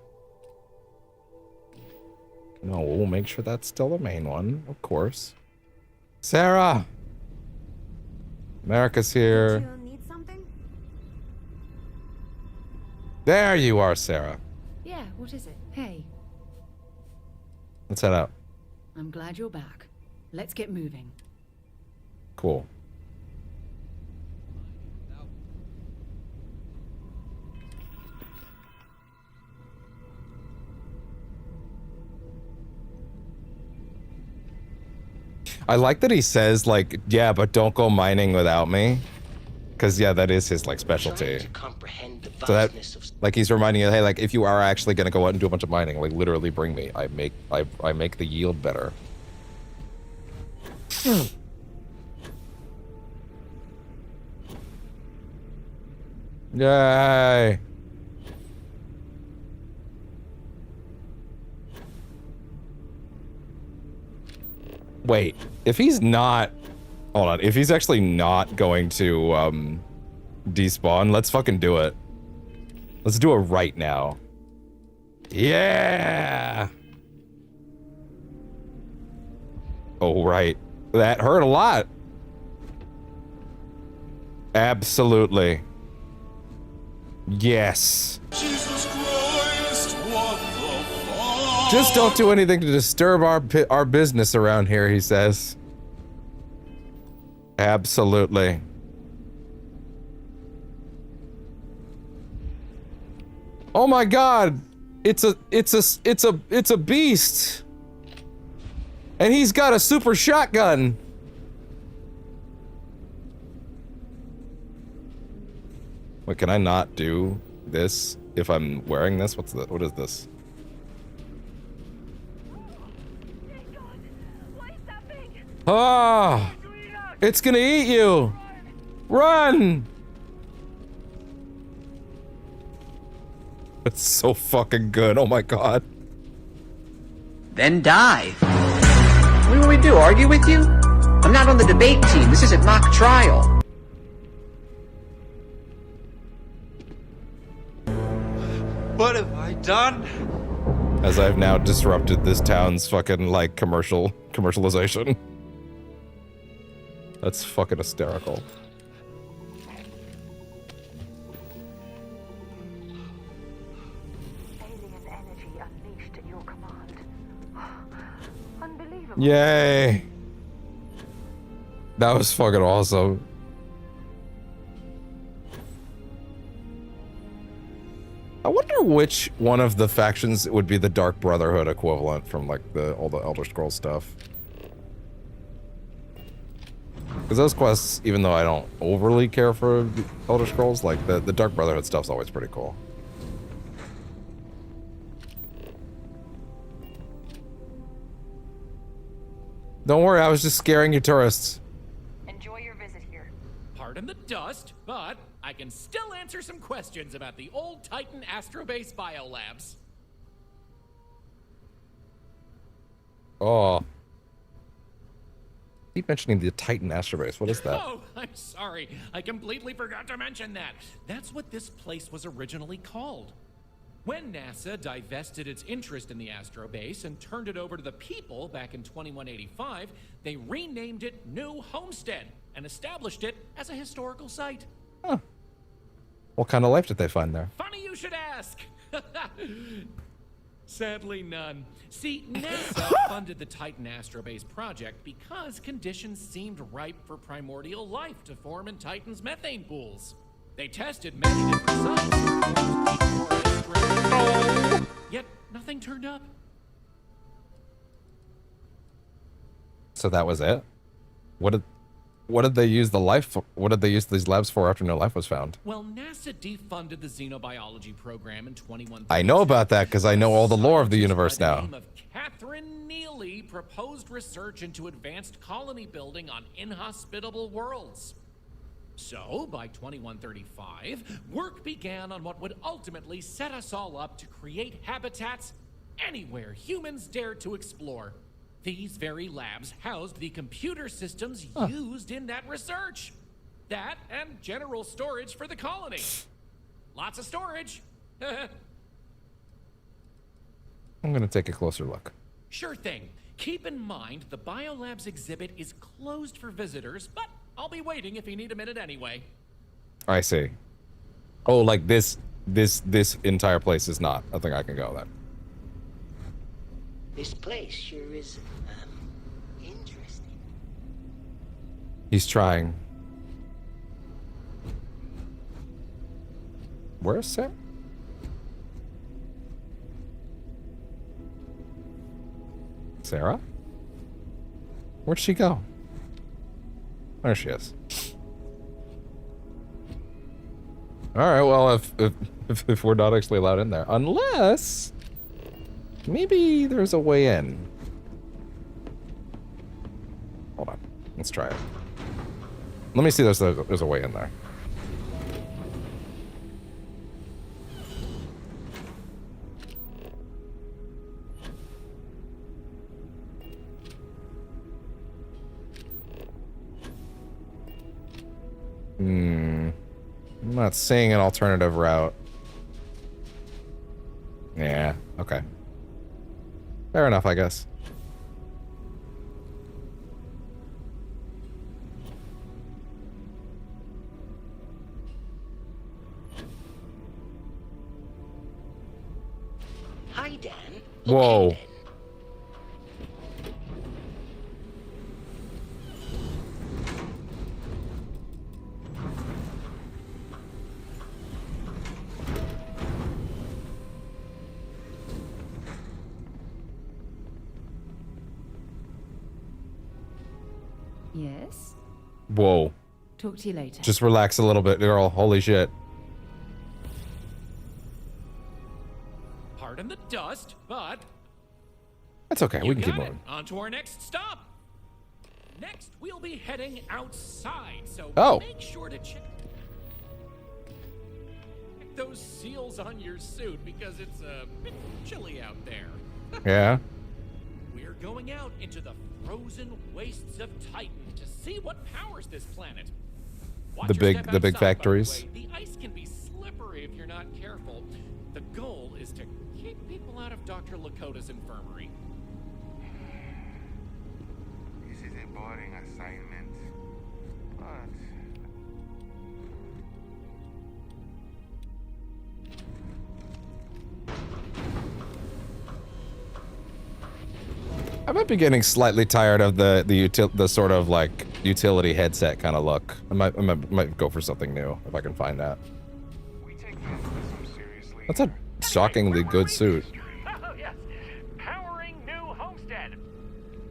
No, we'll make sure that's still the main one, of course. Sarah! America's here. Do you need something? There you are, Sarah. Yeah, what is it? Hey, Let's head out. I'm glad you're back. Let's get moving. Cool. I like that he says, like, yeah, but don't go mining without me. Because, yeah, that is his, like, specialty. So that, like, he's reminding you, hey, like, if you are actually going to go out and do a bunch of mining, like, literally bring me. I make the yield better. Yay! Wait, if he's not... Hold on, if he's actually not going to, despawn, let's fucking do it. Let's do it right now. Yeah! Oh, right. That hurt a lot. Absolutely. Yes. Jesus Christ, what the fuck? Just don't do anything to disturb our business around here, he says. Absolutely. Oh my god. It's a beast. And he's got a super shotgun. Wait, can I not do this if I'm wearing this? What is this? Ah! It's gonna eat you! Run! It's so fucking good, oh my god. Then die. What do we do, argue with you? I'm not on the debate team, this isn't mock trial. What have I done? As I've now disrupted this town's fucking, like, commercialization. That's fucking hysterical. Alien energy unleashed at your command. Unbelievable. Yay! That was fucking awesome. I wonder which one of the factions would be the Dark Brotherhood equivalent from, like, all the Elder Scrolls stuff. Because those quests, even though I don't overly care for Elder Scrolls, like, the Dark Brotherhood stuff's always pretty cool. Don't worry, I was just scaring you tourists. Enjoy your visit here. Pardon the dust, but I can still answer some questions about the old Titan Astrobase biolabs. Oh. Keep mentioning the Titan Astrobase. What is that? Oh, I'm sorry. I completely forgot to mention that. That's what this place was originally called. When NASA divested its interest in the astrobase and turned it over to the people back in 2185, they renamed it New Homestead and established it as a historical site. Huh. What kind of life did they find there? Funny you should ask. Sadly, none. See, NASA funded the Titan astrobase project because conditions seemed ripe for primordial life to form in Titan's methane pools. They tested many different sites, yet nothing turned up. So that was it? What did they use the life for? What did they use these labs for after no life was found? Well, NASA defunded the xenobiology program in 21. I know about that because I know all the lore of the universe By the now. name of Catherine Neely proposed research into advanced colony building on inhospitable worlds. So, by 2135, work began on what would ultimately set us all up to create habitats anywhere humans dared to explore. These very labs housed the computer systems used in that research. That and general storage for the colony. Lots of storage. I'm gonna take a closer look. Sure thing. Keep in mind the biolabs exhibit is closed for visitors, but I'll be waiting if you need a minute anyway. I see. Oh, like this entire place is not. I think I can go then. This place sure is, interesting. He's trying. Where's Sam? Sarah? Where'd she go? There she is. Alright, well, if we're not actually allowed in there. Unless... maybe there's a way in. Hold on. Let's try it. Let me see if there's a way in there. I'm not seeing an alternative route. Yeah, okay. Fair enough, I guess. Hi, Dan. Whoa. Okay, Yes? Whoa. Talk to you later. Just relax a little bit, girl. Holy shit. Pardon the dust, but... That's okay. We can keep got it. moving. On to our next stop. Next, we'll be heading outside, so make sure to check those seals on your suit because it's a bit chilly out there. Yeah. We're going out into the frozen wastes of Titan to see what powers this planet. Watch The your big step the big outside, by the factories. way. The ice can be slippery if you're not careful. The goal is to keep people out of Dr. Lakota's infirmary. This is a boring assignment, but I might be getting slightly tired of the sort of like utility headset kind of look. I might go for something new if I can find that. That's a shockingly good suit. Oh, yes. Powering New Homestead.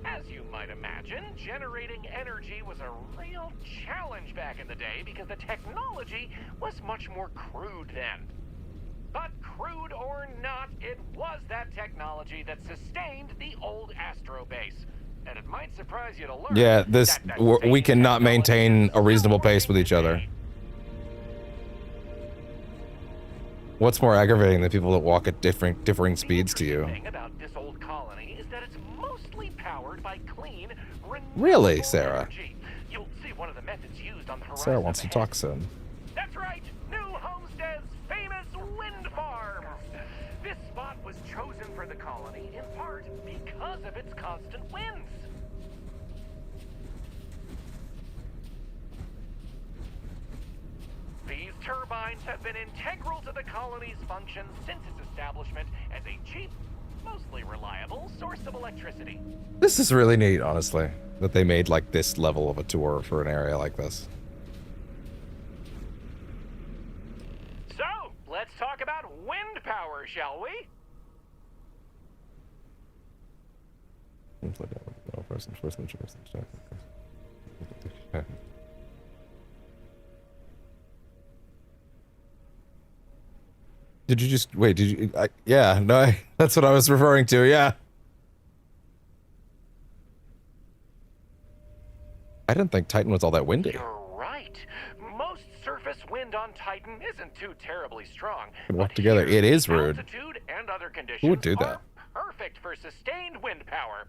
As you might imagine, generating energy was a real challenge back in the day because the technology was much more crude then. But crude or not, it was that technology that sustained the old astrobase. And it might surprise you to learn Yeah, we cannot maintain a reasonable pace with each other. What's more aggravating than people that walk at differing speeds to you? The thing about this old colony is that it's mostly powered by clean, Really, Sarah? energy. You'll see one of the methods used on the horizon. Sarah wants to talk soon. That's right, New Homestead's famous wind farms. the colony, in part because of its constant winds. These turbines have been integral to the colony's function since its establishment as a cheap, mostly reliable source of electricity. This is really neat, honestly, that they made like this level of a tour for an area like this. So, let's talk about wind power, shall we? Did you just wait? Did you? Yeah, no, that's what I was referring to. Yeah. I didn't think Titan was all that windy. You're right. Most surface wind on Titan isn't too terribly strong. We walk together. It is rude. Altitude and other conditions Who would do that? are perfect for sustained wind power.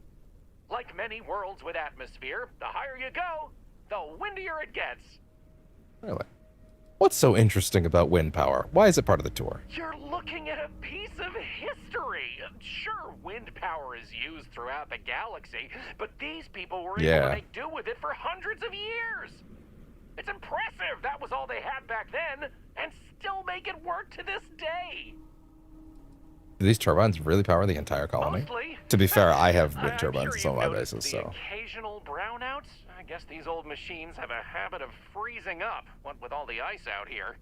Like many worlds with atmosphere, the higher you go, the windier it gets. Really? What's so interesting about wind power? Why is it part of the tour? You're looking at a piece of history. Sure, wind power is used throughout the galaxy, but these people were able to make do with it for hundreds of years. It's impressive that was all they had back then, and still make it work to this day. Do these turbines really power the entire colony? Mostly. To be fair, I have wind I'm turbines sure on my you've bases, noticed so. the occasional brownouts. I guess these old machines have a habit of freezing up, what with all the ice out here.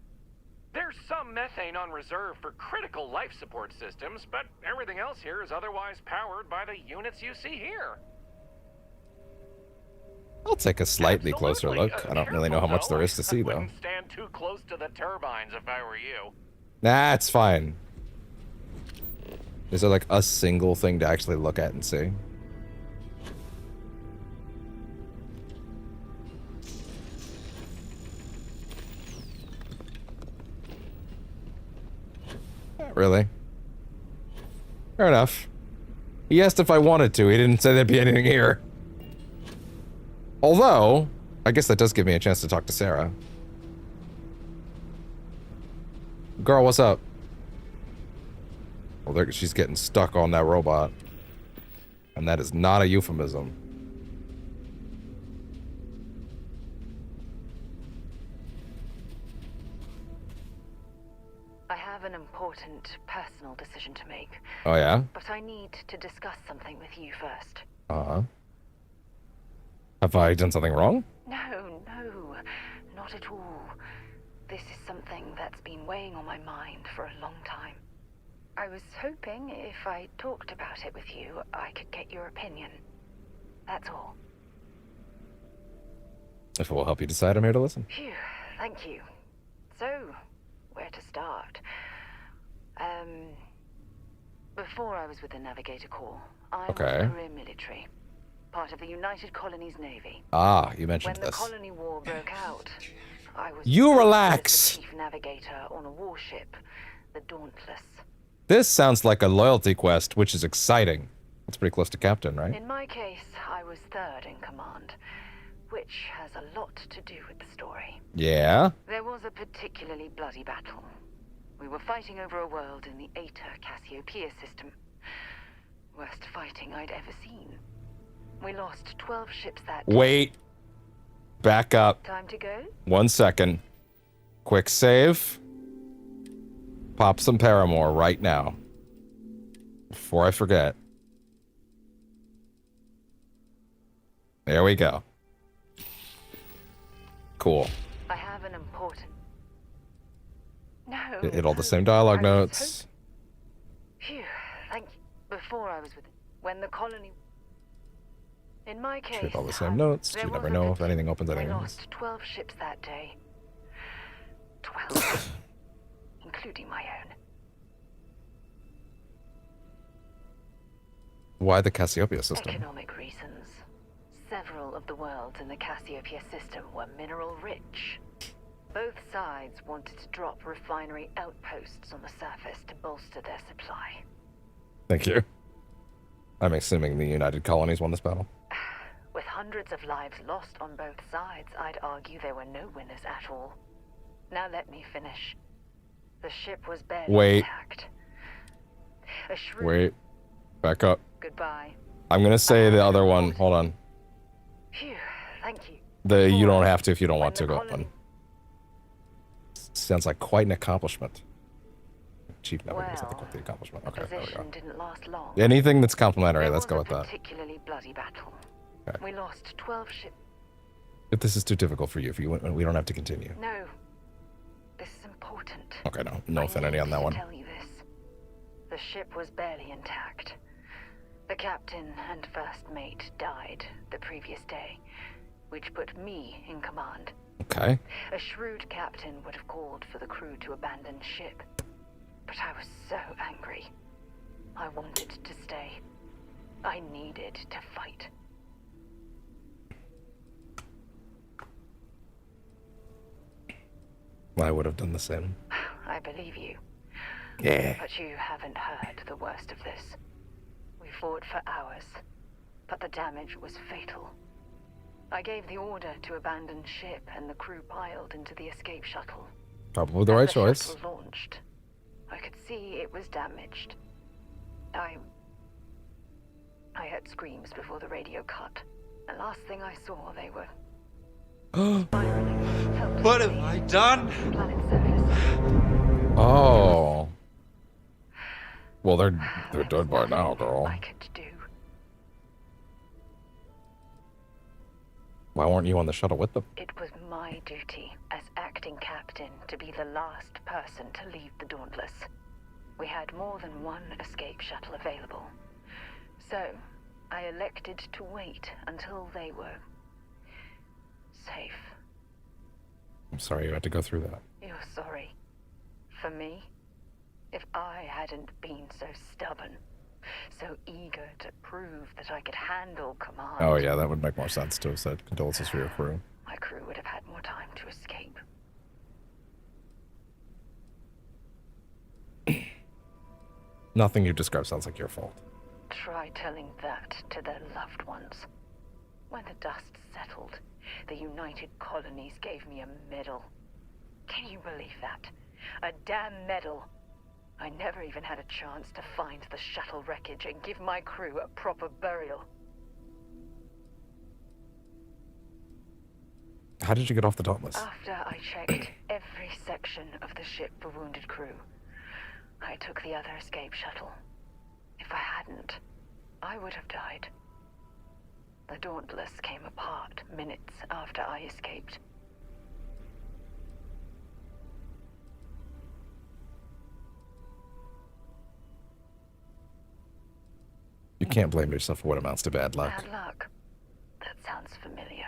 There's some methane on reserve for critical life support systems, but everything else here is otherwise powered by the units you see here. I'll take a slightly closer look. I don't really know how much there is to see, I though. wouldn't stand too close to the turbines if I were you. Nah, it's fine. Is there like a single thing to actually look at and see? Not really. Fair enough. He asked if I wanted to. He didn't say there'd be anything here. Although, I guess that does give me a chance to talk to Sarah. Girl, what's up? Well, she's getting stuck on that robot. And that is not a euphemism. I have an important personal decision to make. Oh, yeah? But I need to discuss something with you first. Uh-huh. Have I done something wrong? No, not at all. This is something that's been weighing on my mind for a long time. I was hoping if I talked about it with you, I could get your opinion. That's all. If it will help you decide, I'm here to listen. Phew, thank you. So, where to start? Before I was with the Navigator Corps, I was a career military. Part of the United Colonies Navy. Ah, you mentioned this. When the Colony War broke out, I was relax. the chief navigator on a warship, the Dauntless. This sounds like a loyalty quest, which is exciting. It's pretty close to captain, right? In my case, I was third in command, which has a lot to do with the story. Yeah? There was a particularly bloody battle. We were fighting over a world in the Eta Cassiopeia system. Worst fighting I'd ever seen. We lost 12 ships that day. Wait. Back up. Time to go? 1 second. Quick save. Pop some Paramore right now. Before I forget. There we go. Cool. I have an important... No. Hit all the same dialogue notes. Phew, thank you. Before I was with... When the colony... In my case, Hit all the same notes. You never know if anything opens anything I else. lost 12 ships that day. 12. Including my own. Why the Cassiopeia system? Economic reasons. Several of the worlds in the Cassiopeia system were mineral rich. Both sides wanted to drop refinery outposts on the surface to bolster their supply. Thank you. I'm assuming the United Colonies won this battle. With hundreds of lives lost on both sides, I'd argue there were no winners at all. Now let me finish. The ship was barely intact. A shrewd... Wait. Back up. Goodbye. I'm gonna say the other one. Hold on. Phew, thank you. The you don't have to if you don't want to go one. Sounds like quite an accomplishment. Chief never gives something quite the accomplishment. Okay, there we go. Didn't last long. Anything that's complimentary, let's go with that. Particularly bloody battle. Okay. We lost 12 ships. If this is too difficult for you, if you we don't have to continue. No. This is important. Okay, no affinity on that one. Tell you this. The ship was barely intact. The captain and first mate died the previous day, which put me in command. Okay. A shrewd captain would have called for the crew to abandon ship. But I was so angry. I wanted to stay. I needed to fight. I would have done the same. I believe you. Yeah. But you haven't heard the worst of this. We fought for hours, but the damage was fatal. I gave the order to abandon ship and the crew piled into the escape shuttle. Probably the right choice. The shuttle launched. I could see it was damaged. I heard screams before the radio cut. And last thing I saw, they were spiraling. What have I done? Planet surface. Oh. Well, they're dead by now, girl. I could do. Why weren't you on the shuttle with them? It was my duty as acting captain to be the last person to leave the Dauntless. We had more than one escape shuttle available. So, I elected to wait until they were safe. I'm sorry you had to go through that. You're sorry. For me, if I hadn't been so stubborn, so eager to prove that I could handle command. Oh yeah, that would make more sense to have said condolences for your crew. My crew would have had more time to escape. Nothing you describe sounds like your fault. Try telling that to their loved ones. When the dust settled, the United Colonies gave me a medal. Can you believe that? A damn medal. I never even had a chance to find the shuttle wreckage and give my crew a proper burial. How did you get off the Dauntless? After I checked every section of the ship for wounded crew, I took the other escape shuttle. If I hadn't, I would have died. The Dauntless came apart minutes after I escaped. You can't blame yourself for what amounts to bad luck. Bad luck? That sounds familiar.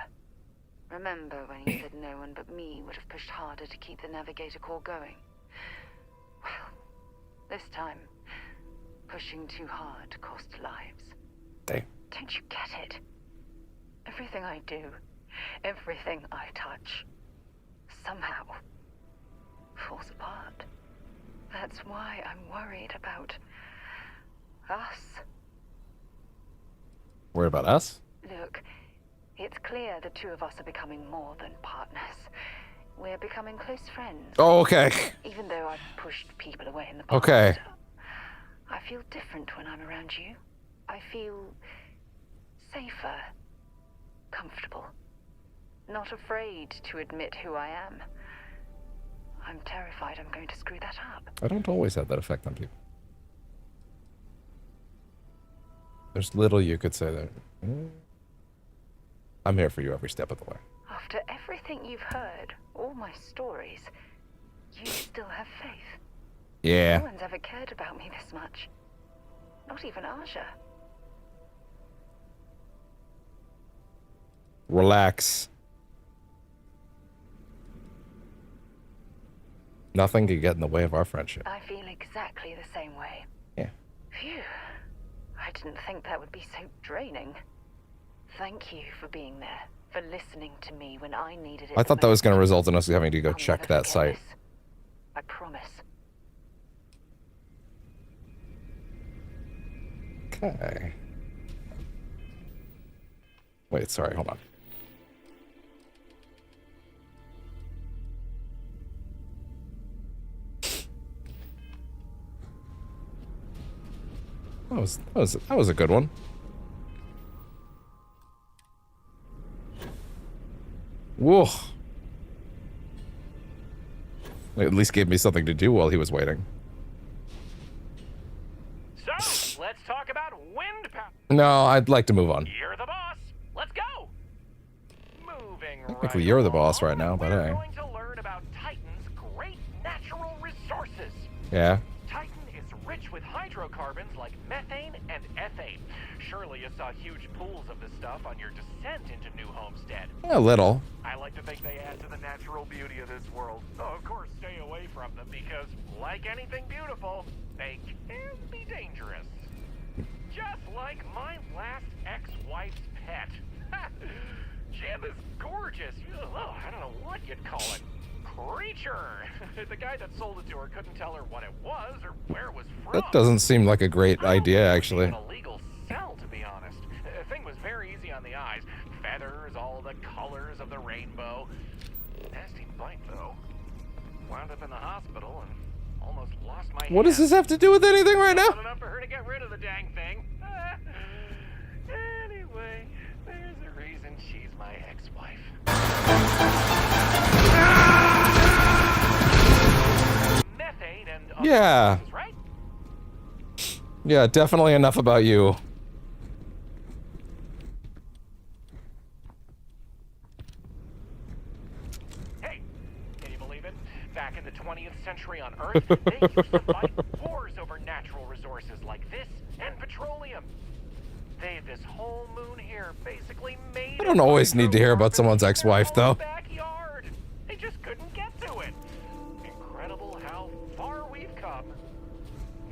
Remember when you said no one but me would have pushed harder to keep the Navigator core going? Well, this time, pushing too hard cost lives. Damn. Don't you get it? Everything I do, everything I touch, somehow falls apart. That's why I'm worried about us. Worry about us? Look, it's clear the two of us are becoming more than partners. We're becoming close friends. Oh, okay. Even though I've pushed people away in the past. Okay. I feel different when I'm around you. I feel safer, comfortable, not afraid to admit who I am. I'm terrified I'm going to screw that up. I don't always have that effect on people. There's little you could say there. I'm here for you every step of the way. After everything you've heard, all my stories, you still have faith. Yeah. No one's ever cared about me this much. Not even Aja. Relax. Nothing could get in the way of our friendship. I feel exactly the same way. Yeah. Phew. I didn't think that would be so draining. Thank you for being there, for listening to me when I needed it. I thought that was going to result in us having to go check that site. I promise. Okay. Wait, sorry, hold on. That was a good one. Whoa. At least gave me something to do while he was waiting. So, let's talk about wind power. No, I'd like to move on. You're the boss. Let's go. Moving Technically, you're the boss right now, but hey. going to learn about Titan's great natural resources. Yeah. Titan is rich with hydrocarbons like methane and ethane. Surely you saw huge pools of this stuff on your descent into New Homestead. A little. I like to think they add to the natural beauty of this world. Oh, of course, stay away from them because, like anything beautiful, they can be dangerous. Just like my last ex-wife's pet. Jim is gorgeous. Oh, I don't know what you'd call it. Creature. The guy that sold it to her couldn't tell her what it was or where it was from. That doesn't seem like a great idea, actually. An illegal sell, to be honest. The thing was very easy on the eyes. Feathers, all the colors of the rainbow. Nasty bite, though. Wound up in the hospital and almost lost my What does this have to do with anything right now? Not enough for her to get rid of the dang thing. Anyway, there's a reason she's my ex-wife. Methane and Yeah. resources, right? Yeah, definitely enough about you. Hey, can you believe it? Back in the 20th century on Earth, they used to fight wars over natural resources like this and petroleum. They had this whole moon here basically made. I don't always need to hear about someone's ex-wife, though. Backyard. They just couldn't get to it. Incredible how far we've come.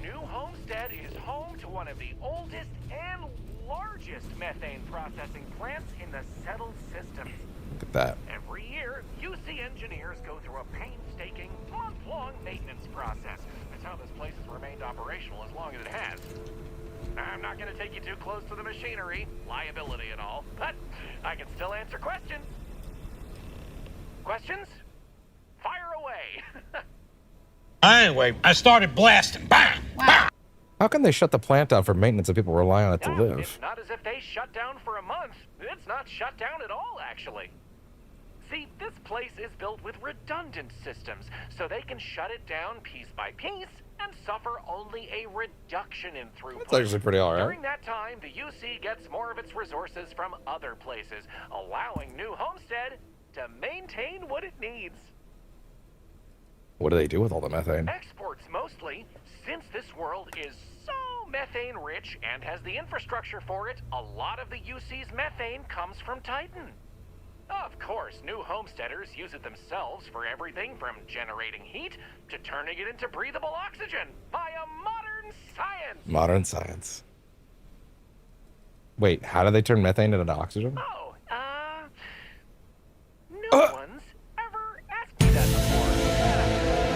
New Homestead is home to one of the oldest and largest methane processing plants in the settled system. Look at that. Every year, UC engineers go through a painstaking, month-long maintenance process. That's how this place has remained operational as long as it has. I'm not going to take you too close to the machinery, liability and all, but I can still answer questions. Questions? Fire away. Anyway, I started blasting. Bam! Bam! How can they shut the plant down for maintenance if people rely on it to live? It's not as if they shut down for a month. It's not shut down at all, actually. See, this place is built with redundant systems, so they can shut it down piece by piece and suffer only a reduction in throughput. That's actually pretty alright. During that time, the UC gets more of its resources from other places, allowing New Homestead to maintain what it needs. What do they do with all the methane? Exports mostly, since this world is so methane rich and has the infrastructure for it, a lot of the UC's methane comes from Titan. Of course, new homesteaders use it themselves for everything from generating heat to turning it into breathable oxygen via modern science. Modern science. Wait, how do they turn methane into oxygen? Oh, no one's ever asked me that before.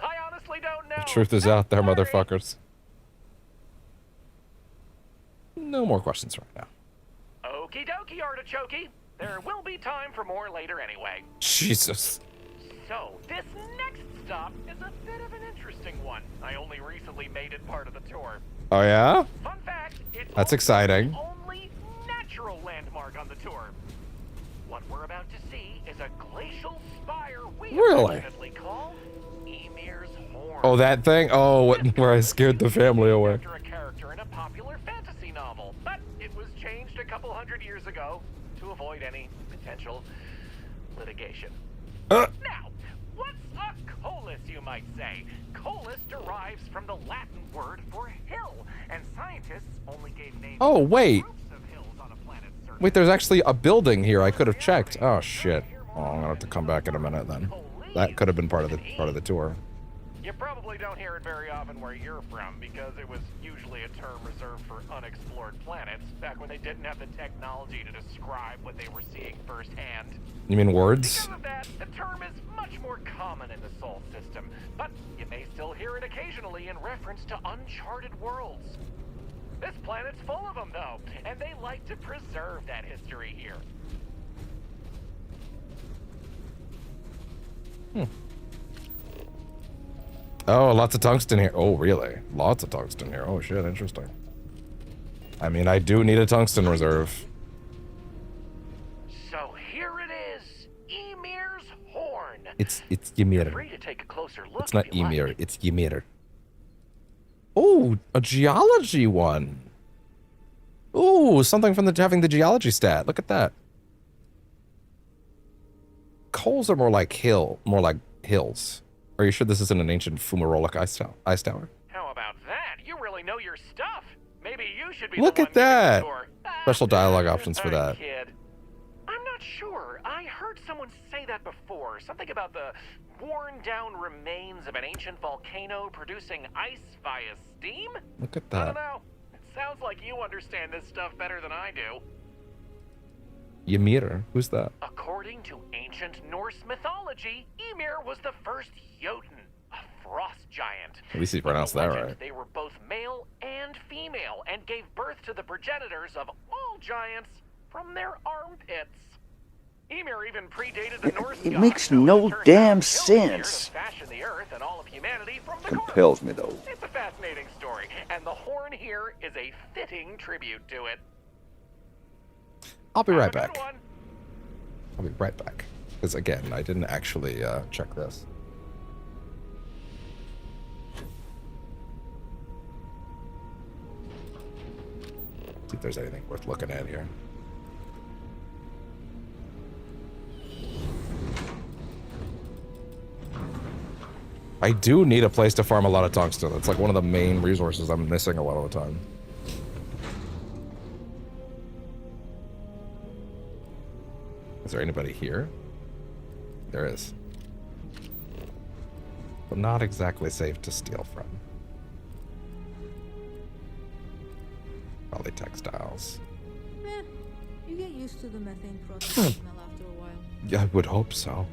I honestly don't know. The truth is out there, motherfuckers. No more questions right now. Okie dokie, artichokey. There will be time for more later anyway. Jesus. So, this next stop is a bit of an interesting one. I only recently made it part of the tour. Oh yeah? Fun fact, it's That's exciting. the only natural landmark on the tour. What we're about to see is a glacial spire we Really? affectionately call Emir's Horn. Oh, that thing? Oh, where I scared the family away. After a character in a popular fantasy novel, but it was changed a couple hundred years ago to avoid any potential litigation. Now, what's a colus, you might say? Colus derives from the Latin word for hill, and scientists only gave names Oh, wait. to groups of hills on a planet's surface. Wait, there's actually a building here. I could have checked. Oh shit. Oh, I'm gonna have to come back in a minute then. That could have been part of the tour. You probably don't hear it very often where you're from because it was usually a term reserved for unexplored planets back when they didn't have the technology to describe what they were seeing firsthand. You mean words? Because of that, the term is much more common in the Sol system, but you may still hear it occasionally in reference to uncharted worlds. This planet's full of them, though, and they like to preserve that history here. Oh, lots of tungsten here. Oh, really? Lots of tungsten here. Oh, shit, interesting. I mean, I do need a tungsten reserve. So here it is, Emir's horn. It's Ymir. Free to take a closer look. It's not Ymir, it's Ymir. Oh, a geology one. Ooh, something from having the geology stat. Look at that. Coals are more like hills. Are you sure this isn't an ancient fumarolic ice tower? How about that? You really know your stuff. Maybe you should be Look the at one giving the that. tour. Special dialogue options for that. Kid. I'm not sure. I heard someone say that before. Something about the worn-down remains of an ancient volcano producing ice via steam? Look at I don't that. know. It sounds like you understand this stuff better than I do. Ymir, who's that? According to ancient Norse mythology, Ymir was the first Jotun, a frost giant. At least he pronounced that Legend, right. They were both male and female and gave birth to the progenitors of all giants from their armpits. Ymir even predated the Norse It gods, makes who no turned damn out to kill Ymir sense. to fashion the earth and all of humanity from the Compels me, though. It's a fascinating story, and the horn here is a fitting tribute to it. I'll be right back. I'll be right back. Because again, I didn't actually check this. See if there's anything worth looking at here. I do need a place to farm a lot of tungsten. It's like one of the main resources I'm missing a lot of the time. Is there anybody here? There is. But not exactly safe to steal from. Probably textiles. You get used to the methane process smell after a while. Yeah, I would hope so.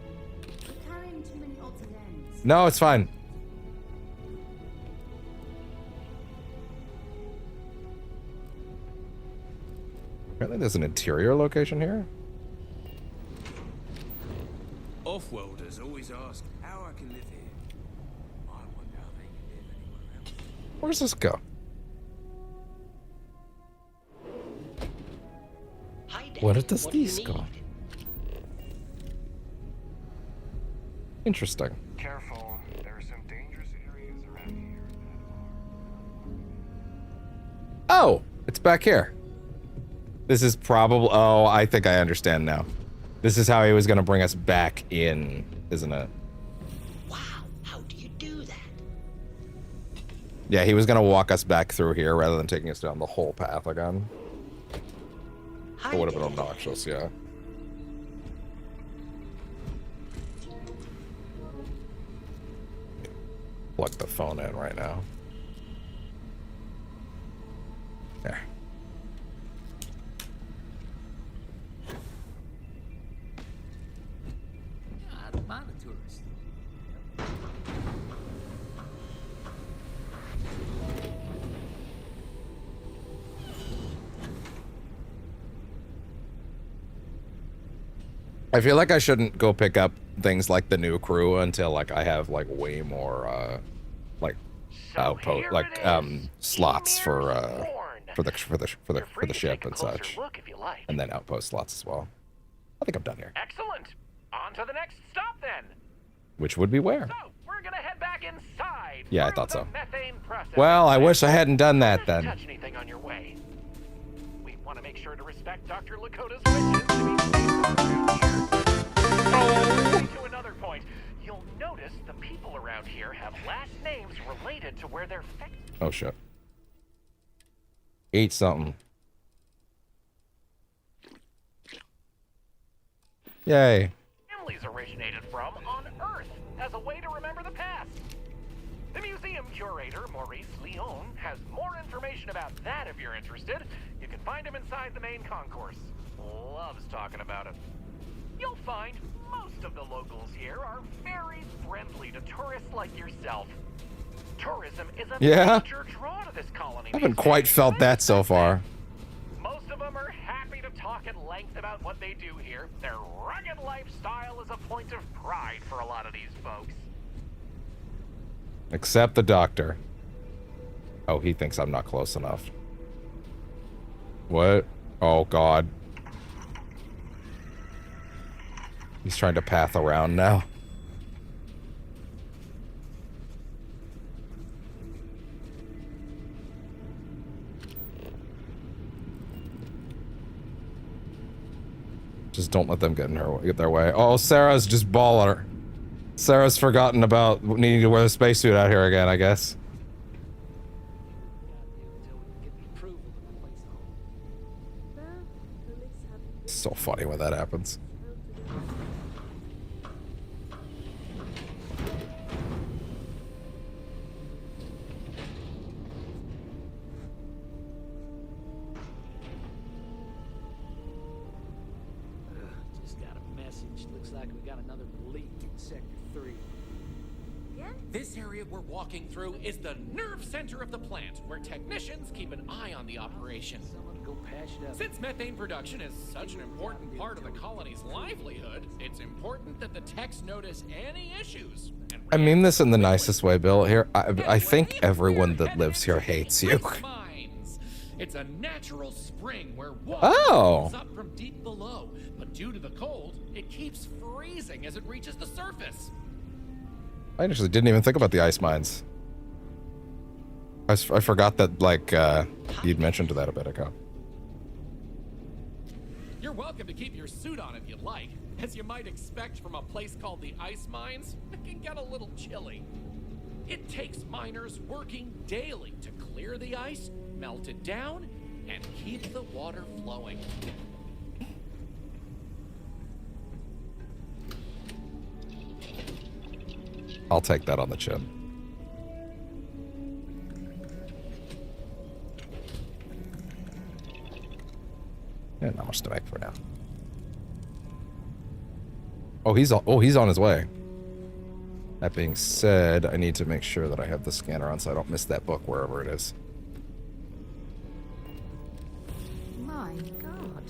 Carrying too many odds and ends. No, it's fine. Apparently there's an interior location here. Off-worlders always ask how I can live here. I wonder how they can live anywhere else. Where does this go? Where does this go? Interesting. Careful, there are some dangerous areas around here that are... Oh, it's back here. This is probably... Oh, I think I understand now. This is how he was going to bring us back in, isn't it? Wow, how do you do that? Yeah, he was going to walk us back through here rather than taking us down the whole path again. It would have been obnoxious, yeah. Plug the phone in right now. There. I'm not a tourist. I feel like I shouldn't go pick up things like the new crew until like I have like way more like outpost like slots for the ship and such, and then outpost slots as well. I think I'm done here. Excellent. On to the next stop then. Which would be where? So we're gonna head back inside. Yeah, I thought so. Methane process. Well, I wish I hadn't done that then. Touch anything on your way. We want to make sure to respect Dr. Lakota's wishes to be safe around here. To another point, you'll notice the people around here have last names related to where they're found. Oh shit. Eat something. Yay. Families originated from on Earth as a way to remember the past. The museum curator, Maurice Leon, has more information about that if you're interested. You can find him inside the main concourse. Loves talking about it. You'll find most of the locals here are very friendly to tourists like yourself. Tourism is a major draw to this colony. I haven't quite felt that so far. Most of them are happy to talk at length about what they do here. Their rugged 'American lifestyle is a point of pride for a lot of these folks. Yeah. Most of them are happy to talk at length about what they do here. Their rugged lifestyle is a point of pride for a lot of these folks. Most of them are happy to talk at length about what they do here. Their rugged lifestyle is a point of pride for a lot of these folks. Except the doctor. Oh, he thinks I'm not close enough. What? Oh, God. He's trying to path around now. Just don't let them get their way. Oh, Sarah's just baller. Sarah's forgotten about needing to wear the spacesuit out here again, I guess. So funny when that happens. Just got a message. Looks like we got another leak in Sector 3. This area we're walking through is the nerve center of the plant, where technicians keep an eye on the operation. Go patch it up. Since methane production is such an important part of the colony's livelihood, it's important that the techs notice any issues. I mean this in the nicest way, Bill. Here, I think everyone that lives here hates you. It's a natural spring where water comes up from deep below, but due to the cold, it keeps freezing as it reaches the surface. I actually didn't even think about the ice mines. I forgot that, like, you'd mentioned that a bit ago. You're welcome to keep your suit on if you'd like. As you might expect from a place called the ice mines, it can get a little chilly. It takes miners working daily to clear the ice, melt it down, and keep the water flowing. I'll take that on the chin. Yeah, not much to make for now. Oh, he's on his way. That being said, I need to make sure that I have the scanner on so I don't miss that book wherever it is. My God.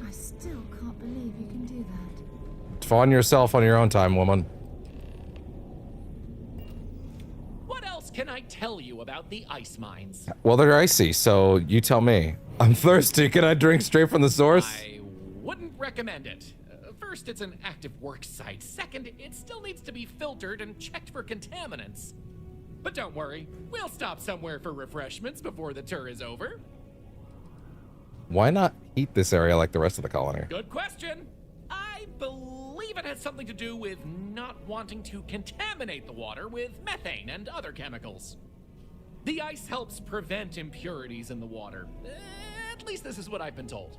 I still can't believe you can do that. Fawn yourself on your own time, woman. What else can I tell you about the ice mines? Well, they're icy, so you tell me. I'm thirsty. Can I drink straight from the source? I wouldn't recommend it. First, it's an active work site. Second, it still needs to be filtered and checked for contaminants. But don't worry, we'll stop somewhere for refreshments before the tour is over. Why not heat this area like the rest of the colony? Good question. I believe it has something to do with not wanting to contaminate the water with methane and other chemicals. The ice helps prevent impurities in the water. At least this is what I've been told.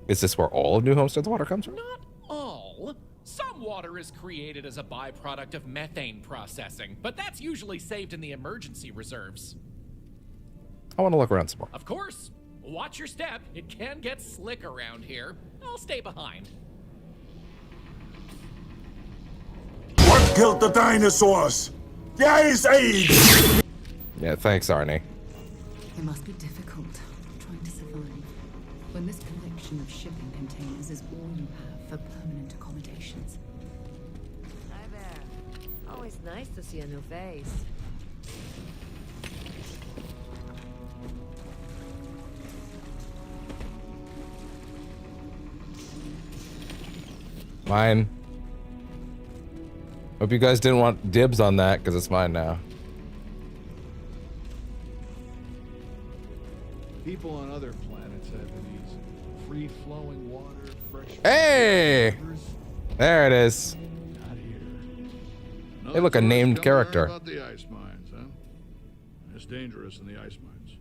Is this where all of New Homestead's water comes from? Not all. Some water is created as a byproduct of methane processing, but that's usually saved in the emergency reserves. I want to look around some more. Of course. Watch your step. It can get slick around here. I'll stay behind. What killed the dinosaurs? The Ice Age! Yeah, thanks, Arnie. It must be difficult trying to survive when this collection of shipping containers is all you have for permanent accommodations. Hi there. Always nice to see a new face. Mine. Hope you guys didn't want dibs on that, because it's mine now. People on other planets have these free-flowing water, fresh... Hey! There it is. Not here. Hey, look, a named character. About the ice mines, huh? It's dangerous in the ice mines.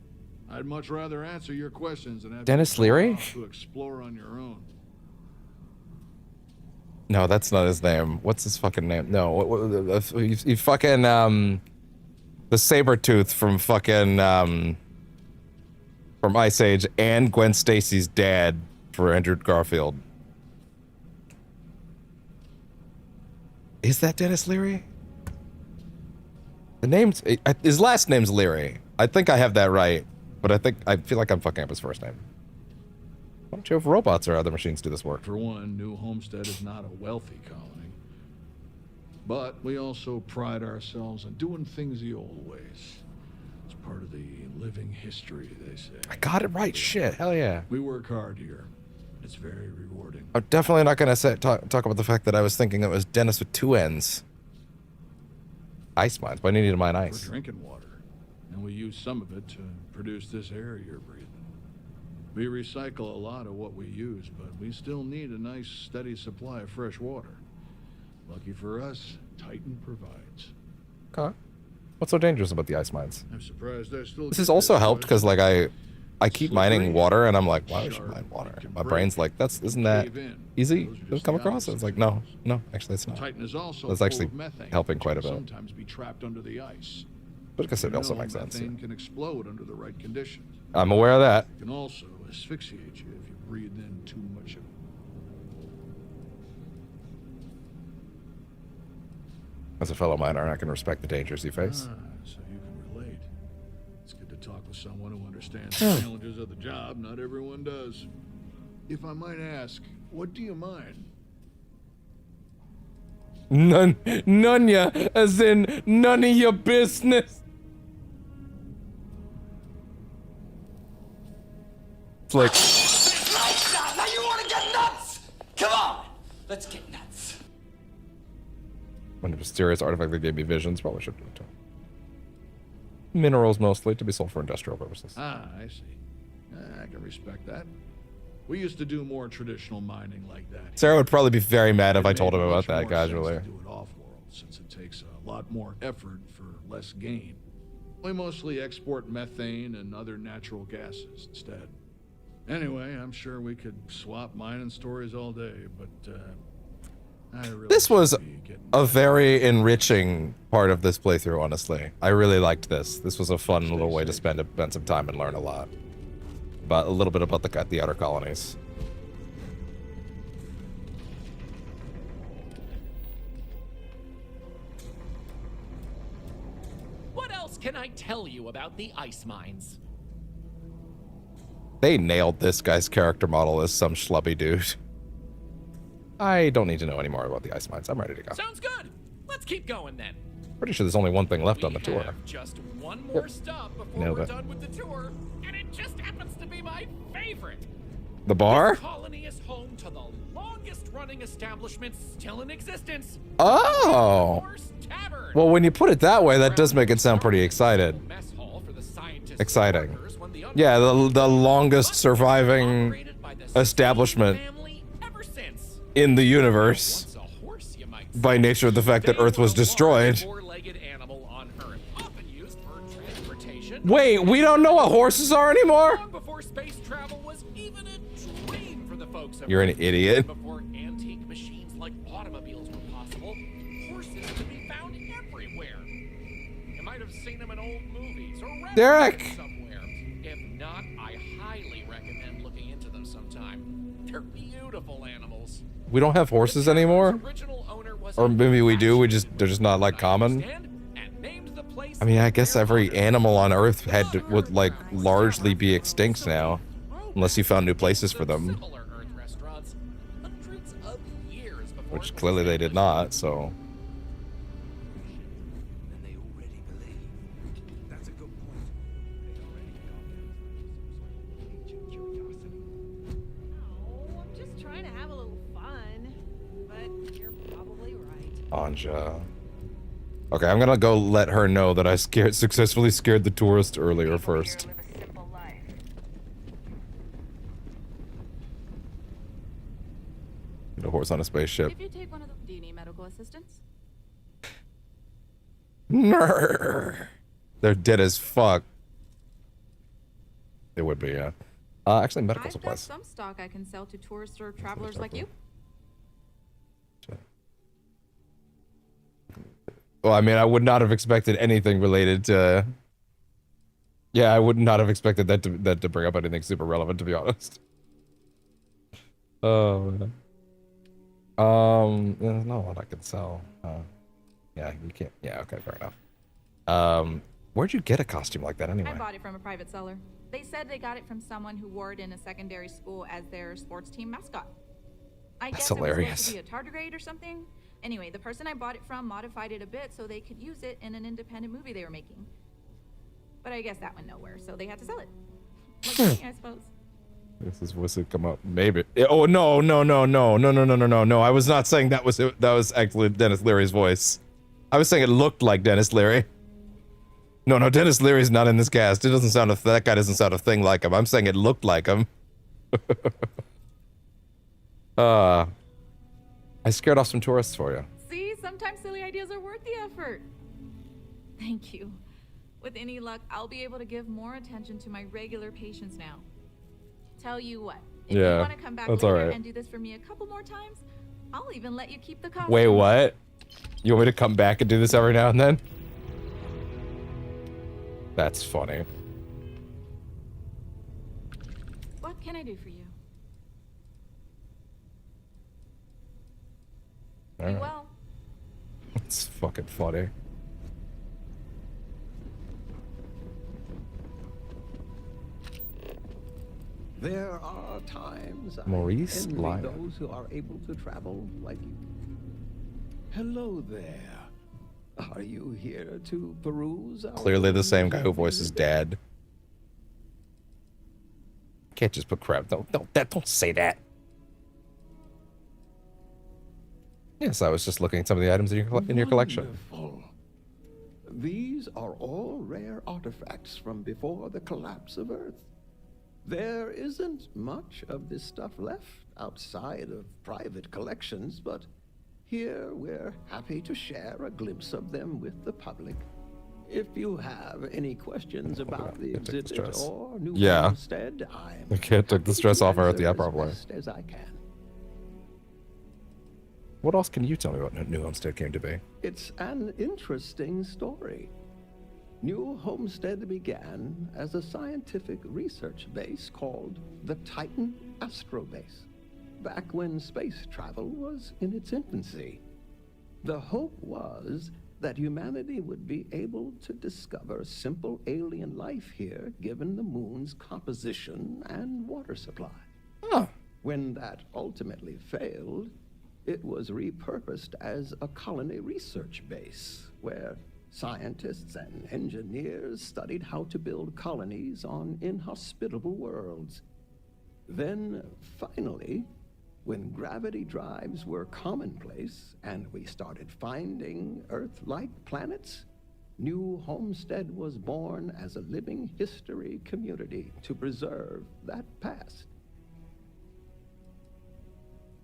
I'd much rather answer your questions than have Dennis you Leary? to explore on your own. No, that's not his name. What's his fucking name? No, you fucking, the Sabretooth from fucking, from Ice Age and Gwen Stacy's dad for Andrew Garfield. Is that Dennis Leary? The name's, his last name's Leary. I think I have that right, but I feel like I'm fucking up his first name. Why don't you have robots or other machines do this work? For one, New Homestead is not a wealthy colony. But we also pride ourselves on doing things the old ways. It's part of the living history, they say. I got it right. Shit. Hell yeah. We work hard here. It's very rewarding. I'm definitely not gonna talk about the fact that I was thinking it was Dennis with 2 N's. Ice mines, but I needed to mine ice. For drinking water, and we use some of it to produce this air you're breathing. We recycle a lot of what we use, but we still need a nice, steady supply of fresh water. Lucky for us, Titan provides. Okay. What's so dangerous about the ice mines? I'm surprised I still. This has also helped because like I keep mining water and I'm like, why would you mine water? My brain's like, isn't that easy to come across? It's like, no, actually it's not. Titan is also That's actually full of methane, helping quite a which bit. can sometimes be trapped under the ice. But I guess it You also know, makes sense. Methane can explode under the right conditions. I'm aware of that. It can also asphyxiate you if you breathe in too much of it. As a fellow miner, I can respect the dangers you face. So you can relate. It's good to talk with someone who understands the challenges of the job. Not everyone does. If I might ask, what do you mind? None ya, as in none of your business. It's like, Now you want to get nuts? Come on, let's get nuts. when a mysterious artifact that gave me visions, probably should do it too. Minerals mostly, to be sold for industrial purposes. Ah, I see. I can respect that. We used to do more traditional mining like that. Sarah would probably be very mad if I It told made him about much that more casually. sense to do it off-world, since it takes a lot more effort for less gain. We mostly export methane and other natural gases instead. Anyway, I'm sure we could swap mining stories all day, but I really This was should be getting a very enriching part of this playthrough, honestly. I really liked this. This was a fun little way to spend some time and learn a lot. But a little bit about the outer colonies. What else can I tell you about the ice mines? They nailed this guy's character model as some schlubby dude. I don't need to know any more about the ice mines. I'm ready to go. Sounds good. Let's keep going then. Pretty sure there's only one thing left on the tour. Just one more stop before Nailed we're it. done with the tour, and it just happens to be my favorite. The bar? This colony is home to the longest-running establishment still in existence. Oh! Well, when you put it that way, that does make it sound pretty exciting. Exciting. Yeah, the longest surviving establishment in the universe by nature of the fact that Earth was destroyed. Wait, we don't know what horses are anymore? You're an idiot. Before antique machines like automobiles were possible, horses could be found everywhere. You might have seen them in old movies or read Derek! them somewhere. If not, I highly recommend looking into them sometime. They're beautiful animals. We don't have horses anymore? Or maybe we do, they're just not like common? I mean, I guess every animal on Earth would like largely be extinct now. Unless you found new places for them. Which clearly they did not, so. I'm just trying to have a little fun, but you're probably right. Anja. Okay, I'm gonna go let her know that I successfully scared the tourist earlier first. Get a horse on a spaceship. If you take one of the, do you need medical assistance? Nrrr. They're dead as fuck. It would be, yeah. Actually, medical I've got supplies. some stock I can sell to tourists or travelers like you. Well, I mean, I would not have expected anything related to. Yeah, I would not have expected that to bring up anything super relevant, to be honest. Oh man. There's not a lot I can sell. Yeah, you can't. Yeah, okay, fair enough. Where'd you get a costume like that anyway? I bought it from a private seller. They said they got it from someone who wore it in a secondary school as their sports team mascot. I That's guess hilarious. it was supposed to be a tardigrade or something. Anyway, the person I bought it from modified it a bit so they could use it in an independent movie they were making. But I guess that went nowhere, so they had to sell it. Like me, I suppose. This is what's it come up? Maybe. Oh no. I was not saying that was it. That was actually Dennis Leary's voice. I was saying it looked like Dennis Leary. No, Dennis Leary's not in this cast. It doesn't sound that guy doesn't sound a thing like him. I'm saying it looked like him. I scared off some tourists for you. See, sometimes silly ideas are worth the effort. Thank you. With any luck, I'll be able to give more attention to my regular patients now. Tell you what, if you want to come back later and do this for me a couple more times, I'll even let you keep the costume. Wait, what? You want me to come back and do this every now and then? That's funny. What can I do for you? All right. Well. It's fucking funny. There are times Maurice I envy Lyon. those who are able to travel like you. Hello there. Are you here to peruse our Clearly the same guy who voices Dad. Can't just put crap. Don't say that. Yes, I was just looking at some of the items in your collection. Wonderful. These are all rare artifacts from before the collapse of Earth. There isn't much of this stuff left outside of private collections, but here we're happy to share a glimpse of them with the public. If you have any questions about the exhibit or new homestead, I can't take the stress off Earth. Yeah, probably. as I can. What else can you tell me about New Homestead came to be? It's an interesting story. New Homestead began as a scientific research base called the Titan Astrobase, back when space travel was in its infancy. The hope was that humanity would be able to discover simple alien life here given the moon's composition and water supply. Huh. When that ultimately failed, it was repurposed as a colony research base where scientists and engineers studied how to build colonies on inhospitable worlds. Then, finally, when gravity drives were commonplace and we started finding Earth-like planets, New Homestead was born as a living history community to preserve that past.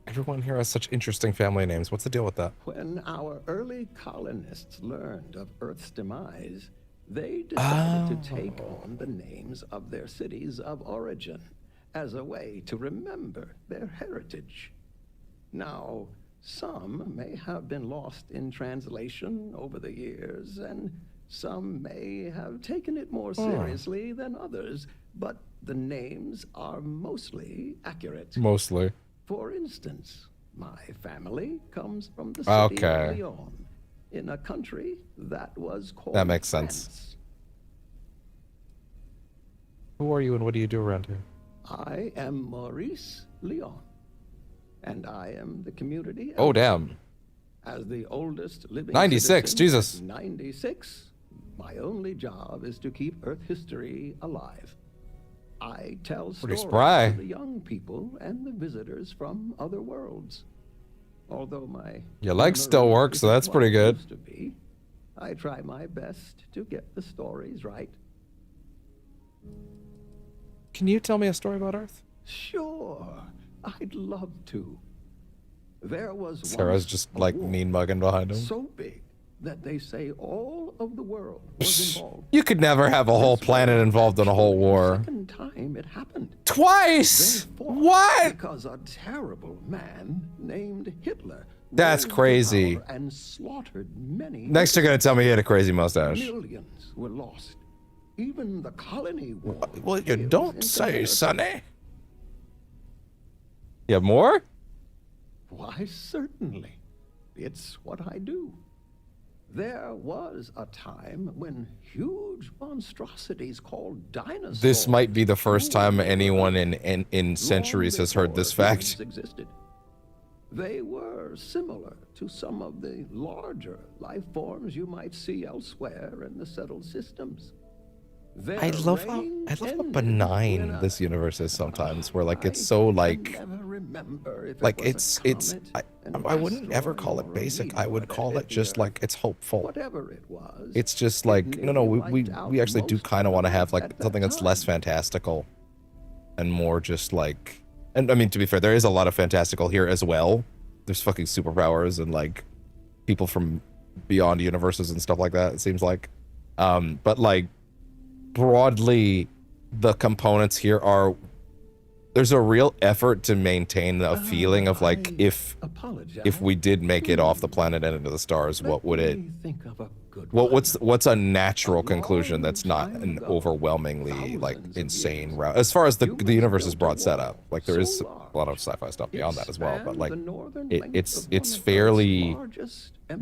Everyone here has such interesting family names. What's the deal with that? When our early colonists learned of Earth's demise, they decided to take on the names of their cities of origin as a way to remember their heritage. Now, some may have been lost in translation over the years, and some may have taken it more seriously than others, but the names are mostly accurate. Mostly. For instance, my family comes from the city of Lyon, in a country that was called That makes France. sense. Who are you and what do you do around here? I am Maurice Lyon, and I am the community. Oh, damn. As the oldest living 96, citizen, Jesus. 96. My only job is to keep Earth history alive. I tell Pretty stories spry. to the young people and the visitors from other worlds. Although my Your legs still work, so that's pretty good. used to be, I try my best to get the stories right. Can you tell me a story about Earth? Sure, I'd love to. There was Sarah's just like mean mugging behind him. so big that they say all of the world was involved. You could never have a whole planet involved in a whole war. Second time it happened. Twice! What? Because a terrible man named Hitler. That's rose to crazy. power and slaughtered many. Next you're gonna tell me he had a crazy mustache. Millions were lost. Even the colony war. Well, you don't say, Sonny. You have more? Why, certainly. It's what I do. There was a time when huge monstrosities called dinosaurs. This might be the first time anyone in centuries has heard this fact. Existed. They were similar to some of the larger life forms you might see elsewhere in the settled systems. I love how benign this universe is sometimes, where like it's so like I wouldn't ever call it basic. I would call it just like it's hopeful. Whatever it was. It's just like no, we actually do kind of want to have like something that's less fantastical and more just like, and I mean, to be fair, there is a lot of fantastical here as well. There's fucking superpowers and like people from beyond universes and stuff like that, it seems like. But like broadly, the components here are, there's a real effort to maintain a feeling of like, if we did make it off the planet and into the stars, what would it, what's a natural conclusion that's not an overwhelmingly like insane route as far as the universe's broad setup. Like there is a lot of sci-fi stuff beyond that as well, but like it's fairly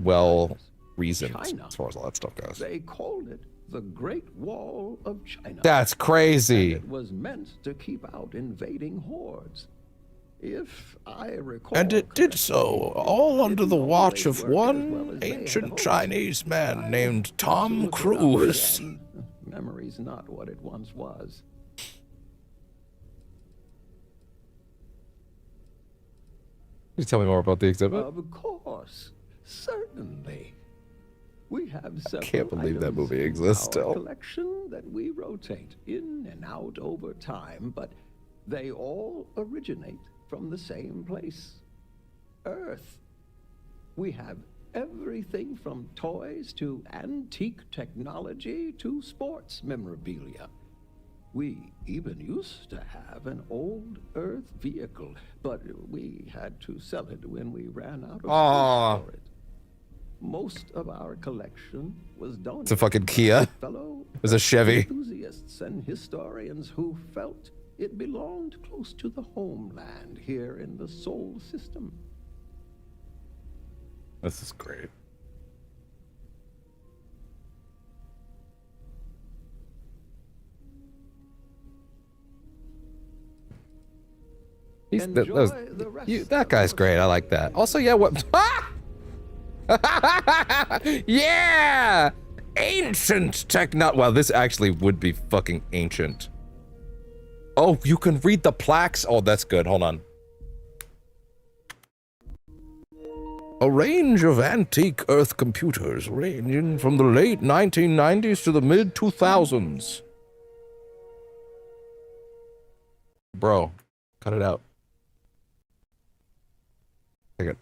well reasoned as far as all that stuff goes. They called it the Great Wall of China. That's crazy. And it was meant to keep out invading hordes. If I recall, and it did so, all under the watch of one ancient Chinese man named Tom Cruise. Memory's not what it once was. Can you tell me more about the exhibit? Of course, certainly. We have several I can't believe that movie items exists in still. our collection that we rotate in and out over time, but they all originate from the same place, Earth. We have everything from toys to antique technology to sports memorabilia. We even used to have an old Earth vehicle, but we had to sell it when we ran out of space for it. Most of our collection was donated. It's a fucking Kia. It was a Chevy. Enthusiasts and historians who felt it belonged close to the homeland here in the Sol system. This is great. That guy's great. I like that. Also, yeah, what? Yeah! Ancient techno. Well, this actually would be fucking ancient. Oh, you can read the plaques? Oh, that's good. Hold on. A range of antique Earth computers ranging from the late 1990s to the mid-2000s. Bro, cut it out. Take it.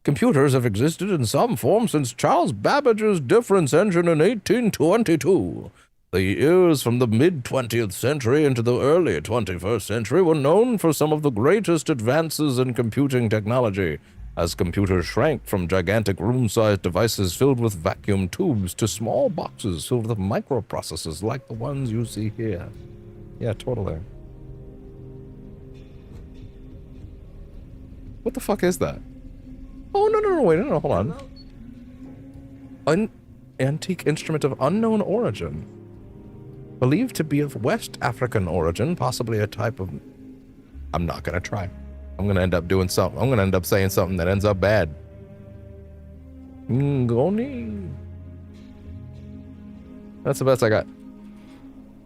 Computers have existed in some form since Charles Babbage's difference engine in 1822. The years from the mid-20th century into the early 21st century were known for some of the greatest advances in computing technology, as computers shrank from gigantic room-sized devices filled with vacuum tubes to small boxes filled with microprocessors like the ones you see here. Yeah, totally. What the fuck is that? Oh, no, wait, no, hold on. Antique instrument of unknown origin. Believed to be of West African origin, possibly a type of... I'm not gonna try. I'm gonna end up doing something. I'm gonna end up saying something that ends up bad. Ngoni. That's the best I got.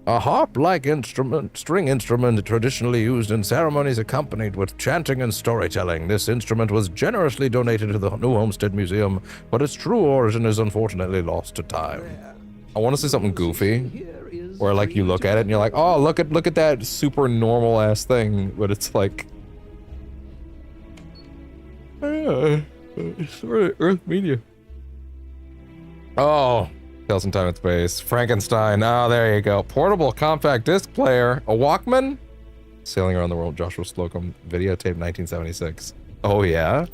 A harp-like instrument, string instrument traditionally used in ceremonies accompanied with chanting and storytelling. This instrument was generously donated to the New Homestead Museum, but its true origin is unfortunately lost to time. I want to say something goofy, where like you look at it and you're like, oh, look at that super normal ass thing, but it's like, Earth Media. Oh. Tales in Time and Space. Frankenstein. Oh, there you go. Portable compact disc player. A Walkman? Sailing Around the World. Joshua Slocum. Videotape 1976. Oh, yeah?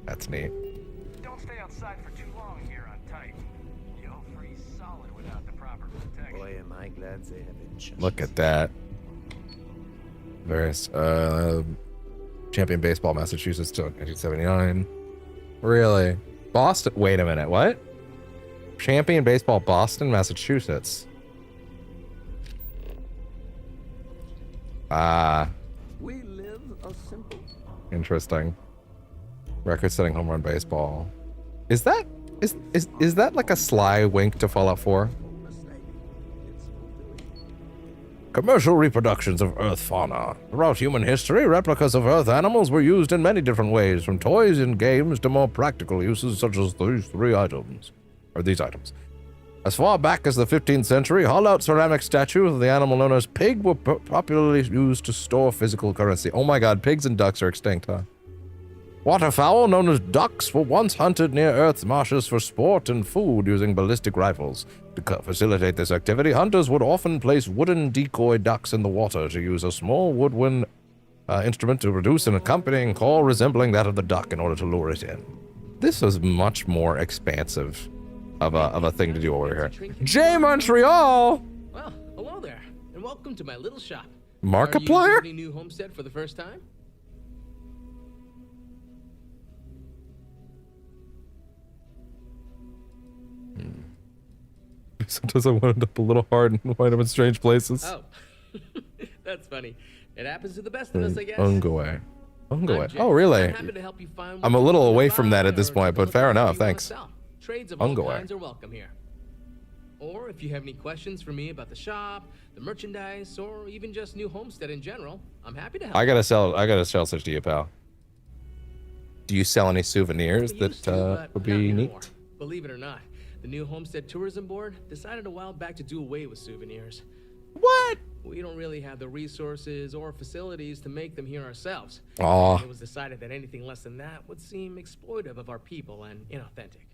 That's neat. Don't stay outside for too long here on Titan. You'll freeze solid without the proper protection. Boy, am I glad they have been. Look at that. Various, champion baseball, Massachusetts, 1979. Really? Boston. Wait a minute. What? Champion baseball, Boston, Massachusetts. We live how simple. Interesting. Record-setting home run baseball. Is that like a sly wink to Fallout 4? Commercial reproductions of Earth fauna. Throughout human history, replicas of Earth animals were used in many different ways, from toys and games to more practical uses such as these items. As far back as the 15th century, hollowed ceramic statues of the animal known as pig were popularly used to store physical currency. Oh my god, pigs and ducks are extinct, huh? Waterfowl, known as ducks, were once hunted near Earth's marshes for sport and food using ballistic rifles. To facilitate this activity, hunters would often place wooden decoy ducks in the water to use a small woodwind instrument to produce an accompanying call resembling that of the duck in order to lure it in. This is much more expansive of a thing to do over here. J Montreal! Well, hello there, and welcome to my little shop. Markiplier? Are you visiting New Homestead for the first time? Sometimes I wind up a little hard and wind up in strange places. Oh, that's funny. It happens to the best of us, I guess. Ungoy. Oh, really? I'm happy to help you find I'm a little away from that at this point, but fair enough, thanks. Trades of all kinds are welcome here. Or if you have any questions for me about the shop, the merchandise, or even just New Homestead in general, I'm happy to help. I gotta sell such to you, pal. Do you sell any souvenirs that would be neat? Believe it or not, the New Homestead Tourism Board decided a while back to do away with souvenirs. What? We don't really have the resources or facilities to make them here ourselves. Aw. It was decided that anything less than that would seem exploitive of our people and inauthentic.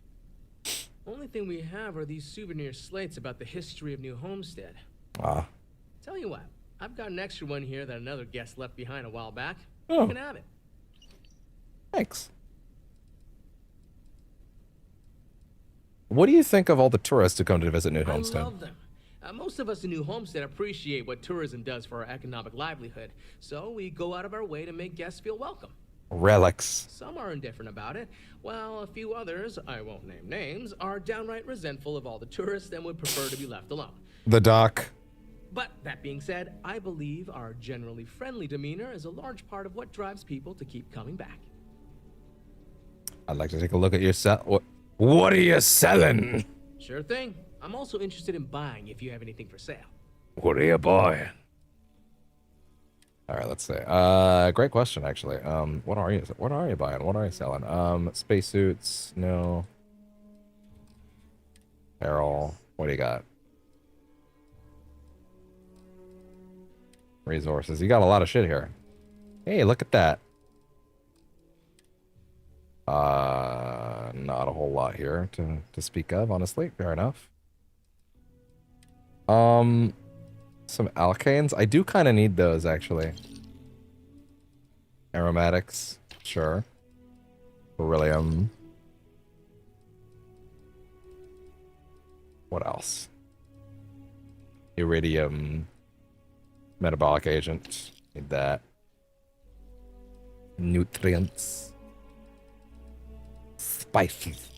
Only thing we have are these souvenir slates about the history of New Homestead. Tell you what, I've got an extra one here that another guest left behind a while back. Oh. You can have it. Thanks. What do you think of all the tourists who come to visit New Homestead? I love them. Most of us in New Homestead appreciate what tourism does for our economic livelihood, so we go out of our way to make guests feel welcome. Relics. Some are indifferent about it, while a few others, I won't name names, are downright resentful of all the tourists and would prefer to be left alone. The doc. But that being said, I believe our generally friendly demeanor is a large part of what drives people to keep coming back. I'd like to take a look at your sell. What are you selling? Sure thing. I'm also interested in buying if you have anything for sale. What are you buying? All right, let's see. Great question, actually. What are you buying? What are you selling? Spacesuits, no. Apparel. What do you got? Resources. You got a lot of shit here. Hey, look at that. Not a whole lot here to speak of, honestly. Fair enough. Some alkanes. I do kind of need those, actually. Aromatics. Sure. Beryllium. What else? Iridium. Metabolic agent. Need that. Nutrients. Spices.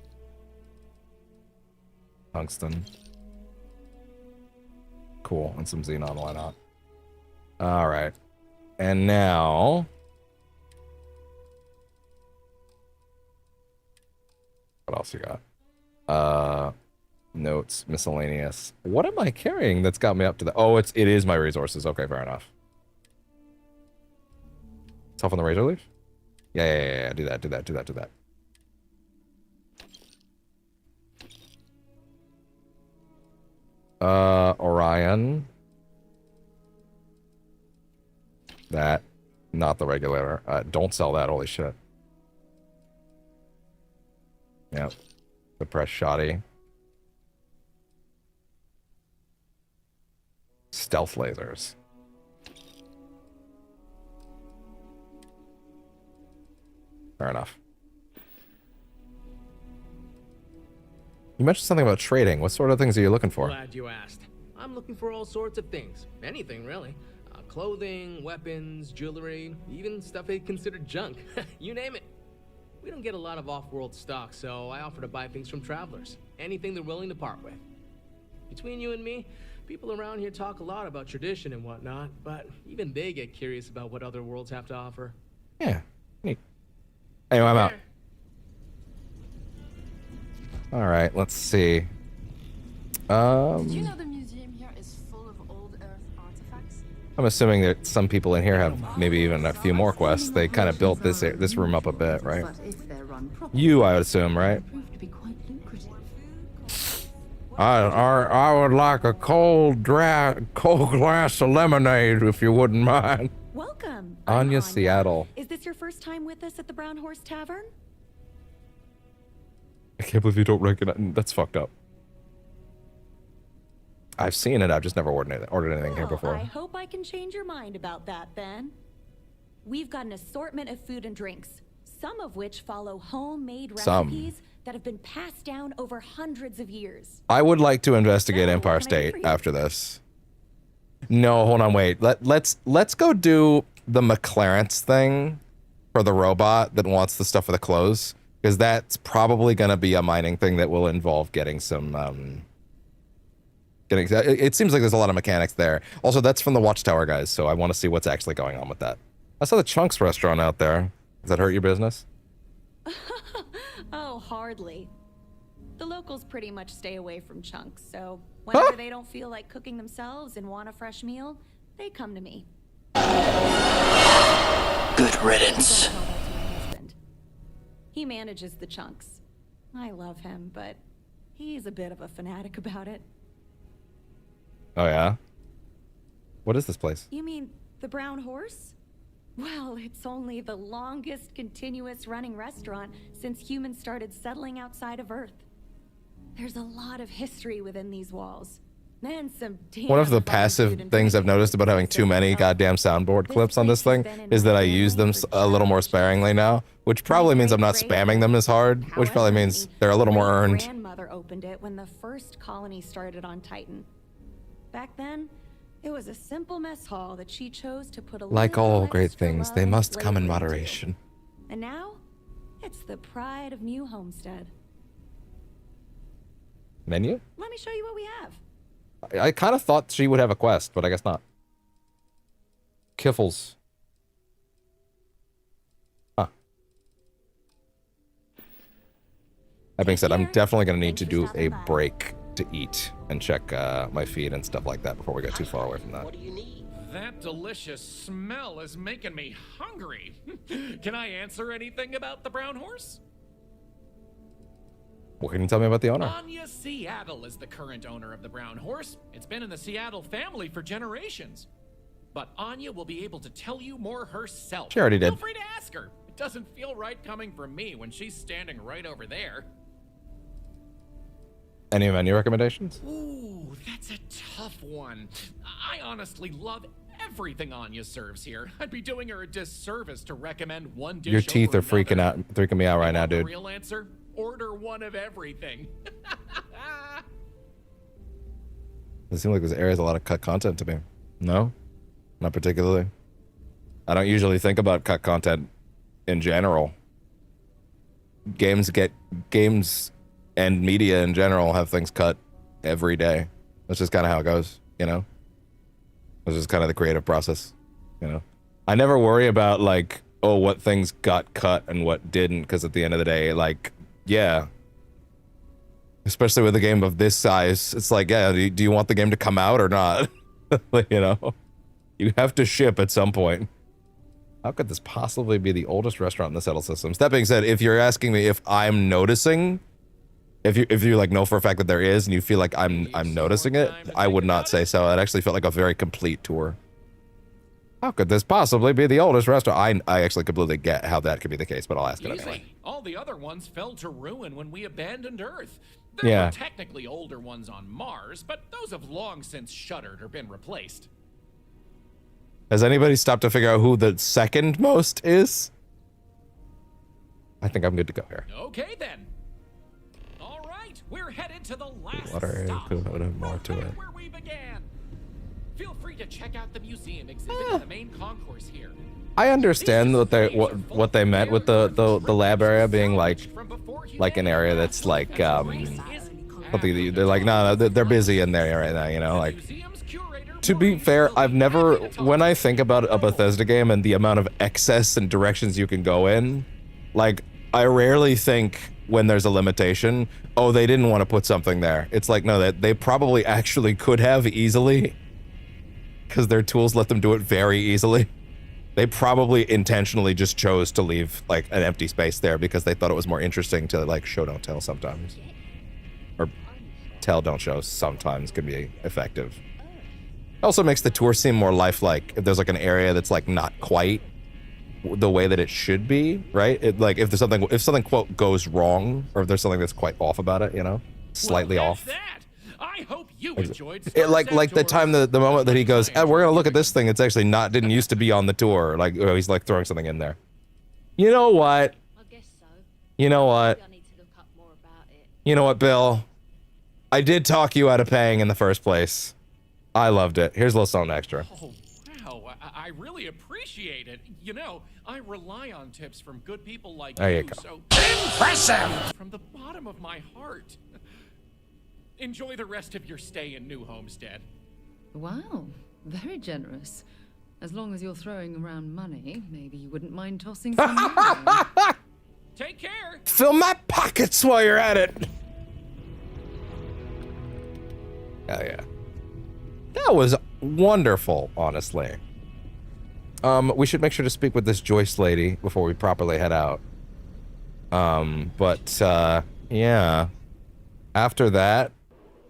Tungsten. Cool. And some xenon, why not? Alright. And now... what else you got? Notes, miscellaneous. What am I carrying that's got me up to the... oh, it is my resources. Okay, fair enough. Tough on the razor leaf? Yeah. Do that. Orion. That. Not the regulator. Don't sell that, holy shit. Yep. The press shoddy. Stealth lasers. Fair enough. You mentioned something about trading. What sort of things are you looking for? Glad you asked. I'm looking for all sorts of things. Anything, really. Clothing, weapons, jewelry, even stuff they consider junk. You name it. We don't get a lot of off-world stock, so I offer to buy things from travelers. Anything they're willing to part with. Between you and me, people around here talk a lot about tradition and whatnot, but even they get curious about what other worlds have to offer. Yeah. Neat. Anyway, I'm out. All right, let's see. Did you know the museum here is full of old Earth artifacts? I'm assuming that some people in here have maybe even a few more quests. They kind of built this room up a bit, right? You, I would assume, right? I would like a cold glass of lemonade, if you wouldn't mind. Welcome. Anya Seattle. Is this your first time with us at the Brown Horse Tavern? I can't believe you don't recognize. That's fucked up. I've seen it. I've just never ordered anything here before. I hope I can change your mind about that, then. We've got an assortment of food and drinks, some of which follow homemade recipes that have been passed down over hundreds of years. I would like to investigate Empire State after this. No, hold on, wait. Let's go do the McLaren's thing for the robot that wants the stuff for the clothes, because that's probably going to be a mining thing that will involve getting some. It seems like there's a lot of mechanics there. Also, that's from the Watchtower guys, so I want to see what's actually going on with that. I saw the Chunks restaurant out there. Does that hurt your business? Oh, hardly. The locals pretty much stay away from Chunks, so whenever they don't feel like cooking themselves and want a fresh meal, they come to me. Good riddance. He manages the Chunks. I love him, but he's a bit of a fanatic about it. Oh, yeah? What is this place? You mean the Brown Horse? Well, it's only the longest continuous running restaurant since humans started settling outside of Earth. There's a lot of history within these walls. Man, some one of the passive things I've noticed about having too many goddamn soundboard clips on this thing is that I use them a little more sparingly now, which probably means I'm not spamming them as hard, which probably means they're a little more earned. My grandmother opened it when the first colony started on Titan. Back then, it was a simple mess hall that she chose to put a like all great things, they must come in moderation. And now, it's the pride of New Homestead. Menu? Let me show you what we have. I kind of thought she would have a quest, but I guess not. Kiffles. Huh. That being said, I'm definitely going to need to do a break to eat and check my feed and stuff like that before we get too far away from that. That delicious smell is making me hungry. Can I answer anything about the Brown Horse? What can you tell me about the owner? Anya Seattle is the current owner of the Brown Horse. It's been in the Seattle family for generations. But Anya will be able to tell you more herself. She already did. Feel free to ask her. It doesn't feel right coming from me when she's standing right over there. Any menu recommendations? Ooh, that's a tough one. I honestly love everything Anya serves here. I'd be doing her a disservice to recommend one dish. Your teeth are freaking me out right now, The dude. real answer? Order one of everything. It seems like this area has a lot of cut content to me. No? Not particularly. I don't usually think about cut content in general. Games and media in general have things cut every day. That's just kind of how it goes, you know? It's just kind of the creative process, you know? I never worry about, like, oh, what things got cut and what didn't, because at the end of the day, like, yeah. Especially with a game of this size, it's like, yeah, do you want the game to come out or not? You know? You have to ship at some point. How could this possibly be the oldest restaurant in the Settle Systems? That being said, if you're asking me if I'm noticing, if you like know for a fact that there is and you feel like I'm noticing it, I would not say so. It actually felt like a very complete tour. How could this possibly be the oldest restaurant? I actually completely get how that could be the case, but I'll ask it anyway. All the other ones fell to ruin when we abandoned Earth. There were technically older ones on Mars, but those have long since shuttered or been replaced. Has anybody stopped to figure out who the second most is? I think I'm good to go here. Okay then. All right, we're headed to the last Water stop. could have more to it. Where we began. Feel free to check out the museum exhibit in the main concourse here. I understand what they meant with the lab area being like an area that's like they're like no they're busy in there right now, you know, like to be fair, I've never, when I think about a Bethesda game and the amount of excess and directions you can go in, like, I rarely think when there's a limitation, oh, they didn't want to put something there. It's like, no, that they probably actually could have easily, because their tools let them do it very easily. They probably intentionally just chose to leave, like, an empty space there because they thought it was more interesting to, like, show, don't tell sometimes. Or tell, don't show sometimes can be effective. Also makes the tour seem more lifelike. If there's, like, an area that's, like, not quite the way that it should be, right? It, like, if there's something, quote, goes wrong, or if there's something that's quite off about it, you know? Slightly off. I hope you enjoyed It, like the time, the moment that he goes, we're gonna look at this thing, it's actually not, didn't used to be on the tour. Like, oh, he's like throwing something in there. You know what? I guess so. You know what? Maybe I need to look up more about it. You know what, Bill? I did talk you out of paying in the first place. I loved it. Here's a little something extra. Oh, wow. I really appreciate it. You know, I rely on tips from good people like There you you, go. so impressive! From the bottom of my heart. Enjoy the rest of your stay in New Homestead. Wow, very generous. As long as you're throwing around money, maybe you wouldn't mind tossing some money. Take care. Fill my pockets while you're at it. Hell yeah. That was wonderful, honestly. We should make sure to speak with this Joyce lady before we properly head out. Yeah. After that,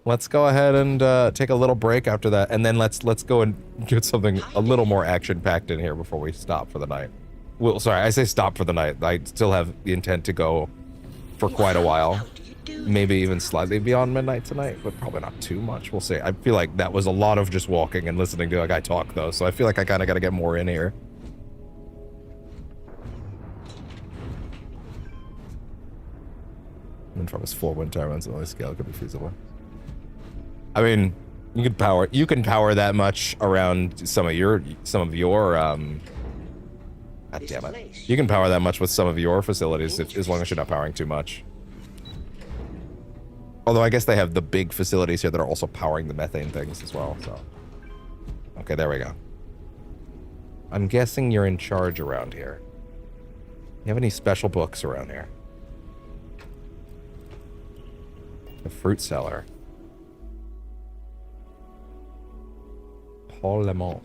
let's go ahead and take a little break after that, and then let's go and get something a little more action-packed in here before we stop for the night. Well, sorry, I say stop for the night. I still have the intent to go for quite a while. Maybe even slightly beyond midnight tonight, but probably not too much. We'll see. I feel like that was a lot of just walking and listening to a guy talk, though, so I feel like I kind of got to get more in here. And from his 4 wind turbines on the scale could be feasible. I mean, you can power that much around some of your God damn it. You can power that much with some of your facilities as long as you're not powering too much. Although I guess they have the big facilities here that are also powering the methane things as well, so. Okay, there we go. I'm guessing you're in charge around here. You have any special books around here? The fruit cellar. Paul Lemont.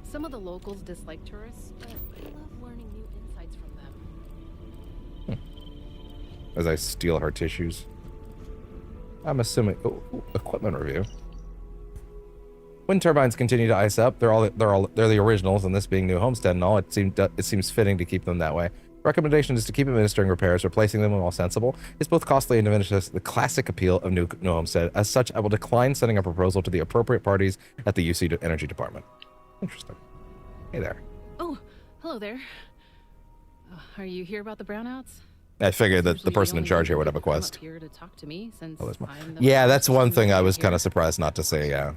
Some of the locals dislike tourists, but I love learning new insights from them. As I steal her tissues. I'm assuming equipment review. Wind turbines continue to ice up. They're the originals, and this being New Homestead and all, it seems fitting to keep them that way. Recommendation is to keep administering repairs. Replacing them when all sensible is both costly and diminishes the classic appeal of New Homestead. As such, I will decline sending a proposal to the appropriate parties at the UC Energy Department. Interesting. Hey there. Oh, hello there. Are you here about the brownouts? I figured that the person in charge here would have a quest. Here to talk to me since Yeah, that's one thing I was kind of surprised not to say. Yeah.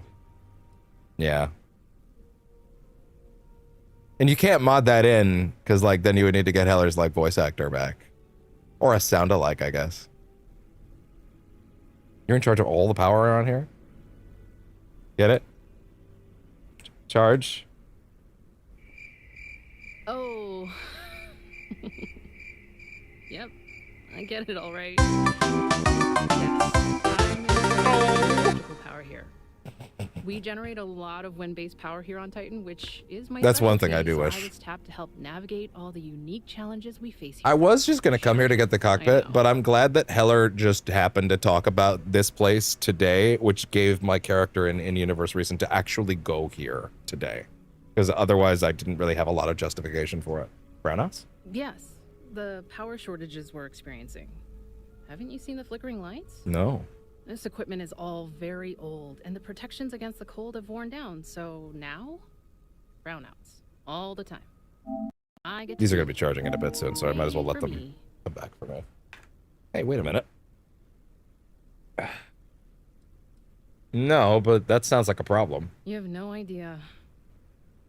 Yeah. And you can't mod that in, because, like, then you would need to get Heller's, like, voice actor back. Or a sound-alike, I guess. You're in charge of all the power around here? Get it? Charge? Oh. Yep, I get it all right. Yes, I'm power here. We generate a lot of wind-based power here on Titan, which is my That's one thing specialty, I do so wish. I was tapped to help navigate all the unique challenges we face here. I was just going to come here to get the cockpit, but I'm glad that Heller just happened to talk about this place today, which gave my character an in-universe reason to actually go here today. Because otherwise I didn't really have a lot of justification for it. Brownouts? Yes, the power shortages we're experiencing. Haven't you seen the flickering lights? No. This equipment is all very old, and the protections against the cold have worn down, so now, brownouts. All the time. These are going to be charging in a bit soon, so I might as well let them come back for me. Hey, wait a minute. No, but that sounds like a problem. You have no idea.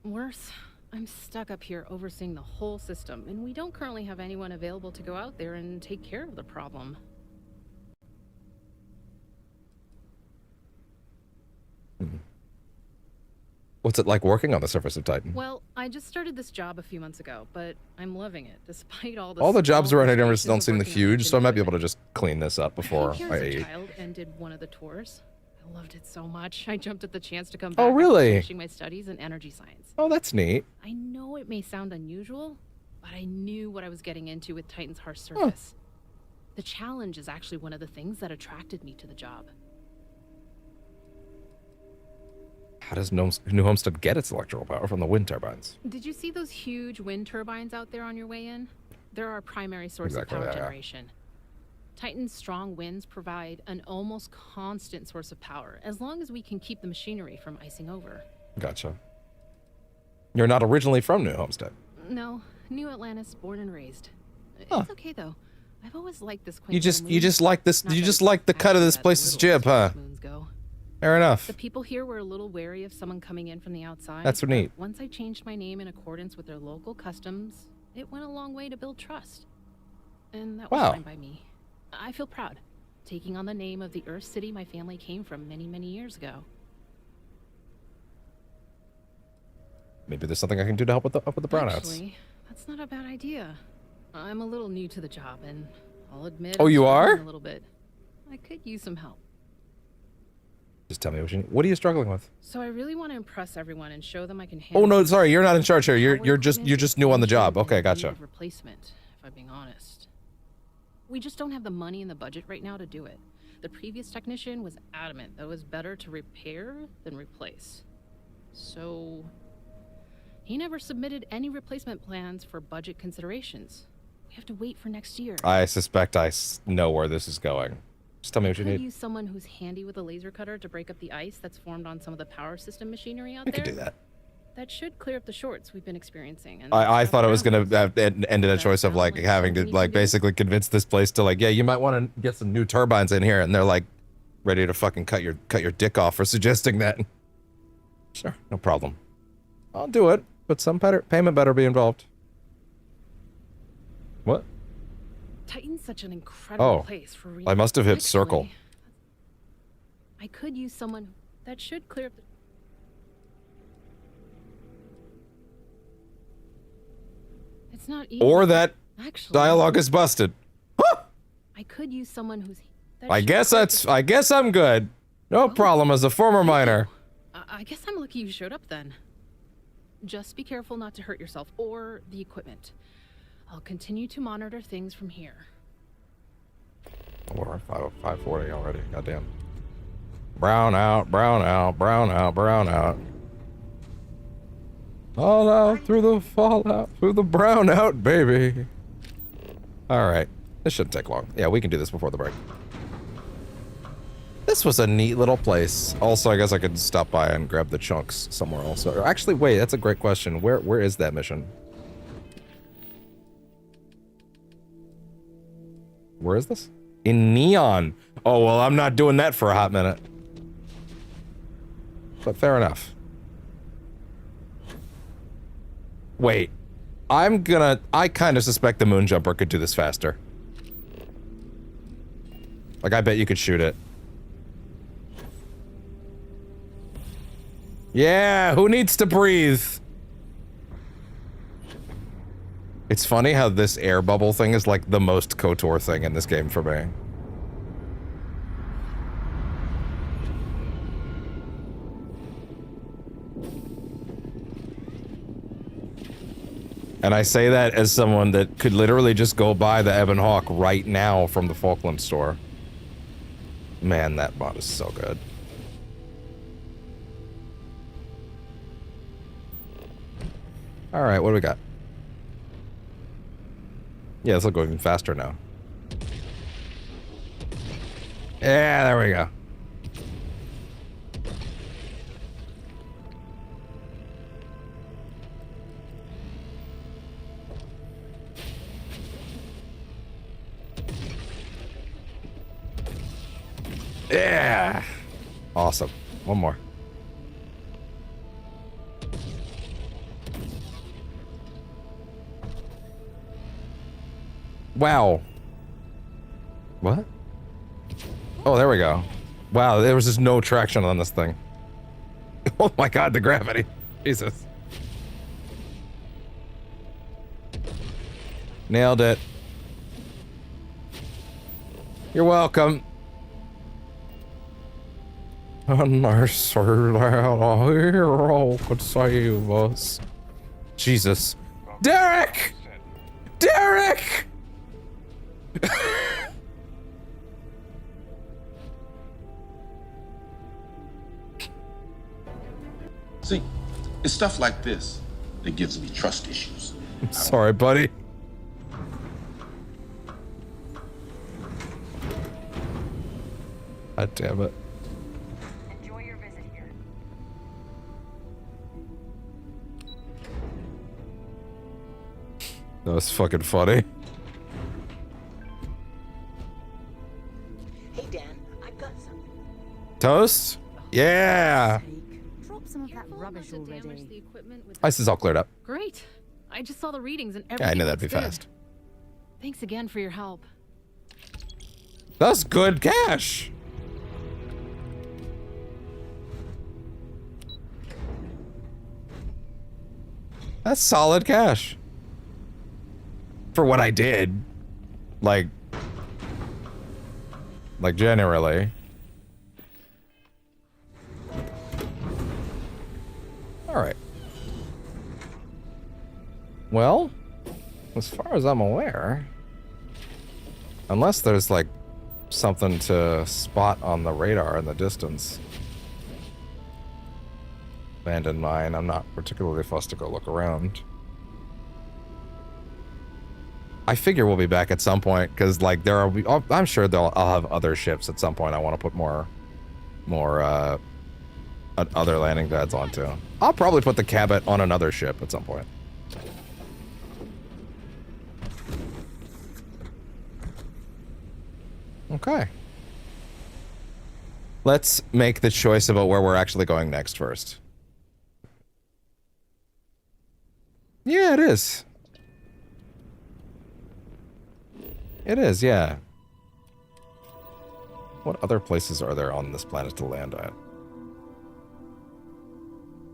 Worse, I'm stuck up here overseeing the whole system, and we don't currently have anyone available to go out there and take care of the problem. What's it like working on the surface of Titan? Well, I just started this job a few months ago, but I'm loving it, despite all All the jobs around here don't frustrations seem of the working on huge, so I might be engine able to just clean this up before came I here as a eat. child and did one of the tours. I loved it so much. I jumped at the chance to come back Oh, after really? finishing my studies in energy science. Oh, that's neat. I know it may sound unusual, but I knew what I was getting into with Titan's harsh surface. The challenge is actually one of the things that attracted me to the job. How does New Homestead get its electrical power from the wind turbines? Did you see those huge wind turbines out there on your way in? They're our primary source Exactly, of power yeah. generation. Titan's strong winds provide an almost constant source of power, as long as we can keep the machinery from icing over. Gotcha. You're not originally from New Homestead. No, New Atlantis, born and raised. Huh. It's okay though. I've always liked this quaint You just little like this. You just like the cut of this place's jib, huh? moons go. Fair enough. The people here were a little wary of someone coming in from the outside. That's but neat. Once I changed my name in accordance with their local customs, it went a long way to build trust. And that was Wow. fine by me. I feel proud, taking on the name of the Earth City my family came from many, many years ago. Maybe there's something I can do to help with the brownouts. Actually, that's not a bad idea. I'm a little new to the job, and I'll admit. Oh, I'm you struggling are? A little bit. I could use some help. Just tell me what you need. What are you struggling with? So I really want to impress everyone and show them I can handle. Oh no, sorry, you're not in charge here. You're just new on the job. Okay, gotcha. Replacement, if I'm being honest. We just don't have the money in the budget right now to do it. The previous technician was adamant that it was better to repair than replace. So he never submitted any replacement plans for budget considerations. We have to wait for next year. I suspect I know where this is going. Just tell me what you Could need. use someone who's handy with a laser cutter to break up the ice that's formed on some of the power system machinery out We there. could do that. That should clear up the shorts we've been experiencing. And I that's thought it was around gonna us. end in a choice of like having to like basically convince this place to like, yeah, you might want to get some new turbines in here, and they're like ready to fucking cut your dick off for suggesting that. Sure, no problem. I'll do it, but some payment better be involved. What? Titan's such an incredible place for real. I must have hit circle. I could use someone that should clear up the... It's not easy. Or that Actually, dialogue is busted. I could use someone who's... that I should guess clear up that's. I guess I'm good. No problem as a former miner. I guess I'm lucky you showed up then. Just be careful not to hurt yourself or the equipment. I'll continue to monitor things from here. We're at 540 already. Goddamn. Brown out, brown out, brown out, brown out. All out through the fallout, through the brown out, baby. All right. This shouldn't take long. Yeah, we can do this before the break. This was a neat little place. Also, I guess I could stop by and grab the chunks somewhere else. Or actually, wait, that's a great question. Where is that mission? Where is this? In Neon. Oh, well, I'm not doing that for a hot minute. But fair enough. Wait. I kind of suspect the Moonjumper could do this faster. Like, I bet you could shoot it. Yeah, who needs to breathe? It's funny how this air bubble thing is like the most KOTOR thing in this game for me. And I say that as someone that could literally just go buy the Ebon Hawk right now from the Falkland store. Man, that mod is so good. Alright, what do we got? Yeah, this will go even faster now. Yeah, there we go. Yeah! Awesome. One more. Wow. What? Oh, there we go. Wow, there was just no traction on this thing. Oh my god, the gravity. Jesus. Nailed it. You're welcome. Unless that a hero could save us. Jesus. Derek! Derek! See, it's stuff like this that gives me trust issues. I'm sorry, buddy. God damn it. Enjoy your visit here. That was fucking funny. Hey Dan, I've got something. Toast? Yeah! Drop some of that rubbish already. Ice is all cleared up. Great. I just saw the readings and Yeah, everything. I knew that'd be looks good. fast. Thanks again for your help. That's good cash. That's solid cash. For what I did. Like generally. Alright. Well, as far as I'm aware, unless there's like something to spot on the radar in the distance. Abandoned mine, I'm not particularly fussed to go look around. I figure we'll be back at some point, because like there are, I'm sure I'll have other ships at some point I want to put more other landing pads onto. I'll probably put the Cabot on another ship at some point. Okay. Let's make the choice about where we're actually going next first. Yeah, it is. It is, yeah. What other places are there on this planet to land at?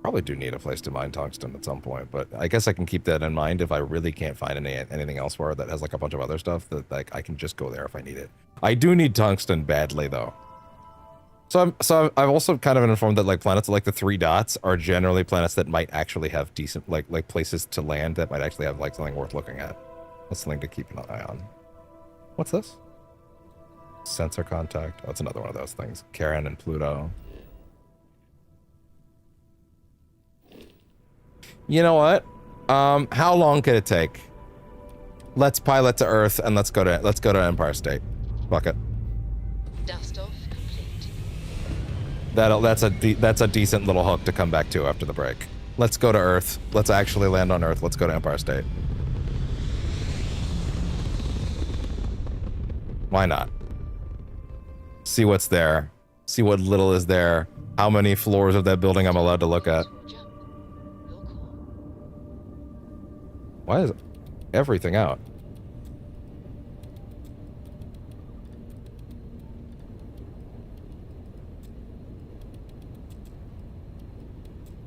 Probably do need a place to mine tungsten at some point, but I guess I can keep that in mind if I really can't find anything elsewhere that has like a bunch of other stuff that like I can just go there if I need it. I do need tungsten badly though. So I've also kind of been informed that like planets like the 3 dots are generally planets that might actually have decent like places to land that might actually have like something worth looking at. That's something to keep an eye on. What's this? Sensor contact. Oh, it's another one of those things. Charon and Pluto. You know what? How long could it take? Let's pilot to Earth and let's go to Empire State. Fuck it. Dust off complete. That's a decent little hook to come back to after the break. Let's go to Earth. Let's actually land on Earth. Let's go to Empire State. Why not? See what's there. See what little is there. How many floors of that building I'm allowed to look at. Why is everything out?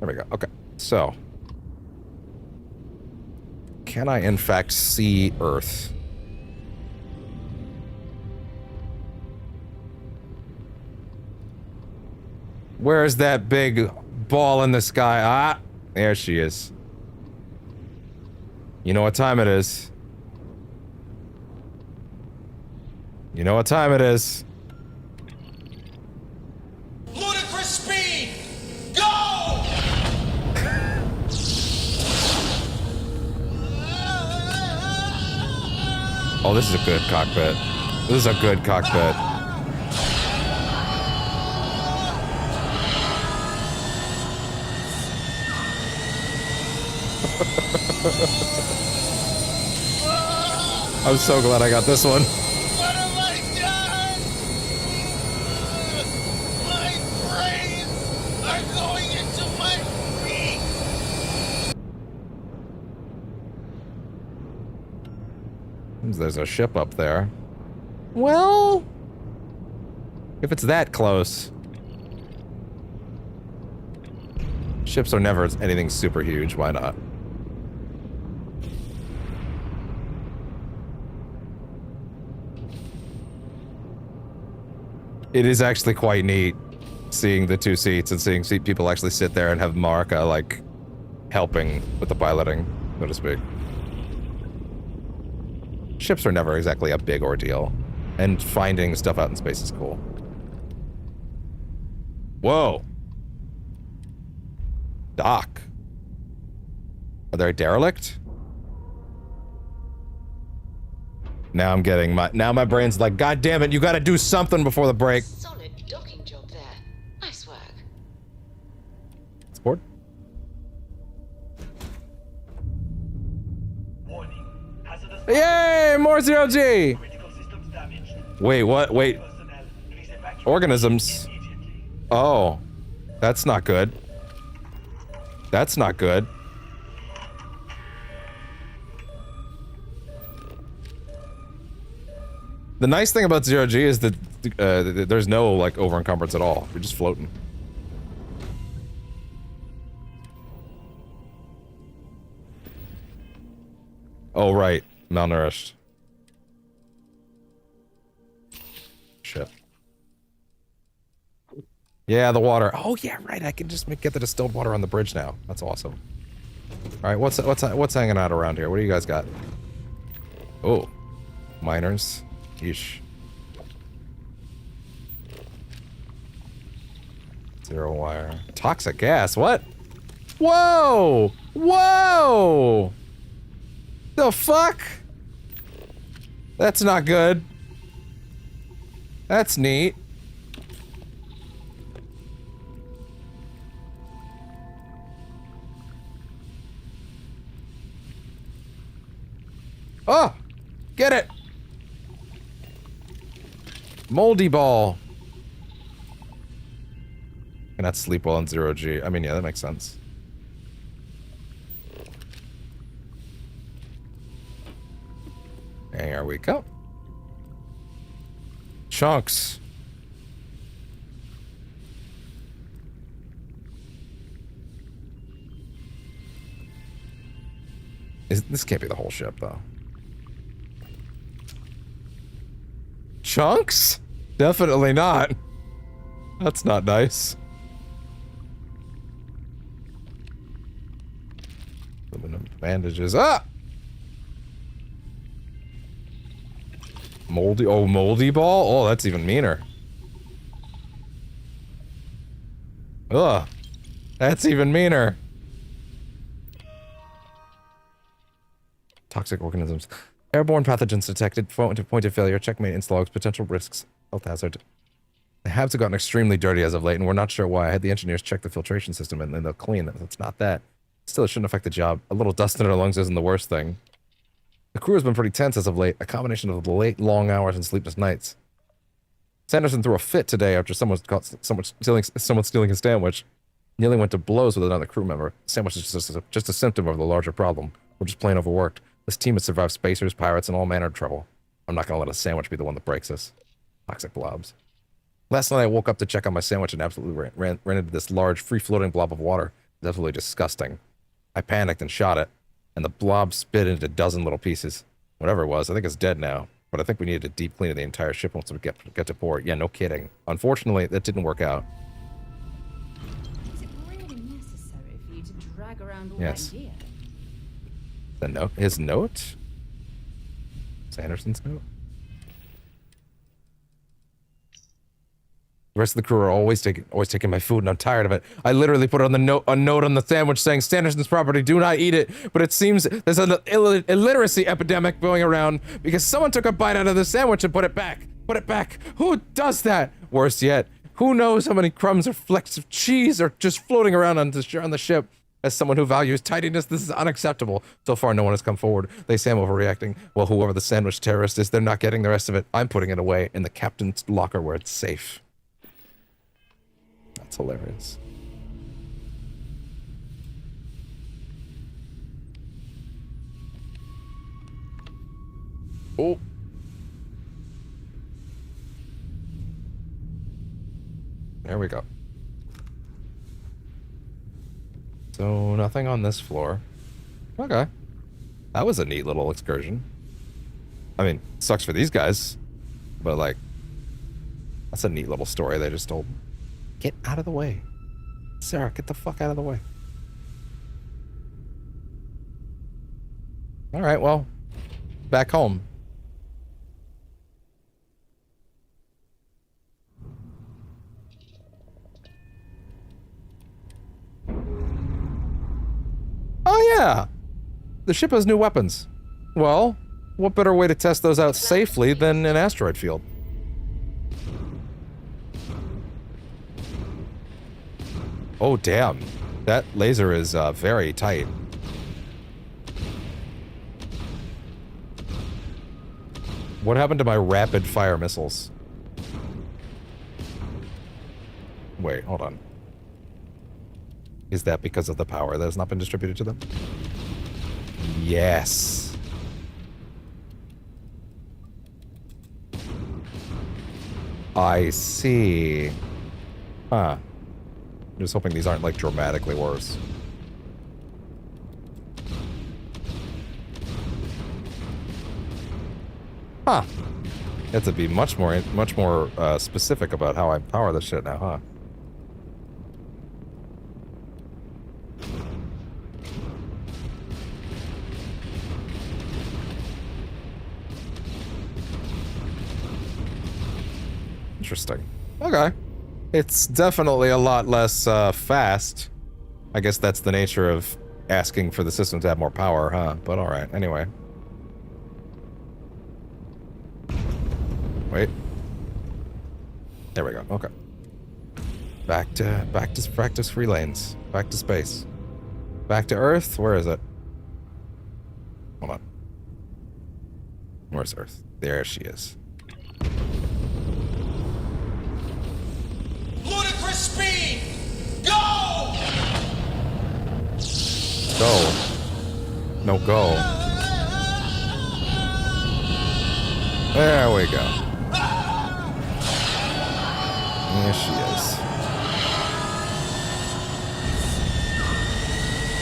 There we go. Okay. So, can I in fact see Earth? Where's that big ball in the sky? Ah, there she is. You know what time it is. You know what time it is. Ludicrous speed! Go! Oh, this is a good cockpit. This is a good cockpit. I'm so glad I got this one. What have I done? My brains are going into my feet. There's a ship up there. Well, if it's that close. Ships are never anything super huge. Why not? It is actually quite neat seeing the 2 seats and seeing people actually sit there and have Marika, like, helping with the piloting, so to speak. Ships are never exactly a big ordeal, and finding stuff out in space is cool. Whoa! Dock. Are they a derelict? Now I'm getting my brain's like, God damn it, you gotta do something before the break. Solid docking job there. Nice work. It's board. Yay! More 0G! Wait, what? Wait. Organisms. Oh. That's not good. That's not good. The nice thing about 0G is that there's no, like, over-encumbrance at all. You're just floating. Oh, right. Malnourished. Shit. Yeah, the water. Oh, yeah, right. I can just get the distilled water on the bridge now. That's awesome. All right, what's hanging out around here? What do you guys got? Oh, miners. Yeesh. Zero wire. Toxic gas. What? Whoa! Whoa! The fuck? That's not good. That's neat. Oh! Get it! Moldy ball. Cannot sleep well on 0G. I mean, yeah, that makes sense. There we go. Chunks. This can't be the whole ship, though. Chunks? Definitely not. That's not nice. Aluminum bandages. Ah! Moldy. Oh, moldy ball? Oh, that's even meaner. Ugh. That's even meaner. Toxic organisms. Airborne pathogens detected. Point of failure. Check maintenance logs. Potential risks. Health hazard. The habs have gotten extremely dirty as of late, and we're not sure why. I had the engineers check the filtration system, and then they'll clean it. It's not that. Still, it shouldn't affect the job. A little dust in our lungs isn't the worst thing. The crew has been pretty tense as of late. A combination of the late, long hours and sleepless nights. Sanderson threw a fit today after someone stealing his sandwich. Nearly went to blows with another crew member. The sandwich is just a symptom of the larger problem. We're just plain overworked. This team has survived spacers, pirates, and all manner of trouble. I'm not gonna let a sandwich be the one that breaks us. Toxic blobs. Last night I woke up to check on my sandwich and absolutely ran into this large, free-floating blob of water. It's absolutely disgusting. I panicked and shot it, and the blob spit into a dozen little pieces. Whatever it was, I think it's dead now. But I think we needed a deep clean of the entire ship once we get to port. Yeah, no kidding. Unfortunately, that didn't work out. Is it really necessary for you to drag around all Yes. that gear? The note? His note? Sanderson's note? The rest of the crew are always taking my food, and I'm tired of it. I literally put on a note on the sandwich saying, Sanderson's property, do not eat it. But it seems there's an illiteracy epidemic going around because someone took a bite out of the sandwich and put it back. Put it back. Who does that? Worse yet, who knows how many crumbs or flecks of cheese are just floating around on the ship? As someone who values tidiness, this is unacceptable. So far, no one has come forward. They say I'm overreacting. Well, whoever the sandwich terrorist is, they're not getting the rest of it. I'm putting it away in the captain's locker where it's safe. That's hilarious. Oh. There we go. So nothing on this floor. Okay. That was a neat little excursion. I mean, sucks for these guys, but like, that's a neat little story they just told. Get out of the way. Sarah, get the fuck out of the way. Alright, well, back home. Oh yeah! The ship has new weapons. Well, what better way to test those out safely than an asteroid field? Oh damn, that laser is very tight. What happened to my rapid fire missiles? Wait, hold on. Is that because of the power that has not been distributed to them? Yes. I see. Huh. I'm just hoping these aren't like dramatically worse. Huh. You have to be much more specific about how I power this shit now, huh? Interesting. Okay. It's definitely a lot less fast. I guess that's the nature of asking for the system to have more power, huh? But alright, anyway. Wait. There we go. Okay. Back to practice free lanes. Back to space. Back to Earth? Where is it? Hold on. Where's Earth? There she is. Ludicrous speed! Go! Go. No, go. There we go. There she is.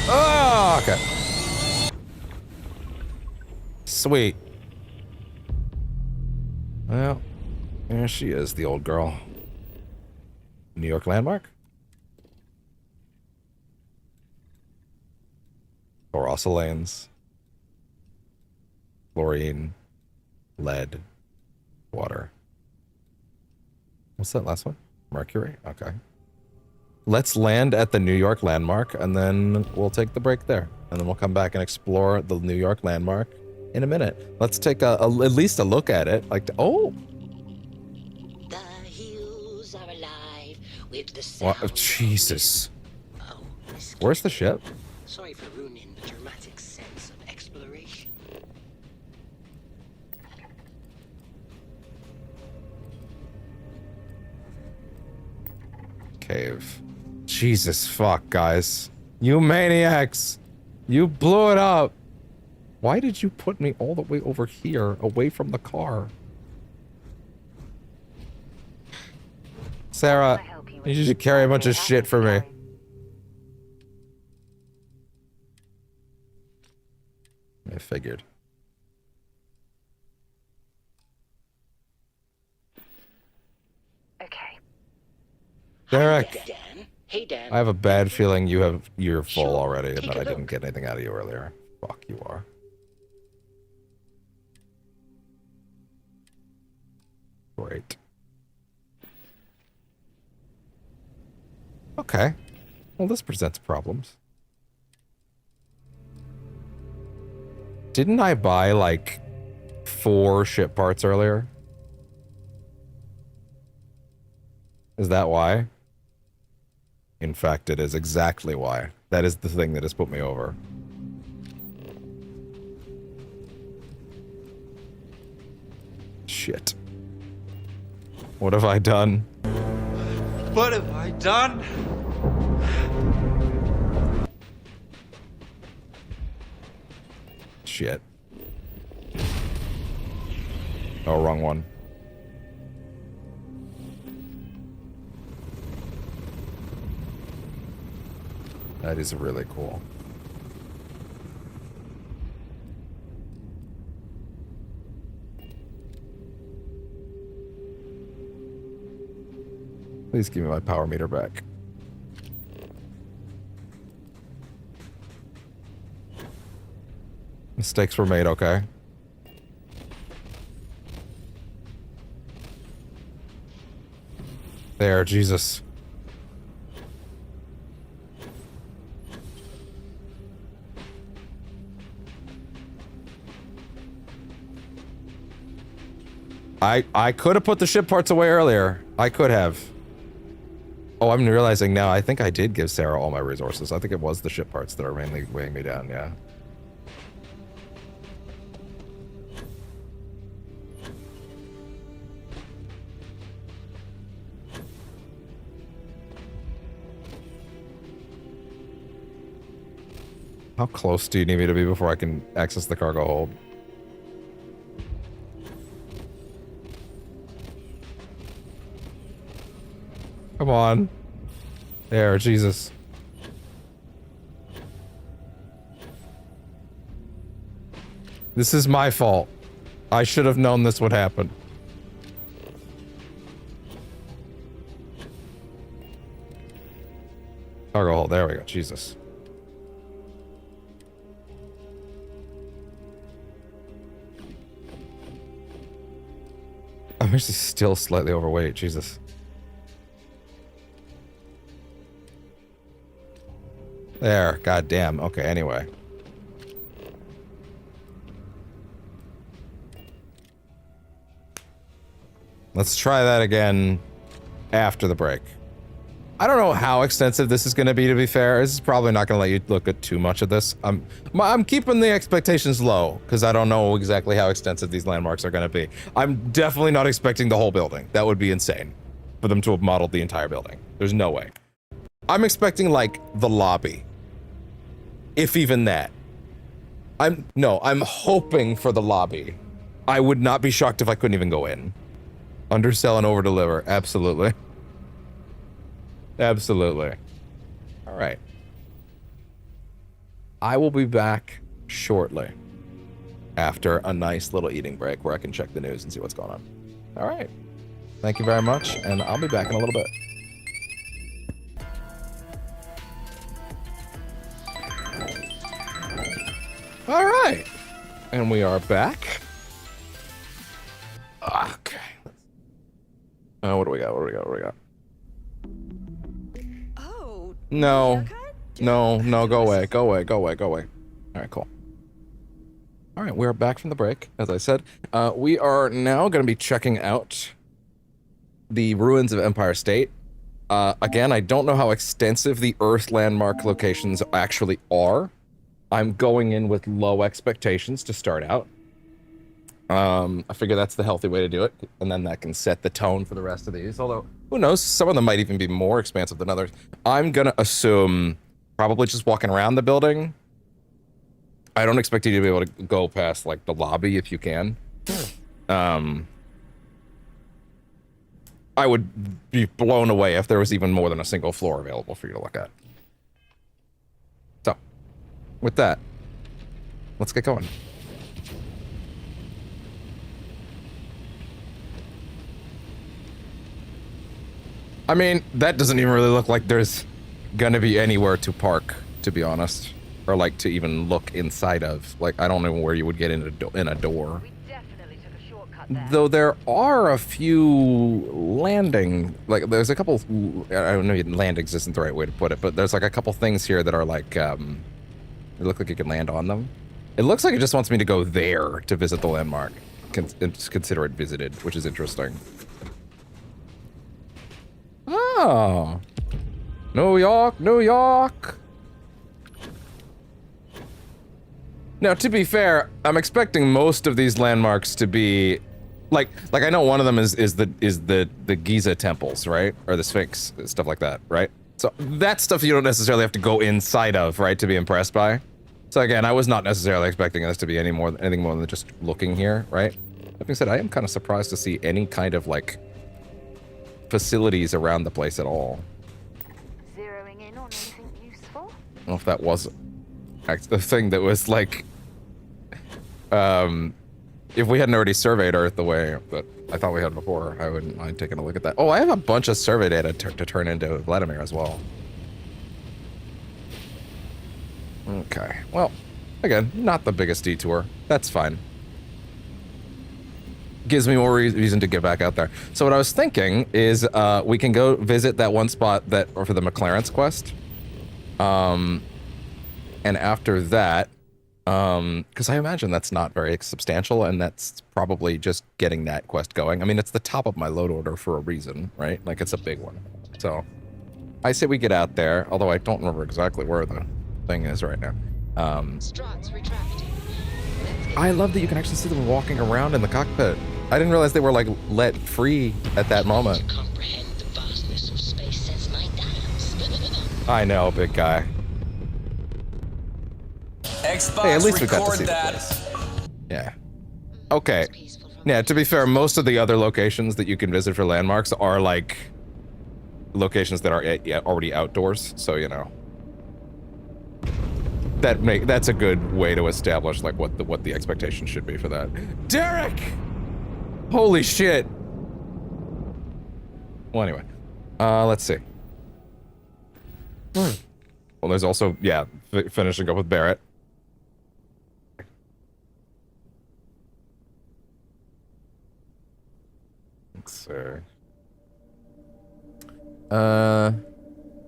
Oh, okay. Sweet. Well, there she is, the old girl. New York landmark? Barossa lanes. Chlorine. Lead. Water. What's that last one? Mercury? Okay. Let's land at the New York landmark, and then we'll take the break there. And then we'll come back and explore the New York landmark in a minute. Let's take at least a look at it. Like, oh! The hills are alive with the What? sound. Oh, Jesus. Oh, Where's the ship? sorry for ruining the dramatic sense of exploration. Cave. Jesus fuck, guys. You maniacs! You blew it up! Why did you put me all the way over here, away from the car? Sarah, you should carry a bunch of shit for me. I figured. Okay. Derek, Dan. Hey, Dan. I have a bad feeling you're full already and that I didn't get anything out of you earlier. Fuck, you are. Great. Okay. Well, this presents problems. Didn't I buy, like, 4 ship parts earlier? Is that why? In fact, it is exactly why. That is the thing that has put me over. Shit. What have I done? What have I done? Shit. Oh, wrong one. That is really cool. Please give me my power meter back. Mistakes were made, okay? There, Jesus. I could have put the ship parts away earlier. I could have. Oh, I'm realizing now, I think I did give Sarah all my resources. I think it was the ship parts that are mainly weighing me down, yeah. How close do you need me to be before I can access the cargo hold? Come on. There, Jesus. This is my fault. I should have known this would happen. Cargo hold, there we go, Jesus. I'm actually still slightly overweight, Jesus. There, goddamn. Okay, anyway. Let's try that again after the break. I don't know how extensive this is going to be fair. This is probably not going to let you look at too much of this. I'm keeping the expectations low because I don't know exactly how extensive these landmarks are going to be. I'm definitely not expecting the whole building. That would be insane for them to have modeled the entire building. There's no way. I'm expecting like the lobby. If even that. I'm hoping for the lobby. I would not be shocked if I couldn't even go in. Undersell and overdeliver. Absolutely. Absolutely. All right. I will be back shortly after a nice little eating break where I can check the news and see what's going on. All right. Thank you very much, and I'll be back in a little bit. All right. And we are back. Okay. Oh, what do we got? What do we got? What do we got? Oh. No. No, go away. Go away. Go away. Go away. All right, cool. All right, we're back from the break, as I said. We are now going to be checking out the ruins of Empire State. Again, I don't know how extensive the Earth landmark locations actually are. I'm going in with low expectations to start out. I figure that's the healthy way to do it, and then that can set the tone for the rest of these. Although, who knows, some of them might even be more expansive than others. I'm gonna assume probably just walking around the building. I don't expect you to be able to go past, like, the lobby if you can. I would be blown away if there was even more than a single floor available for you to look at. So, with that, let's get going. I mean, that doesn't even really look like there's gonna be anywhere to park, to be honest. Or, like, to even look inside of. Like, I don't know where you would get in a door. We definitely took a shortcut there. Though there are a few landing... Like, there's a couple... I don't know, landings isn't the right way to put it, but there's, like, a couple things here that are, like, they look like you can land on them. It looks like it just wants me to go there to visit the landmark. Consider it visited, which is interesting. Oh. New York, New York. Now, to be fair, I'm expecting most of these landmarks to be like I know one of them is the Giza temples, right? Or the Sphinx, stuff like that, right? So that stuff you don't necessarily have to go inside of, right, to be impressed by. So again, I was not necessarily expecting this to be anything more than just looking here, right? That being said, I am kind of surprised to see any kind of, like, facilities around the place at all. zeroing in on anything useful? I don't know if that was the thing that was like, if we hadn't already surveyed Earth the way that I thought we had before, I wouldn't mind taking a look at that. Oh, I have a bunch of survey data to turn into Vladimir as well. Okay, well, again, not the biggest detour. That's fine. Gives me more reason to get back out there. So what I was thinking is we can go visit that one spot that for the McLaren's quest. And after that, because I imagine that's not very substantial, and that's probably just getting that quest going. I mean, it's the top of my load order for a reason, right? Like, it's a big one. So I say we get out there, although I don't remember exactly where the thing is right now. I love that you can actually see them walking around in the cockpit. I didn't realize they were like let free at that moment. I know, big guy. Xbox, hey, at least we got to see that. Yeah. Okay. Yeah, to be fair, most of the other locations that you can visit for landmarks are like locations that are already outdoors, so you know. That's a good way to establish like what the expectation should be for that. Derek! Holy shit. Well, anyway. Let's see. Well, there's also, yeah, finishing up with Barrett. Let's see. The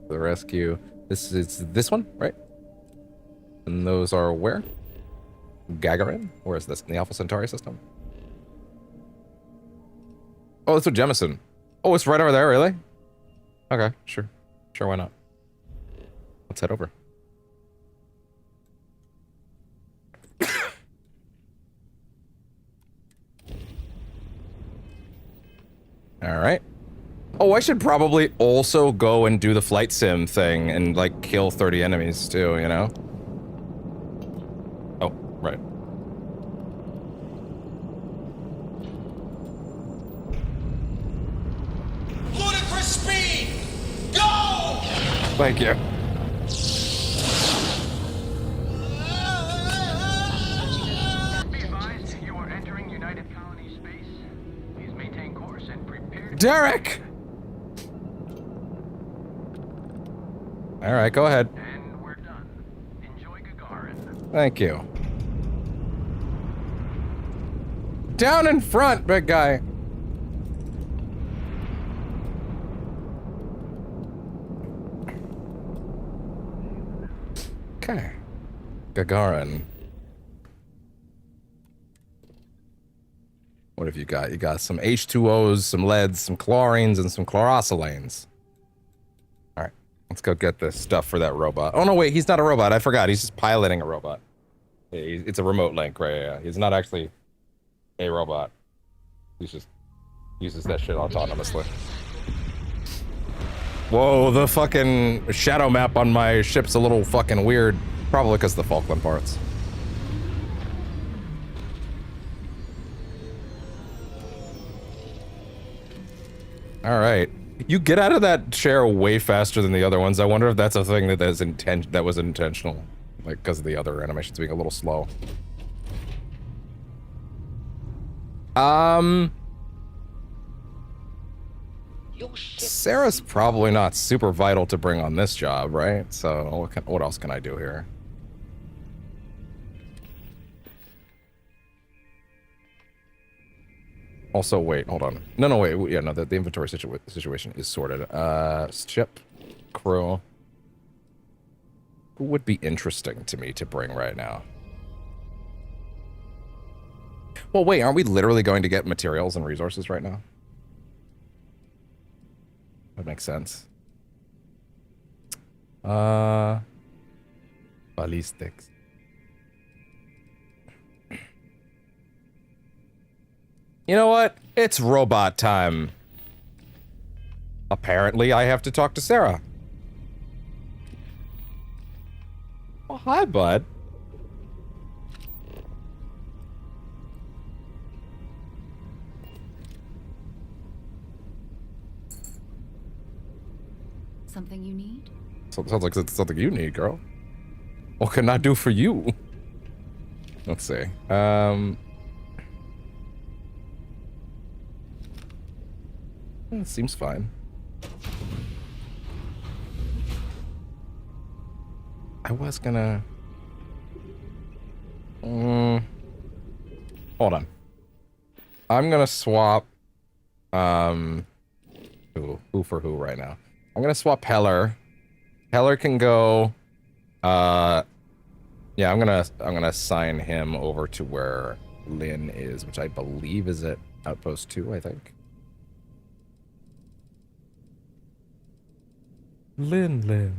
rescue. This is this one, right? And those are where? Gagarin? Where is this? In the Alpha Centauri system? Oh, it's with Jemison. Oh, it's right over there, really? Okay, sure. Sure, why not? Let's head over. Alright. Oh, I should probably also go and do the flight sim thing and, like, kill 30 enemies, too, you know? Oh, right. Ludicrous speed! Go! Thank you. Be advised, you are entering United Colony space. Please maintain course and prepare. Derek! Alright, go ahead. And we're done. Enjoy Gagarin. Thank you. Down in front, big guy. Okay. Gagarin. What have you got? You got some H2Os, some leads, some chlorines, and some chlorosylines. Alright, let's go get this stuff for that robot. Oh no, wait, he's not a robot. I forgot. He's just piloting a robot. It's a remote link, right? Yeah. He's not actually a robot. He just uses that shit autonomously. Whoa, the fucking shadow map on my ship's a little fucking weird. Probably because of the Falkland parts. Alright. You get out of that chair way faster than the other ones. I wonder if that's a thing that was intentional. Like, because of the other animations being a little slow. Sarah's probably not super vital to bring on this job, right? So what else can I do here? Also, wait, hold on. No, wait. Yeah, no, the inventory situation is sorted. Ship, crew. Who would be interesting to me to bring right now? Well, wait, aren't we literally going to get materials and resources right now? That makes sense. Ballistics. You know what? It's robot time. Apparently, I have to talk to Sarah. Oh, hi, bud. Something you need? Sounds like it's something you need, girl. What can I do for you? Let's see. It seems fine. I was gonna... hold on. I'm gonna swap... who for who right now? I'm gonna swap Heller. Heller can go... yeah, I'm gonna assign him over to where Lynn is, which I believe is at Outpost 2, I think. Lynn.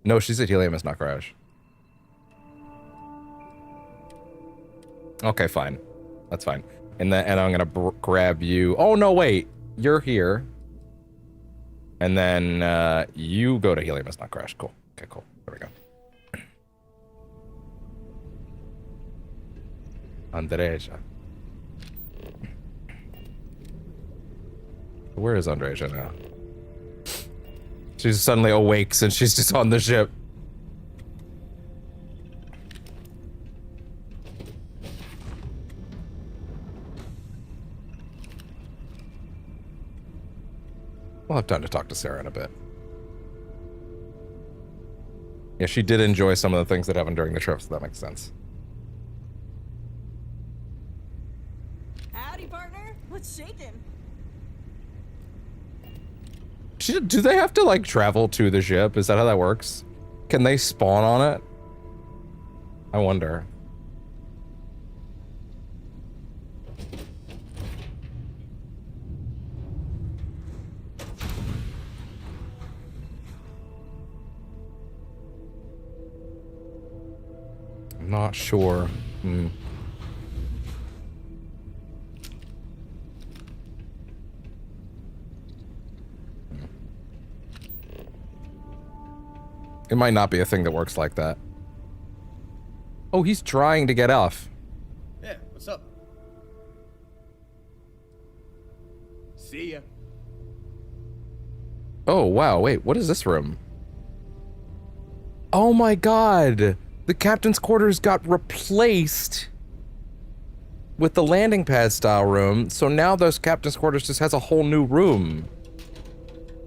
No, she's at Helium, it's not Crash. Okay, fine. That's fine. And I'm gonna grab you. Oh, no, wait. You're here. And then you go to Helium, it's not Crash. Cool. Okay, cool. There we go. Andreja. Where is Andreja now? She suddenly awakes and she's just on the ship. We'll have time to talk to Sarah in a bit. Yeah, she did enjoy some of the things that happened during the trip, so that makes sense. Howdy, partner. What's shaking? Do they have to, like, travel to the ship? Is that how that works? Can they spawn on it? I wonder. I'm not sure. It might not be a thing that works like that. Oh, he's trying to get off. Yeah, what's up? See ya. Oh, wow, wait, what is this room? Oh my god! The captain's quarters got replaced with the landing pad style room, so now those captain's quarters just has a whole new room.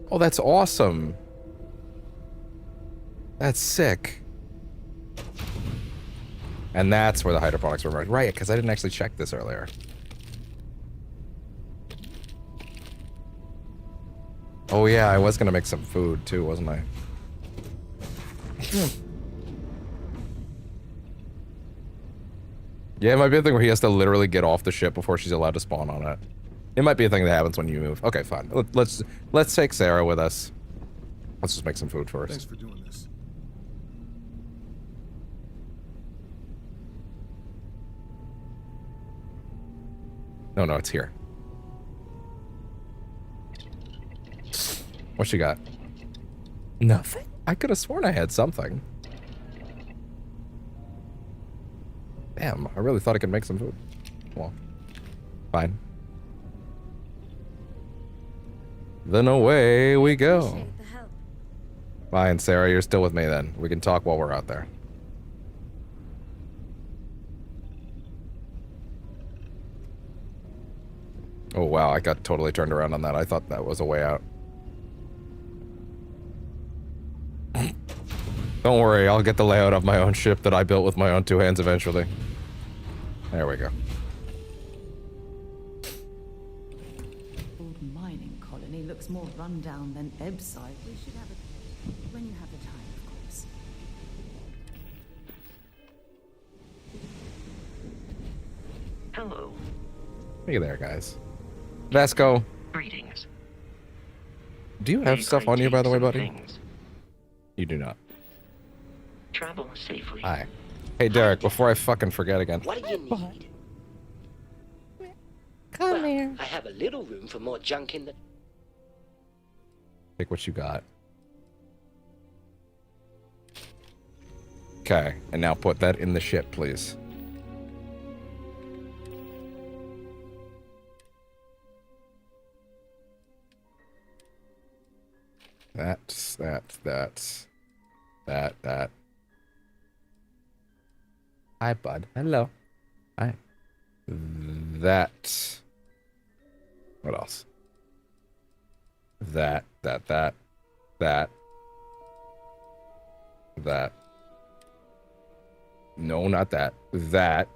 Oh, that's awesome. That's sick. And that's where the hydroponics room is. Right, because I didn't actually check this earlier. Oh yeah, I was gonna make some food too, wasn't I? Yeah, it might be a thing where he has to literally get off the ship before she's allowed to spawn on it. It might be a thing that happens when you move. Okay, fine. Let's take Sarah with us. Let's just make some food first. Thanks for doing this. No, it's here. What she got? Nothing? I could have sworn I had something. Damn, I really thought I could make some food. Well, fine. Then away we go. Fine, Sarah, you're still with me then. We can talk while we're out there. Oh wow, I got totally turned around on that. I thought that was a way out. Don't worry, I'll get the layout of my own ship that I built with my own two hands eventually. There we go. Old mining colony looks more run down than Ebbside. We should have it when you have the time, of course. Hello. Hey there, guys. Vasco. Greetings. Do you have stuff on you, by the way, buddy? You do not. Travel safely. Hi. Hey, Derek, before I fucking forget again. What do you need? Come here. I have a little room for more junk in the... Take what you got. Okay, and now put that in the ship, please. That. Hi, bud. Hello. Hi. That. What else? That. No, not that. That.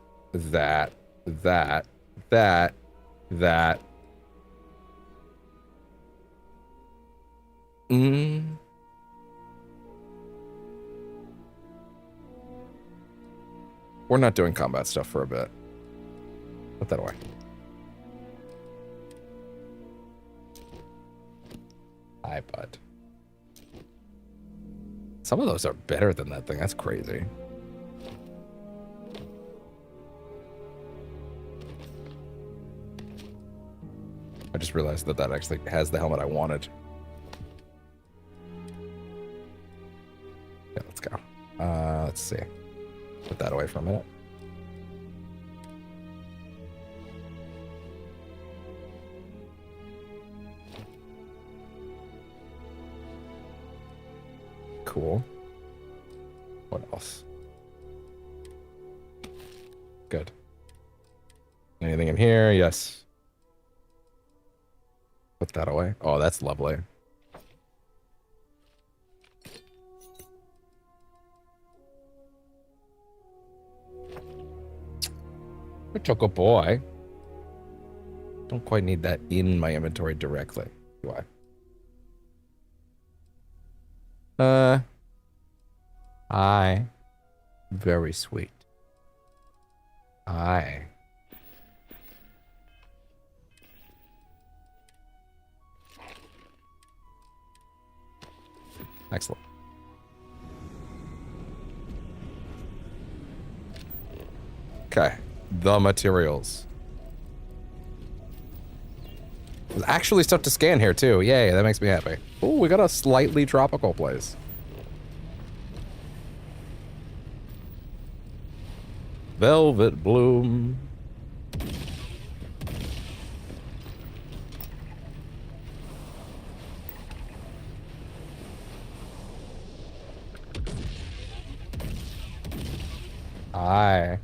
We're not doing combat stuff for a bit. Put that away. Hi, bud. Some of those are better than that thing. That's crazy. I just realized that actually has the helmet I wanted. Yeah, let's go. Let's see. Put that away for a minute. Cool. What else? Good. Anything in here? Yes. Put that away. Oh, that's lovely. I took a boy. Don't quite need that in my inventory directly, do I? Hi. Very sweet. Hi. Excellent. Okay. The materials. There's actually stuff to scan here, too. Yay, that makes me happy. Oh, we got a slightly tropical place. Velvet bloom. Hi.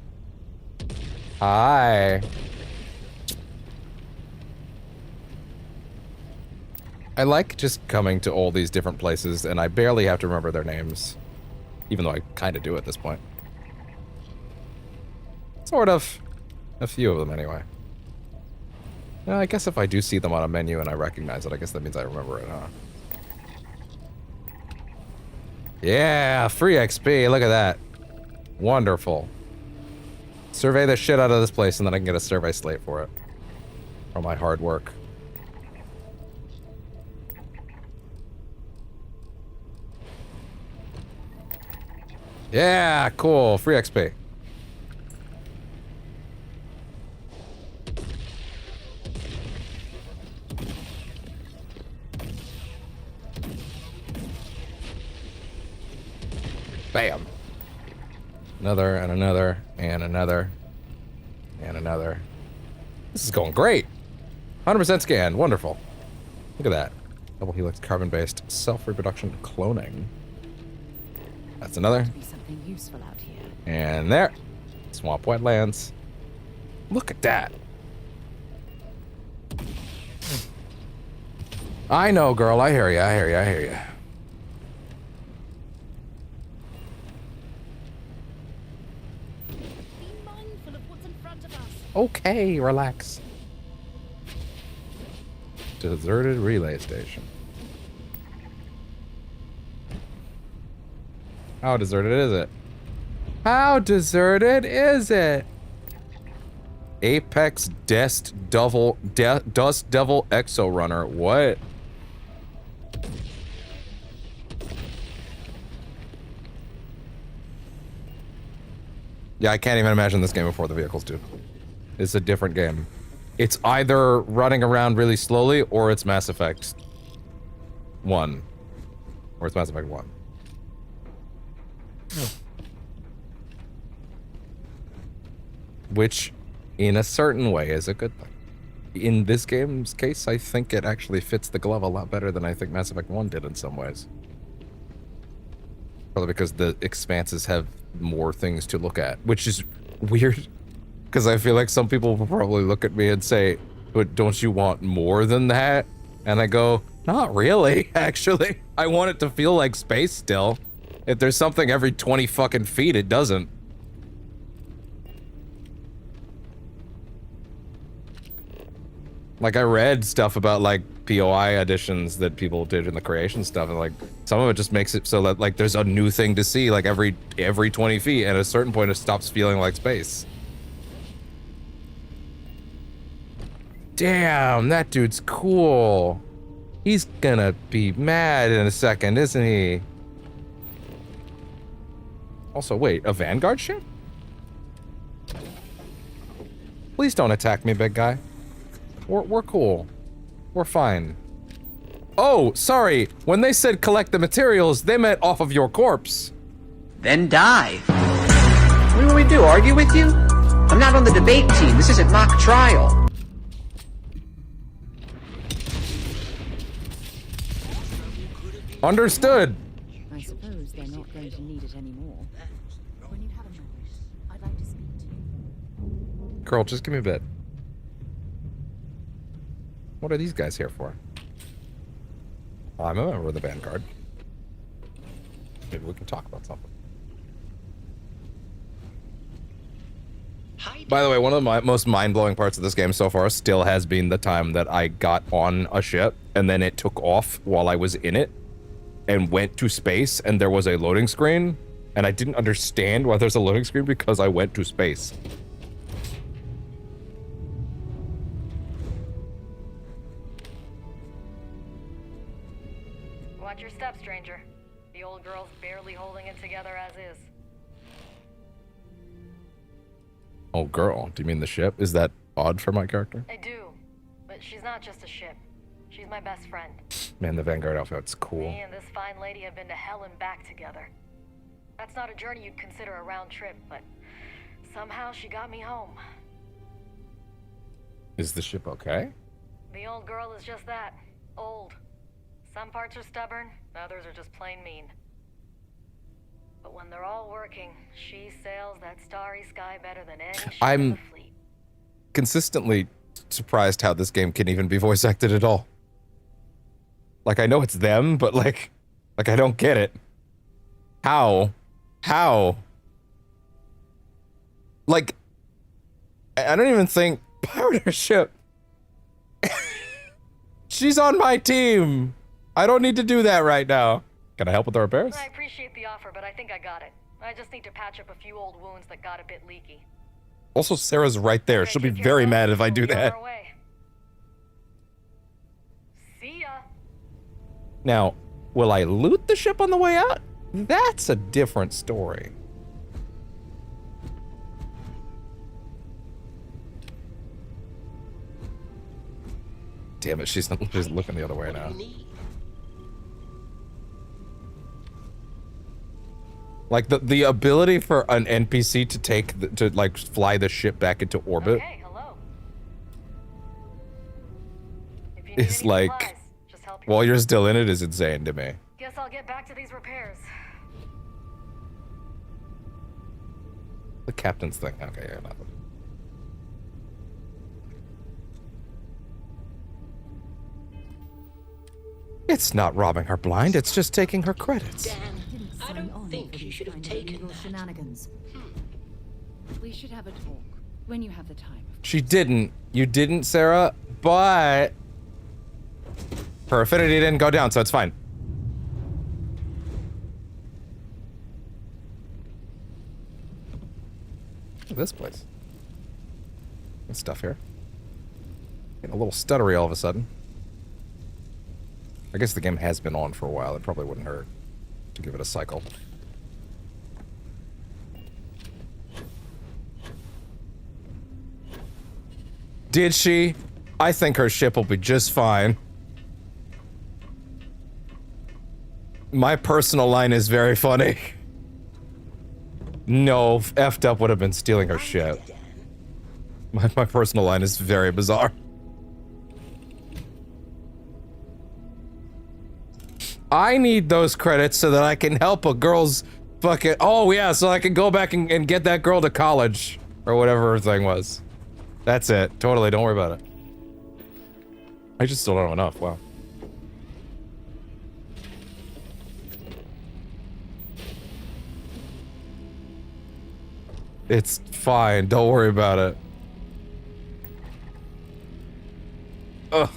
Hi. I like just coming to all these different places, and I barely have to remember their names. Even though I kind of do at this point. Sort of. A few of them, anyway. I guess if I do see them on a menu and I recognize it, I guess that means I remember it, huh? Yeah, free XP, look at that. Wonderful. Survey the shit out of this place and then I can get a survey slate for it. For my hard work. Yeah, cool. Free XP. Bam. Another, and another, and another, and another. This is going great. 100% scan. Wonderful. Look at that. Double helix carbon-based self-reproduction cloning. That's another. Be something useful out here. And there. Swamp wetlands. Look at that. I know, girl. I hear you. I hear you. I hear you. Okay, relax. Deserted relay station. How deserted is it? How deserted is it? Apex Dust Devil Exo Runner. What? Yeah, I can't even imagine this game before the vehicles, dude. It's a different game. It's either running around really slowly or it's Mass Effect 1. Or it's Mass Effect 1. Which, in a certain way, is a good thing. in this game's case, I think it actually fits the glove a lot better than I think Mass Effect 1 did in some ways. Probably because the expanses have more things to look at, which is weird. Because I feel like some people will probably look at me and say, but don't you want more than that? And I go, not really, actually. I want it to feel like space still. If there's something every 20 fucking feet, it doesn't. Like, I read stuff about, like, POI additions that people did in the creation stuff, and, like, some of it just makes it so that, like, there's a new thing to see, like, every 20 feet, and at a certain point it stops feeling like space. Damn, that dude's cool. He's gonna be mad in a second, isn't he? Also, wait, a Vanguard ship? Please don't attack me, big guy. We're cool. We're fine. Oh, sorry. When they said collect the materials, they meant off of your corpse. Then die. What do we do, argue with you? I'm not on the debate team. This isn't mock trial. Understood. I suppose they're not going to need it anymore. When you have a moment, I'd like to speak to you. Girl, just give me a bit. What are these guys here for? Oh, I'm a member of the Vanguard. Maybe we can talk about something. By the way, one of the most mind-blowing parts of this game so far still has been the time that I got on a ship and then it took off while I was in it and went to space and there was a loading screen and I didn't understand why there's a loading screen because I went to space. Watch your step, stranger. The old girl's barely holding it together as is. Oh, girl. Do you mean the ship? Is that odd for my character? I do, but she's not just a ship. She's my best friend. Man, the Vanguard outfit's cool. Me and this fine lady have been to hell and back together. That's not a journey you'd consider a round trip, but somehow she got me home. Is the ship okay? The old girl is just that. Old. Some parts are stubborn, others are just plain mean. But when they're all working, she sails that starry sky better than any ship in the fleet. Consistently surprised how this game can even be voice acted at all. Like, I know it's them, but like I don't get it. How? Like, I don't even think partnership. She's on my team. I don't need to do that right now. Can I help with the repairs? I appreciate the offer, but I think I got it. I just need to patch up a few old wounds that got a bit leaky. Also, Sarah's right there. She'll be very mad if I do that. See ya. Now, will I loot the ship on the way out? That's a different story. Damn it, she's looking the other way now. Like the ability for an NPC to like fly the ship back into orbit. Okay, hello. Is like, while you're still in it, is insane to me. Guess I'll get back to these repairs. The captain's thing. Okay, yeah, nothing. It's not robbing her blind, it's just taking her credits. I don't think you should have taken that. Shenanigans. We should have a talk when you have the time. She didn't. You didn't, Sarah, but her affinity didn't go down, so it's fine. Look at this place. Good stuff here. Getting a little stuttery all of a sudden. I guess the game has been on for a while. It probably wouldn't hurt to give it a cycle. Did she? I think her ship will be just fine. My personal line is very funny. No, effed up would have been stealing her ship. My personal line is very bizarre. I need those credits so that I can help a girl's fucking- oh yeah, so I can go back and get that girl to college. Or whatever her thing was. That's it. Totally, don't worry about it. I just still don't know enough, wow. It's fine, don't worry about it. Ugh.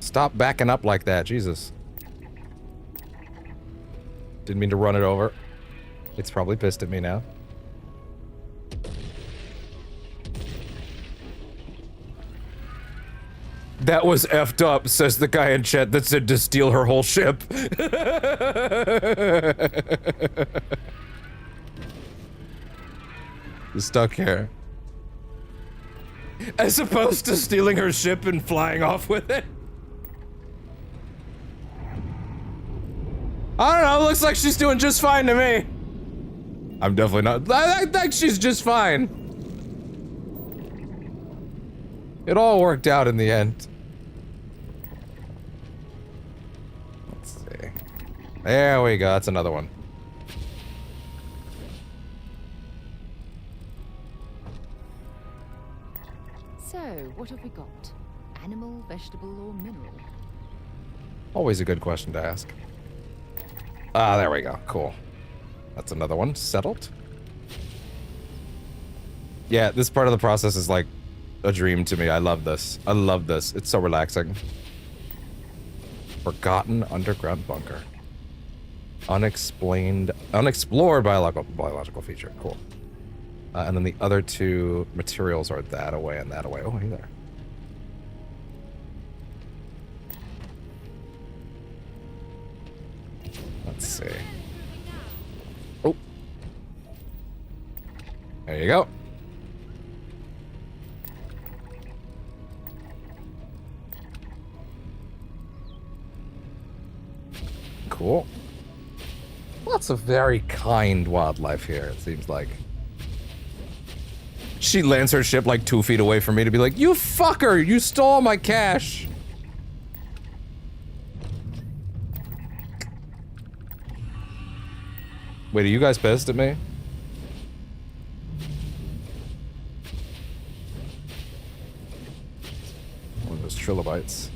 Stop backing up like that, Jesus. Didn't mean to run it over. It's probably pissed at me now. That was effed up, says the guy in chat that said to steal her whole ship. Stuck here. As opposed to stealing her ship and flying off with it. I don't know, looks like she's doing just fine to me. I'm definitely not. I think she's just fine. It all worked out in the end. Let's see. There we go, that's another one. So, what have we got? Animal, vegetable, or mineral? Always a good question to ask. Ah, there we go. Cool. That's another one. Settled. Yeah, this part of the process is like a dream to me. I love this. I love this. It's so relaxing. Forgotten underground bunker. Unexplained, unexplored biological feature. Cool. And then the other two materials are that away and that away. Oh, hey there. Let's see. Oh. There you go. Cool. Lots of very kind wildlife here, it seems like. She lands her ship like 2 feet away from me to be like, you fucker, you stole my cash. Wait, are you guys pissed at me? One of those trilobites.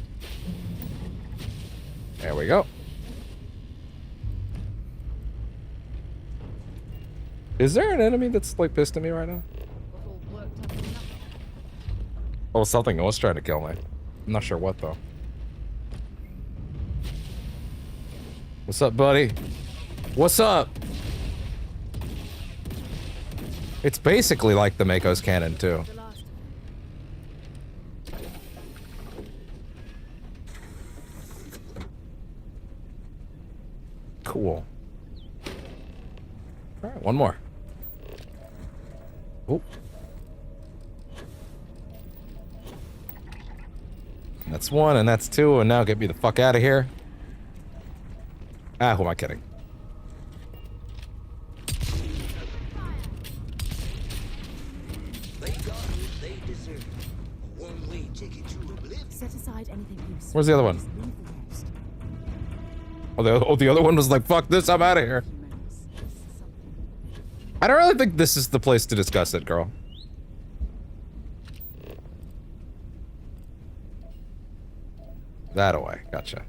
There we go. Is there an enemy that's like pissed at me right now? Oh, something was trying to kill me. I'm not sure what though. What's up, buddy? What's up? It's basically like the Mako's cannon too. Cool. All right, one more. Oh. That's one, and that's two, and now get me the fuck out of here. Ah, who am I kidding? Set aside anything useful. Where's the other one? Oh, the other one was like, fuck this, I'm out of here. I don't really think this is the place to discuss it, girl. That away, gotcha.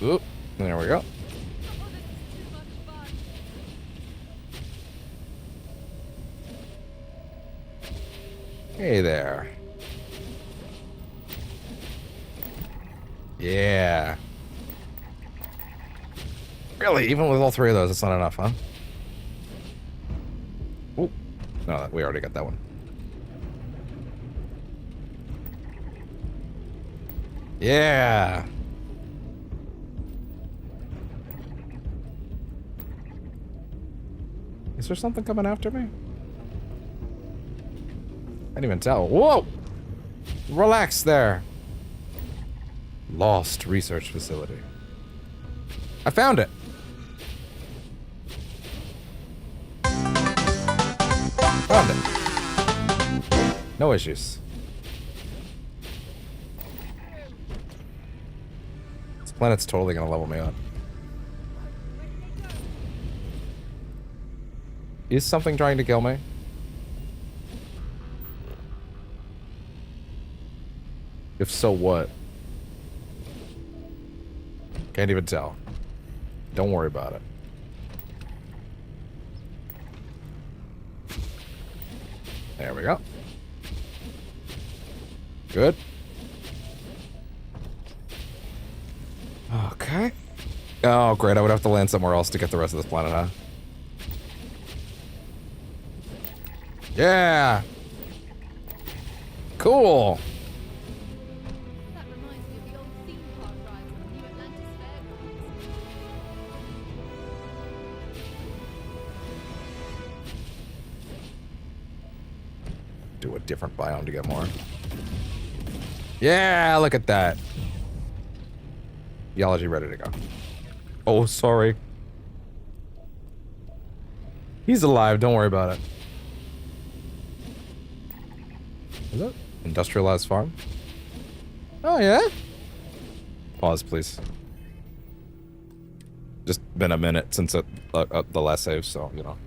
Oop, there we go. Hey there. Yeah. Really, even with all three of those, it's not enough, huh? Oop. No, we already got that one. Yeah. Is there something coming after me? I didn't even tell. Whoa! Relax there. Lost research facility. I found it. Found it. No issues. This planet's totally gonna level me up. Is something trying to kill me? If so, what? Can't even tell. Don't worry about it. There we go. Good. Okay. Oh, great. I would have to land somewhere else to get the rest of this planet, huh? Yeah! Cool! Do a different biome to get more. Yeah, look at that. Geology ready to go. Oh, sorry. He's alive, don't worry about it. Is that industrialized farm? Oh, yeah? Pause, please. Just been a minute since the last save, so, you know.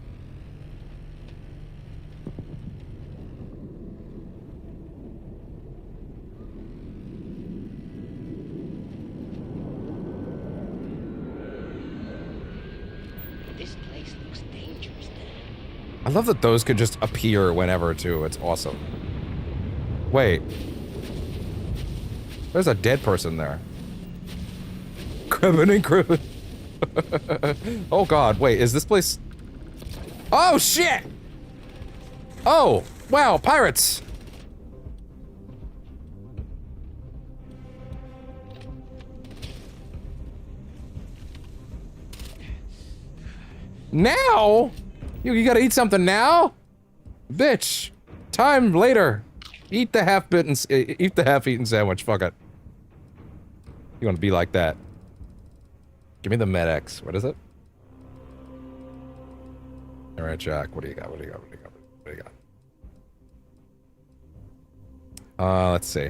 I love that those could just appear whenever, too. It's awesome. Wait. There's a dead person there. Cribbin' and cribbin'. Oh, God. Wait, is this place... Oh, shit! Oh, wow, pirates! Now? You gotta eat something now? Bitch. Time later. Eat the half-eaten sandwich. Fuck it. You wanna be like that. Give me the MedX. What is it? Alright, Jack. What do you got? What do you got? What do you got? What do you got? Let's see.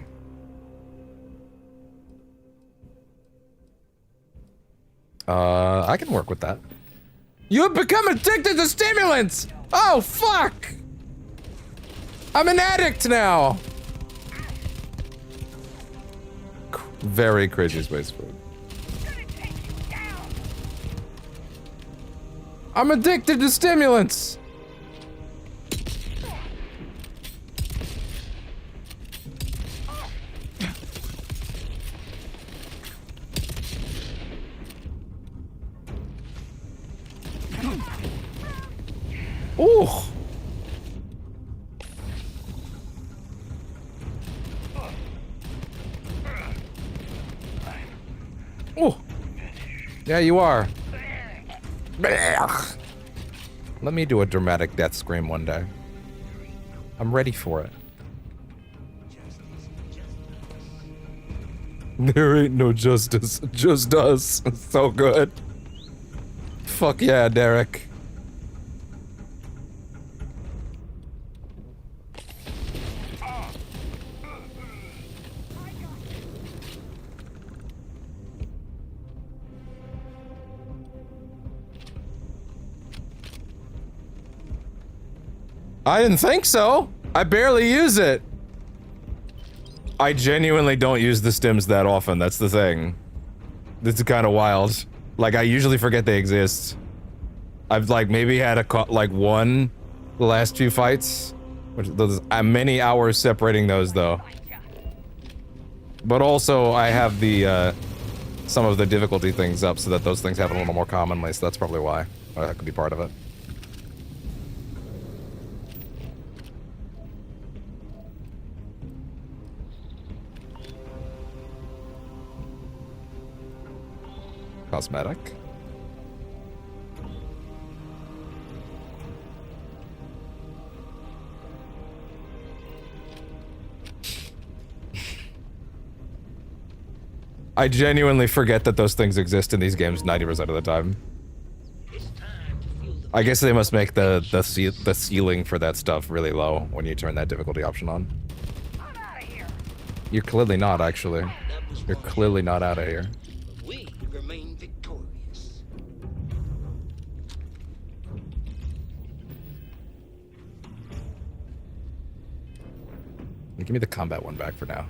I can work with that. You've become addicted to stimulants! Oh, fuck! I'm an addict now! Very cringy space food. I'm addicted to stimulants! Ooh. Ooh. Yeah, you are. Let me do a dramatic death scream one day. I'm ready for it. There ain't no justice, just us. So good. Fuck yeah, Derek. I didn't think so. I barely use it. I genuinely don't use the stims that often. That's the thing. This is kind of wild. Like, I usually forget they exist. I've, like, maybe had one the last few fights. Which, there's many hours separating those, though. But also, I have the, some of the difficulty things up so that those things happen a little more commonly, so that's probably why. Or that could be part of it. Cosmetic. I genuinely forget that those things exist in these games 90% of the time. It's time to feel the I guess they must make the ceiling for that stuff really low when you turn that difficulty option on. You're clearly not, actually. You're clearly not out of here. We remain victorious. Give me the combat one back for now.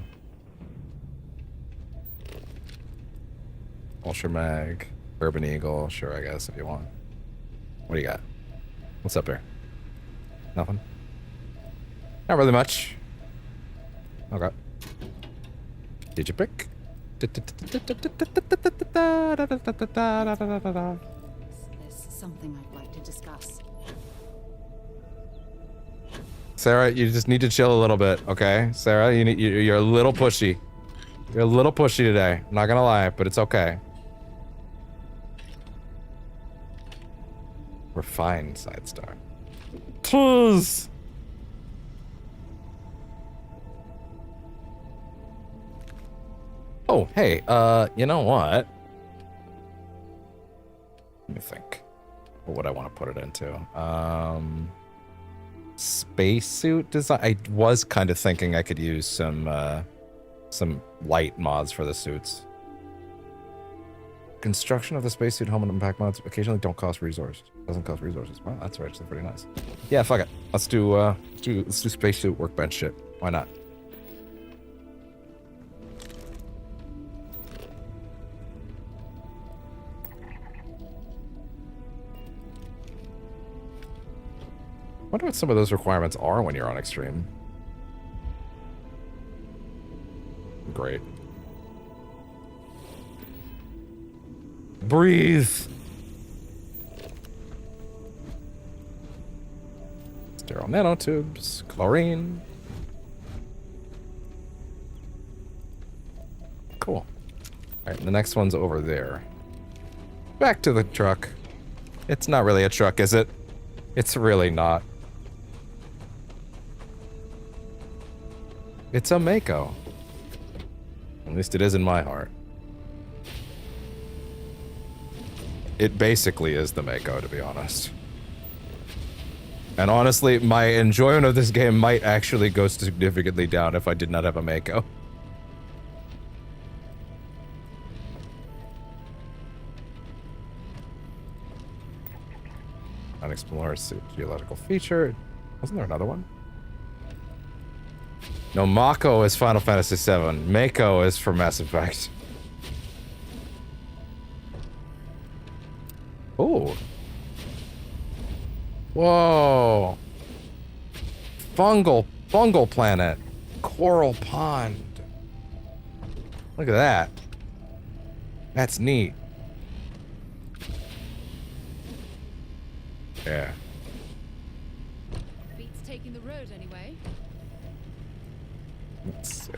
Ultra Mag, Urban Eagle, sure, I guess, if you want. What do you got? What's up there? Nothing? Not really much. Okay. Did you pick? There's something I'd like to discuss. Sarah, you just need to chill a little bit, okay? Sarah, you're a little pushy. You're a little pushy today. I'm not gonna lie, but it's okay. We're fine, Side Star. Please. Oh, hey, you know what? Let me think. What would I want to put it into? Spacesuit design. I was kind of thinking I could use some light mods for the suits. Construction of the spacesuit helmet and pack mods occasionally don't cost resources. Doesn't cost resources. Wow, that's actually pretty nice. Yeah, fuck it. Let's do spacesuit workbench shit. Why not? Wonder what some of those requirements are when you're on extreme. Great. Breathe. Sterile nanotubes, chlorine. Cool. All right, the next one's over there. Back to the truck. It's not really a truck, is it? It's really not. It's a Mako. At least it is in my heart. It basically is the Mako, to be honest. And honestly, my enjoyment of this game might actually go significantly down if I did not have a Mako. Unexplored geological feature. Wasn't there another one? No, Mako is Final Fantasy VII. Mako is for Mass Effect. Oh. Whoa. Fungal planet. Coral pond. Look at that. That's neat. Yeah. Beats taking the road anyway. Let's see.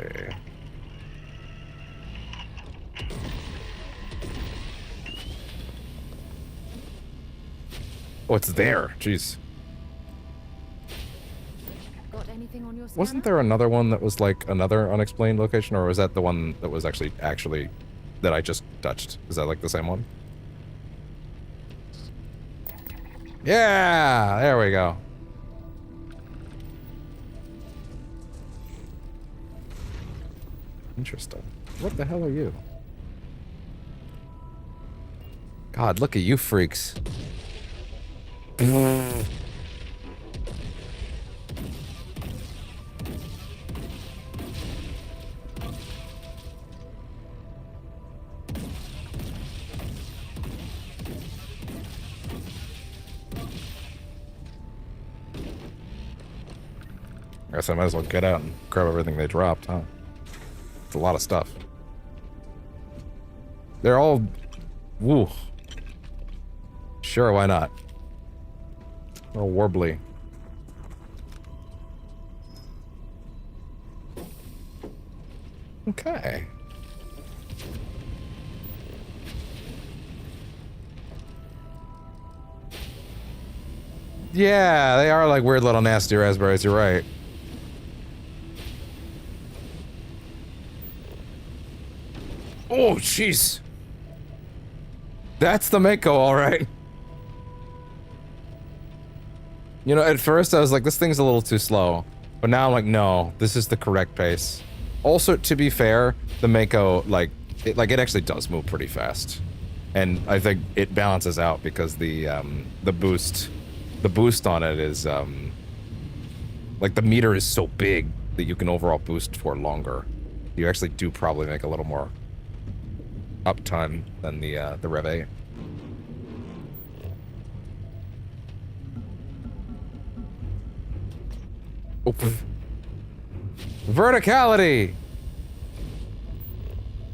Oh, it's there. Jeez. Got anything on your scanner? Wasn't there another one that was like another unexplained location, or was that the one that was actually that I just touched? Is that like the same one? Yeah, there we go. Interesting. What the hell are you? God, look at you freaks. I guess I might as well get out and grab everything they dropped, huh? It's a lot of stuff. They're all... Woo. Sure, why not? They're all warbly. Okay. Yeah, they are like weird little nasty raspberries, you're right. Oh, jeez. That's the Mako, all right. You know, at first I was like, this thing's a little too slow. But now I'm like, no, this is the correct pace. Also, to be fair, the Mako, like it actually does move pretty fast. And I think it balances out because the boost on it is, like the meter is so big that you can overall boost for longer. You actually do probably make a little more uptime than the Rev 8. Oh, verticality!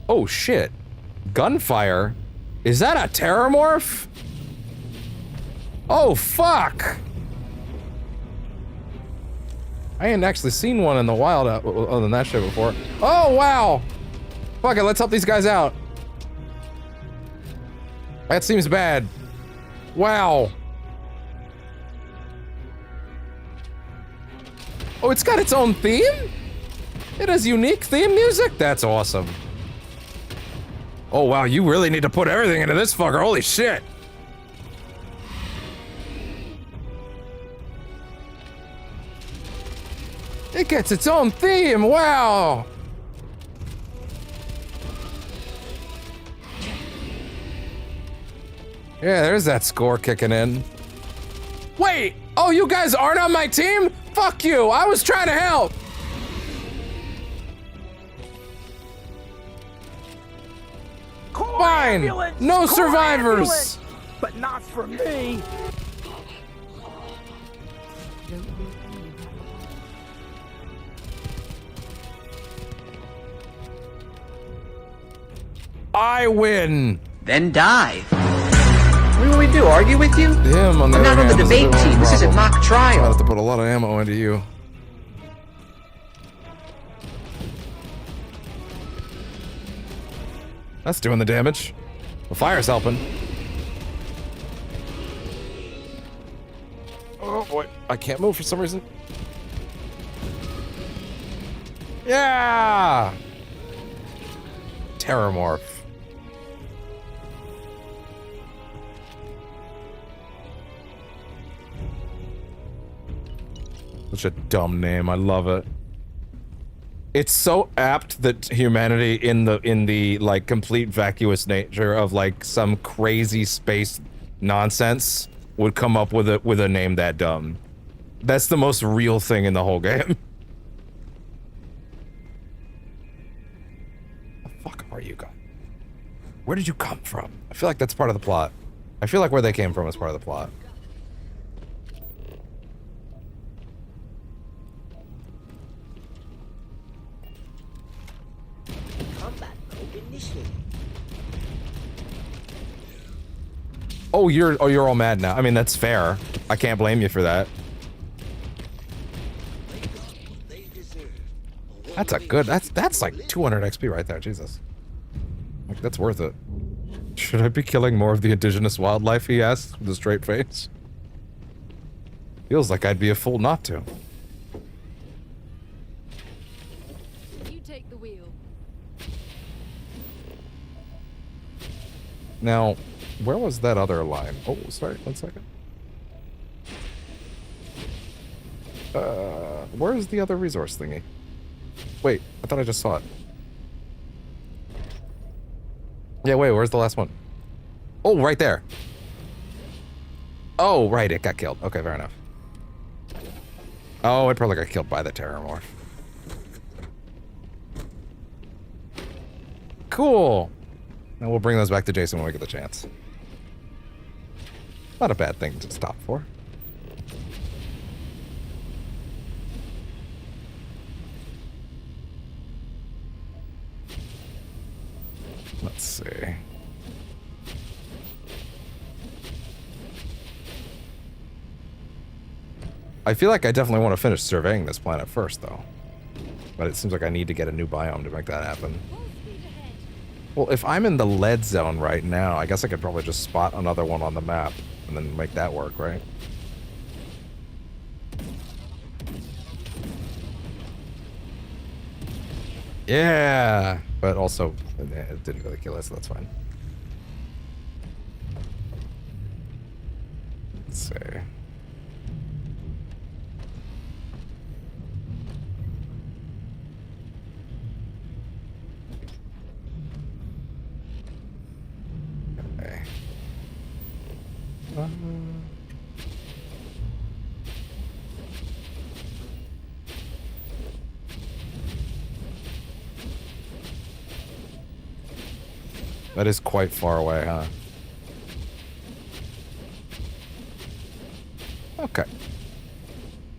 Oh shit. Gunfire? Is that a terramorph? Oh fuck! I ain't actually seen one in the wild other than that shit before. Oh wow! Fuck it, let's help these guys out. That seems bad. Wow. Oh, it's got its own theme? It has unique theme music? That's awesome. Oh wow, you really need to put everything into this fucker, holy shit. It gets its own theme, wow. Yeah, there's that score kicking in. Wait, oh, you guys aren't on my team? Fuck you, I was trying to help. Fine, no survivors. But not for me. I win. Then die. What do we do? Argue with you? Him, on the I'm not other on the hand, is a debate bit more team. This isn't problem. mock trial. I have to put a lot of ammo into you. That's doing the damage. The fire's helping. Oh boy, I can't move for some reason. Yeah! Terramorph. Such a dumb name, I love it. It's so apt that humanity in the like complete vacuous nature of like some crazy space nonsense would come up with a name that dumb. That's the most real thing in the whole game. The fuck are you guys? Where did you come from? I feel like that's part of the plot. I feel like where they came from is part of the plot. Oh, you're all mad now. I mean, that's fair. I can't blame you for that. That's a good. That's like 200 XP right there. Jesus, like that's worth it. Should I be killing more of the indigenous wildlife? He asked with a straight face. Feels like I'd be a fool not to. You take the wheel. Now, where was that other line? Oh, sorry, 1 second. Where's the other resource thingy? Wait, I thought I just saw it. Yeah, wait, where's the last one? Oh, right there. Oh, right, it got killed. Okay, fair enough. Oh, it probably got killed by the terramorph. Cool. And we'll bring those back to Jason when we get the chance. Not a bad thing to stop for. Let's see. I feel like I definitely want to finish surveying this planet first, though. But it seems like I need to get a new biome to make that happen. Well, if I'm in the lead zone right now, I guess I could probably just spot another one on the map and then make that work, right? Yeah! But also, it didn't really kill us, so that's fine. Let's see. That is quite far away, huh? Okay.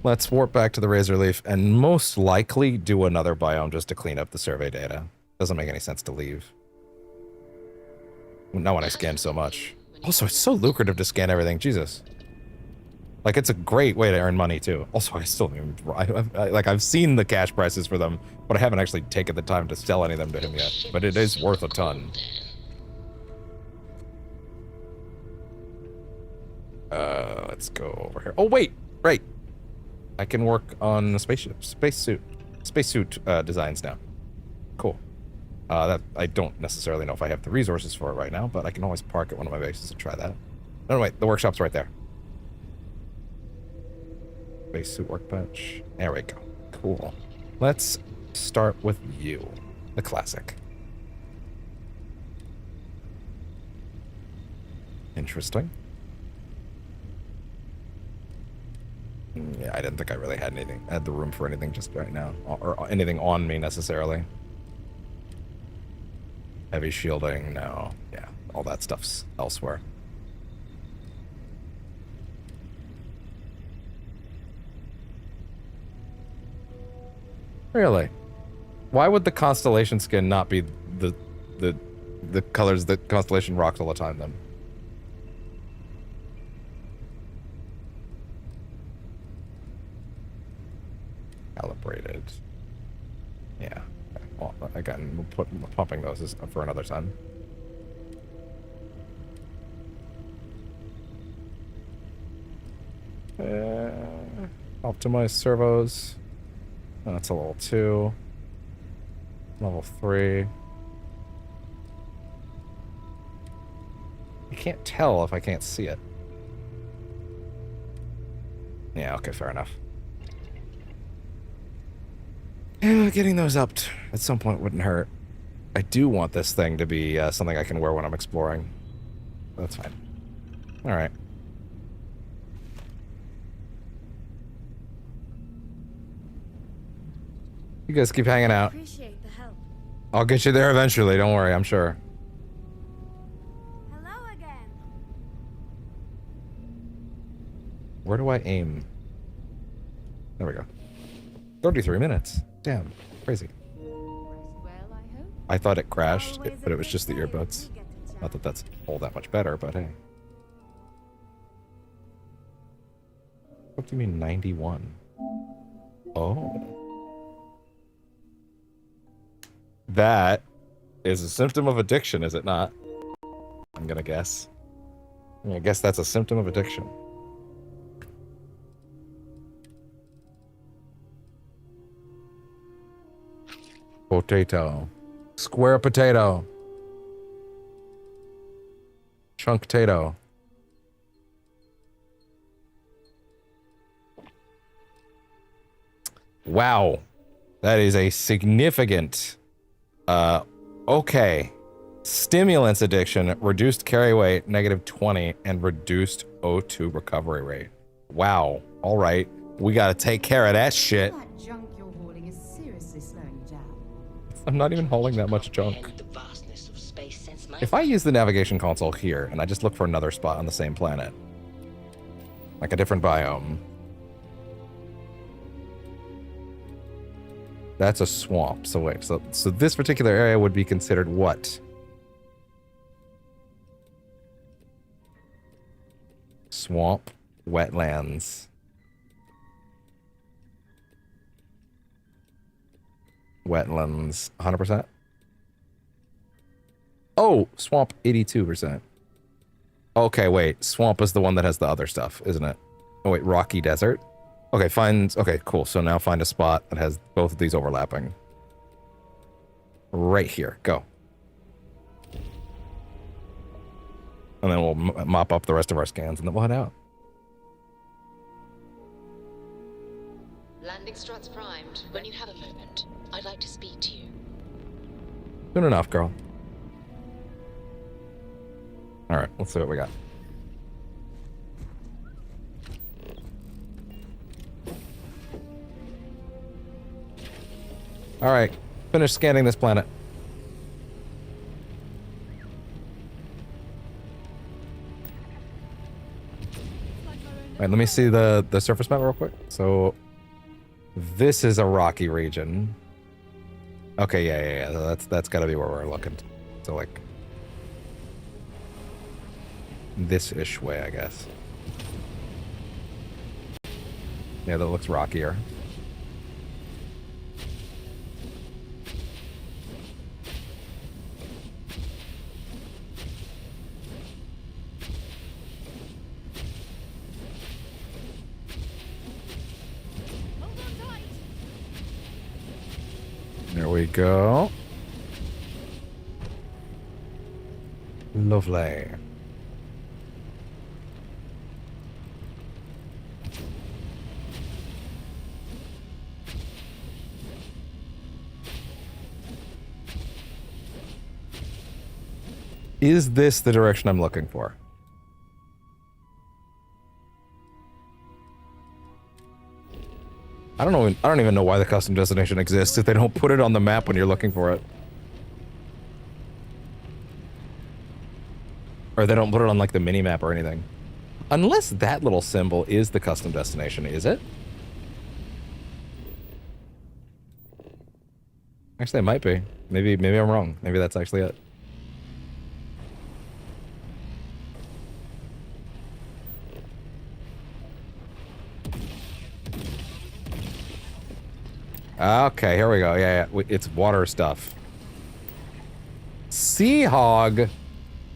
Let's warp back to the Razor Leaf and most likely do another biome just to clean up the survey data. Doesn't make any sense to leave. Not when I scanned so much. Also, it's so lucrative to scan everything. Jesus. Like, it's a great way to earn money, too. Also, I still don't even... I've seen the cash prices for them, but I haven't actually taken the time to sell any of them to him yet. But it is worth a ton. Let's go over here. Oh, wait! Right! I can work on the spacesuit designs now. Cool. That I don't necessarily know if I have the resources for it right now, but I can always park at one of my bases and try that. No, wait, the workshop's right there. Spacesuit workbench. There we go. Cool. Let's start with you, the classic. Interesting. Yeah, I didn't think I really had the room for anything just right now, or anything on me necessarily. Heavy shielding, no. Yeah, all that stuff's elsewhere. Really? Why would the Constellation skin not be the colors that Constellation rocks all the time then? Calibrated. Yeah. Well, again, pumping those is for another time. Optimize servos. Oh, that's a level 2. Level 3. I can't tell if I can't see it. Yeah, okay, fair enough. Yeah, getting those up at some point wouldn't hurt. I do want this thing to be something I can wear when I'm exploring. That's fine. Alright. You guys keep hanging out. Appreciate the help. I'll get you there eventually, don't worry, I'm sure. Hello again. Where do I aim? There we go. 33 minutes. Damn, crazy. I thought it crashed, but it was just the earbuds. Not that that's all that much better, but hey. What do you mean 91? Oh. That is a symptom of addiction, is it not? I'm gonna guess. I guess that's a symptom of addiction. Potato. Square potato. Chunk potato. Wow. That is a significant... okay. Stimulants addiction, reduced carry weight, -20, and reduced O2 recovery rate. Wow. Alright. We gotta take care of that shit. I'm not even hauling that much junk. If I use the navigation console here, and I just look for another spot on the same planet, like a different biome, that's a swamp. So wait, so this particular area would be considered what? Swamp, wetlands. Wetlands, 100%. Oh, swamp, 82%. Okay, wait. Swamp is the one that has the other stuff, isn't it? Oh, wait, rocky desert? Okay, okay, cool. So now find a spot that has both of these overlapping. Right here. Go. And then we'll mop up the rest of our scans, and then we'll head out. Landing struts primed. When you have a moment, I'd like to speak to you. Soon enough, girl. Alright, let's see what we got. All right, finish scanning this planet. All right, let me see the surface map real quick. So this is a rocky region. Okay, yeah. That's got to be where we're looking. So like this-ish way, I guess. Yeah, that looks rockier. There we go. Lovely. Is this the direction I'm looking for? I don't even know why the custom destination exists if they don't put it on the map when you're looking for it. Or they don't put it on like the mini map or anything. Unless that little symbol is the custom destination, is it? Actually, it might be. Maybe I'm wrong. Maybe that's actually it. Okay, here we go. Yeah. It's water stuff. Sea hog.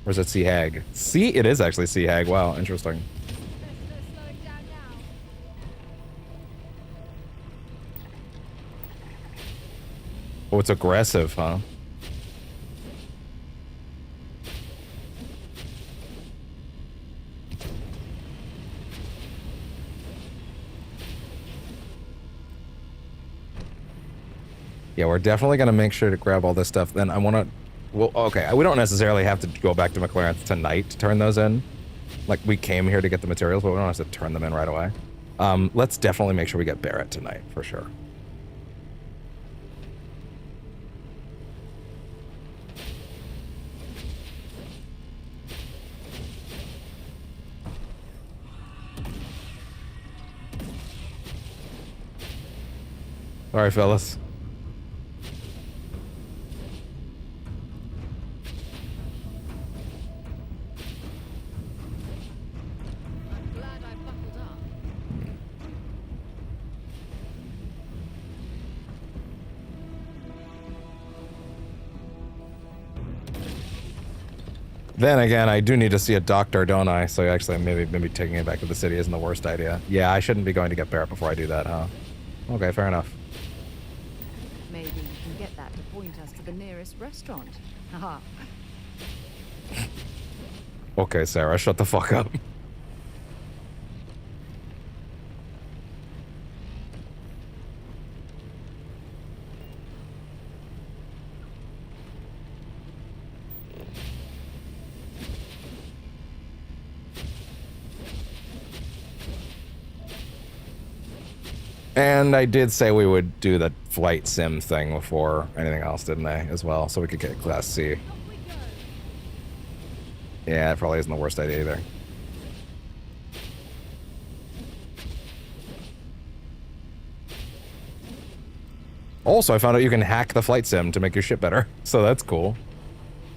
Or is it sea hag? It is actually sea hag. Wow, interesting. Oh, it's aggressive, huh? Yeah, we're definitely going to make sure to grab all this stuff. Then I want to... Well, okay, we don't necessarily have to go back to McLaren tonight to turn those in. Like, we came here to get the materials, but we don't have to turn them in right away. Let's definitely make sure we get Barrett tonight, for sure. All right, fellas. Then again, I do need to see a doctor, don't I? So actually, maybe taking it back to the city isn't the worst idea. Yeah, I shouldn't be going to get Barrett before I do that, huh? Okay, fair enough. Maybe you can get that to point us to the nearest restaurant. Haha. Okay, Sarah, shut the fuck up. And I did say we would do the flight sim thing before anything else, didn't I, as well, so we could get Class C. Yeah, it probably isn't the worst idea either. Also, I found out you can hack the flight sim to make your ship better, so that's cool.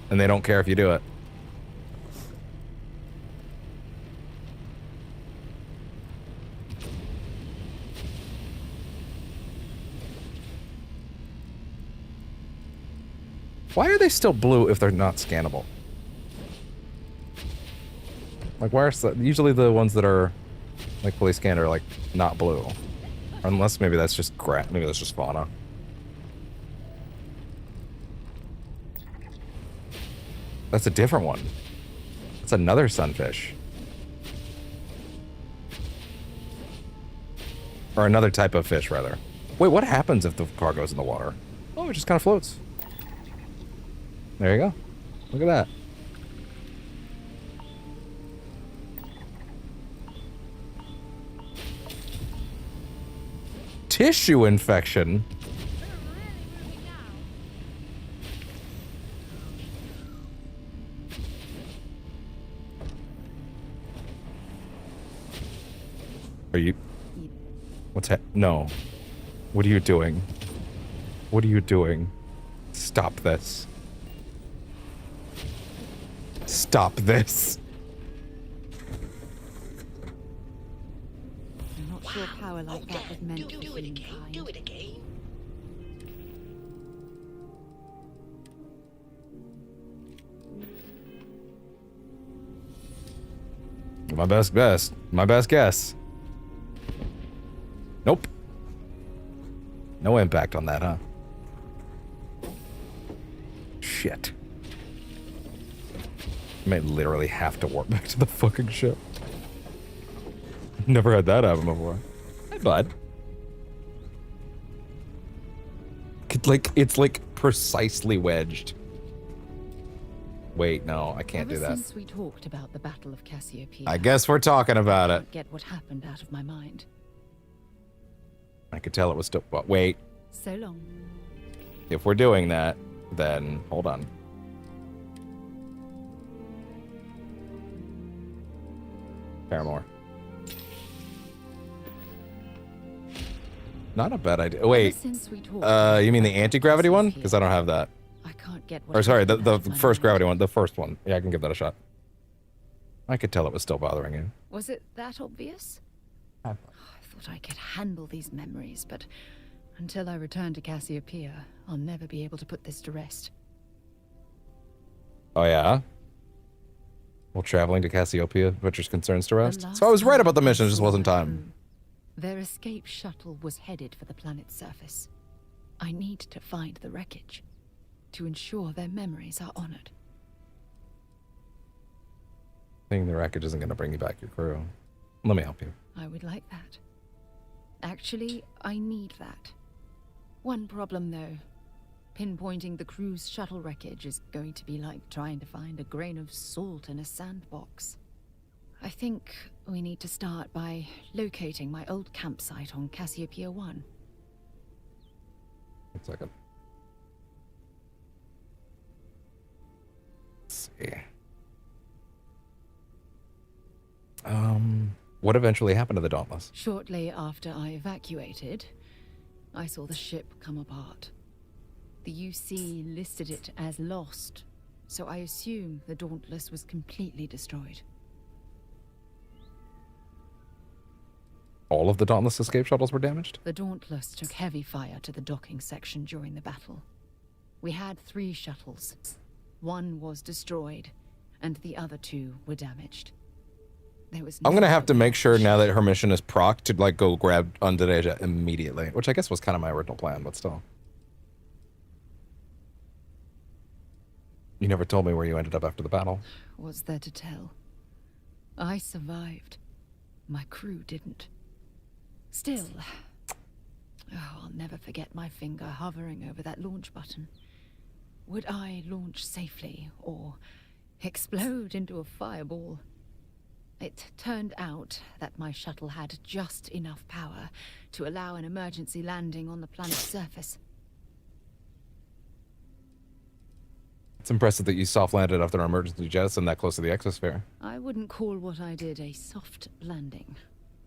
And they don't care if you do it. Why are they still blue if they're not scannable? Like, why are usually the ones that are like fully scanned are like not blue? Unless maybe that's just maybe that's just fauna. That's a different one. That's another sunfish. Or another type of fish, rather. Wait, what happens if the car goes in the water? Oh, it just kind of floats. There you go. Look at that. Tissue infection? Are you... What's that? No. What are you doing? What are you doing? Stop this. Stop this. I'm not sure power like that was meant for humankind. Do it again. My best guess. Nope. No impact on that, huh? Shit. I may literally have to warp back to the fucking ship. Never had that happen before. Hey, bud. It's like precisely wedged. Wait, no, I can't do that. Since we talked about the Battle of Cassiopeia, I guess we're talking about it. Get what happened out of my mind. I could tell it was still... Wait. So long. If we're doing that, then... Hold on. Paramore. Not a bad idea. Wait. You mean the anti-gravity one? Because I don't have that. I can't get what... Or sorry, the first gravity one. The first one. Yeah, I can give that a shot. I could tell it was still bothering you. Was it that obvious? I thought I could handle these memories, but until I return to Cassiopeia, I'll never be able to put this to rest. Oh, yeah? Well, traveling to Cassiopeia puts your concerns to rest? So I was right about the mission, it just wasn't time. Their escape shuttle was headed for the planet's surface. I need to find the wreckage to ensure their memories are honored. Seeing the wreckage isn't going to bring you back your crew. Let me help you. I would like that. Actually, I need that. One problem, though. Pinpointing the crew's shuttle wreckage is going to be like trying to find a grain of salt in a sandbox. I think we need to start by locating my old campsite on Cassiopeia 1. 1 second. Let's see. What eventually happened to the Dauntless? Shortly after I evacuated, I saw the ship come apart. The UC listed it as lost, so I assume the Dauntless was completely destroyed. All of the Dauntless escape shuttles were damaged? The Dauntless took heavy fire to the docking section during the battle. We had 3 shuttles. 1 was destroyed, and the other 2 were damaged. There was I'm gonna have to make sure now that her mission is proc to like go grab Undereja immediately, which I guess was kind of my original plan, but still. You never told me where you ended up after the battle. What's there to tell? I survived. My crew didn't. Still, I'll never forget my finger hovering over that launch button. Would I launch safely or explode into a fireball? It turned out that my shuttle had just enough power to allow an emergency landing on the planet's surface. It's impressive that you soft landed after an emergency jettison that close to the exosphere. I wouldn't call what I did a soft landing,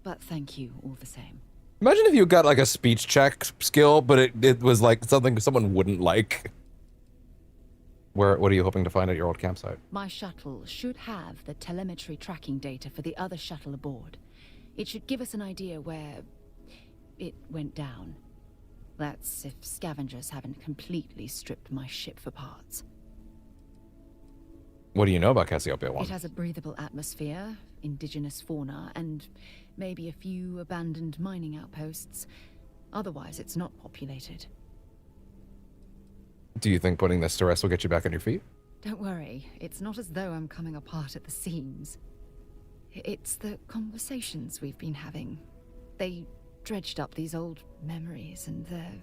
but thank you all the same. Imagine if you got like a speech check skill, but it was like something someone wouldn't like. What are you hoping to find at your old campsite? My shuttle should have the telemetry tracking data for the other shuttle aboard. It should give us an idea where it went down. That's if scavengers haven't completely stripped my ship for parts. What do you know about Cassiopeia 1? It has a breathable atmosphere, indigenous fauna, and maybe a few abandoned mining outposts. Otherwise, it's not populated. Do you think putting this to rest will get you back on your feet? Don't worry, it's not as though I'm coming apart at the seams. It's the conversations we've been having. They dredged up these old memories, and they're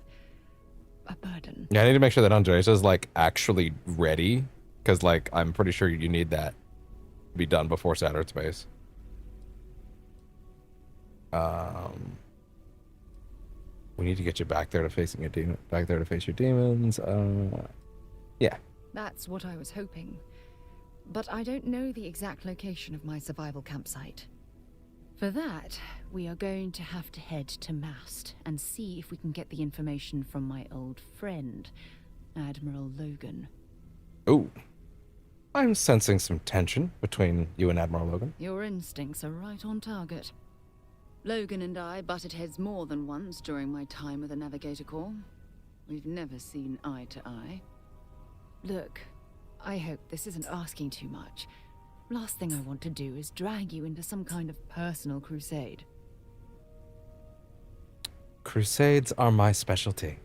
a burden. Yeah, I need to make sure that Andres is like actually ready, because like I'm pretty sure you need that to be done before Saturn space. We need to get you back there to facing your demon. Back there to face your demons. Yeah. That's what I was hoping. But I don't know the exact location of my survival campsite. For that, we are going to have to head to Mast and see if we can get the information from my old friend, Admiral Logan. Ooh. I'm sensing some tension between you and Admiral Logan. Your instincts are right on target. Logan and I butted heads more than once during my time with the Navigator Corps. We've never seen eye to eye. Look, I hope this isn't asking too much. Last thing I want to do is drag you into some kind of personal crusade. Crusades are my specialty.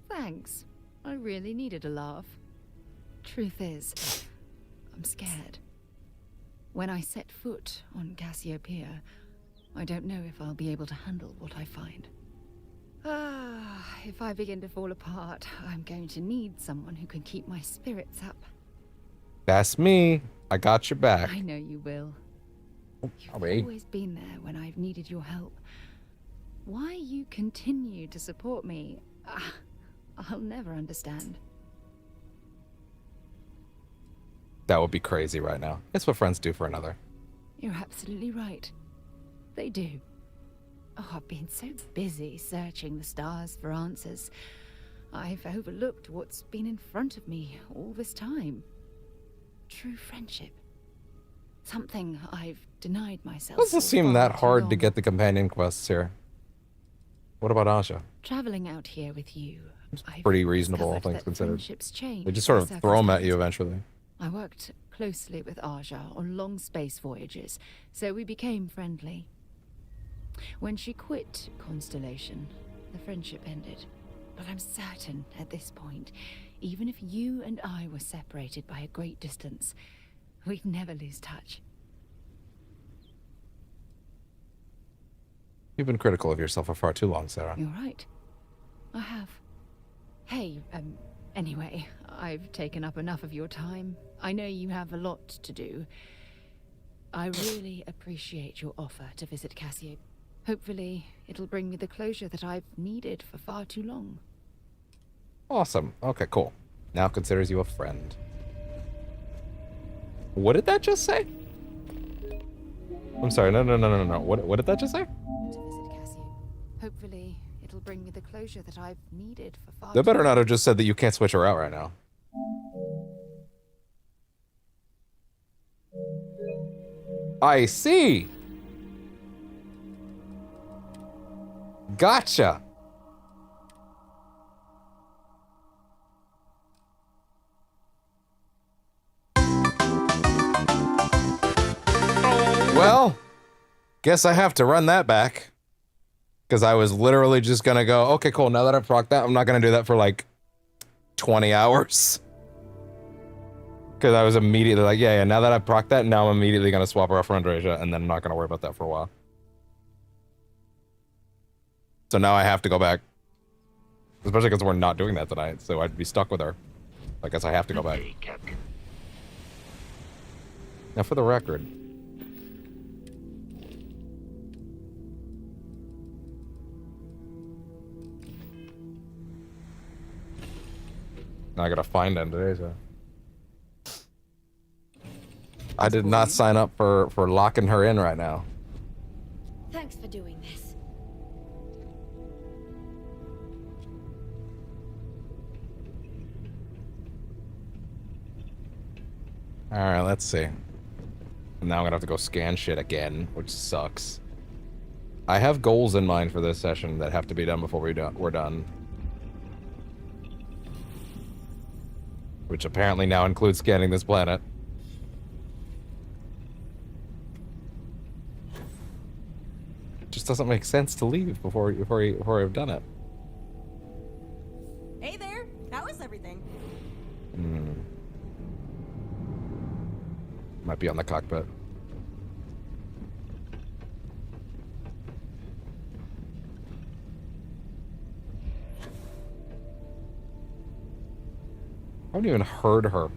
Thanks. I really needed a laugh. Truth is, I'm scared. When I set foot on Cassiopeia, I don't know if I'll be able to handle what I find. If I begin to fall apart, I'm going to need someone who can keep my spirits up. That's me. I got your back. I know you will. You've always been there when I've needed your help. Why you continue to support me, I'll never understand. That would be crazy right now. It's what friends do for another. You're absolutely right. They do. Oh, I've been so busy searching the stars for answers. I've overlooked what's been in front of me all this time. True friendship. Something I've denied myself. Doesn't seem that hard to get the companion quests here. What about Asha? Traveling out here with you, Pretty reasonable, all things considered. Change They just sort of throw them at you eventually. I worked closely with Aja on long space voyages, so we became friendly. When she quit Constellation, the friendship ended. But I'm certain at this point, even if you and I were separated by a great distance, we'd never lose touch. You've been critical of yourself for far too long, Sarah. You're right. I have. Hey, anyway, I've taken up enough of your time. I know you have a lot to do. I really appreciate your offer to visit Cassio. Hopefully, it'll bring me the closure that I've needed for far too long. Awesome. Okay, cool. Now considers you a friend. What did that just say? I'm sorry. No. What did that just say? To visit Cassio. Hopefully, it'll bring me the closure that I've needed for far They too better long. not have just said that you can't switch her out right now. I see. Gotcha. Well, guess I have to run that back. Because I was literally just going to go, okay, cool, now that I've procced that, I'm not going to do that for like 20 hours. Because I was immediately like, yeah, now that I've procced that, now I'm immediately going to swap her off for Andrasia, and then I'm not going to worry about that for a while. So now I have to go back. Especially because we're not doing that tonight, so I'd be stuck with her. I guess I have to go back. Now for the record. Now I gotta find Andrasia. I did not sign up for locking her in right now. Thanks for doing this. Alright, let's see. Now I'm gonna have to go scan shit again, which sucks. I have goals in mind for this session that have to be done before we're done. Which apparently now includes scanning this planet. It just doesn't make sense to leave before I've done it. Hey there, that was everything. Might be on the cockpit. I haven't even heard her.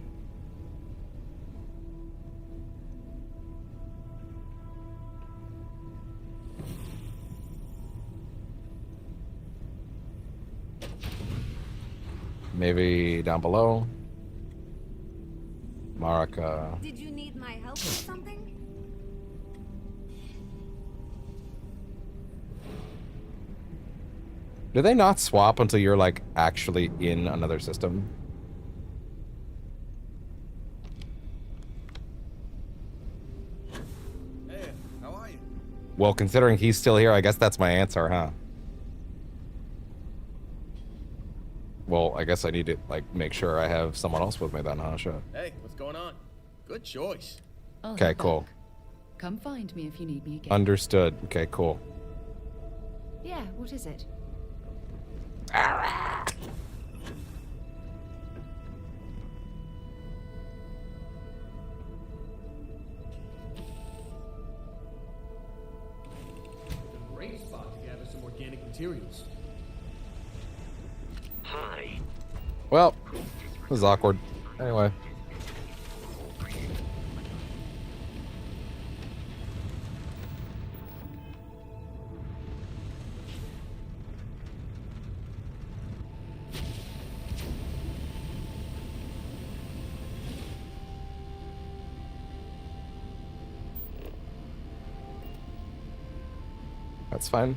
Maybe down below. Marika. Did you need my help with something? Do they not swap until you're like actually in another system? Hey, how are you? Well, considering he's still here, I guess that's my answer, huh? Well, I guess I need to like make sure I have someone else with me then, huh? Sure. Hey, what's going on? Good choice. Okay, cool. Come find me if you need me again. Understood. Okay, cool. Yeah, what is it? Great spot to gather some organic materials. Hi. Well, this is awkward. Anyway. That's fine.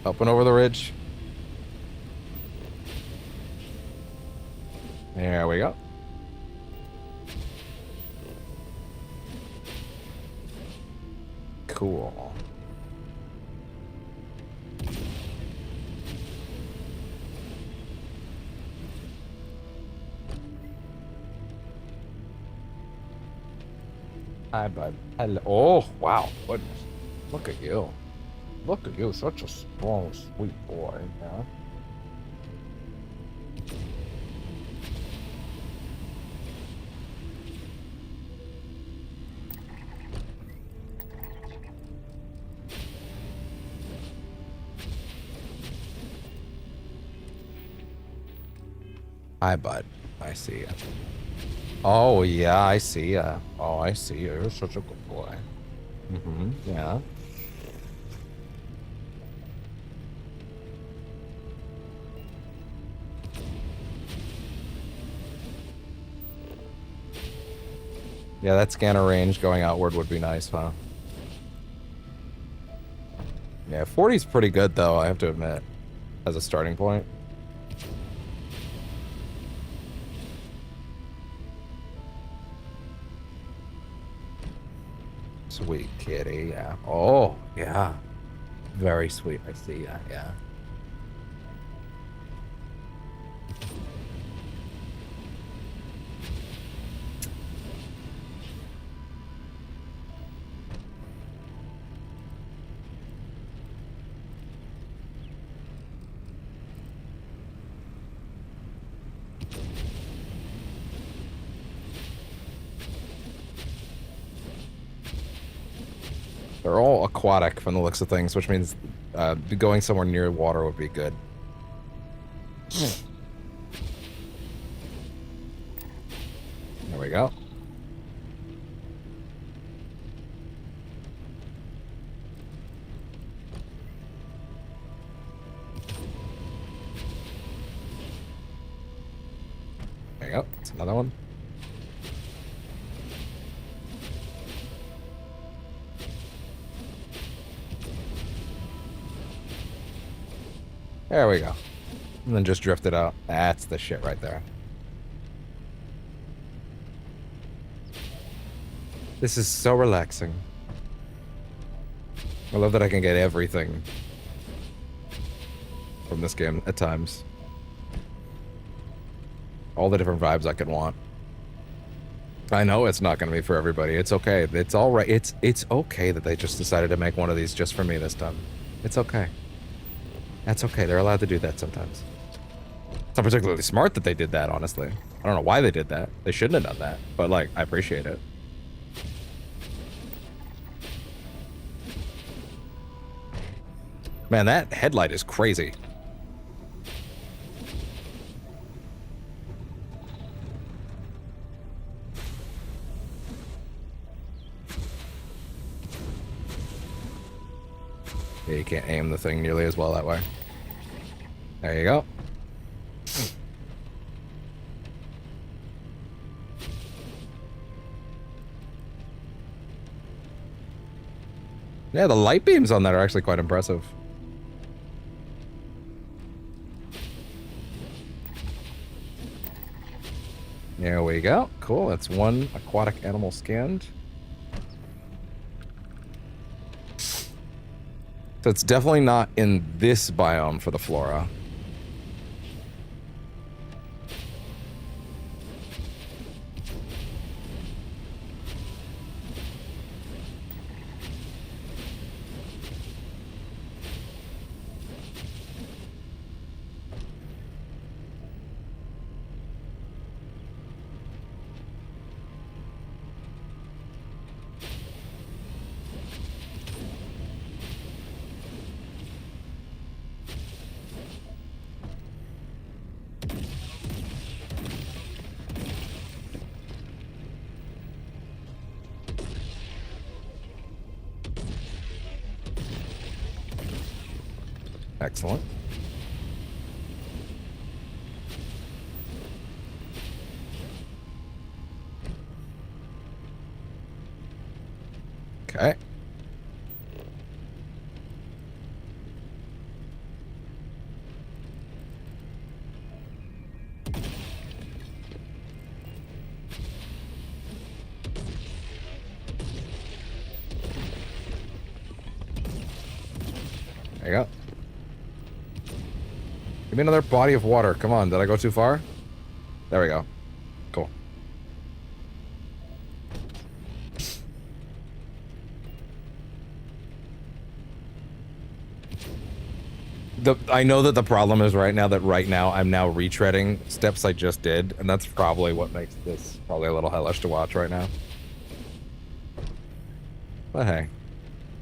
Up and over the ridge. There we go. Cool. Hi, bud. Hello. Oh, wow. Goodness. Look at you. Look at you. Such a strong, sweet boy. Yeah. Hi, bud. I see ya. Oh, yeah, I see ya. Oh, I see you. You're such a good boy. Mm-hmm. Yeah. Yeah, that scanner range going outward would be nice, huh? Yeah, 40's pretty good, though, I have to admit, as a starting point. Sweet kitty, yeah. Oh, yeah. Very sweet, I see that, yeah. They're all aquatic from the looks of things, which means going somewhere near water would be good. There we go. There you go. That's another one. There we go. And then just drift it out. That's the shit right there. This is so relaxing. I love that I can get everything from this game at times. All the different vibes I could want. I know it's not going to be for everybody. It's okay. It's all right. It's okay that they just decided to make one of these just for me this time. It's okay. That's okay. They're allowed to do that sometimes. It's not particularly smart that they did that, honestly. I don't know why they did that. They shouldn't have done that. But, like, I appreciate it. Man, that headlight is crazy. Yeah, you can't aim the thing nearly as well that way. There you go. Yeah, the light beams on that are actually quite impressive. There we go. Cool. That's one aquatic animal scanned. So it's definitely not in this biome for the flora. Excellent. Okay. There you go. Give me another body of water. Come on, did I go too far? There we go. Cool. I know that the problem is right now I'm now retreading steps I just did, and that's probably what makes this probably a little hellish to watch right now. But hey,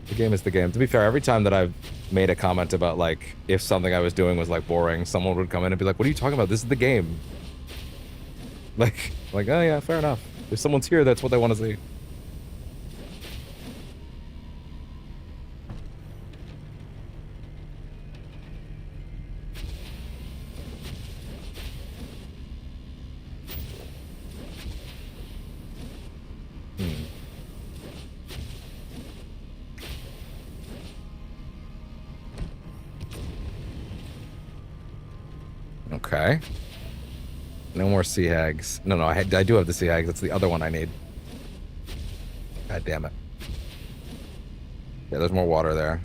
the game is the game. To be fair, every time that I've made a comment about, like, if something I was doing was, like, boring, someone would come in and be like, what are you talking about? This is the game. Like, oh yeah, fair enough. If someone's here, that's what they want to see. Okay. No more sea hags. No, I do have the sea hags. That's the other one I need. God damn it. Yeah, there's more water there.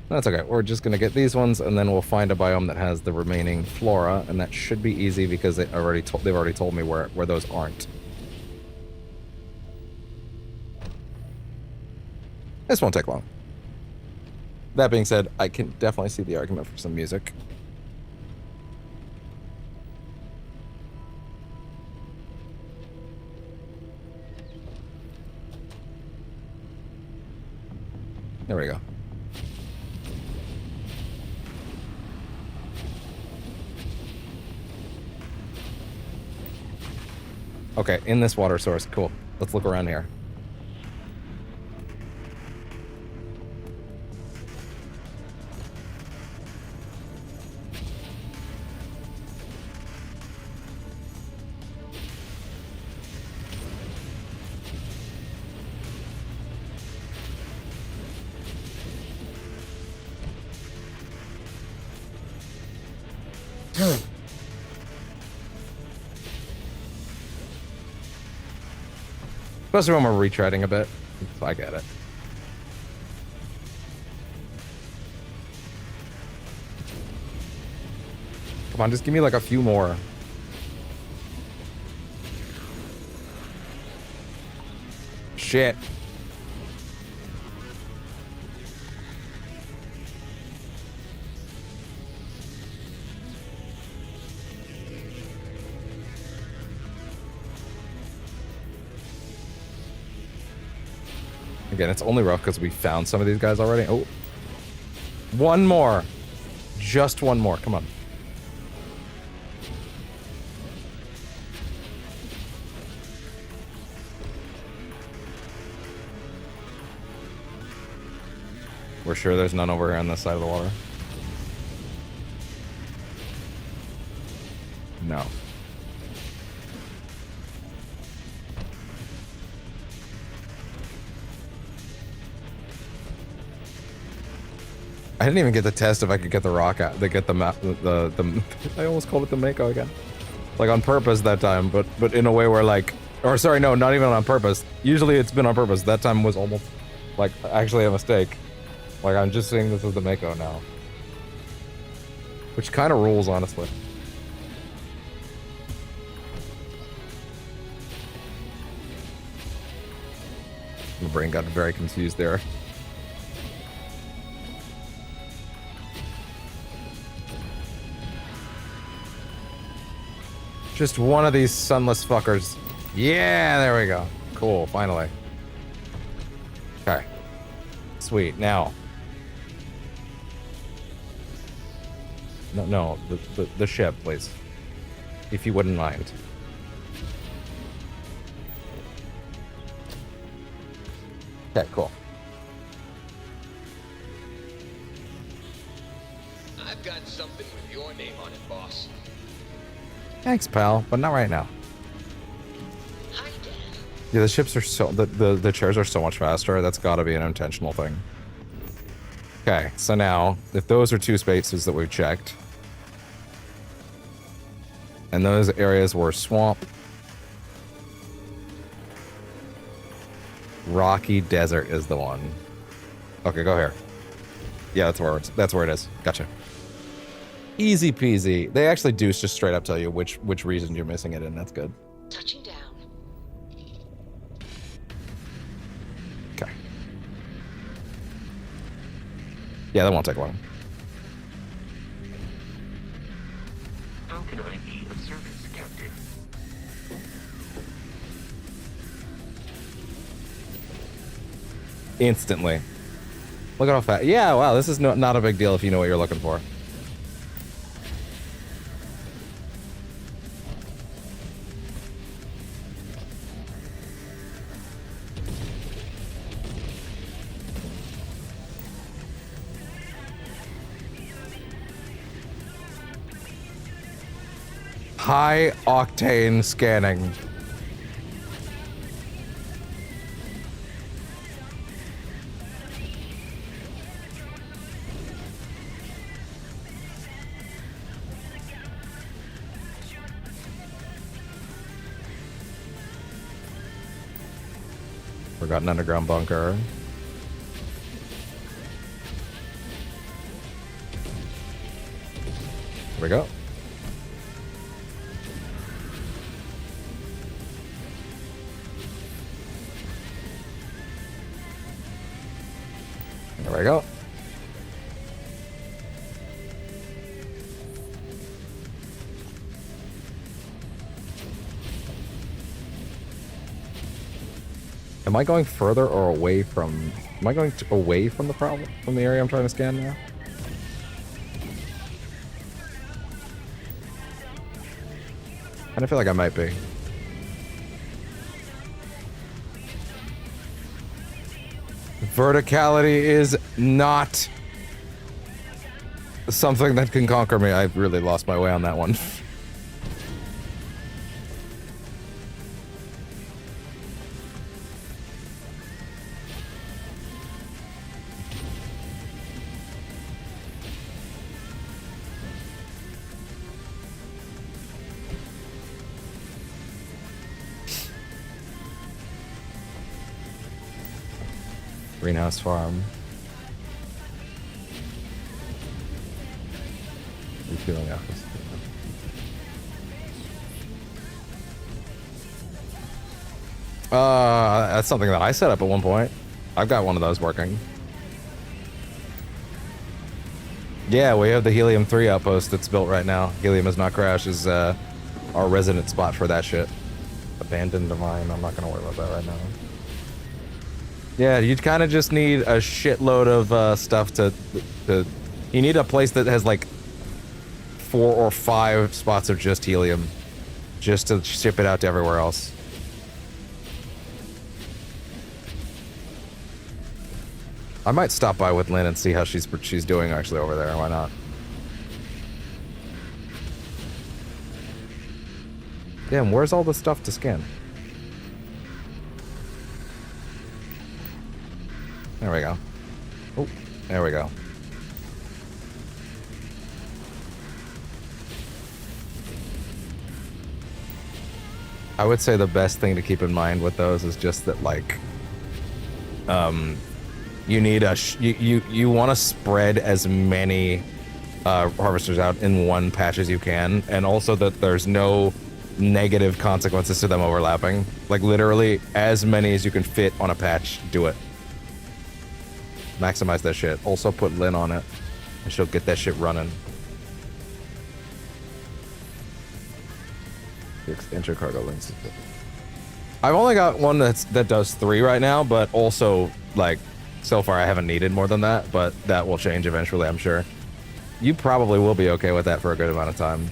That's okay. We're just gonna get these ones, and then we'll find a biome that has the remaining flora, and that should be easy because they've already told me where those aren't. This won't take long. That being said, I can definitely see the argument for some music. There we go. Okay, in this water source. Cool. Let's look around here. Especially when we're retreading a bit. So I get it. Come on, just give me like a few more. Shit. Again, it's only rough because we found some of these guys already. Oh. One more. Just one more. Come on. We're sure there's none over here on this side of the water? No. I didn't even get to test if I could get the rock out, to get the map, the I almost called it the Mako again. Like on purpose that time, but in a way where like, or sorry, no, not even on purpose. Usually it's been on purpose. That time was almost like actually a mistake. Like I'm just seeing this as the Mako now. Which kind of rules, honestly. My brain got very confused there. Just one of these sunless fuckers. Yeah, there we go. Cool, finally. Okay. Sweet, now. No, the ship, please. If you wouldn't mind. Okay, cool. I've got something with your name on it, boss. Thanks, pal, but not right now. Yeah, the ships are so the chairs are so much faster. That's got to be an intentional thing. Okay, so now if those are two spaces that we've checked, and those areas were swamp, rocky desert is the one. Okay, go here. Yeah, that's where it is. Gotcha. Easy peasy. They actually do just straight up tell you which reason you're missing it in. That's good. Touching down. Okay. Yeah, that won't take long. How can I be of service, Captain? Instantly. Look at how fast. Yeah, wow, this is not a big deal if you know what you're looking for. High octane scanning. Forgot an underground bunker. Here we go. There we go. Am I going further or away from... Am I going away from the problem? From the area I'm trying to scan now? I feel like I might be. Verticality is not something that can conquer me. I really lost my way on that one. Greenhouse farm. Refueling office. That's something that I set up at one point. I've got one of those working. Yeah, we have the Helium-3 outpost that's built right now. Helium has not crashed is our resident spot for that shit. Abandoned mine. I'm not gonna worry about that right now. Yeah, you kind of just need a shitload of stuff to... You need a place that has like 4 or 5 spots of just helium, just to ship it out to everywhere else. I might stop by with Lynn and see how she's doing actually over there. Why not? Damn, where's all the stuff to scan? There we go. Oh, there we go. I would say the best thing to keep in mind with those is just that, like, you need you want to spread as many harvesters out in one patch as you can, and also that there's no negative consequences to them overlapping. Like, literally, as many as you can fit on a patch, do it. Maximize that shit. Also put Lynn on it, and she'll get that shit running. Intro cargo links. I've only got one that does 3 right now, but also, like, so far I haven't needed more than that, but that will change eventually, I'm sure. You probably will be okay with that for a good amount of time.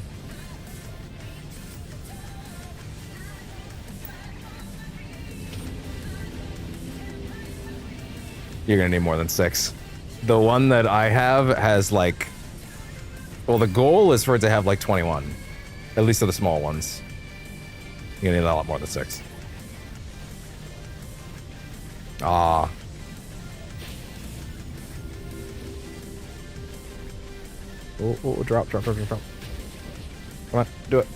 You're gonna need more than 6. The one that I have has, like... Well, the goal is for it to have, like, 21. At least for the small ones. You're gonna need a lot more than 6. Ah. Oh, drop. Come on, do it.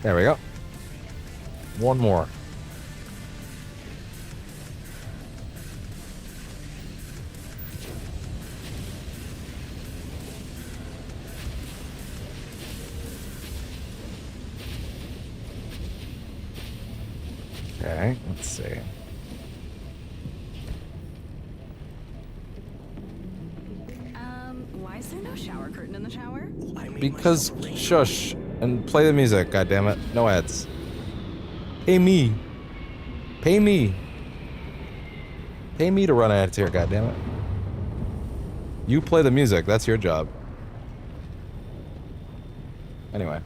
There we go. One more. Okay, let's see. Why is there no shower curtain in the shower? Because shush and play the music, goddammit. No ads. Pay me. Pay me. Pay me to run ads here, goddammit. You play the music, that's your job. Anyway.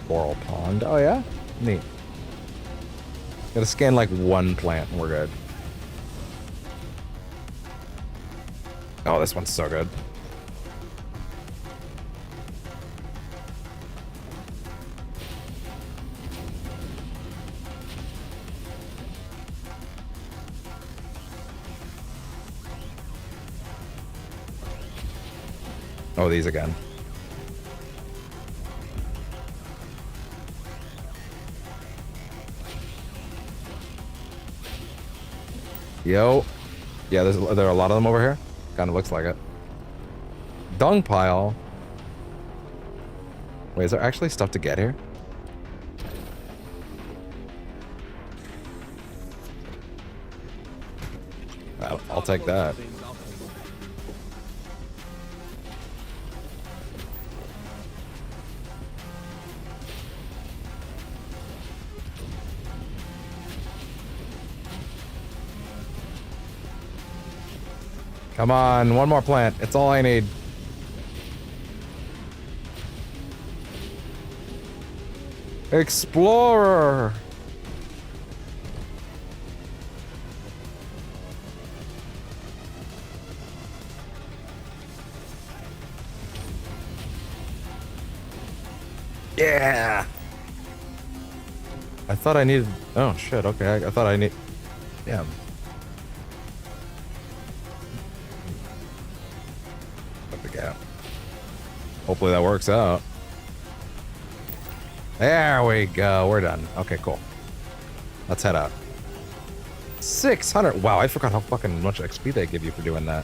Coral pond. Oh yeah? Neat. Gotta scan like one plant and we're good. Oh, this one's so good. Oh, these again. Yo. Yeah, there are a lot of them over here. Kind of looks like it. Dung pile. Wait, is there actually stuff to get here? I'll take that. Come on, one more plant. It's all I need. Explorer. Yeah. I thought I needed... Oh, shit. Okay, I thought I need... Yeah. Hopefully that works out. There we go. We're done. Okay, cool. Let's head out. 600. Wow, I forgot how fucking much XP they give you for doing that.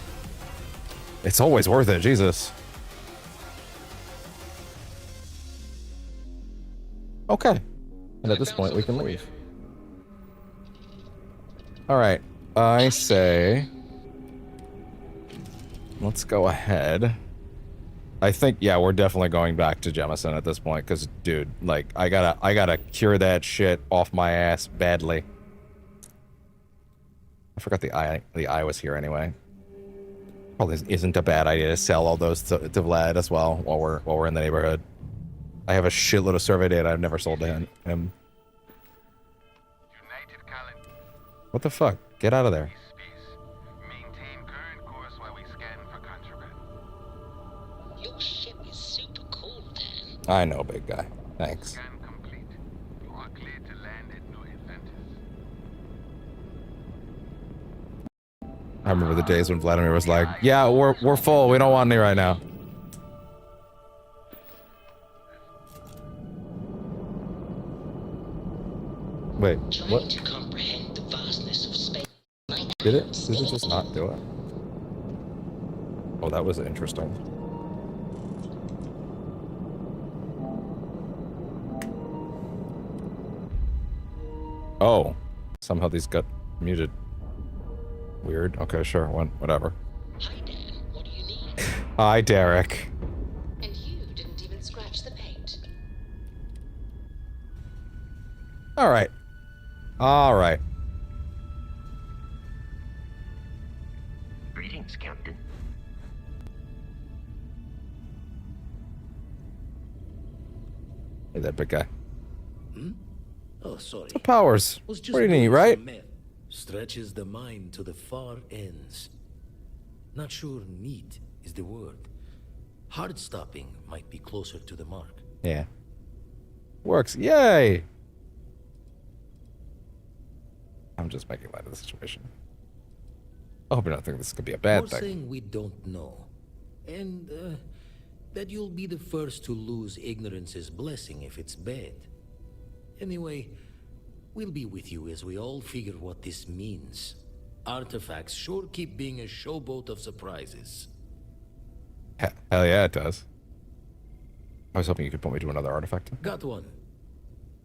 It's always worth it. Jesus. Okay. And at this point, we can leave. All right. I say... Let's go ahead. I think, yeah, we're definitely going back to Jemison at this point, because, dude, like, I gotta cure that shit off my ass badly. I forgot the eye was here anyway. Probably isn't a bad idea to sell all those to Vlad as well while we're in the neighborhood. I have a shitload of survey data I've never sold to him. What the fuck? Get out of there. Your ship is super cool, Dan. I know, big guy. Thanks. Scan complete. You are cleared to land at New Atlantis. I remember the days when Vladimir was like, "Yeah, we're full. We don't want any right now." Wait, what? To comprehend the vastness of space. Did it? Did it just not do it? Oh, that was interesting. Oh, somehow these got muted. Weird. Okay, sure. Whatever. Hi, Dan. What do you need? Hi, Derek. And you didn't even scratch the paint. All right. All right. Greetings, Captain. Hey, that big guy. Hmm? Oh, sorry. The powers. Was just Pretty neat, doing right? some math. Stretches the mind to the far ends. Not sure neat is the word. Hard stopping might be closer to the mark. Yeah. Works. Yay! I'm just making light of the situation. I hope you don't think this could be a bad You're thing. saying we don't know. And, that you'll be the first to lose ignorance's blessing if it's bad. Anyway, we'll be with you as we all figure what this means. Artifacts sure keep being a showboat of surprises. Hell yeah, it does. I was hoping you could put me to another artifact. Got one.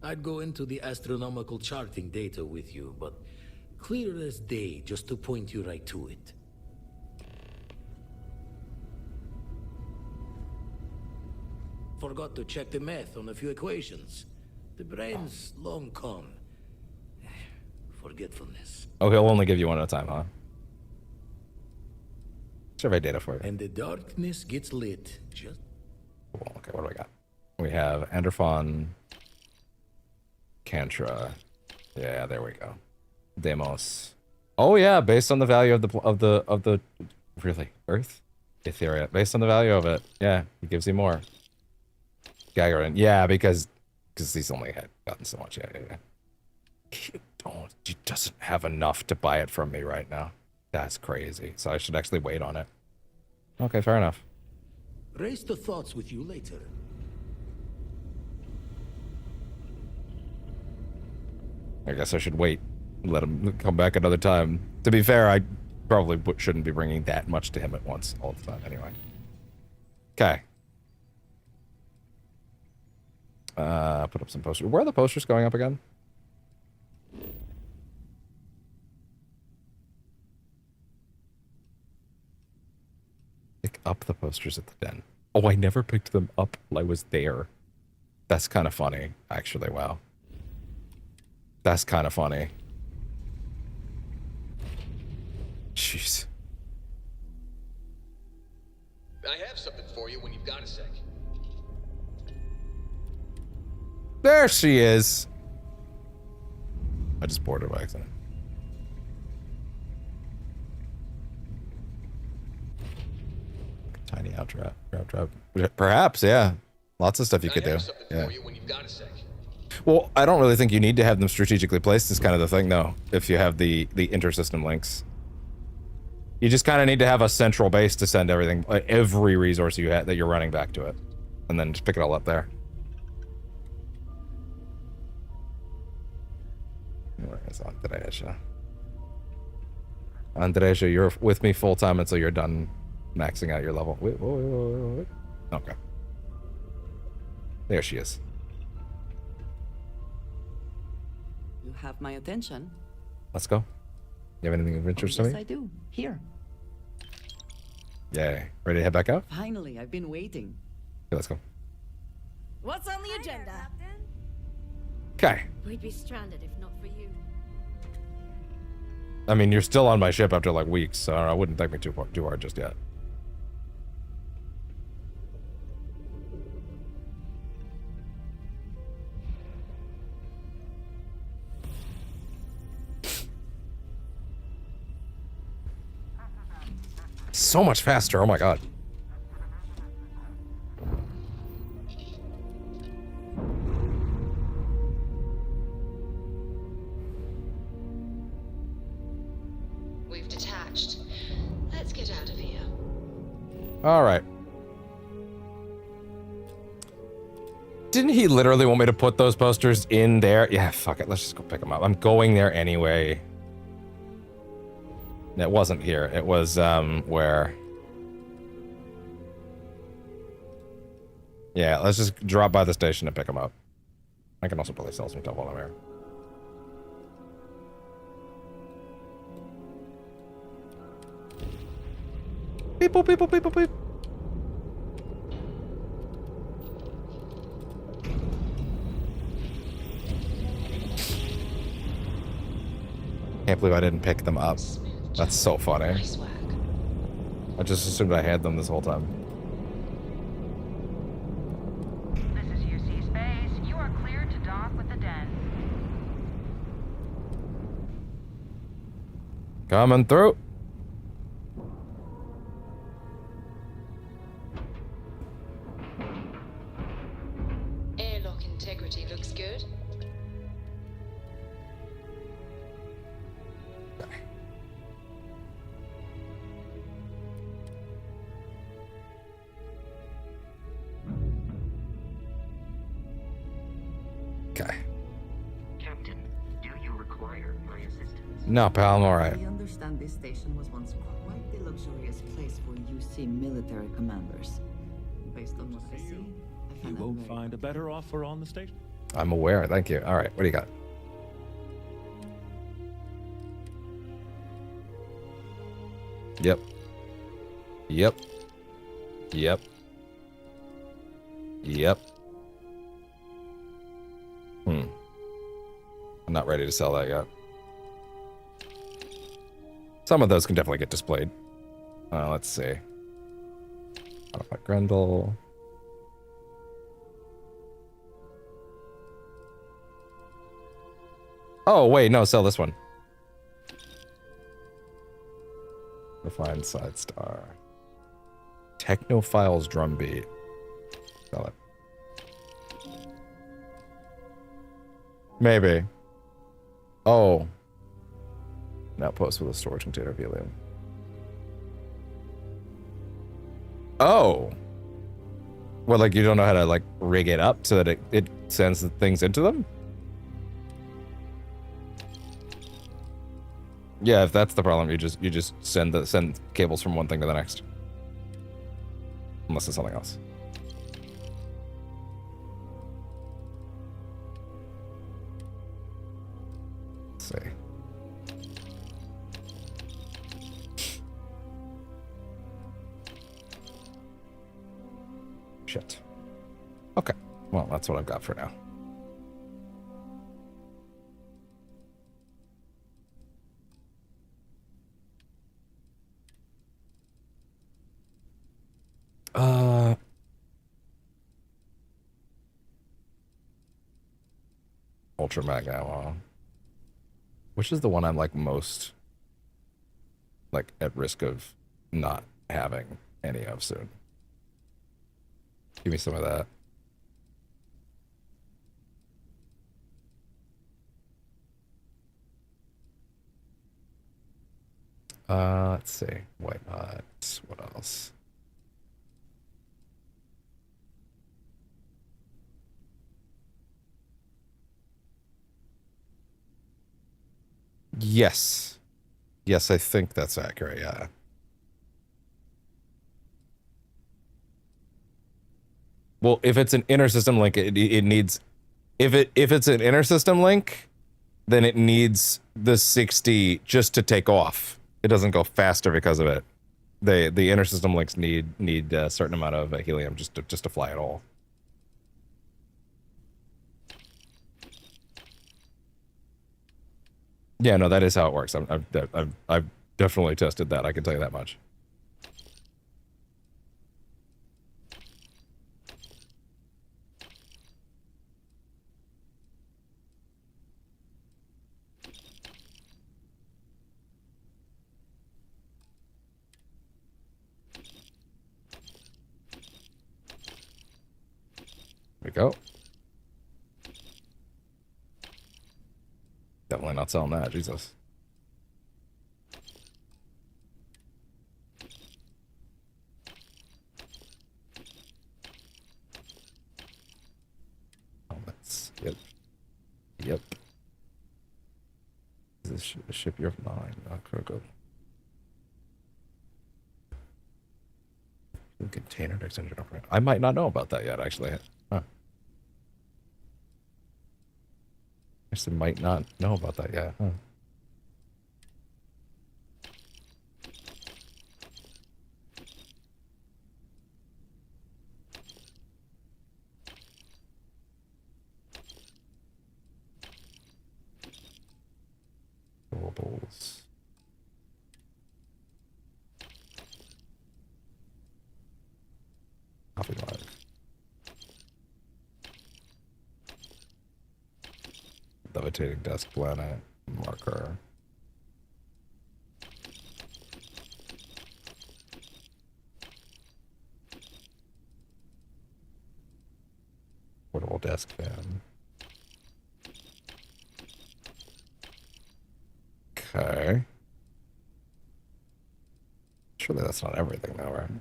I'd go into the astronomical charting data with you, but clear as day just to point you right to it. Forgot to check the math on a few equations. The brain's long gone. Forgetfulness. Oh, he'll only give you one at a time, huh? Survey data for you. And the darkness gets lit just... Cool. Okay, what do we got? We have Anderfon, Kantra. Yeah, there we go. Demos. Oh yeah, based on the value of the really Earth, Etheria. Based on the value of it, yeah, he gives you more. Gagarin, yeah, because he's only had gotten so much. Yeah. He doesn't have enough to buy it from me right now. That's crazy. So I should actually wait on it. Okay, fair enough. Raise the thoughts with you later. I guess I should wait. Let him come back another time. To be fair, I probably shouldn't be bringing that much to him at once all the time anyway. Okay. Put up some posters. Where are the posters going up again? Pick up the posters at the den. Oh, I never picked them up while I was there. That's kind of funny, actually. Wow. That's kind of funny. Jeez. I have something for you when you've got a sec. There she is. I just boarded her by accident. Tiny outdraft. Perhaps, yeah. Lots of stuff you could do. Yeah. Well, I don't really think you need to have them strategically placed is kind of the thing, though, if you have the intersystem links. You just kind of need to have a central base to send everything, every resource you have that you're running back to it. And then just pick it all up there. Where is Andreja? Andreja, you're with me full time until you're done maxing out your level. Wait. Okay. There she is. You have my attention. Let's go. You have anything of interest to me? Yes, I do. Here. Yay. Ready to head back out? Finally, I've been waiting. Okay, let's go. What's on the agenda? Okay. We'd be stranded if not for you. I mean, you're still on my ship after like weeks, so I wouldn't take me too hard just yet. So much faster, oh my god. We've detached. All right. Didn't he literally want me to put those posters in there? Yeah, fuck it. Let's just go pick them up. I'm going there anyway. It wasn't here. It was, where? Yeah, let's just drop by the station and pick them up. I can also probably sell some stuff while I'm here. Beep, boop, beep, boop, beep, boop, beep. Can't believe I didn't pick them up. That's so funny. I just assumed I had them this whole time. This is UC Space. You are cleared to dock with the den. Coming through. Airlock integrity looks good. Okay. Captain, do you require my assistance? No, pal, I'm alright. I understand this station was once quite the luxurious place for UC military commanders. Based on what I see, I You won't find a better offer on the station. I'm aware, thank you. Alright, what do you got? Yep. Yep. Yep. Yep. I'm not ready to sell that yet. Some of those can definitely get displayed. Let's see. Modify Grendel. Oh, wait, no, sell this one. Refined Side Star. Technophiles Drumbeat. Sell it. Maybe. Oh. Now post with a storage container helium. Oh. Well, like you don't know how to like rig it up so that it sends the things into them? Yeah, if that's the problem, you just send cables from one thing to the next. Unless it's something else. Let's see. Shit. Okay. Well, that's what I've got for now. Ultra Mag ammo. Which is the one I'm like most like at risk of not having any of soon? Give me some of that. Let's see. White hot. What else? Yes. Yes, I think that's accurate, yeah. Well, if it's an inner system link, it needs if it's an inner system link, then it needs the 60 just to take off. It doesn't go faster because of it. The inner system links need a certain amount of helium just to fly at all. Yeah, no, that is how it works. I've definitely tested that. I can tell you that much. There we go. Definitely not selling that, Jesus. Yep. Yep. Is this a ship you're flying? Not critical. Container extension operator. I might not know about that yet, actually. Huh. I just might not know about that yet. Huh. Dorables. Copy live. Levitating desk planet. Marker. Portable desk fan. Okay. Surely that's not everything though, right?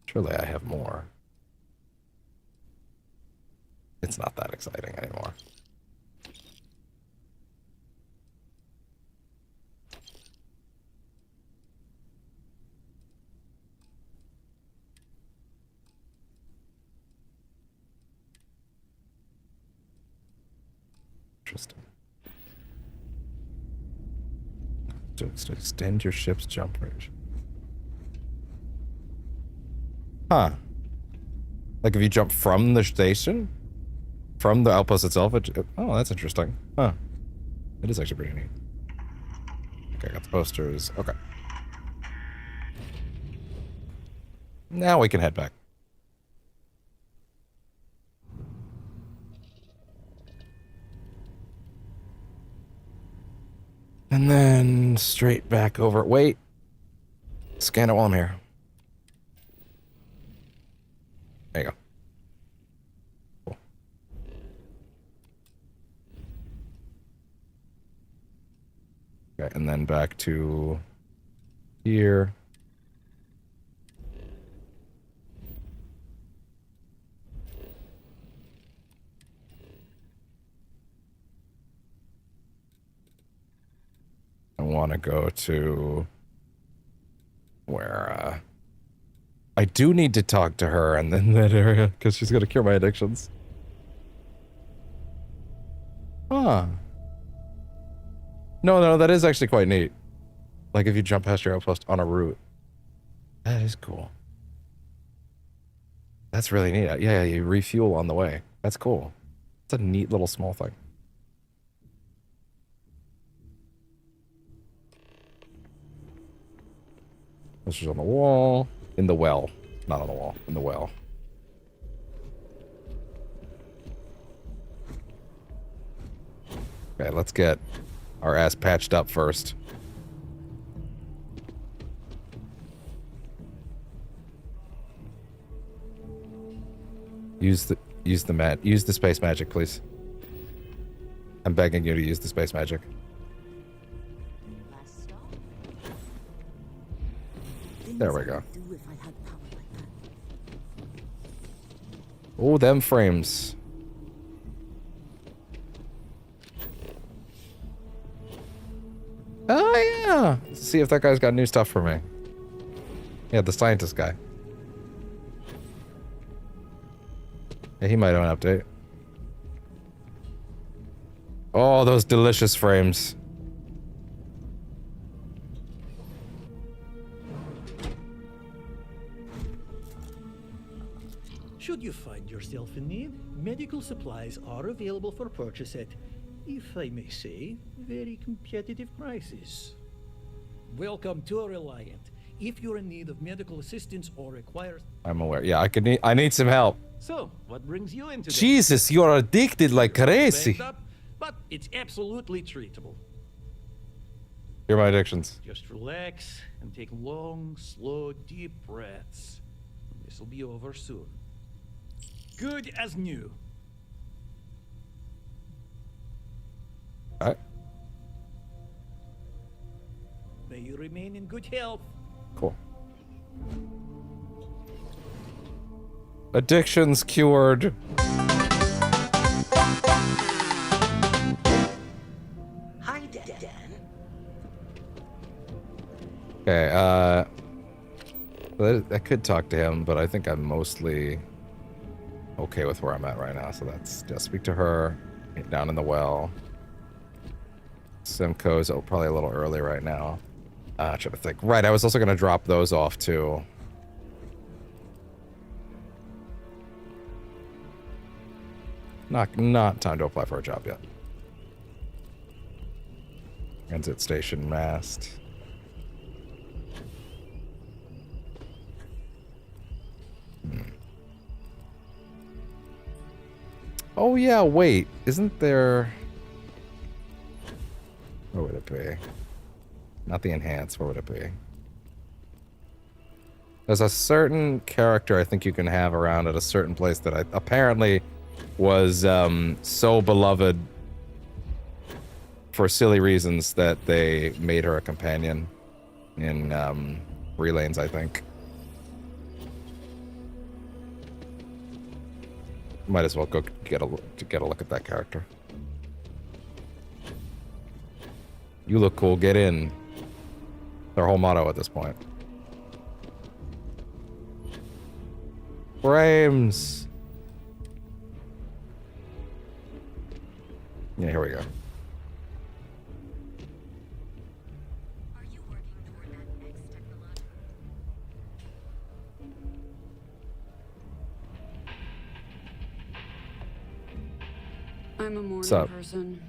Surely I have more. It's not that exciting anymore. Interesting. To extend your ship's jump range. Huh. Like if you jump from the station? From the outpost itself? Oh, that's interesting. Huh. It is actually pretty neat. Okay, I got the posters. Okay. Now we can head back. And then straight back over. Wait. Scan it while I'm here. There you go. Cool. Okay, and then back to here. I want to go to where I do need to talk to her and then that area because she's gonna cure my addictions. Huh. No, that is actually quite neat. Like if you jump past your outpost on a route. That is cool. That's really neat. Yeah, you refuel on the way. That's cool. It's a neat little small thing. This is on the wall. In the well. Not on the wall. In the well. Okay, let's get our ass patched up first. Use the space magic, please. I'm begging you to use the space magic. There we go. Oh, them frames. Oh, yeah. Let's see if that guy's got new stuff for me. Yeah, the scientist guy. Yeah, he might have an update. Oh, those delicious frames. Should you find yourself in need, medical supplies are available for purchase at, if I may say, very competitive prices. Welcome to Reliant. If you're in need of medical assistance or require... I'm aware. Yeah, I need some help. So, what brings you into Jesus, you're addicted like crazy. But it's absolutely treatable. Here are my addictions. Just relax and take long, slow, deep breaths. This will be over soon. Good as new. Alright. May you remain in good health. Cool. Addictions cured. Okay, I could talk to him, but I think I'm mostly okay with where I'm at right now, so that's just speak to her, get down in the well. Simcoe's probably a little early right now. Trying to think. Right, I was also gonna drop those off too. Not time to apply for a job yet. Transit station mast. Oh yeah, wait. Isn't there... Where would it be? Not the enhanced, where would it be? There's a certain character I think you can have around at a certain place that apparently was so beloved for silly reasons that they made her a companion in Relanes, I think. Might as well go get a look at that character. You look cool, get in. Their whole motto at this point. Frames. Yeah, here we go. I'm a morning person.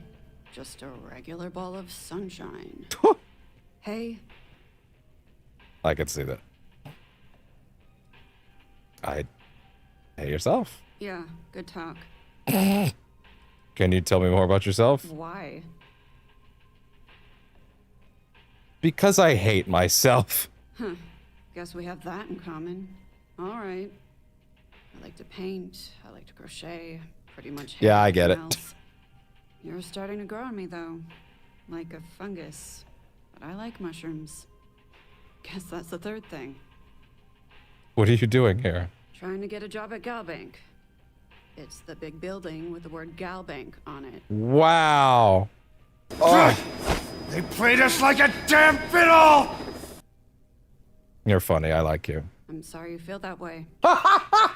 Just a regular ball of sunshine. Hey. I can see that. Hey yourself. Yeah, good talk. Can you tell me more about yourself? Why? Because I hate myself. Huh. Guess we have that in common. All right. I like to paint. I like to crochet. Pretty much. Yeah, I get it. Else. You're starting to grow on me, though. Like a fungus. But I like mushrooms. Guess that's the third thing. What are you doing here? Trying to get a job at Galbank. It's the big building with the word Galbank on it. Wow. Oh. They played us like a damn fiddle! You're funny. I like you. I'm sorry you feel that way.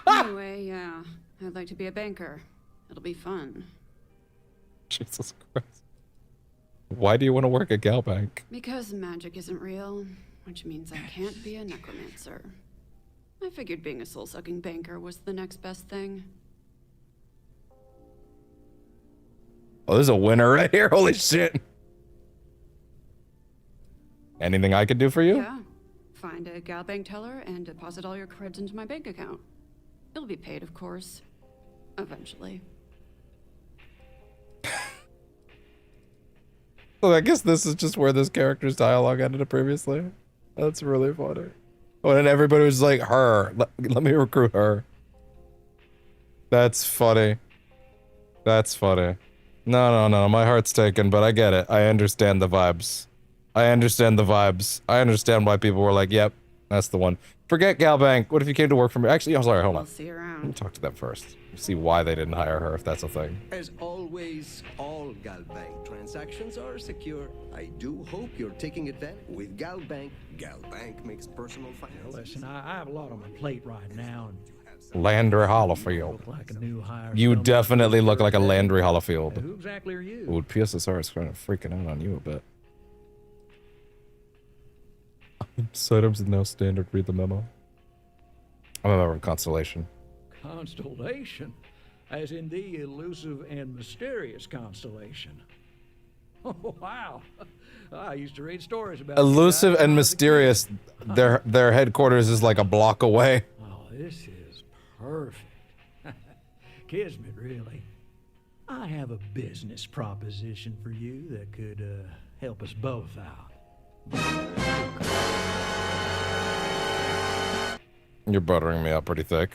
Anyway, yeah. I'd like to be a banker. It'll be fun. Jesus Christ. Why do you want to work at Galbank? Because magic isn't real, which means I can't be a necromancer. I figured being a soul-sucking banker was the next best thing. Oh, there's a winner right here. Holy shit. Anything I could do for you? Yeah. Find a Galbank teller and deposit all your creds into my bank account. It'll be paid, of course. Eventually. So I guess this is just where this character's dialogue ended previously. That's really funny. Oh, and everybody was like, her. Let me recruit her. That's funny. That's funny. No. My heart's taken, but I get it. I understand the vibes. I understand the vibes. I understand why people were like, yep, that's the one. Forget Galbank. What if you came to work for me? Actually, I'm sorry, hold on. See you around. Let me talk to them first. See why they didn't hire her, if that's a thing. As always, all Galbank transactions are secure. I do hope you're taking advantage with Galbank. Galbank makes personal finance. Listen, I have a lot on my plate right now. Landry Hollifield. Like a new hire. You definitely look like a Landry Hollifield. Who exactly are you? Ooh, PSSR is kind of freaking out on you a bit. Items is now standard. Read the memo. I'm a member of Constellation. Constellation? As in the elusive and mysterious constellation. Oh, wow. I used to read stories about Elusive and mysterious. Their headquarters is like a block away. Oh, this is perfect. Kismet, really. I have a business proposition for you that could help us both out. You're buttering me up pretty thick.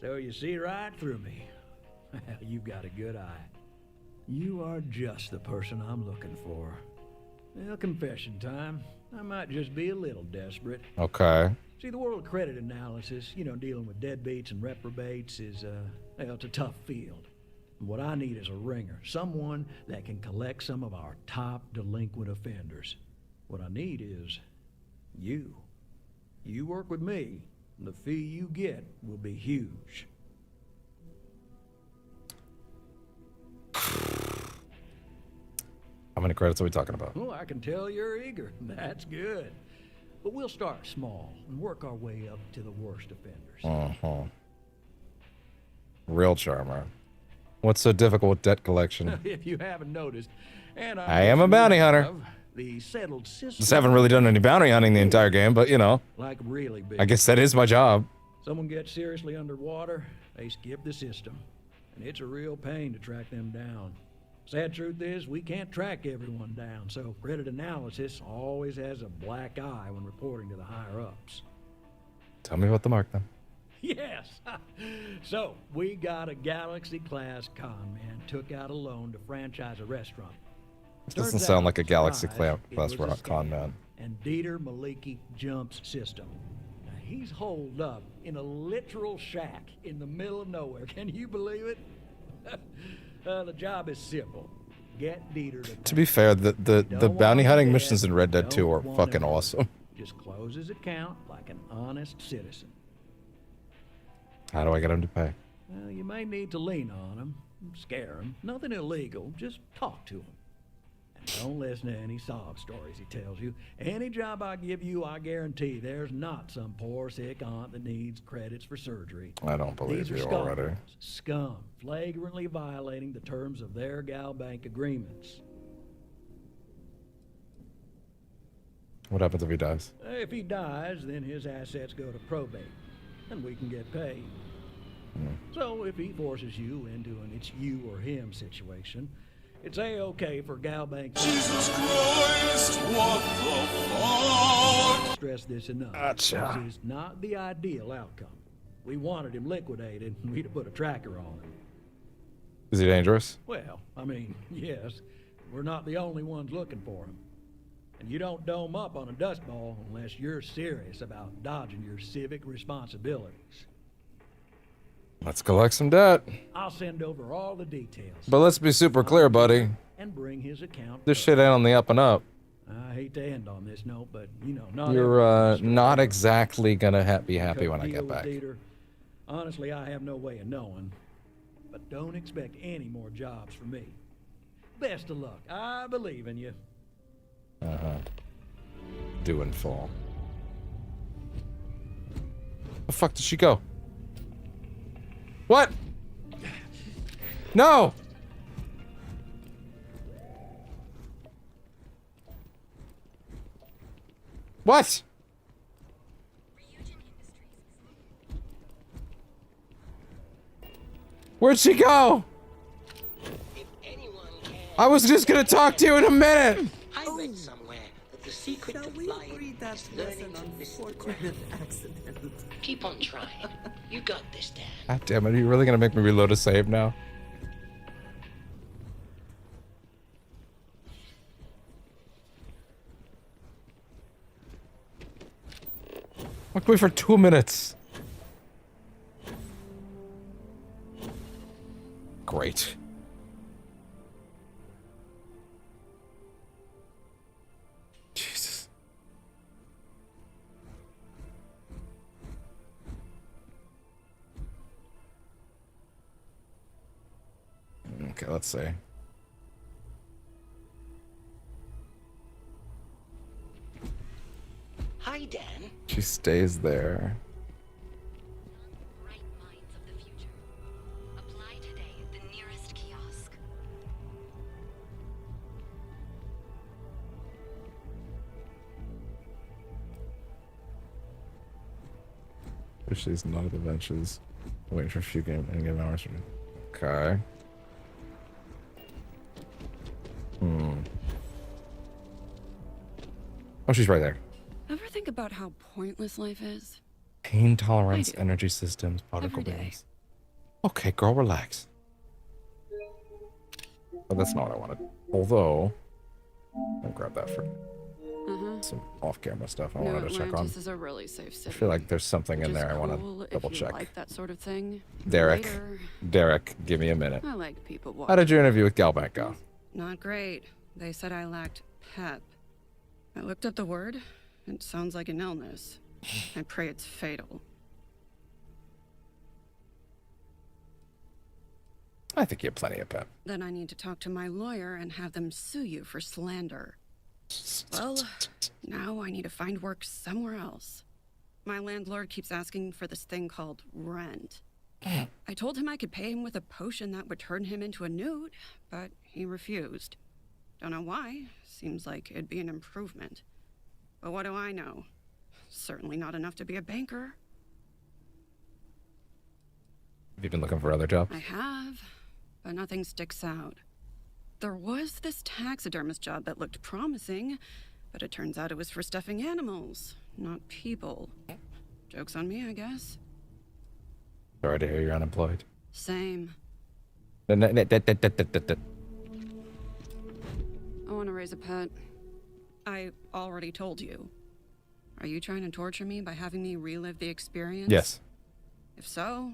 So you see right through me. You've got a good eye. You are just the person I'm looking for. Well, confession time. I might just be a little desperate. Okay. See, the world credit analysis, dealing with deadbeats and reprobates is, it's a tough field. What I need is a ringer, someone that can collect some of our top delinquent offenders. What I need is you. You work with me, and the fee you get will be huge. How many credits are we talking about? Oh, I can tell you're eager. That's good. But we'll start small and work our way up to the worst offenders. Real charmer. What's so difficult with debt collection? If you haven't noticed, and I am a bounty hunter. The settled system. Just haven't really done any bounty hunting the entire game, but you know, Like really big. I guess that is my job. Someone gets seriously underwater, they skip the system, and it's a real pain to track them down. Sad truth is, we can't track everyone down, so credit analysis always has a black eye when reporting to the higher-ups. Tell me about the mark, then. Yes! So, we got a Galaxy-class con man took out a loan to franchise a restaurant. This doesn't Turns sound out, like a Galaxy surprise, it class was a con scam, man. And Dieter Maliki jumps system. Now, he's holed up in a literal shack in the middle of nowhere. Can you believe it? The job is simple. Get Dieter To be fair, the bounty hunting missions in Red Dead 2 are fucking awesome. Just close his account like an honest citizen. How do I get him to pay? Well, you may need to lean on him, scare him. Nothing illegal, just talk to him. And don't listen to any sob stories he tells you. Any job I give you, I guarantee there's not some poor sick aunt that needs credits for surgery. I don't believe These you are already. Scum, flagrantly violating the terms of their Gal Bank agreements. What happens if he dies? If he dies, then his assets go to probate, and we can get paid. So if he forces you into an it's you or him situation, it's A-okay for Gal Bank. Jesus Christ, what the fuck? Stress this enough. Gotcha. This is not the ideal outcome. We wanted him liquidated, and we'd have put a tracker on him. Is he dangerous? Well, I mean, yes, we're not the only ones looking for him. And you don't dome up on a dust ball unless you're serious about dodging your civic responsibilities. Let's collect some debt. I'll send over all the details. But let's be super clear, buddy. And bring his account. This shit ain't on the up and up. I hate to end on this note, but you know, not You're not exactly gonna be happy when I get back. Dieter. Honestly, I have no way of knowing. But don't expect any more jobs from me. Best of luck. I believe in you. Do and fall. The fuck did she go? What? No! What? Where'd she go? I was just gonna talk to you in a minute. I read somewhere that the secret to flying is learning to miss the ground. Keep on trying. You got this, Dad. God damn it, are you really gonna make me reload a save now? Walked away for 2 minutes. Great. Jesus. Okay, let's see. Hi, Dan. She stays there. Bright minds of the future. Apply today at the nearest kiosk. Wish these not the benches. Waiting for a few in-game hours. Okay. Oh, she's right there. Ever think about how pointless life is? Pain tolerance, energy systems, particle Every day. beams. Okay, girl, relax. But that's not what I wanted. Although, I'll grab that for some off-camera stuff I New wanted to check on. Atlantis is a really safe I city. feel like there's something in Which is there I want cool to if double you check. like that sort of thing. Derek, Later, Derek, give me a minute. I like people How did your interview with Galbank go? Not great. They said I lacked pep. I looked up the word. It sounds like an illness. I pray it's fatal. I think you have plenty of pep. Then I need to talk to my lawyer and have them sue you for slander. Well, now I need to find work somewhere else. My landlord keeps asking for this thing called rent. I told him I could pay him with a potion that would turn him into a newt, but he refused. Don't know why. Seems like it'd be an improvement. But what do I know? Certainly not enough to be a banker. Have you been looking for other jobs? I have, but nothing sticks out. There was this taxidermist job that looked promising, but it turns out it was for stuffing animals, not people. Joke's on me, I guess. Sorry to hear you're unemployed. Same. I want to raise a pet. I already told you. Are you trying to torture me by having me relive the experience? Yes. If so,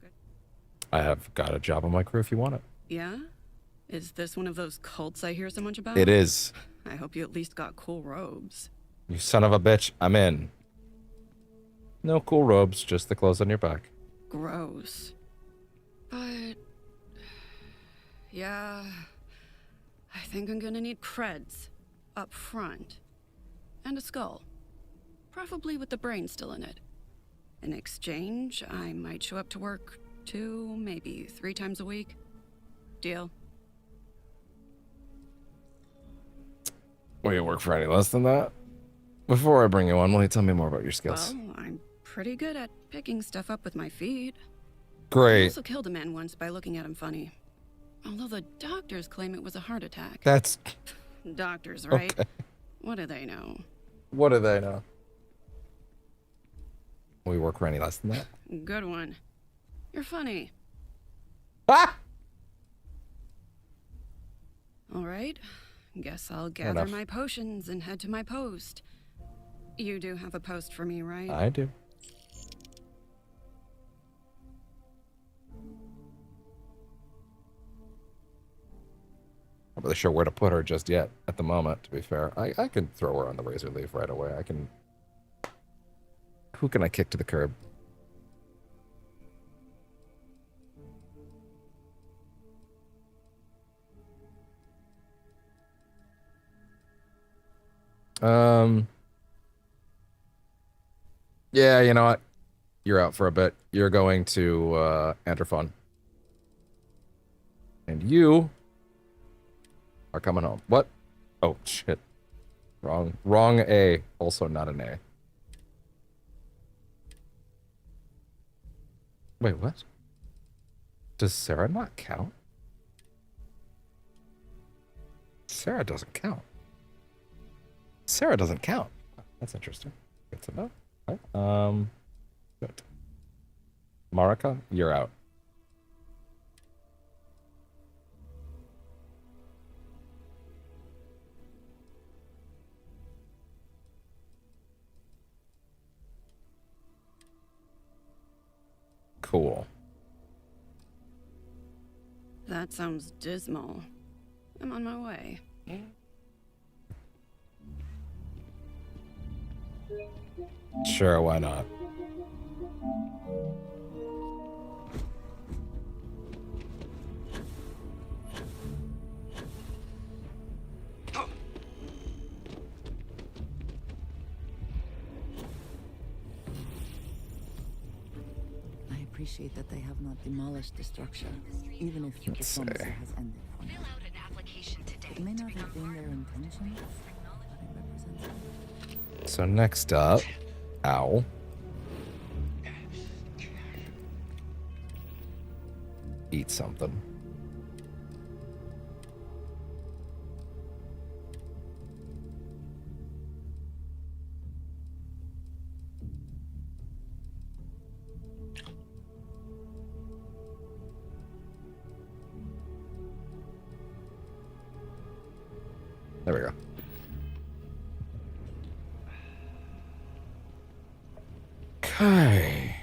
good. I have got a job on my crew if you want it. Yeah? Is this one of those cults I hear so much about? It is. I hope you at least got cool robes. You son of a bitch, I'm in. No cool robes, just the clothes on your back. Gross. But... yeah... I think I'm gonna need creds. Up front. And a skull. Preferably with the brain still in it. In exchange, I might show up to work 2, maybe 3 times a week. Deal? Will you work for any less than that? Before I bring you on, will you tell me more about your skills? Well, I'm pretty good at picking stuff up with my feet. I Great. also killed a man once by looking at him funny. Although the doctors claim it was a heart attack. That's... Doctors, right? Okay. What do they know? What do they know? Will we work for any less than that? Good one. You're funny. Ah! All right. Guess I'll gather my potions and head to my post. You do have a post for me, right? I do. I'm not really sure where to put her just yet at the moment, to be fair. I can throw her on the razor leaf right away. I can... Who can I kick to the curb? Yeah, you know what? You're out for a bit. You're going to Anterfon. And you are coming home. What? Oh, shit. Wrong A. Also not an A. Wait, what? Does Sarah not count? Sarah doesn't count. Sarah doesn't count. That's interesting. Good to know. Right. Good. Marika, you're out. Cool. That sounds dismal. I'm on my way. Sure, why not? I appreciate that they have not demolished the structure, even if the diplomacy has ended for now. It may not have been their intention, but it represents... So next up, ow. Eat something. There we go. Okay.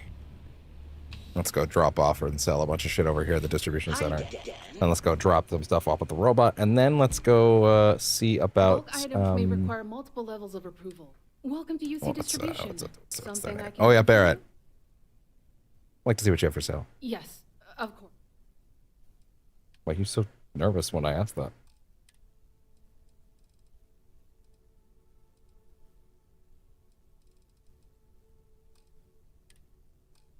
Let's go drop off and sell a bunch of shit over here at the distribution center. And let's go drop some stuff off with the robot. And then let's go see about... Bulk items may require multiple levels of approval. Welcome to UC Distribution. what's Something there? I can Oh, yeah, do for Barrett. you? I'd like to see what you have for sale. Yes, of course. Why are you so nervous when I asked that?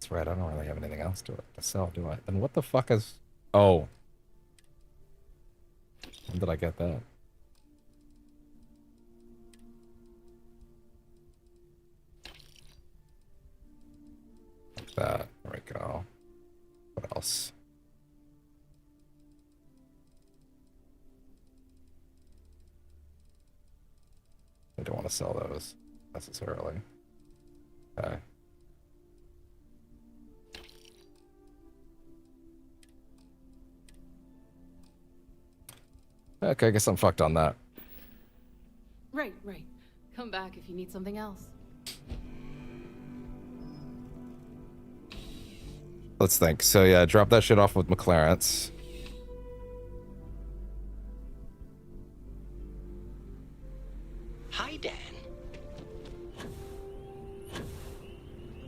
That's right, I don't really have anything else to sell, do I? Then what the fuck is... Oh. When did I get that? Like that. There we go. What else? I don't want to sell those necessarily. Okay. Okay, I guess I'm fucked on that. Right. Come back if you need something else. Let's think. So yeah, drop that shit off with McLaren's. Hi, Dan.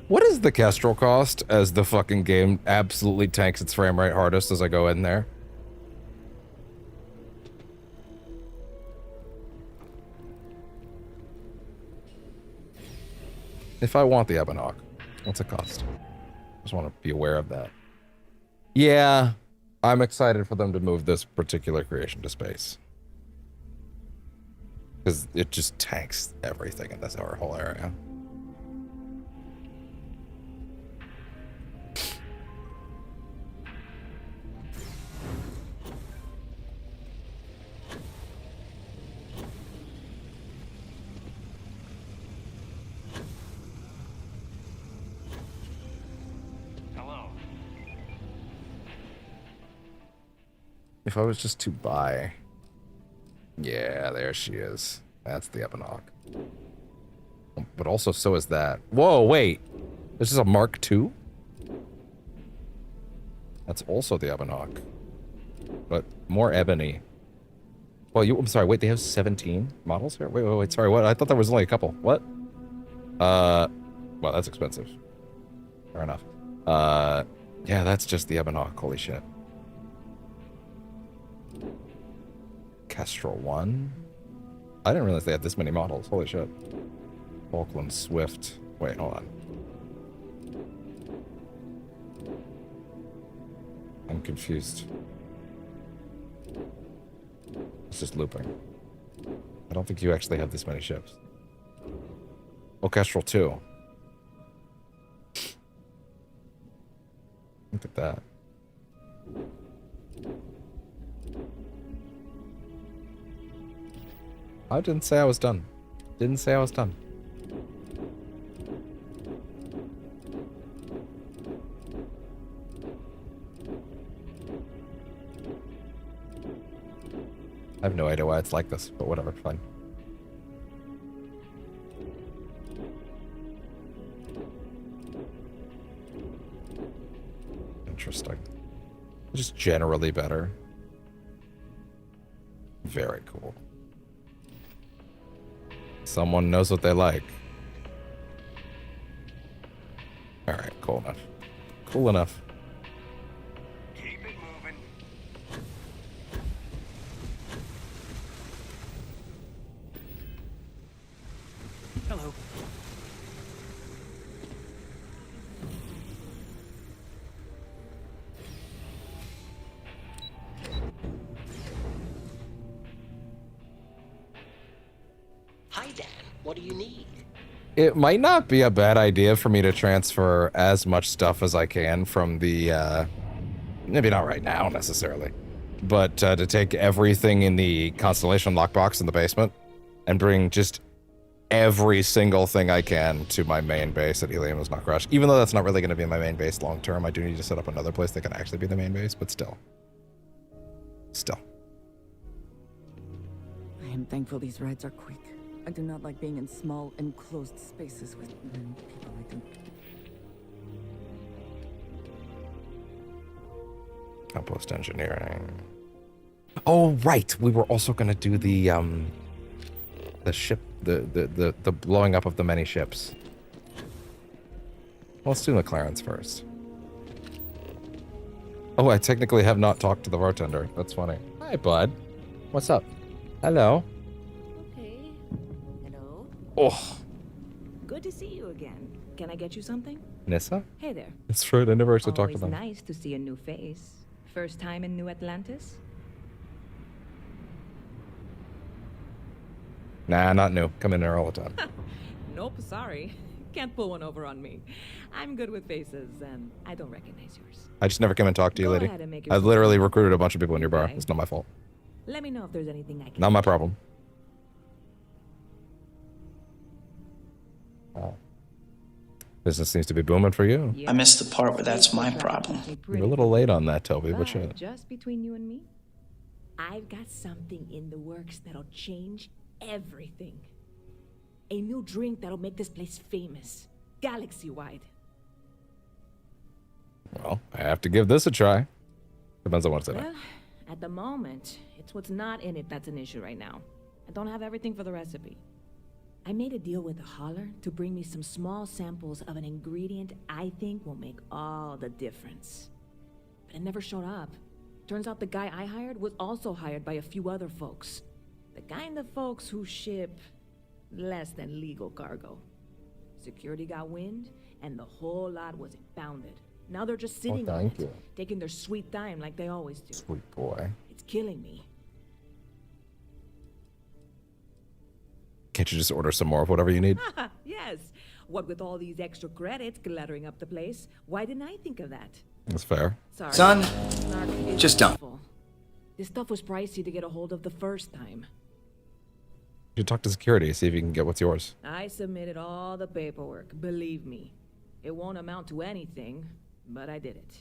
What is the Kestrel cost as the fucking game absolutely tanks its frame rate hardest as I go in there? If I want the Ebonhawk, what's it cost? Just want to be aware of that. Yeah, I'm excited for them to move this particular creation to space. Because it just tanks everything in this whole area. If I was just to buy... Yeah, there she is. That's the Ebonhawk. But also, so is that. Whoa, wait. This is a Mark II? That's also the Ebonhawk. But more ebony. Well, I'm sorry, wait, they have 17 models here? Wait, sorry, what? I thought there was only a couple. What? Well, that's expensive. Fair enough. Yeah, that's just the Ebonhawk, holy shit. Kestrel 1? I didn't realize they had this many models. Holy shit. Falkland Swift. Wait, hold on. I'm confused. It's just looping. I don't think you actually have this many ships. Oh, Kestrel 2. Look at that. I didn't say I was done. Didn't say I was done. I have no idea why it's like this, but whatever, fine. Interesting. Just generally better. Very cool. Someone knows what they like. Alright, cool enough. Cool enough. Keep it moving. Hello. Hi, Dan. What do you need? It might not be a bad idea for me to transfer as much stuff as I can from the, maybe not right now necessarily, but to take everything in the Constellation lockbox in the basement and bring just every single thing I can to my main base at Helium Is Not Crushed. Even though that's not really going to be my main base long term, I do need to set up another place that can actually be the main base, but still. Still. I am thankful these rides are quick. I do not like being in small, enclosed spaces with many people. I do. Outpost engineering. Oh right, we were also gonna do the ship, the blowing up of the many ships. Well, let's do McLaren's first. Oh, I technically have not talked to the bartender. That's funny. Hi, bud. What's up? Hello. Okay. Hello. Oh, Good to see you again. Can I get you something? Nissa? Hey there. That's right, I never actually talked to Always them. nice to see a new face. First time in New Atlantis? Nah, not new. Come in there all the time. Nope, sorry. Can't pull one over on me. I'm good with faces, and I don't recognize yours. I just never came and talked to you, Go lady. ahead and make I yourself literally comfortable. recruited a bunch of people in your bar. Okay. It's not my fault. Let me know if there's anything I can Not do. my problem. Oh. Business seems to be booming for you. I missed the part where that's my problem. You're a little late on that, Toby, but But shit. just between you and me, I've got something in the works that'll change everything. A new drink that'll make this place famous, galaxy-wide. Well, I have to give this a try. Depends on what's in it. Well, at the moment, it's what's not in it that's an issue right now. I don't have everything for the recipe. I made a deal with a hauler to bring me some small samples of an ingredient I think will make all the difference. But it never showed up. Turns out the guy I hired was also hired by a few other folks. The kind of folks who ship less than legal cargo. Security got wind, and the whole lot was impounded. Now they're just sitting on thank it, you. taking their sweet time like they always do. Sweet boy. It's killing me. Can't you just order some more of whatever you need? Yes. What with all these extra credits cluttering up the place, why didn't I think of that? That's fair. Sorry. Son, Snark is just don't. awful. This stuff was pricey to get a hold of the first time. You should talk to security, see if you can get what's yours. I submitted all the paperwork, believe me. It won't amount to anything, but I did it.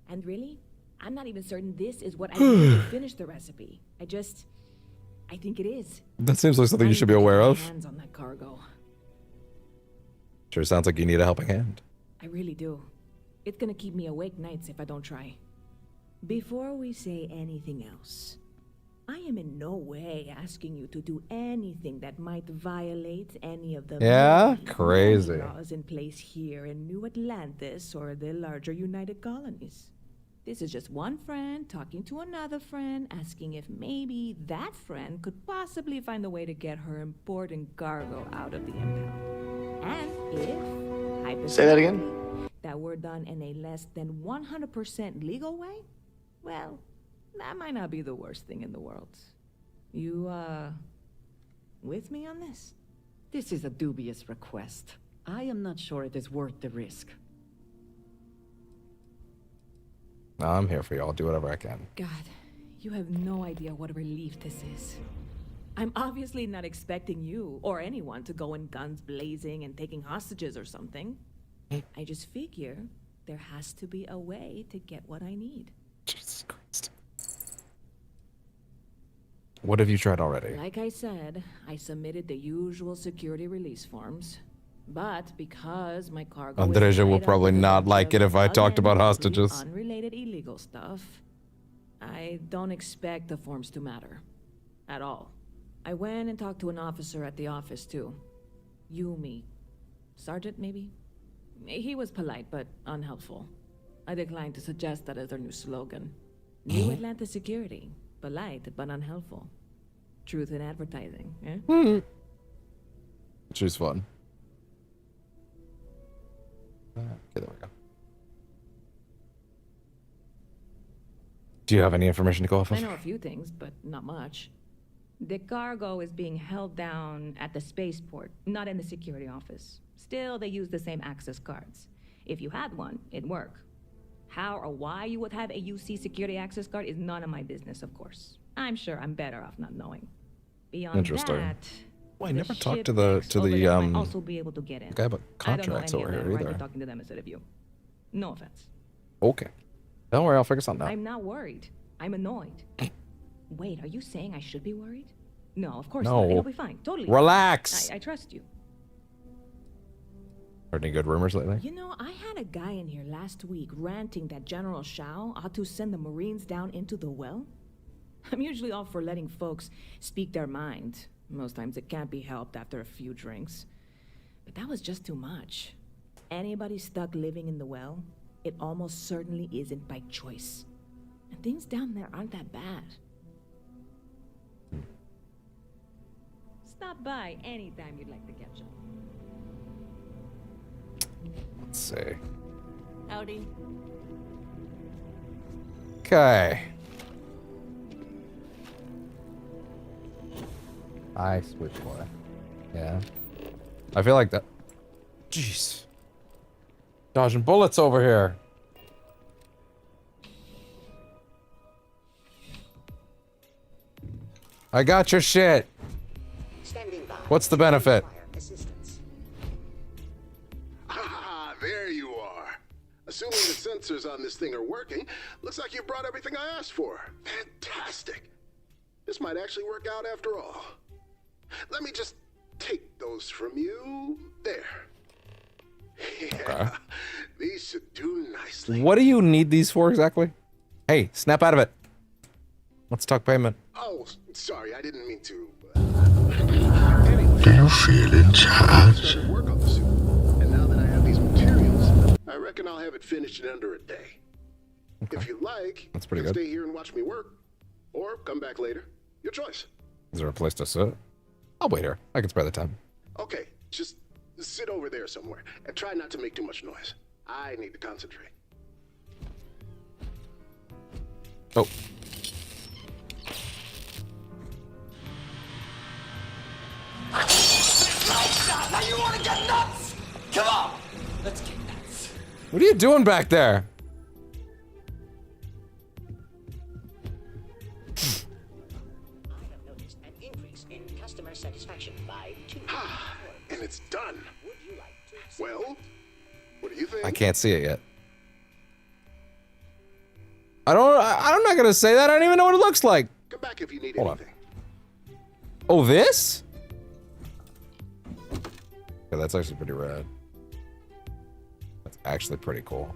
And really, I'm not even certain this is what I need to finish the recipe. I think it is. That seems like something I you need should to be get aware my of. hands on that cargo. Sure sounds like you need a helping hand. I really do. It's gonna keep me awake nights if I don't try. Before we say anything else, I am in no way asking you to do anything that might violate any of the Yeah? many Crazy. laws in place here in New Atlantis or the larger United Colonies. This is just one friend talking to another friend, asking if maybe that friend could possibly find a way to get her important cargo out of the impound. And if, hypothetically, Say that again? that were done in a less than 100% legal way, well, that might not be the worst thing in the world. You, with me on this? This is a dubious request. I am not sure it is worth the risk. No, I'm here for you. I'll do whatever I can. God, you have no idea what a relief this is. I'm obviously not expecting you or anyone to go in guns blazing and taking hostages or something. I just figure there has to be a way to get what I need. Jesus Christ. What have you tried already? Like I said, I submitted the usual security release forms. But because my cargo is Andreja will tied up probably with a not bunch like of it if I talked about completely hostages. Unrelated illegal stuff, I don't expect the forms to matter. At all. I went and talked to an officer at the office too. Yumi. Sergeant, maybe? He was polite, but unhelpful. I declined to suggest that as their new slogan. New Atlanta security. Polite, but unhelpful. Truth in advertising, eh? She's fun. Okay, there we go. Do you have any information to go off of? I know a few things, but not much. The cargo is being held down at the spaceport, not in the security office. Still, they use the same access cards. If you had one, it'd work. How or why you would have a UC security access card is none of my business, of course. I'm sure I'm better off not knowing. Beyond Interesting. that, Well, I the never talked ship to the next over there might also be able to get in. guy about I don't know contracts any over of them, here or I'd be either. talking to them instead of you. No offense. Okay. Don't worry, I'll figure something out. I'm not worried. I'm annoyed. Wait, are you saying I should be worried? No, of course No. not. It'll be fine. Totally. Relax. I trust you. Heard any good rumors lately? You know, I had a guy in here last week ranting that General Shao ought to send the Marines down into the well. I'm usually all for letting folks speak their mind. Most times it can't be helped after a few drinks. But that was just too much. Anybody stuck living in the well, it almost certainly isn't by choice. And things down there aren't that bad. Stop by anytime you'd like to catch up. Let's see. Howdy. Okay. I switchboy. Yeah. I feel like that. Jeez. Dodging bullets over here. I got your shit. What's the benefit? Ah, there you are. Assuming the sensors on this thing are working, looks like you brought everything I asked for. Fantastic. This might actually work out after all. Let me just take those from you. There. Yeah, Okay. These should do nicely. What do you need these for exactly? Hey, snap out of it. Let's talk payment. Oh, sorry, I didn't mean to. Do you feel in charge? Work on the suit. And now that I have these materials, I reckon I'll have it finished in under a day. Okay. If you like, That's pretty you can good. stay here and watch me work. Or come back later. Your choice. Is there a place to sit? I'll wait here. I can spare the time. Okay, just sit over there somewhere. And try not to make too much noise. I need to concentrate. Oh. Now you want to get nuts? Come on, let's get nuts. What are you doing back there? I have noticed an increase in customer satisfaction by 2. And it's done. Well, what do you think? I can't see it yet. I'm not gonna say that. I don't even know what it looks like. Come back if you need Hold on. anything. Oh, this? Yeah, that's actually pretty rad. That's actually pretty cool.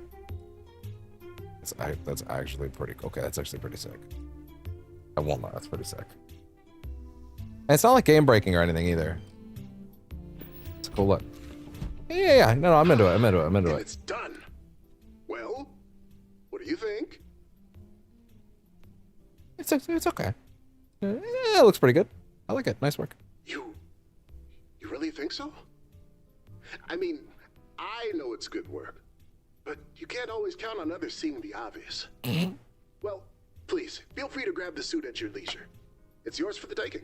That's actually pretty cool. Okay, that's actually pretty sick. I won't lie, that's pretty sick. And it's not like game breaking or anything either. It's a cool look. Yeah. No, I'm into it. I'm into it. It's done. Well, what do you think? It's okay. It looks pretty good. I like it. Nice work. You really think so? I mean, I know it's good work, but you can't always count on others seeing the obvious. Well, please, feel free to grab the suit at your leisure. It's yours for the taking.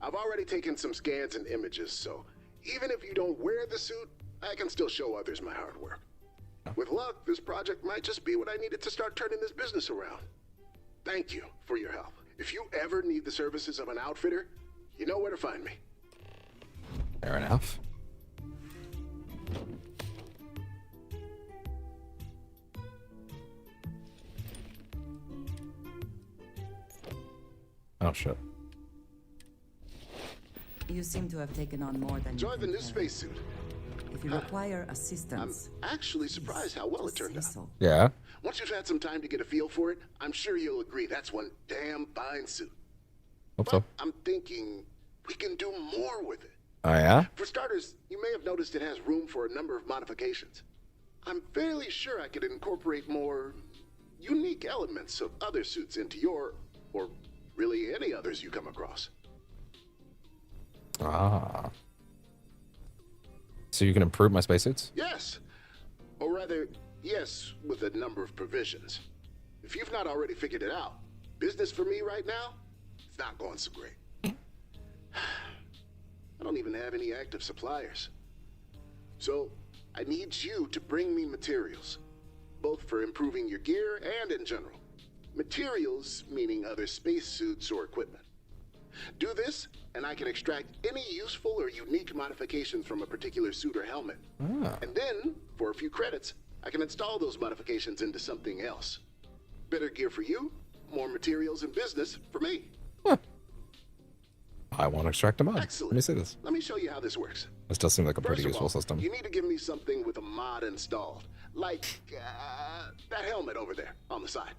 I've already taken some scans and images, so even if you don't wear the suit, I can still show others my hard work. With luck, this project might just be what I needed to start turning this business around. Thank you for your help. If you ever need the services of an outfitter, you know where to find me. Fair enough. Oh shit. You seem to have taken on more than Enjoy you the can new carry. spacesuit. If you require assistance, I'm actually surprised how well it turned out. Yeah. Once you've had some time to get a feel for it, I'm sure you'll agree that's one damn fine suit. Hope so. I'm thinking we can do more with it. Oh yeah? For starters, you may have noticed it has room for a number of modifications. I'm fairly sure I could incorporate more unique elements of other suits into your, or really any others you come across. Ah. So you can improve my spacesuits? Yes. Or rather, yes, with a number of provisions. If you've not already figured it out, business for me right now, it's not going so great. I don't even have any active suppliers. So, I need you to bring me materials, both for improving your gear and in general. Materials meaning other spacesuits or equipment. Do this, and I can extract any useful or unique modifications from a particular suit or helmet. Ah. And then, for a few credits, I can install those modifications into something else. Better gear for you, more materials and business for me. I want to extract a mod. Excellent. Let me see this. Let me show you how this works. This does seem like a pretty First of useful all, system. You need to give me something with a mod installed, like that helmet over there on the side.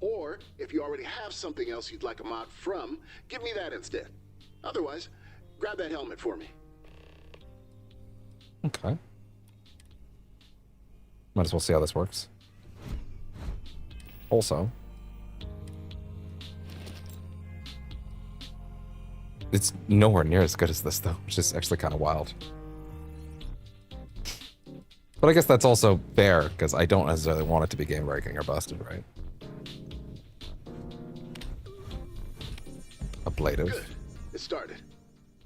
Or if you already have something else you'd like a mod from, give me that instead. Otherwise, grab that helmet for me. Okay. Might as well see how this works. Also, it's nowhere near as good as this, though, which is actually kind of wild. But I guess that's also fair, because I don't necessarily want it to be game-breaking or busted, right? Ablative. Good. It started.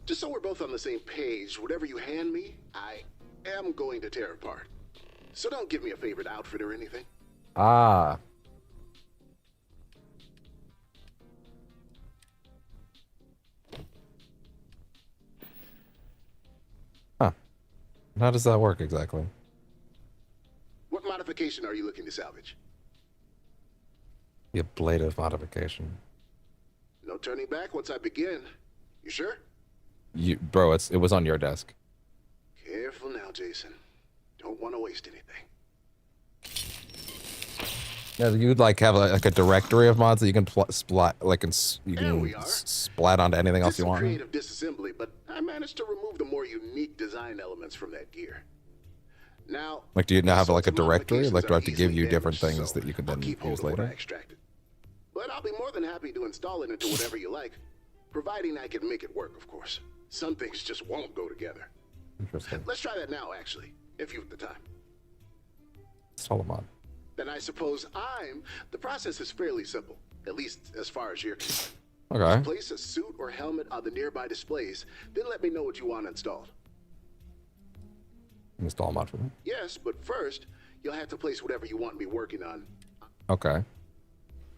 Just so we're both on the same page, whatever you hand me, I am going to tear apart. So don't give me a favorite outfit or anything. Ah. Huh. How does that work exactly? What modification are you looking to salvage? The ablative modification. No turning back once I begin. You sure? Bro, it was on your desk. Careful now, Jason. Don't want to waste anything. Yeah, you'd like have like a directory of mods that you can splat splat onto anything else you want. Creative disassembly, but I managed to remove the more unique design elements from that gear. Now, Like, do you now have like a directory? Like, do I have to give you easily different damaged, things so that you can I'll then keep hold use of what I later? extracted. But I'll be more than happy to install it into whatever you like, providing I can make it work, of course. Some things just won't go together. Interesting. Let's try that now, actually, if you've the time. Install a mod. Then I suppose the process is fairly simple, at least as far as you're concerned. Okay. Just place a suit or helmet on the nearby displays, then let me know what you want installed. Install a mod for me. Yes, but first, you'll have to place whatever you want me working on. Okay.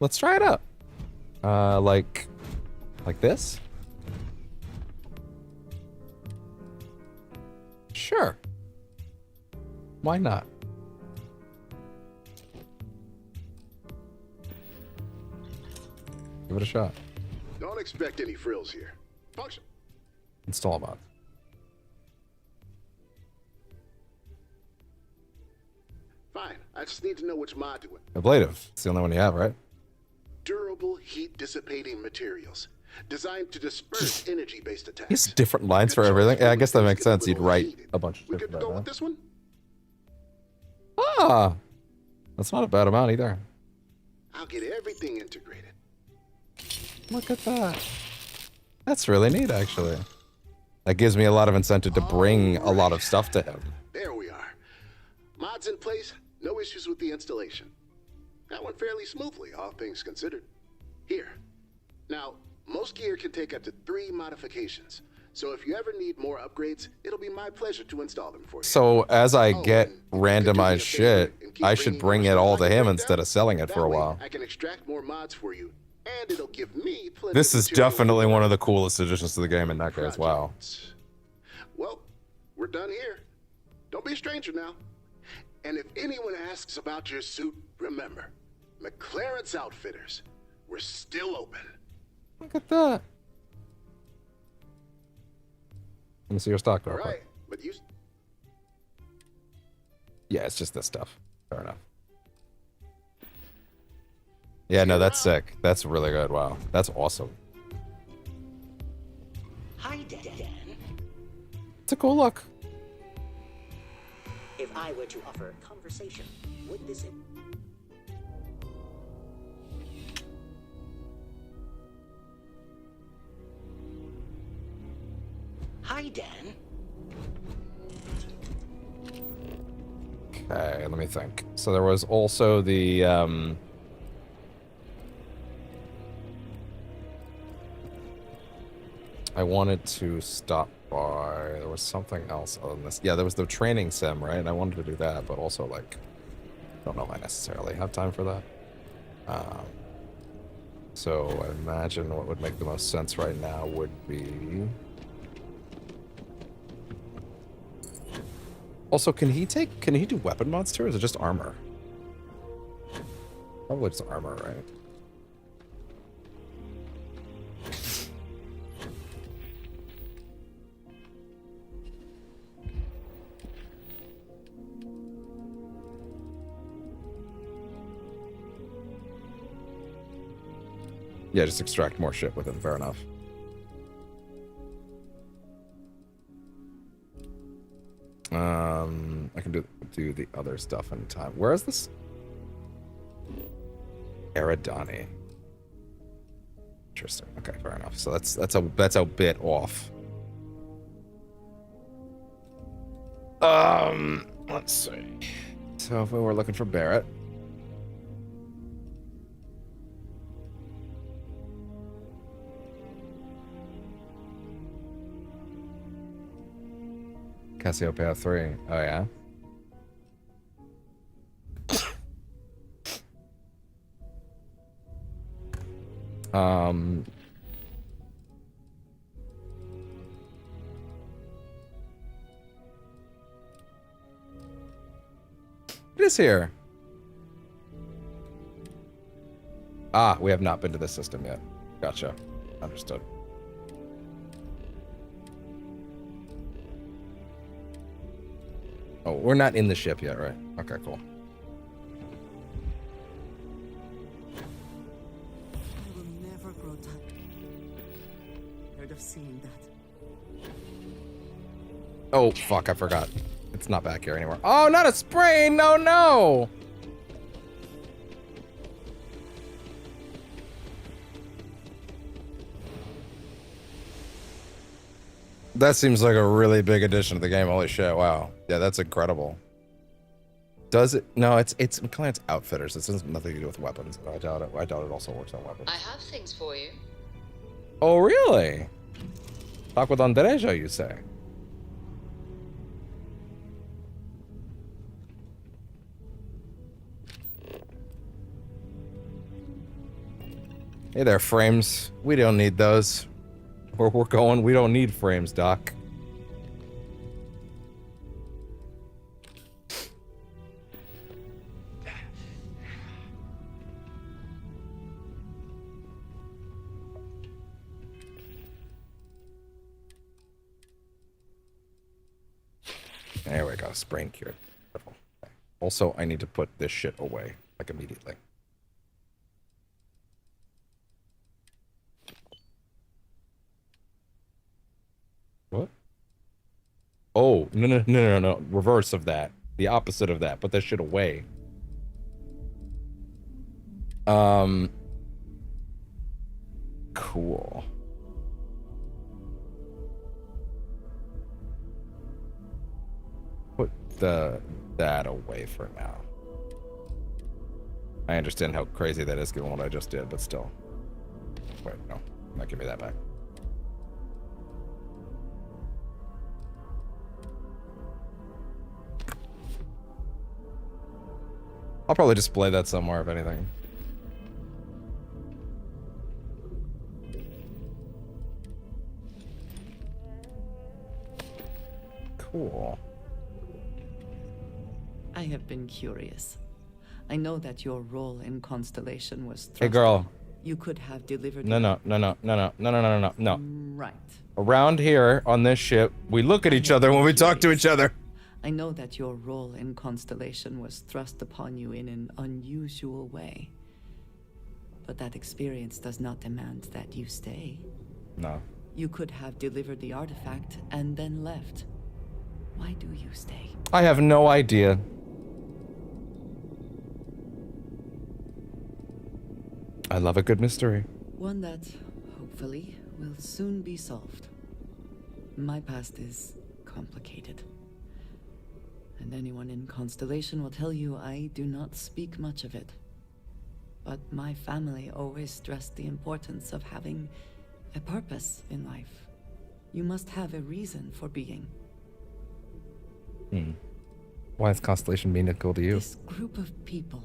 Let's try it out. Like this? Sure. Why not? Give it a shot. Don't expect any frills here. Function. Install mod. Fine. I just need to know which mod to it. Ablative. It's the only one you have, right? Durable heat-dissipating materials. Designed to disperse energy-based attacks. There's different lines for everything. Yeah, I guess that makes sense. You'd write a bunch of We could different go with this one? Ah! That's not a bad amount either. I'll get everything integrated. Look at that. That's really neat, actually. That gives me a lot of incentive to bring a lot of stuff to him. There we are. Mods in place, no issues with the installation. That went fairly smoothly, all things considered. Here. Now, most gear can take up to 3 modifications. So if you ever need more upgrades, it'll be my pleasure to install them for you. So as I get randomized shit, I should bring it all to him instead of selling it for a while. I can extract more mods for you, and it'll give me plenty This of is material. definitely one of the coolest additions to the game in that case. Wow. Well, we're done here. Don't be a stranger now. And if anyone asks about your suit, remember, McLaren's Outfitters, we're still open. Look at that. Let me see your stock, real quick. Right, but you... Yeah, it's just this stuff. Fair enough. Yeah, no, that's sick. That's really good. Wow. That's awesome. Hi, Dan. It's a cool look. If I were to offer conversation, would this... Hi, Dan. Okay, let me think. So there was also the, I wanted to stop by, there was something else other than this. Yeah, there was the training sim, right? I wanted to do that, but also, like, don't know if I necessarily have time for that. So I imagine what would make the most sense right now would be... Also, can he do weapon mods too, or is it just armor? Probably just armor, right? Yeah, just extract more shit with him. Fair enough. I can do the other stuff in time. Where is this? Eridani. Interesting. Okay, fair enough. So that's a bit off. Let's see. So if we were looking for Barrett. Cassiopeia 3. Oh yeah. It is here. Ah, we have not been to this system yet. Gotcha. Understood. Oh, we're not in the ship yet, right? Okay, cool. I will never grow tired of seeing that. Oh, fuck, I forgot. It's not back here anymore. Oh, not a sprain! No, no! That seems like a really big addition to the game. Holy shit, wow. Yeah, that's incredible. Does it? No, it's McLean's Outfitters. It has nothing to do with weapons. I doubt it also works on weapons. I have things for you. Oh, really? Talk with Andreja, you say? Hey there, frames. We don't need those. Where we're going, we don't need frames, Doc. There we go. Sprain cured. Also, I need to put this shit away, like, immediately. What? Oh, no. Reverse of that. The opposite of that. Put that shit away. Cool. Put that away for now. I understand how crazy that is given what I just did, but still. Wait, no. Not give me that back. I'll probably display that somewhere, if anything. Cool. I have been curious. I know that your role in Constellation was Hey, girl. You could have delivered. No. Right. Around here on this ship, we look at each other when we talk to each other. I know that your role in Constellation was thrust upon you in an unusual way. But that experience does not demand that you stay. No. You could have delivered the artifact and then left. Why do you stay? I have no idea. I love a good mystery. One that, hopefully, will soon be solved. My past is complicated. And anyone in Constellation will tell you I do not speak much of it. But my family always stressed the importance of having a purpose in life. You must have a reason for being. Why is Constellation meaningful to you? This group of people,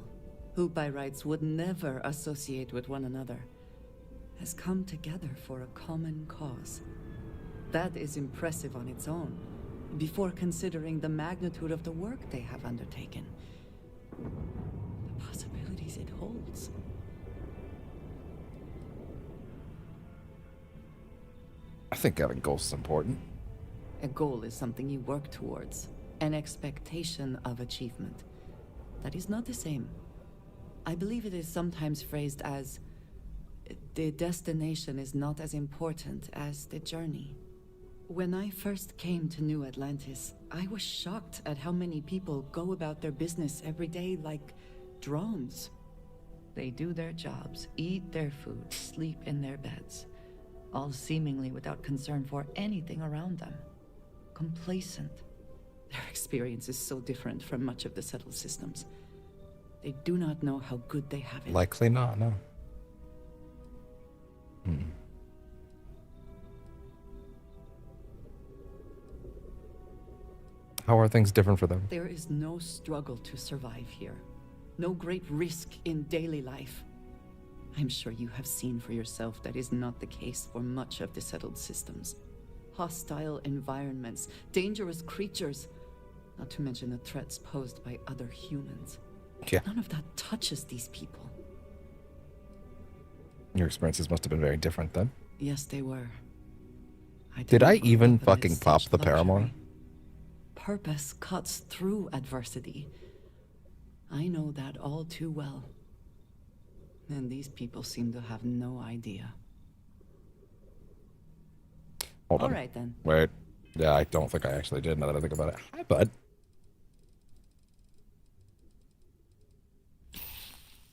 who by rights would never associate with one another, has come together for a common cause. That is impressive on its own, before considering the magnitude of the work they have undertaken. The possibilities it holds. I think having goals is important. A goal is something you work towards, an expectation of achievement. That is not the same. I believe it is sometimes phrased as The destination is not as important as the journey. When I first came to New Atlantis, I was shocked at how many people go about their business every day like drones. They do their jobs, eat their food, sleep in their beds, all seemingly without concern for anything around them. Complacent. Their experience is so different from much of the settled systems. They do not know how good they have it. Likely not, no. How are things different for them? There is no struggle to survive here. No great risk in daily life. I'm sure you have seen for yourself that is not the case for much of the settled systems. Hostile environments, dangerous creatures, not to mention the threats posed by other humans. Yeah. None of that touches these people. Your experiences must have been very different then. Yes, they were. Did I even fucking pop the Paramore? Purpose cuts through adversity. I know that all too well. And these people seem to have no idea. Hold on. All right, then. Wait. Yeah, I don't think I actually did, now that I think about it. Hi, bud.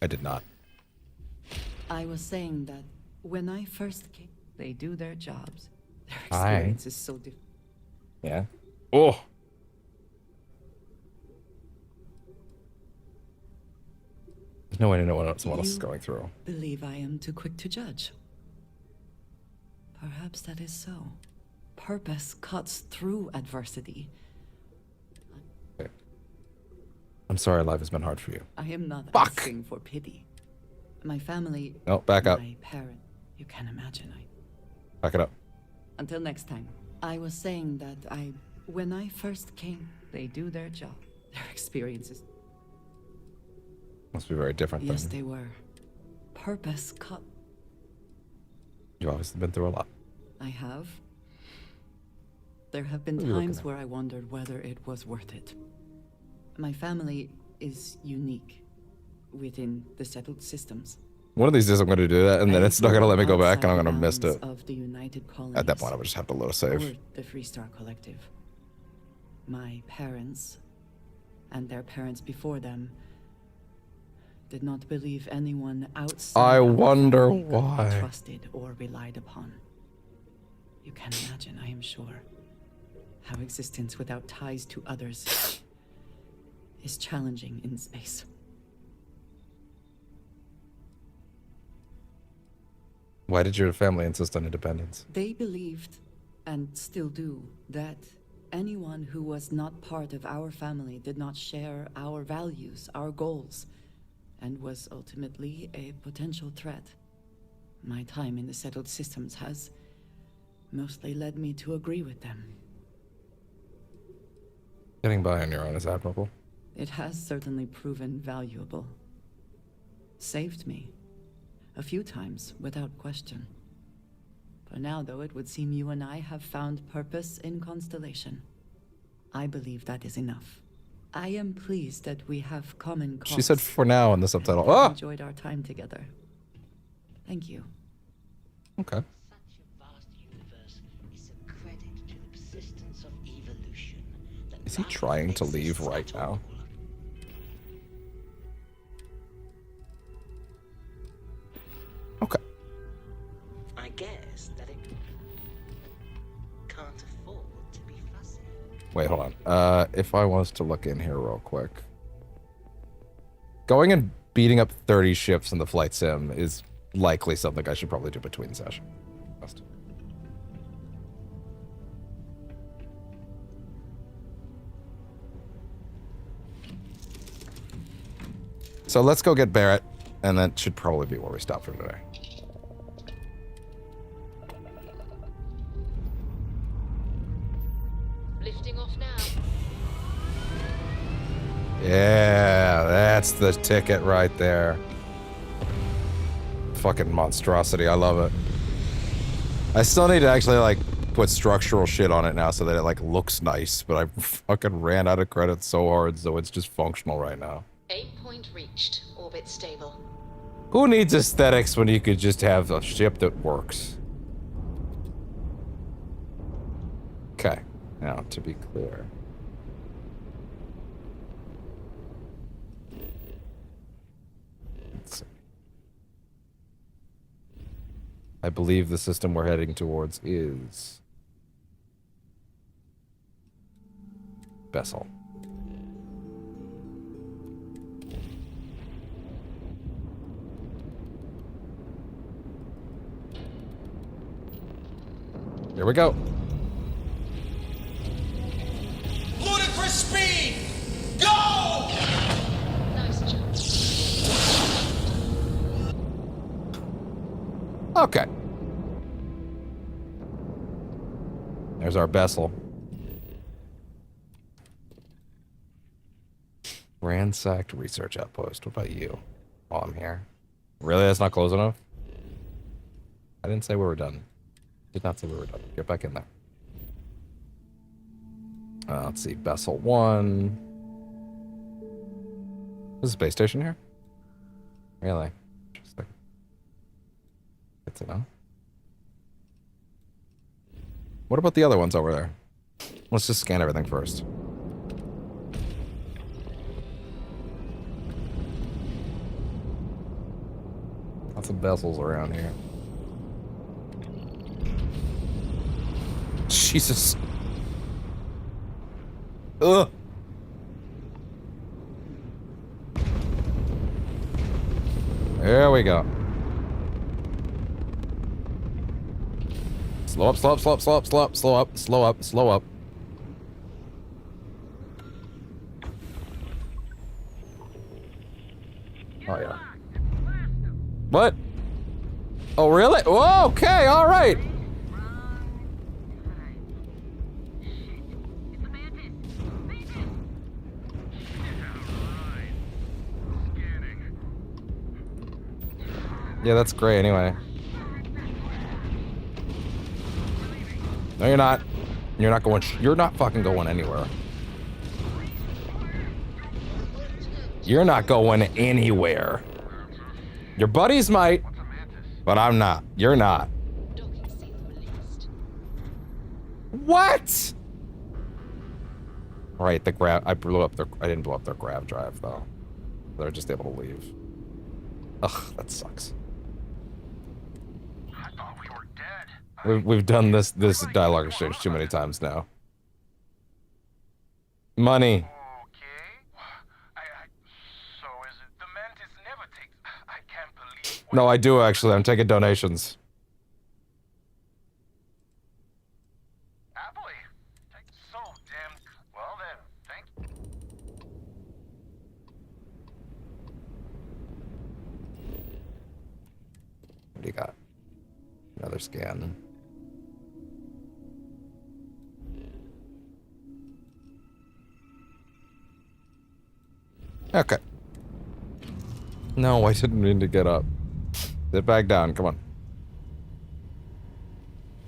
I did not. I was saying that when I first came, they do their jobs. Their Hi. experience is so different. Yeah. Oh! There's no way to know what someone else is going through. Believe I am too quick to judge. Perhaps that is so. Purpose cuts through adversity. Okay. I'm sorry life has been hard for you. I am not asking for pity. My family... No, back up. My parent... You can imagine, Back it up. Until next time. I was saying that when I first came, they do their job. Their experiences... Must be very different Yes, then. they were. Purpose cut... You've obviously been through a lot. I have. There have been What are you looking times at? where I wondered whether it was worth it. My family is unique within the settled systems. One of these days I'm going to do that, and then it's not going to let me go back, and I'm going to miss it. Of the United Colonies, At that point, I would just have to load a save. or the Freestar Collective. My parents, and their parents before them, did not believe anyone outside I our wonder family could be why. trusted or relied upon. You can imagine, I am sure, how existence without ties to others is challenging in space. Why did your family insist on independence? They believed, and still do, that anyone who was not part of our family did not share our values, our goals, and was ultimately a potential threat. My time in the settled systems has mostly led me to agree with them. Getting by on your own is admirable. It has certainly proven valuable. Saved me. A few times, without question. For now, though, it would seem you and I have found purpose in Constellation. I believe that is enough. I am pleased that we have common cause. She said for now in the subtitle. and have Ah! enjoyed our time together. Thank you. Okay. Is he trying to leave right now? Okay. I guess that it can't afford to be fussy. Wait, hold on. If I was to look in here real quick. Going and beating up 30 ships in the flight sim is likely something I should probably do between sessions. So let's go get Barrett, and that should probably be where we stop for today. Lifting off now. Yeah, that's the ticket right there. Fucking monstrosity, I love it. I still need to actually, like, put structural shit on it now so that it, like, looks nice, but I fucking ran out of credits so hard, so it's just functional right now. Aim point reached. Orbit stable. Who needs aesthetics when you could just have a ship that works? Okay, now to be clear. Let's see. I believe the system we're heading towards is Bessel. Here we go. Ludicrous speed! Go! Nice job. Okay. There's our Bessel. Ransacked research outpost. What about you? While I'm here. Really? That's not close enough? I didn't say we were done. Did not say we were done. Get back in there. Let's see. Bessel 1. There's a space station here? Really? Interesting. Good to know. What about the other ones over there? Let's just scan everything first. Lots of Bessels around here. Jesus. Ugh. There we go. Slow up, slow up, slow up, slow up, slow up, slow up, slow up, slow up. Oh, yeah. What? Oh, really? Whoa, okay, all right. Yeah, that's great anyway. No, you're not. You're not going. You're not fucking going anywhere. You're not going anywhere. Your buddies might, but I'm not. You're not. What? Right, the grav. I blew up their. I didn't blow up their grav drive though. They're just able to leave. Ugh, that sucks. We've done this dialogue exchange too many times now. Money. No, I do actually. I'm taking donations. What do you got? Another scan. Okay. No, I didn't mean to get up. Sit back down, come on.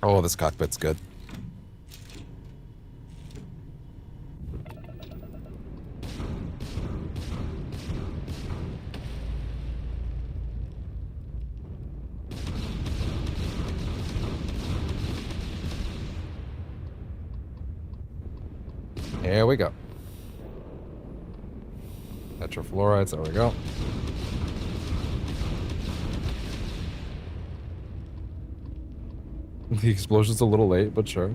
Oh, this cockpit's good. Here we go. Tetrafluorides, there we go. The explosion's a little late, but sure.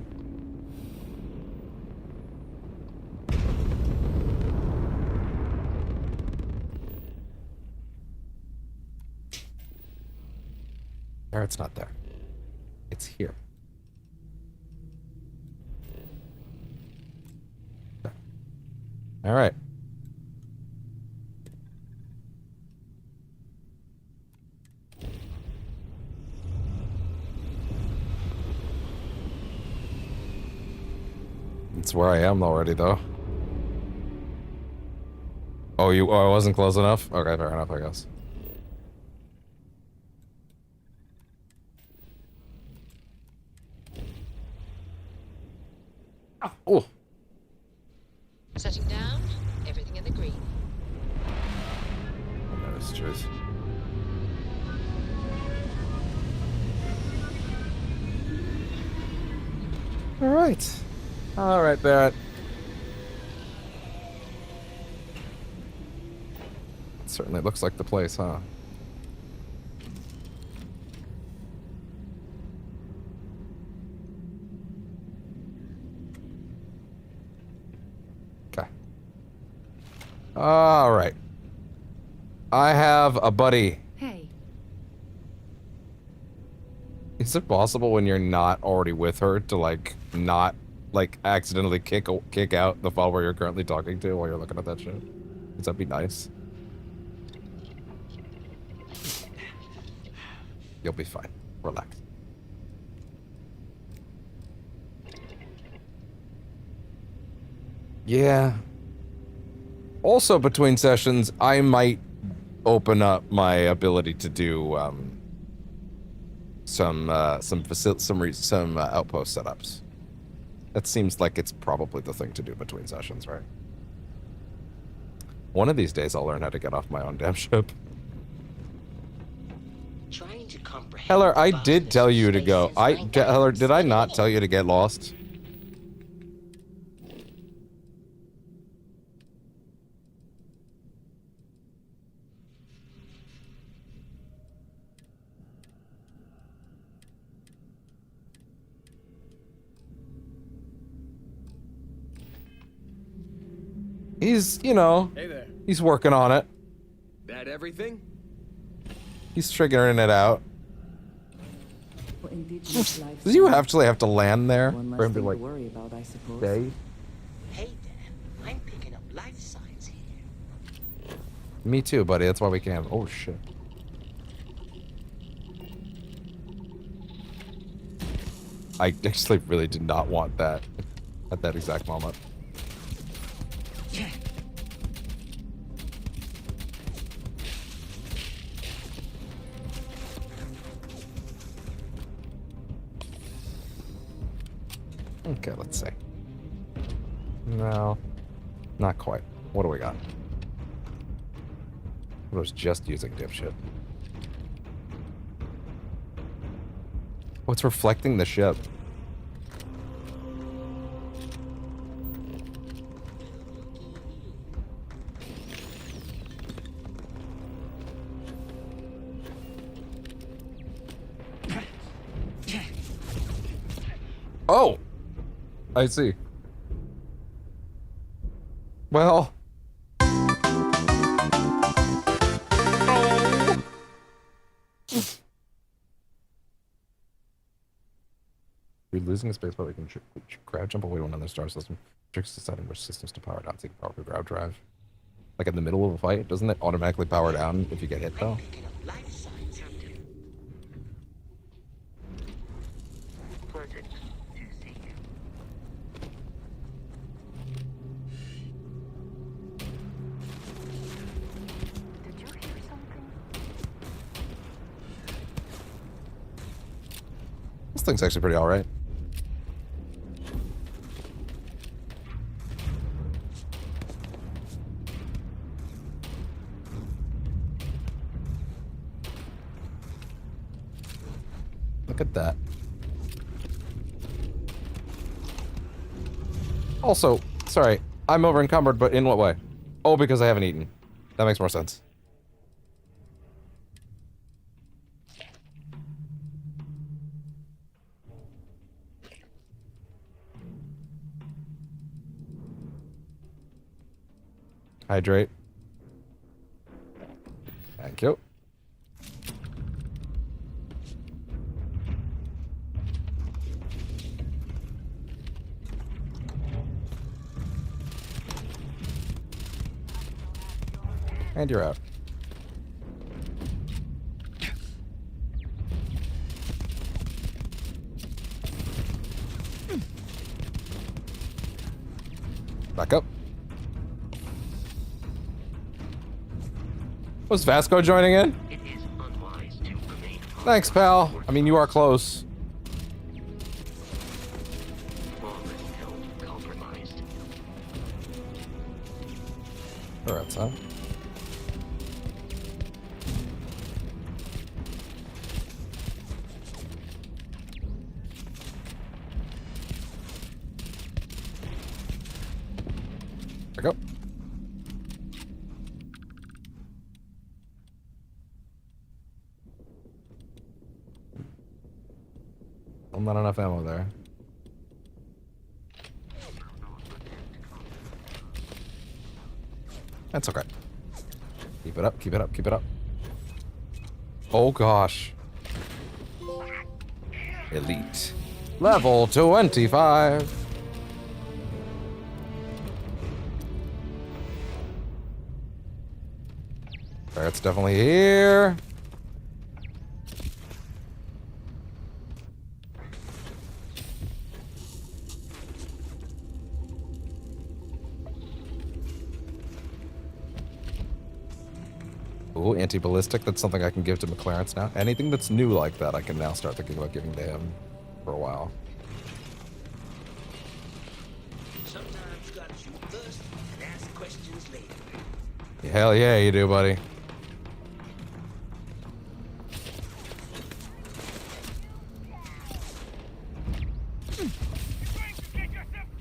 There, it's not there. It's here. All right. It's where I am already, though. Oh, I wasn't close enough? Okay, fair enough, I guess. Oh. Setting down, everything in the green. That is true. right. All right, Barrett. Certainly looks like the place, huh? Okay. All right. I have a buddy. Hey. Is it possible when you're not already with her to, like, not, like, accidentally kick out the follower you're currently talking to while you're looking at that shit? Does that be nice? You'll be fine. Relax. Yeah. Also, between sessions, I might open up my ability to do some outpost setups. That seems like it's probably the thing to do between sessions, right? One of these days, I'll learn how to get off my own damn ship. Trying to comprehend. Heller, I did tell you to go. Heller, did I not tell you to get lost? He's, you know, Hey there. he's working on it. That everything? He's figuring it out. Well, indigenous life Does you actually have to land there one for him less to, thing like, to worry about, I suppose. stay? Hey there, I'm picking up life signs here. Me too, buddy. That's why we can. Oh, shit. I actually really did not want that at that exact moment. Okay, let's see. No, not quite. What do we got? I was just using dipshit. What's reflecting the ship? Oh! I see. Well. Oh. We're losing space, but we can grab jump away to another star system. Tricks deciding which systems to power down so you can power grab drive. Like in the middle of a fight, doesn't it automatically power down if you get hit though? This thing's actually pretty alright. Look at that. Also, sorry, I'm over encumbered, but in what way? Oh, because I haven't eaten. That makes more sense. Hydrate. Thank you. And you're out. Back up. Was Vasco joining in? It is unwise to remain. Thanks, pal. I mean, you are close. Compromised. We're outside. Still not enough ammo there. That's okay. Keep it up, keep it up, keep it up. Oh gosh. Elite. Level 25. It's definitely here. Ooh, anti-ballistic. That's something I can give to McLaren's now. Anything that's new like that, I can now start thinking about giving to him for a while. Sometimes you gotta shoot first and ask questions later. Hell yeah, you do, buddy.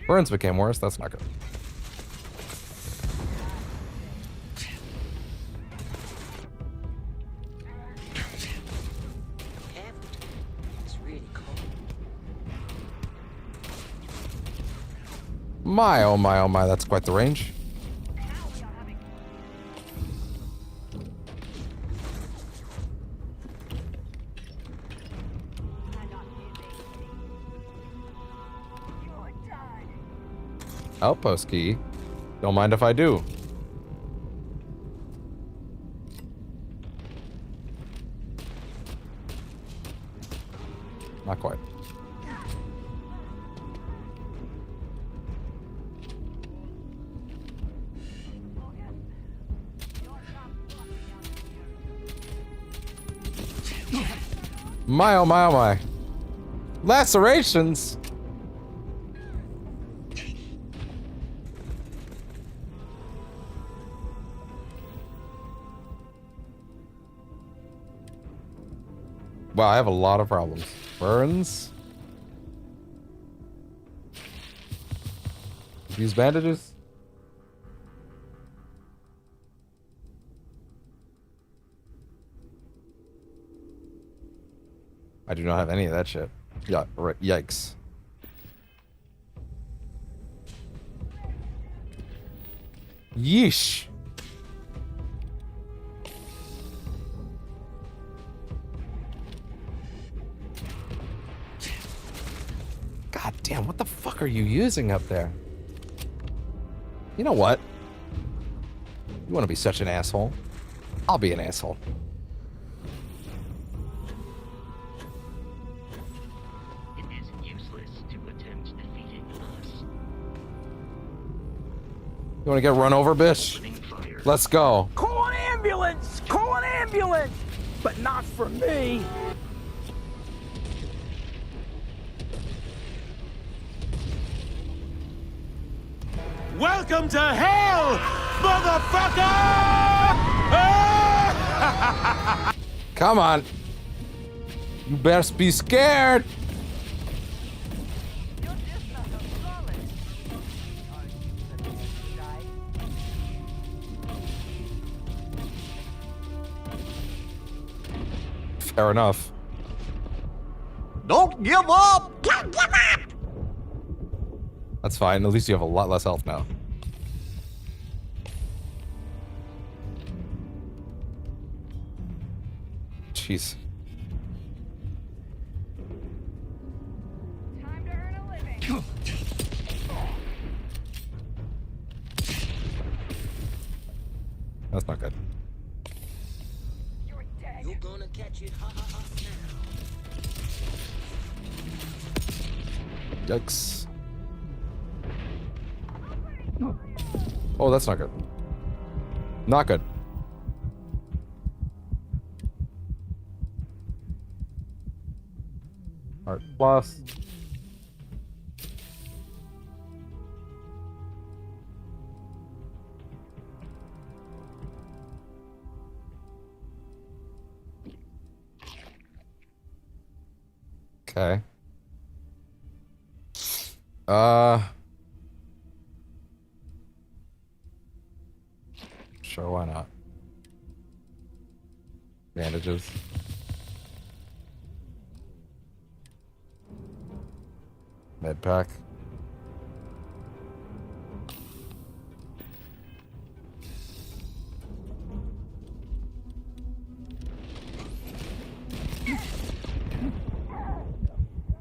Burns became worse. That's not good. It's really cold. My, oh my, oh my. That's quite the range. Outpost key. Don't mind if I do. Not quite. My, oh my, oh my. Lacerations. Wow, I have a lot of problems. Burns. Use bandages. I do not have any of that shit. Yeah, right. Yikes. Yeesh. God damn, what the fuck are you using up there? You know what? You want to be such an asshole? I'll be an asshole. It is useless to attempt defeating us. You want to get run over, bitch? Let's go. Call an ambulance! Call an ambulance! But not for me! Welcome to hell, motherfucker! Come on. You best be scared. Fair enough. Don't give up! Don't give up! That's fine. At least you have a lot less health now. Jeez. That's not good. You're gonna catch it hot now. Yikes. Oh, that's not good. Not good. Art plus. Okay. Sure, why not? Bandages. Med pack.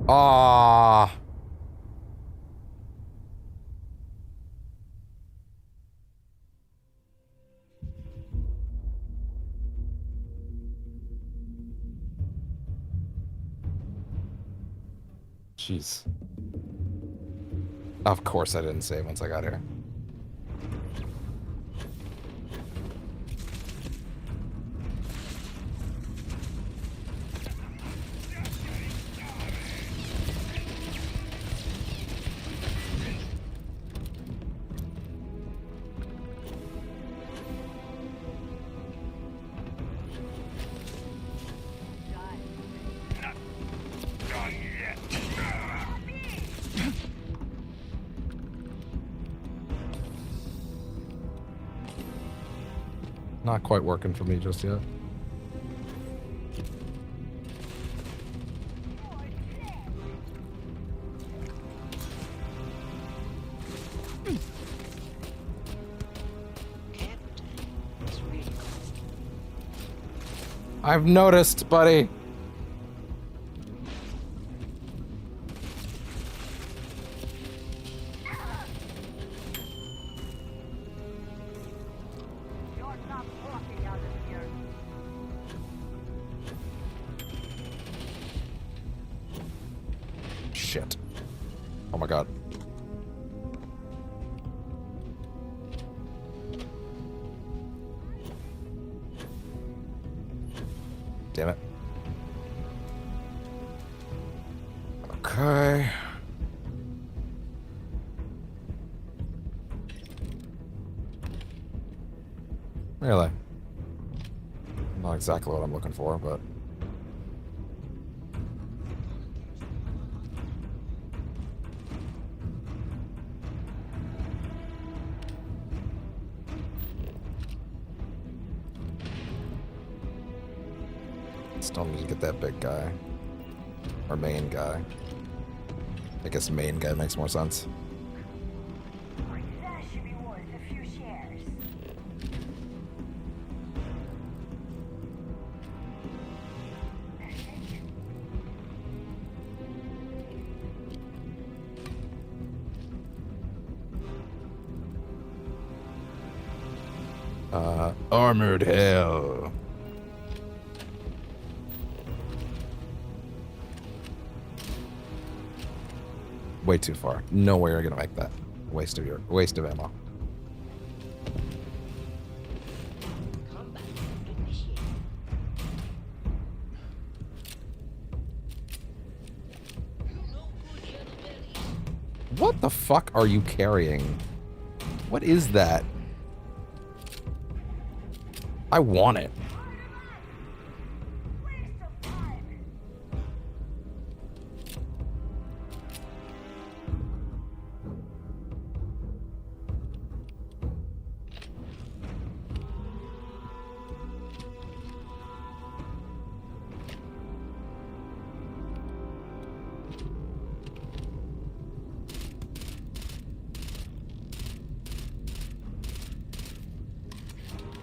Ah. Jeez. Of course I didn't save once I got here. Not quite working for me just yet. I've noticed, buddy. Shit. Oh my god. Damn it. Okay. Really? Not exactly what I'm looking for, but... Still need to get that big guy. Or main guy. I guess main guy makes more sense. That should be worth a few shares. Armored Hell. Way too far. No way you're gonna make that. Waste of ammo. What the fuck are you carrying? What is that? I want it.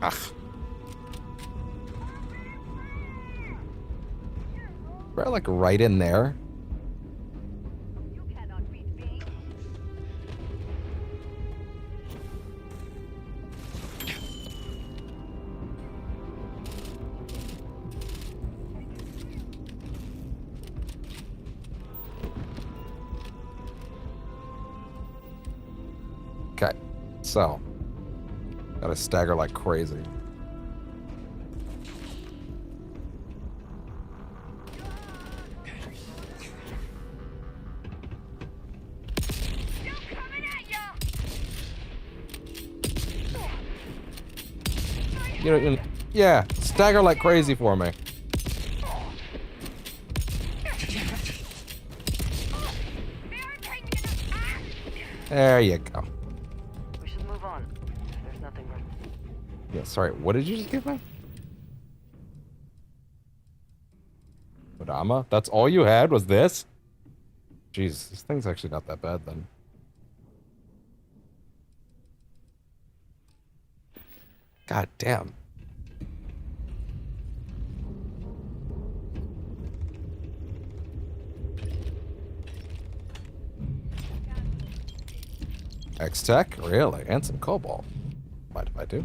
Ugh. We're like right in there. Okay, so gotta stagger like crazy. You know, yeah, stagger like crazy for me. There you go. We should move on. There's nothing more. Yeah, sorry, what did you just give me? Kodama? That's all you had was this? Jeez, this thing's actually not that bad then. God damn. X-Tech? Really? And some cobalt. Mind if I do?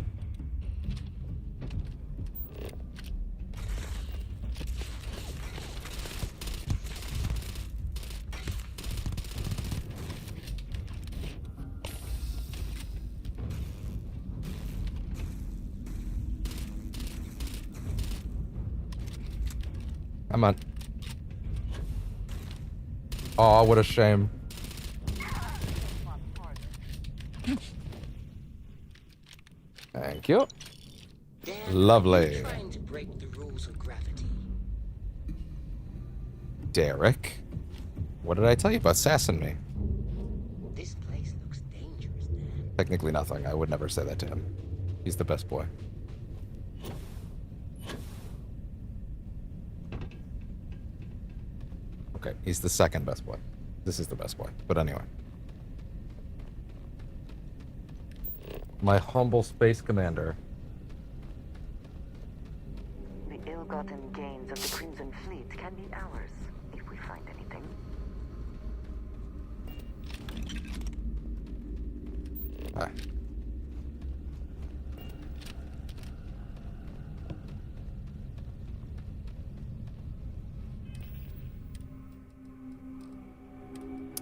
Come on. Oh, what a shame. Thank you. Lovely. Trying to break the rules of gravity. Derek. What did I tell you about sassing me? This place looks dangerous, Dan. Technically nothing. I would never say that to him. He's the best boy. Okay, he's the second best boy. This is the best boy. But anyway. My humble space commander. The ill-gotten gains of the Crimson Fleet can be ours, if we find anything. Hi.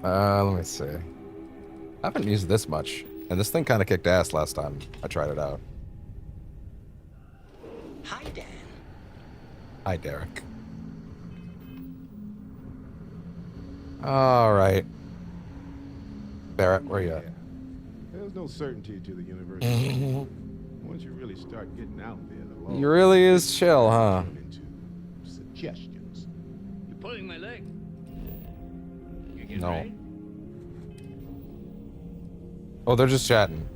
Let me see. I haven't used this much, and this thing kind of kicked ass last time I tried it out. Hi, Dan. Hi, Derek. All right. Barrett, where you at? There's no certainty to the universe. Once you really start getting out there, the law He really is chill, huh? suggestions. You're pulling my leg. You get No. ready? Oh, they're just chatting.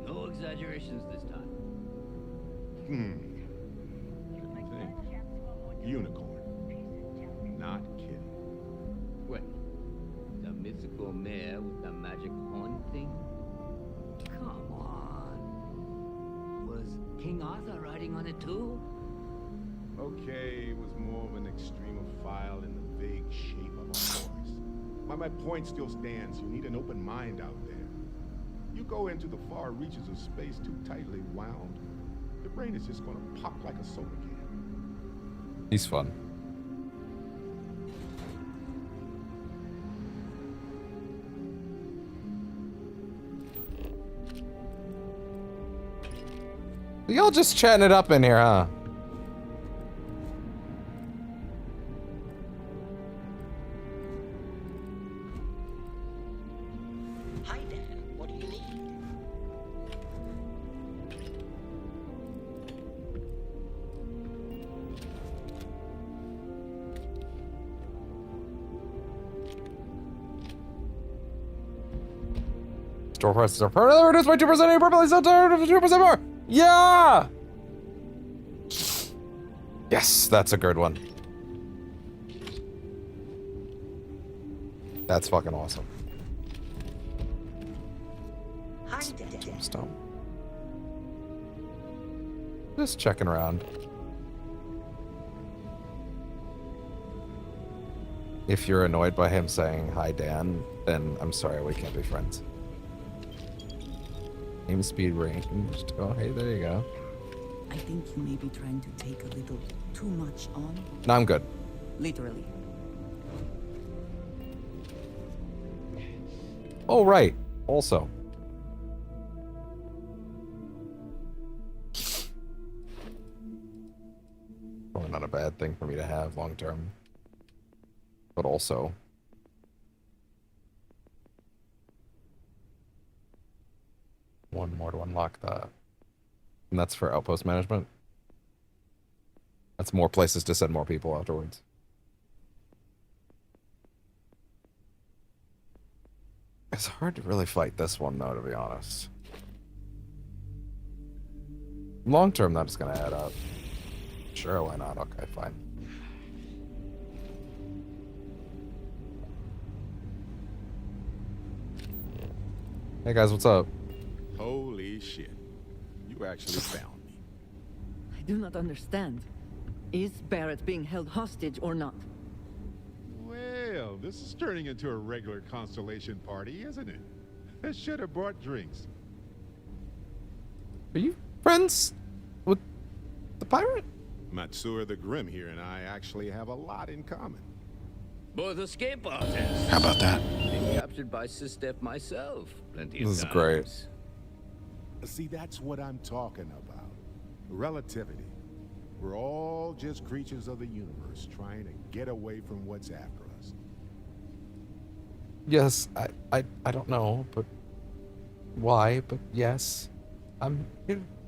No exaggerations this time. Unicorn. Not kidding. What? The mythical mare with the magic horn thing? Come on. Was King Arthur riding on it too? Okay, it was more of an extremophile in the vague shape of a horse. But my point still stands. You need an open mind out there. You go into the far reaches of space too tightly wound, your brain is just gonna pop like a soda can. He's fun. Y'all just chatting it up in here, huh? Hi, Dan. What do you need? Store prices are further reduced by 2%. Purple is 2% more. Yeah! Yes, that's a good one. That's fucking awesome. Hi, Dan. Stone. Just checking around. If you're annoyed by him saying hi, Dan, then I'm sorry, we can't be friends. Aim speed ranged. Oh, hey, there you go. I think you may be trying to take a little too much on. No, I'm good. Literally. Oh, right. Also. Probably not a bad thing for me to have long term. But also. One more to unlock that. And that's for outpost management. That's more places to send more people afterwards. It's hard to really fight this one, though, to be honest. Long term, that's going to add up. Sure, why not? Okay, fine. Hey guys, what's up? Holy shit. You actually found me. I do not understand. Is Barrett being held hostage or not? Well, this is turning into a regular Constellation party, isn't it? I should have brought drinks. Are you friends with the pirate? Matsura the Grim here and I actually have a lot in common. Both escape artists. How about that? Been captured by Sistef myself. Plenty of This is times. great. See, that's what I'm talking about. Relativity. We're all just creatures of the universe trying to get away from what's after us. Yes, I don't know, but why? But yes,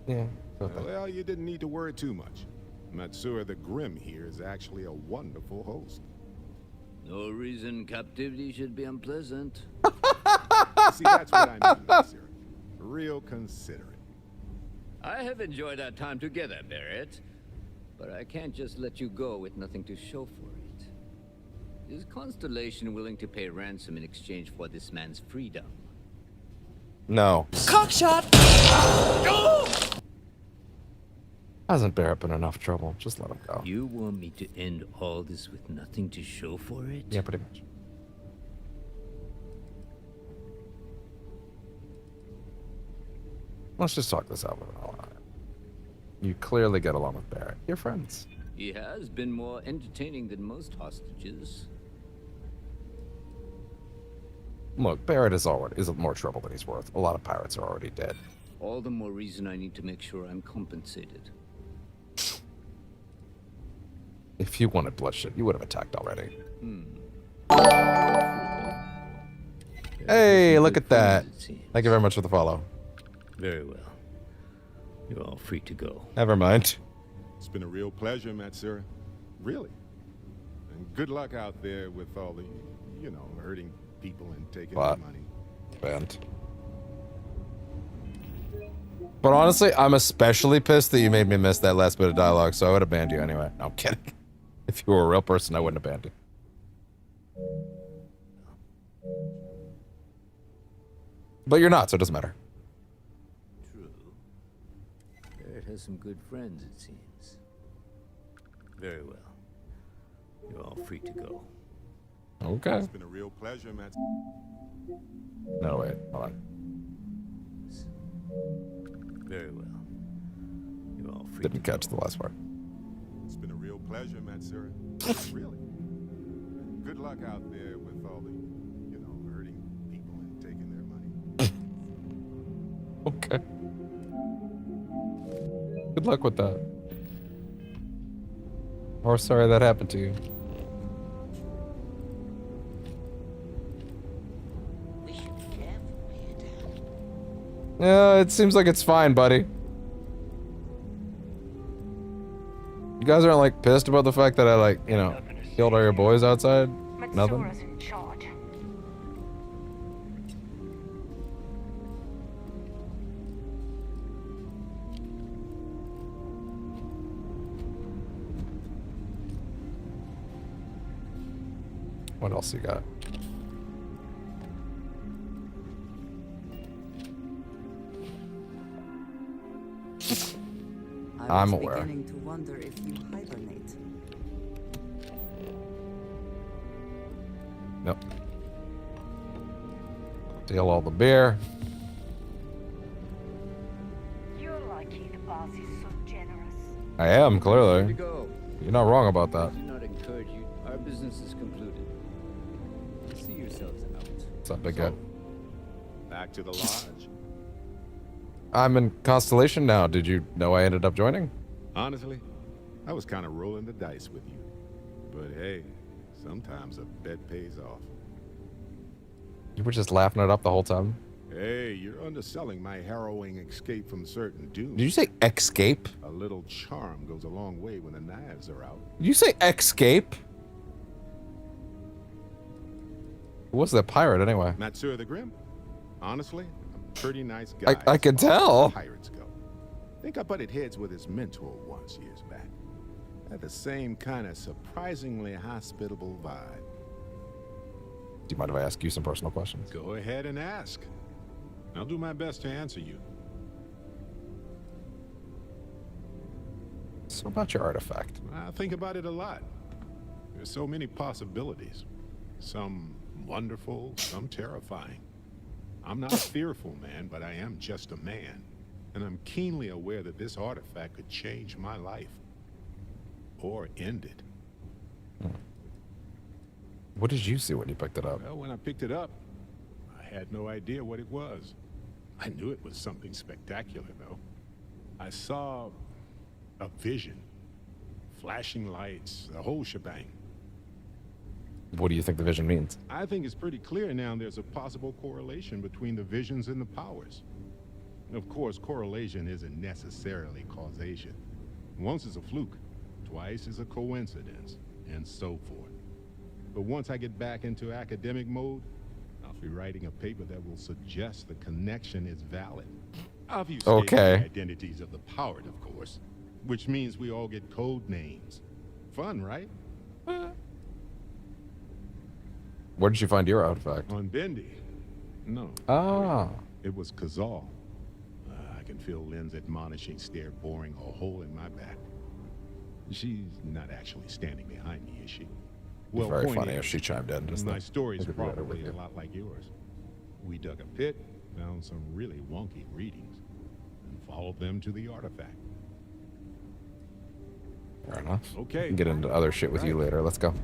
yeah. Well, you didn't need to worry too much. Matsura the Grim here is actually a wonderful host. No reason captivity should be unpleasant. See, that's what I mean, Matsura. Real considerate. I have enjoyed our time together, Barrett. But I can't just let you go with nothing to show for it. Is Constellation willing to pay ransom in exchange for this man's freedom? No. Cockshot! Hasn't Barrett been enough trouble? Just let him go. You want me to end all this with nothing to show for it? Yeah, pretty much. Let's just talk this out with all. You clearly get along with Barrett. You're friends. He has been more entertaining than most hostages. Look, Barrett is more trouble than he's worth. A lot of pirates are already dead. All the more reason I need to make sure I'm compensated. If you wanted bloodshed, you would have attacked already. Hey, look at that. Thank you very much for the follow. Very well. You're all free to go. Never mind. It's been a real pleasure, Matsura. Really. And good luck out there with all the, you know, hurting people and taking their money. Banned. But honestly, I'm especially pissed that you made me miss that last bit of dialogue, so I would have banned you anyway. No, I'm kidding. If you were a real person, I wouldn't have banned you. But you're not, so it doesn't matter. Barrett has some good friends, it seems. Very well. You're all free to go. Okay. It's been a real pleasure, Matt. No, wait. Hold on. Very well. You're all free Didn't catch the last part. It's been a real pleasure, Matsura. Really. And good luck out there with all the, you know, hurting people and taking their money. Okay. Good luck with that. Or sorry that happened to you. Yeah, it seems like it's fine, buddy. You guys aren't like pissed about the fact that I like, you know, killed all your boys outside? Nothing? in charge. What else you got? I'm aware. Beginning to wonder if you hibernate. Nope. Steal all the beer. You're lucky the boss is so generous. I am, clearly. Free to go. You're not wrong about that. I do not encourage you. Our business is concluded. See yourselves out. What's up, big guy? Back to the lodge. I'm in Constellation now. Did you know I ended up joining? Honestly, I was kind of rolling the dice with you. But hey, sometimes a bet pays off. You were just laughing it up the whole time? Hey, you're underselling my harrowing escape from certain doom. Did you say escape? A little charm goes a long way when the knives are out. Did you say escape? Who was that pirate anyway? Matsura the Grim? Honestly, a pretty nice guy. I could tell. Pirates go. Think I butted heads with his mentor once years back. Had the same kind of surprisingly hospitable vibe. Do you mind if I ask you some personal questions? Go ahead and ask. I'll do my best to answer you. So about your artifact. I think about it a lot. There's so many possibilities. Some wonderful, some terrifying. I'm not a fearful man, but I am just a man. And I'm keenly aware that this artifact could change my life. Or end it. What did you see when you picked it up? Well, when I picked it up, I had no idea what it was. I knew it was something spectacular, though. I saw a vision. Flashing lights, the whole shebang. What do you think the vision means? I think it's pretty clear now there's a possible correlation between the visions and the powers. Of course, correlation isn't necessarily causation. Once is a fluke, twice is a coincidence, and so forth. But once I get back into academic mode, I'll be writing a paper that will suggest the connection is valid. Obviously, okay. The identities of the powered, of course, which means we all get code names. Fun, right? Where did you find your artifact? On Bendy. No. Ah. It was Kazal. I can feel Lynn's admonishing stare boring a hole in my back. She's not actually standing behind me, is she? Well, very funny if she chimed in. Just my story's probably a lot like yours. We dug a pit, found some really wonky readings, and followed them to the artifact. Fair enough. Okay. We can get into other shit with you later. Let's go.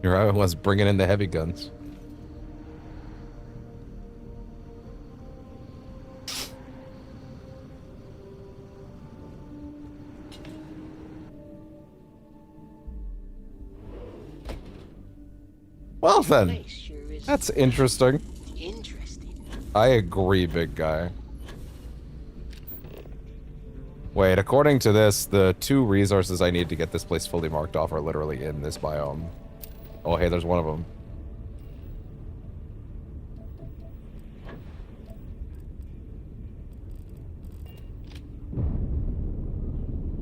Here I was bringing in the heavy guns. Well then, that's interesting. I agree, big guy. Wait, according to this, the 2 resources I need to get this place fully marked off are literally in this biome. Oh, hey, there's one of them.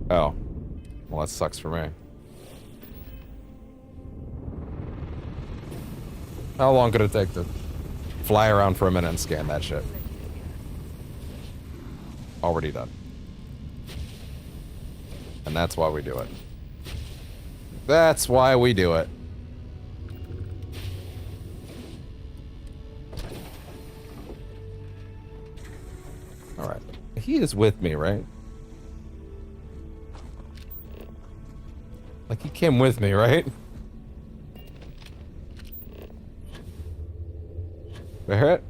Oh. Well, that sucks for me. How long could it take to fly around for a minute and scan that shit? Already done. And that's why we do it. That's why we do it. Alright. He is with me, right? Like, he came with me, right? Barrett?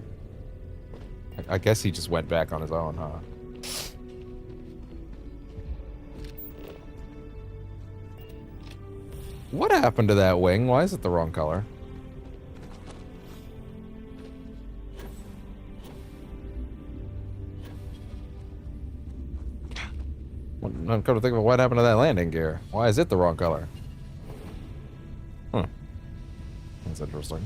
I guess he just went back on his own, huh? What happened to that wing? Why is it the wrong color? I'm come to think of it, what happened to that landing gear? Why is it the wrong color? Huh. That's interesting.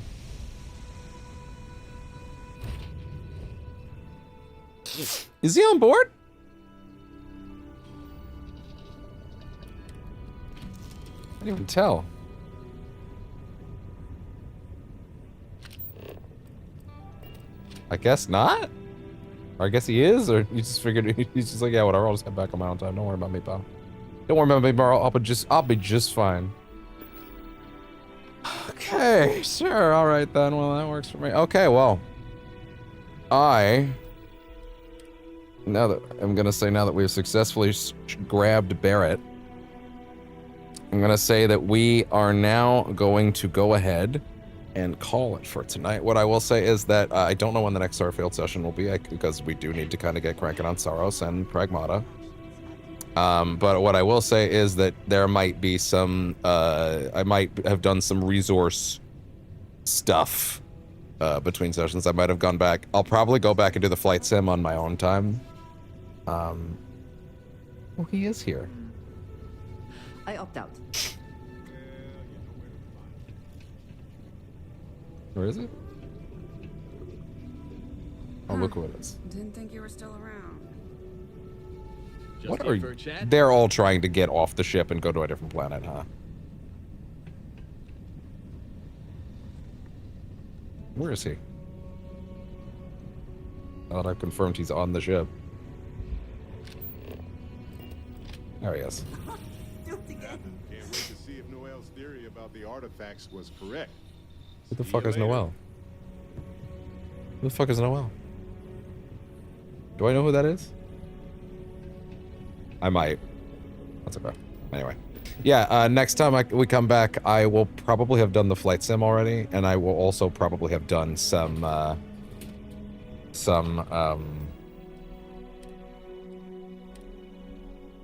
Is he on board? I didn't even tell. I guess not? Or I guess he is? Or you just figured he's just like, yeah, whatever, I'll just head back on my own time. Don't worry about me, pal. Don't worry about me, bro. I'll be just fine. Okay, sure, alright then. Well, that works for me. Okay, well. Now that we've successfully grabbed Barrett, I'm gonna say that we are now going to go ahead and call it for tonight. What I will say is that I don't know when the next STARFIELD session will be, because we do need to kind of get cranking on Saros and Pragmata. But what I will say is that there might be some, I might have done some resource stuff between sessions. I might have gone back. I'll probably go back and do the flight sim on my own time. Oh, he is here. I opt out. Where is it? Oh, look what it is. Didn't think you were still around. What are you? They're all trying to get off the ship and go to a different planet, huh? Where is he? Now that I've confirmed he's on the ship. There he is. Can't wait to see if Noel's theory about the artifacts was correct. Who the fuck is Noel? Who the fuck is Noel? Do I know who that is? I might. That's okay. Anyway. Yeah, next time we come back, I will probably have done the flight sim already, and I will also probably have done some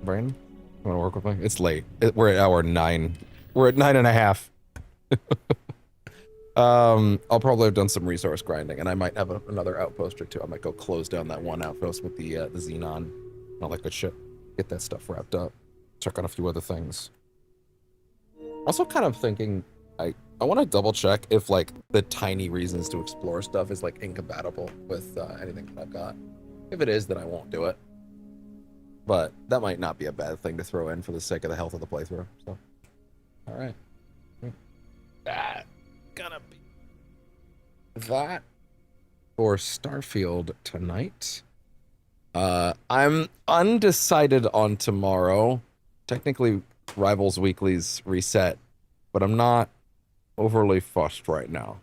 Brain? You want to work with me? It's late. We're at hour 9. We're at 9.5. I'll probably have done some resource grinding, and I might have another outpost or two. I might go close down that one outpost with the Xenon and all that good shit. Get that stuff wrapped up. Check on a few other things. Also kind of thinking, I want to double check if like the tiny reasons to explore stuff is like incompatible with anything that I've got. If it is, then I won't do it. But that might not be a bad thing to throw in for the sake of the health of the playthrough. So, all right. That gonna be that for Starfield tonight. I'm undecided on tomorrow. Technically, Rivals Weekly's reset, but I'm not overly fussed right now.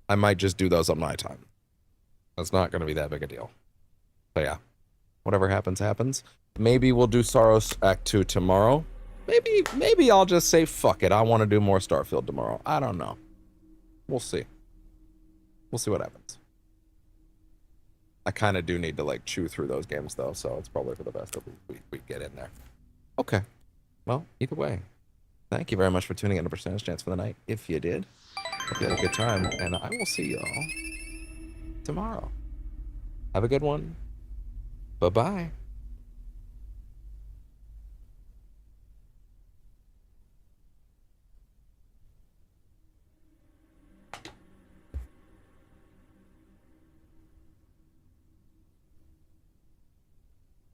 I might just do those on my time. That's not going to be that big a deal. So yeah, whatever happens, happens. Maybe we'll do Saros Act 2 tomorrow. Maybe I'll just say, fuck it, I want to do more Starfield tomorrow. I don't know. We'll see. We'll see what happens. I kind of do need to like chew through those games though, so it's probably for the best that we get in there. Okay. Well, either way, thank you very much for tuning in to Percentage Chance for the night. If you did, hope you had a good time, and I will see y'all tomorrow. Have a good one. Bye-bye.